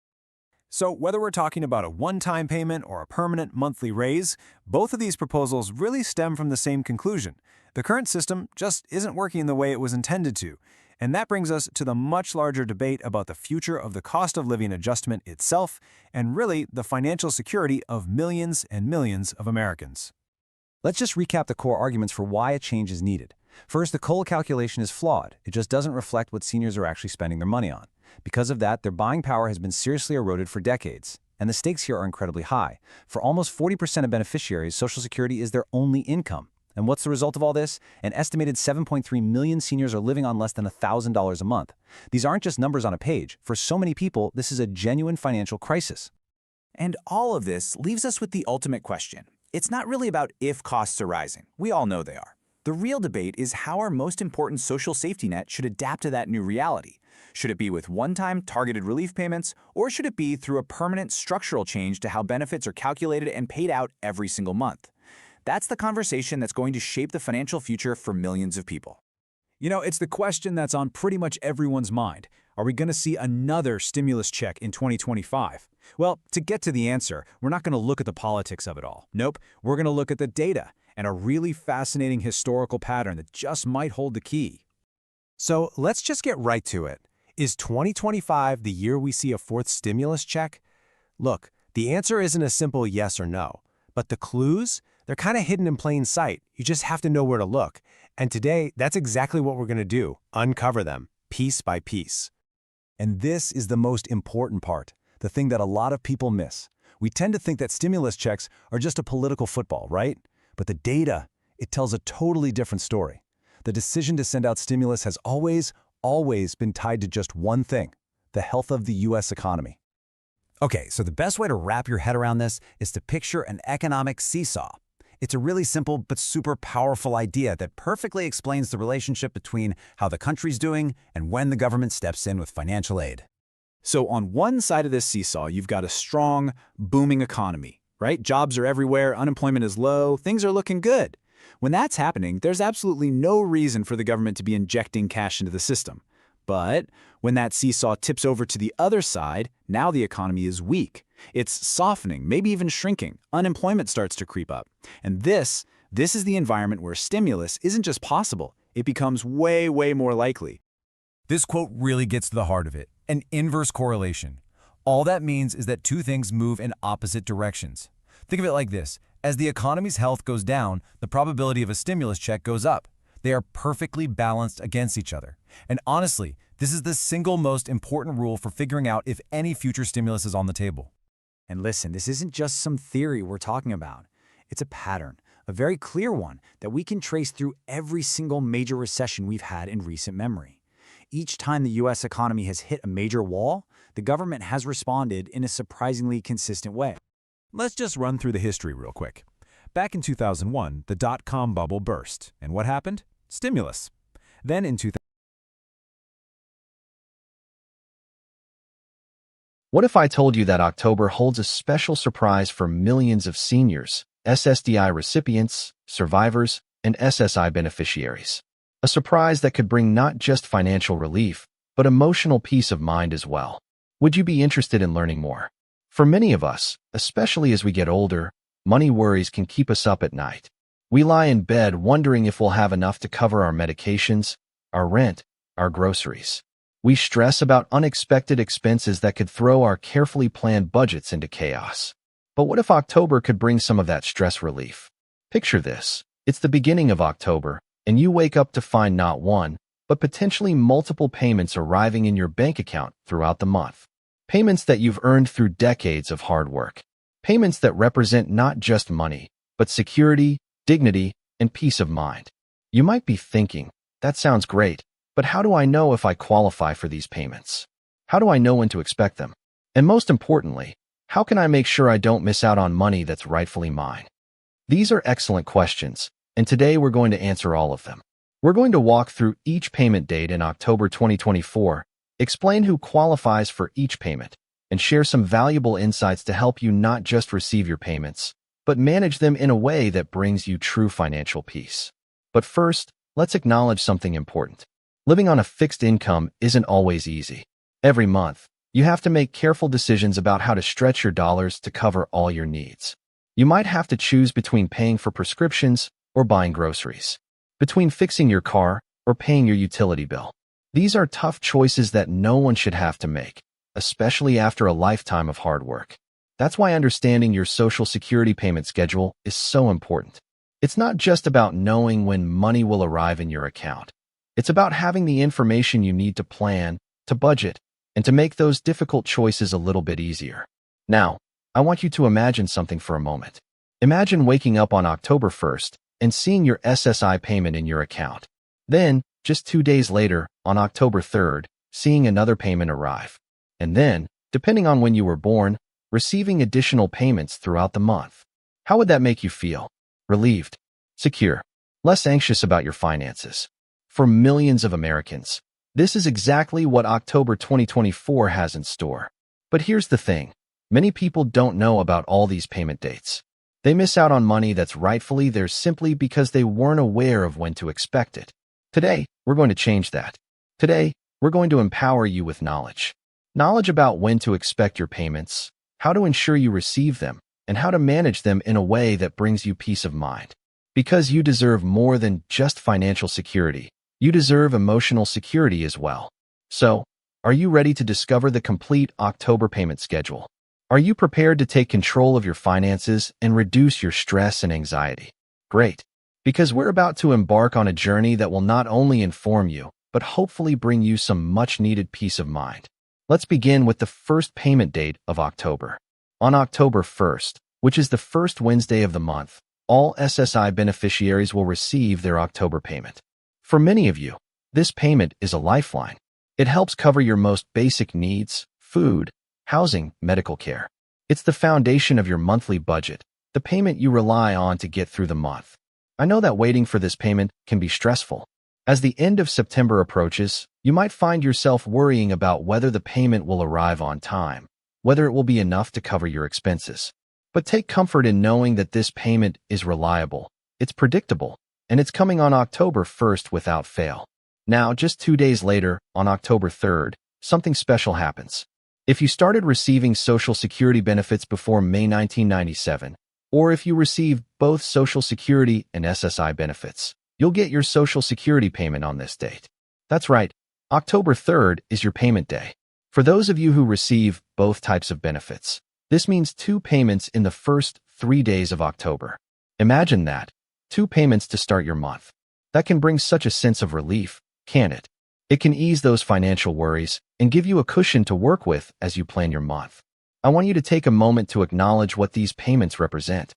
So whether we're talking about a one-time payment or a permanent monthly raise, both of these proposals really stem from the same conclusion. The current system just isn't working the way it was intended to. And that brings us to the much larger debate about the future of the cost of living adjustment itself, and really the financial security of millions and millions of Americans. Let's just recap the core arguments for why a change is needed. First, the COLA calculation is flawed. It just doesn't reflect what seniors are actually spending their money on. Because of that, their buying power has been seriously eroded for decades. And the stakes here are incredibly high. For almost 40% of beneficiaries, Social Security is their only income. And what's the result of all this? An estimated 7.3 million seniors are living on less than $1,000 a month. These aren't just numbers on a page. For so many people, this is a genuine financial crisis. And all of this leaves us with the ultimate question. It's not really about if costs are rising. We all know they are. The real debate is how our most important social safety net should adapt to that new reality. Should it be with one-time targeted relief payments, or should it be through a permanent structural change to how benefits are calculated and paid out every single month? That's the conversation that's going to shape the financial future for millions of people. You know, it's the question that's on pretty much everyone's mind. Are we going to see another stimulus check in 2025? Well, to get to the answer, we're not going to look at the politics of it all. Nope, we're going to look at the data and a really fascinating historical pattern that just might hold the key. So let's just get right to it. Is 2025 the year we see a fourth stimulus check? Look, the answer isn't a simple yes or no, but the clues, they're kind of hidden in plain sight. You just have to know where to look. And today, that's exactly what we're going to do, uncover them, piece by piece. And this is the most important part, the thing that a lot of people miss. We tend to think that stimulus checks are just a political football, right? But the data, it tells a totally different story. The decision to send out stimulus has always been tied to just one thing, the health of the U.S. economy. Okay, so the best way to wrap your head around this is to picture an economic seesaw. It's a really simple but super powerful idea that perfectly explains the relationship between how the country's doing and when the government steps in with financial aid. So on one side of this seesaw, you've got a strong, booming economy, right? Jobs are everywhere, unemployment is low, things are looking good. When that's happening, there's absolutely no reason for the government to be injecting cash into the system. But when that seesaw tips over to the other side, now the economy is weak. It's softening, maybe even shrinking. Unemployment starts to creep up. And this is the environment where stimulus isn't just possible, it becomes way more likely. This quote really gets to the heart of it, an inverse correlation. All that means is that two things move in opposite directions. Think of it like this. As the economy's health goes down, the probability of a stimulus check goes up. They are perfectly balanced against each other. And honestly, this is the single most important rule for figuring out if any future stimulus is on the table. And listen, this isn't just some theory we're talking about. It's a pattern, a very clear one that we can trace through every single major recession we've had in recent memory. Each time the U.S. economy has hit a major wall, the government has responded in a surprisingly consistent way. Let's just run through the history real quick. Back in 2001, the dot-com bubble burst. And what happened? Stimulus. Then in 2000. What if I told you that October holds a special surprise for millions of seniors, SSDI recipients, survivors, and SSI beneficiaries? A surprise that could bring not just financial relief, but emotional peace of mind as well. Would you be interested in learning more? For many of us, especially as we get older, money worries can keep us up at night. We lie in bed wondering if we'll have enough to cover our medications, our rent, our groceries. We stress about unexpected expenses that could throw our carefully planned budgets into chaos. But what if October could bring some of that stress relief? Picture this. It's the beginning of October, and you wake up to find not one, but potentially multiple payments arriving in your bank account throughout the month. Payments that you've earned through decades of hard work. Payments that represent not just money, but security, dignity, and peace of mind. You might be thinking, that sounds great, but how do I know if I qualify for these payments? How do I know when to expect them? And most importantly, how can I make sure I don't miss out on money that's rightfully mine? These are excellent questions, and today we're going to answer all of them. We're going to walk through each payment date in October 2024, explain who qualifies for each payment, and share some valuable insights to help you not just receive your payments, but manage them in a way that brings you true financial peace. But first, let's acknowledge something important. Living on a fixed income isn't always easy. Every month, you have to make careful decisions about how to stretch your dollars to cover all your needs. You might have to choose between paying for prescriptions or buying groceries, between fixing your car or paying your utility bill. These are tough choices that no one should have to make, especially after a lifetime of hard work. That's why understanding your Social Security payment schedule is so important. It's not just about knowing when money will arrive in your account. It's about having the information you need to plan, to budget, and to make those difficult choices a little bit easier. Now, I want you to imagine something for a moment. Imagine waking up on October 1st and seeing your SSI payment in your account. Then, just 2 days later, on October 3rd, seeing another payment arrive. And then, depending on when you were born, receiving additional payments throughout the month. How would that make you feel? Relieved, secure, less anxious about your finances. For millions of Americans, this is exactly what October 2024 has in store. But here's the thing. Many people don't know about all these payment dates. They miss out on money that's rightfully theirs simply because they weren't aware of when to expect it. Today, we're going to change that. Today, we're going to empower you with knowledge. Knowledge about when to expect your payments, how to ensure you receive them, and how to manage them in a way that brings you peace of mind. Because you deserve more than just financial security. You deserve emotional security as well. So, are you ready to discover the complete October payment schedule? Are you prepared to take control of your finances and reduce your stress and anxiety? Great, because we're about to embark on a journey that will not only inform you, but hopefully bring you some much-needed peace of mind. Let's begin with the first payment date of October. On October 1st, which is the first Wednesday of the month, all SSI beneficiaries will receive their October payment. For many of you, this payment is a lifeline. It helps cover your most basic needs, food, housing, medical care. It's the foundation of your monthly budget, the payment you rely on to get through the month. I know that waiting for this payment can be stressful. As the end of September approaches, you might find yourself worrying about whether the payment will arrive on time, whether it will be enough to cover your expenses. But take comfort in knowing that this payment is reliable, it's predictable, and it's coming on October 1st without fail. Now, just 2 days later, on October 3rd, something special happens. If you started receiving Social Security benefits before May 1997, or if you received both Social Security and SSI benefits, you'll get your Social Security payment on this date. That's right, October 3rd is your payment day. For those of you who receive both types of benefits, this means 2 payments in the first 3 days of October. Imagine that. 2 payments to start your month. That can bring such a sense of relief, can't it? It can ease those financial worries and give you a cushion to work with as you plan your month. I want you to take a moment to acknowledge what these payments represent.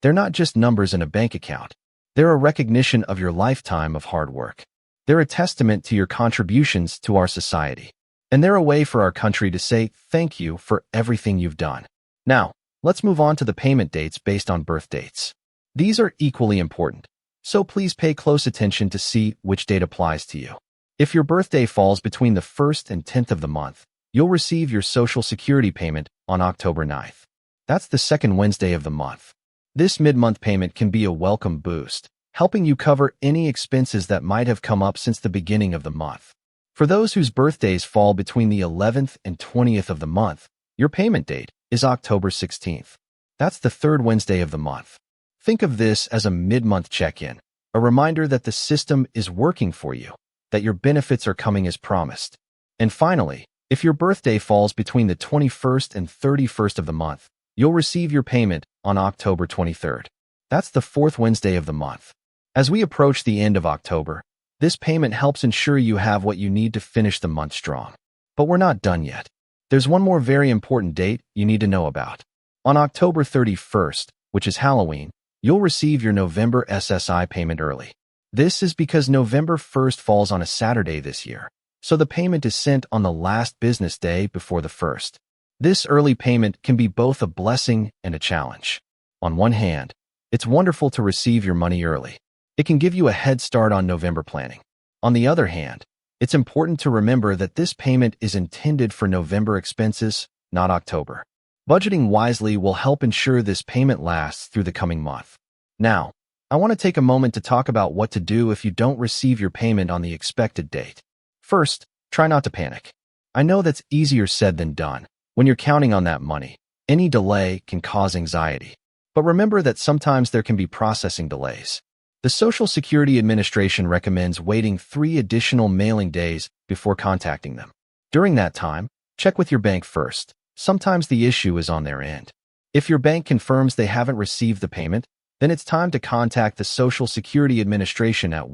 They're not just numbers in a bank account. They're a recognition of your lifetime of hard work. They're a testament to your contributions to our society. And they're a way for our country to say thank you for everything you've done. Now, let's move on to the payment dates based on birth dates. These are equally important, so please pay close attention to see which date applies to you. If your birthday falls between the 1st and 10th of the month, you'll receive your Social Security payment on October 9th. That's the second Wednesday of the month. This mid-month payment can be a welcome boost, helping you cover any expenses that might have come up since the beginning of the month. For those whose birthdays fall between the 11th and 20th of the month, your payment date, is October 16th. That's the third Wednesday of the month. Think of this as a mid-month check-in, a reminder that the system is working for you, that your benefits are coming as promised. And finally, if your birthday falls between the 21st and 31st of the month, you'll receive your payment on October 23rd. That's the fourth Wednesday of the month. As we approach the end of October, this payment helps ensure you have what you need to finish the month strong. But we're not done yet. There's one more very important date you need to know about. On October 31st, which is Halloween, you'll receive your November SSI payment early. This is because November 1st falls on a Saturday this year, so the payment is sent on the last business day before the 1st. This early payment can be both a blessing and a challenge. On one hand, it's wonderful to receive your money early. It can give you a head start on November planning. On the other hand, it's important to remember that this payment is intended for November expenses, not October. Budgeting wisely will help ensure this payment lasts through the coming month. Now, I want to take a moment to talk about what to do if you don't receive your payment on the expected date. First, try not to panic. I know that's easier said than done. When you're counting on that money, any delay can cause anxiety. But remember that sometimes there can be processing delays. The Social Security Administration recommends waiting 3 additional mailing days before contacting them. During that time, check with your bank first. Sometimes the issue is on their end. If your bank confirms they haven't received the payment, then it's time to contact the Social Security Administration at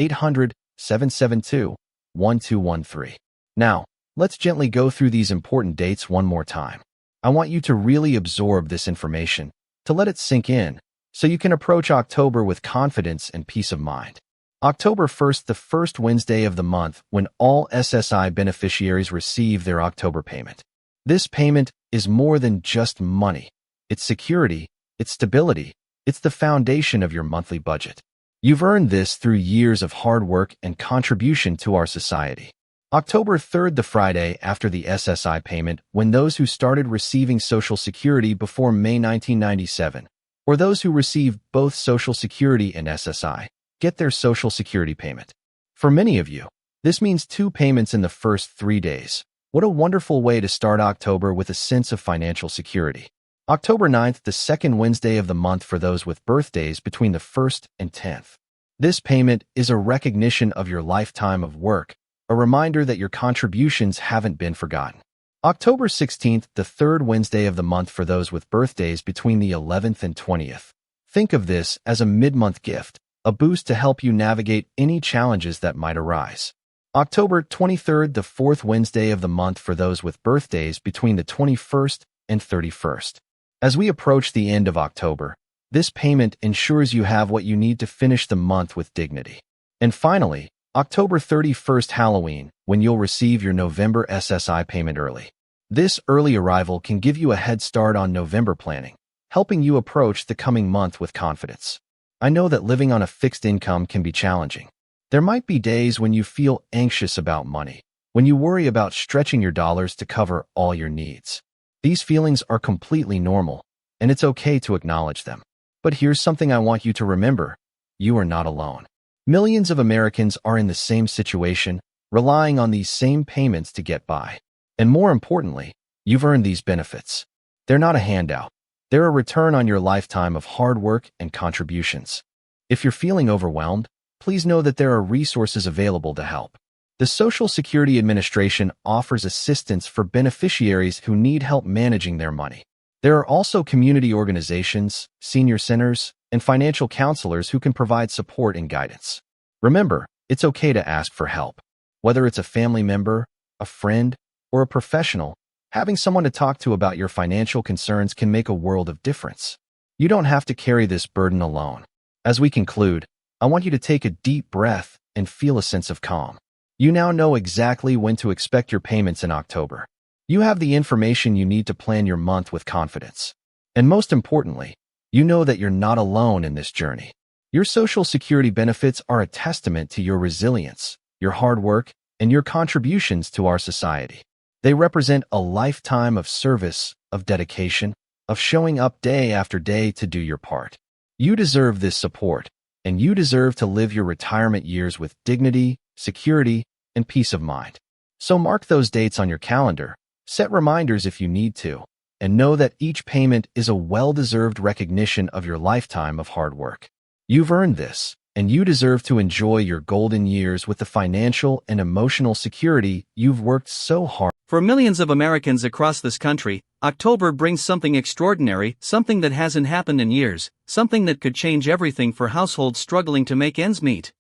1-800-772-1213. Now, let's gently go through these important dates one more time. I want you to really absorb this information, to let it sink in, so you can approach October with confidence and peace of mind. October 1st, the first Wednesday of the month when all SSI beneficiaries receive their October payment. This payment is more than just money. It's security, it's stability, it's the foundation of your monthly budget. You've earned this through years of hard work and contribution to our society. October 3rd, the Friday after the SSI payment, when those who started receiving Social Security before May 1997, or those who received both Social Security and SSI, get their Social Security payment. For many of you, this means 2 payments in the first 3 days. What a wonderful way to start October with a sense of financial security. October 9th, the second Wednesday of the month for those with birthdays between the 1st and 10th. This payment is a recognition of your lifetime of work, a reminder that your contributions haven't been forgotten. October 16th, the third Wednesday of the month for those with birthdays between the 11th and 20th. Think of this as a mid-month gift, a boost to help you navigate any challenges that might arise. October 23rd, the fourth Wednesday of the month for those with birthdays between the 21st and 31st. As we approach the end of October, this payment ensures you have what you need to finish the month with dignity. And finally, October 31st, Halloween, when you'll receive your November SSI payment early. This early arrival can give you a head start on November planning, helping you approach the coming month with confidence. I know that living on a fixed income can be challenging. There might be days when you feel anxious about money, when you worry about stretching your dollars to cover all your needs. These feelings are completely normal, and it's okay to acknowledge them. But here's something I want you to remember. You are not alone. Millions of Americans are in the same situation, relying on these same payments to get by. And more importantly, you've earned these benefits. They're not a handout. They're a return on your lifetime of hard work and contributions. If you're feeling overwhelmed, please know that there are resources available to help. The Social Security Administration offers assistance for beneficiaries who need help managing their money. There are also community organizations, senior centers, and financial counselors who can provide support and guidance. Remember, it's okay to ask for help. Whether it's a family member, a friend, or a professional, having someone to talk to about your financial concerns can make a world of difference. You don't have to carry this burden alone. As we conclude, I want you to take a deep breath and feel a sense of calm. You now know exactly when to expect your payments in October. You have the information you need to plan your month with confidence. And most importantly, you know that you're not alone in this journey. Your Social Security benefits are a testament to your resilience, your hard work, and your contributions to our society. They represent a lifetime of service, of dedication, of showing up day after day to do your part. You deserve this support, and you deserve to live your retirement years with dignity, security, and peace of mind. So mark those dates on your calendar. Set reminders if you need to, and know that each payment is a well-deserved recognition of your lifetime of hard work. You've earned this, and you deserve to enjoy your golden years with the financial and emotional security you've worked so hard. For millions of Americans across this country, October brings something extraordinary, something that hasn't happened in years, something that could change everything for households struggling to make ends meet.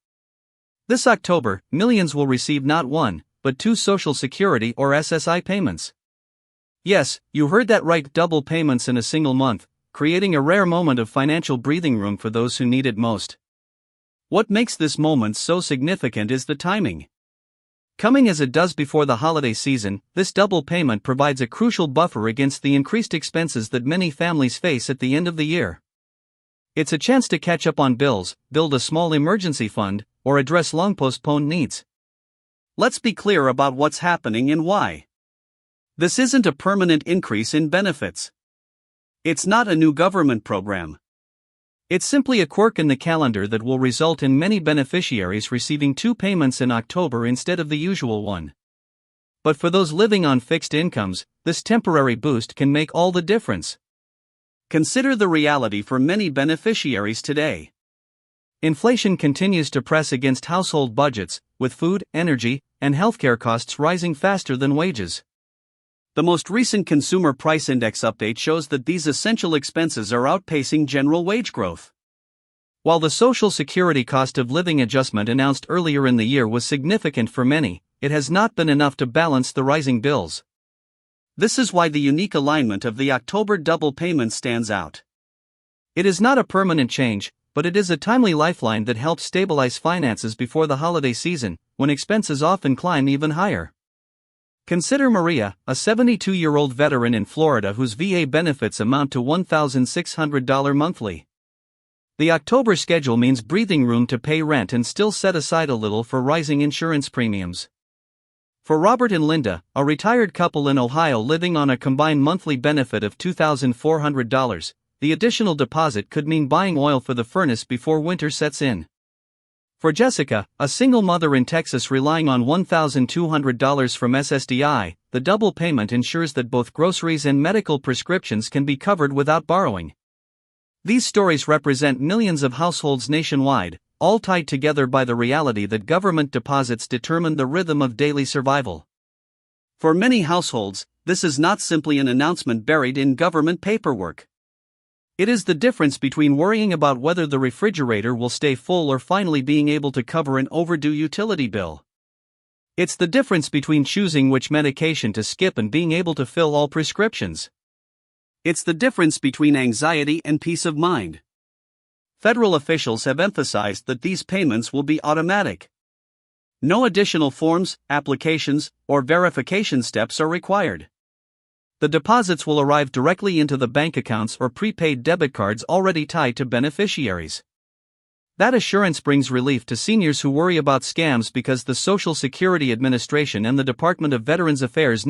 This October, millions will receive not one, but two Social Security or SSI payments. Yes, you heard that right, double payments in a single month, creating a rare moment of financial breathing room for those who need it most. What makes this moment so significant is the timing. Coming as it does before the holiday season, this double payment provides a crucial buffer against the increased expenses that many families face at the end of the year. It's a chance to catch up on bills, build a small emergency fund, or address long postponed needs. Let's be clear about what's happening and why. This isn't a permanent increase in benefits. It's not a new government program. It's simply a quirk in the calendar that will result in many beneficiaries receiving two payments in October instead of the usual one. But for those living on fixed incomes, this temporary boost can make all the difference. Consider the reality for many beneficiaries today. Inflation continues to press against household budgets, with food, energy, and healthcare costs rising faster than wages. The most recent Consumer Price Index update shows that these essential expenses are outpacing general wage growth. While the Social Security cost of living adjustment announced earlier in the year was significant for many, it has not been enough to balance the rising bills. This is why the unique alignment of the October double payment stands out. It is not a permanent change, but it is a timely lifeline that helps stabilize finances before the holiday season, when expenses often climb even higher. Consider Maria, a 72-year-old veteran in Florida whose VA benefits amount to $1,600 monthly. The October schedule means breathing room to pay rent and still set aside a little for rising insurance premiums. For Robert and Linda, a retired couple in Ohio living on a combined monthly benefit of $2,400, the additional deposit could mean buying oil for the furnace before winter sets in. For Jessica, a single mother in Texas relying on $1,200 from SSDI, the double payment ensures that both groceries and medical prescriptions can be covered without borrowing. These stories represent millions of households nationwide, all tied together by the reality that government deposits determine the rhythm of daily survival. For many households, this is not simply an announcement buried in government paperwork. It is the difference between worrying about whether the refrigerator will stay full or finally being able to cover an overdue utility bill. It's the difference between choosing which medication to skip and being able to fill all prescriptions. It's the difference between anxiety and peace of mind. Federal officials have emphasized that these payments will be automatic. No additional forms, applications, or verification steps are required. The deposits will arrive directly into the bank accounts or prepaid debit cards already tied to beneficiaries. That assurance brings relief to seniors who worry about scams because the Social Security Administration and the Department of Veterans Affairs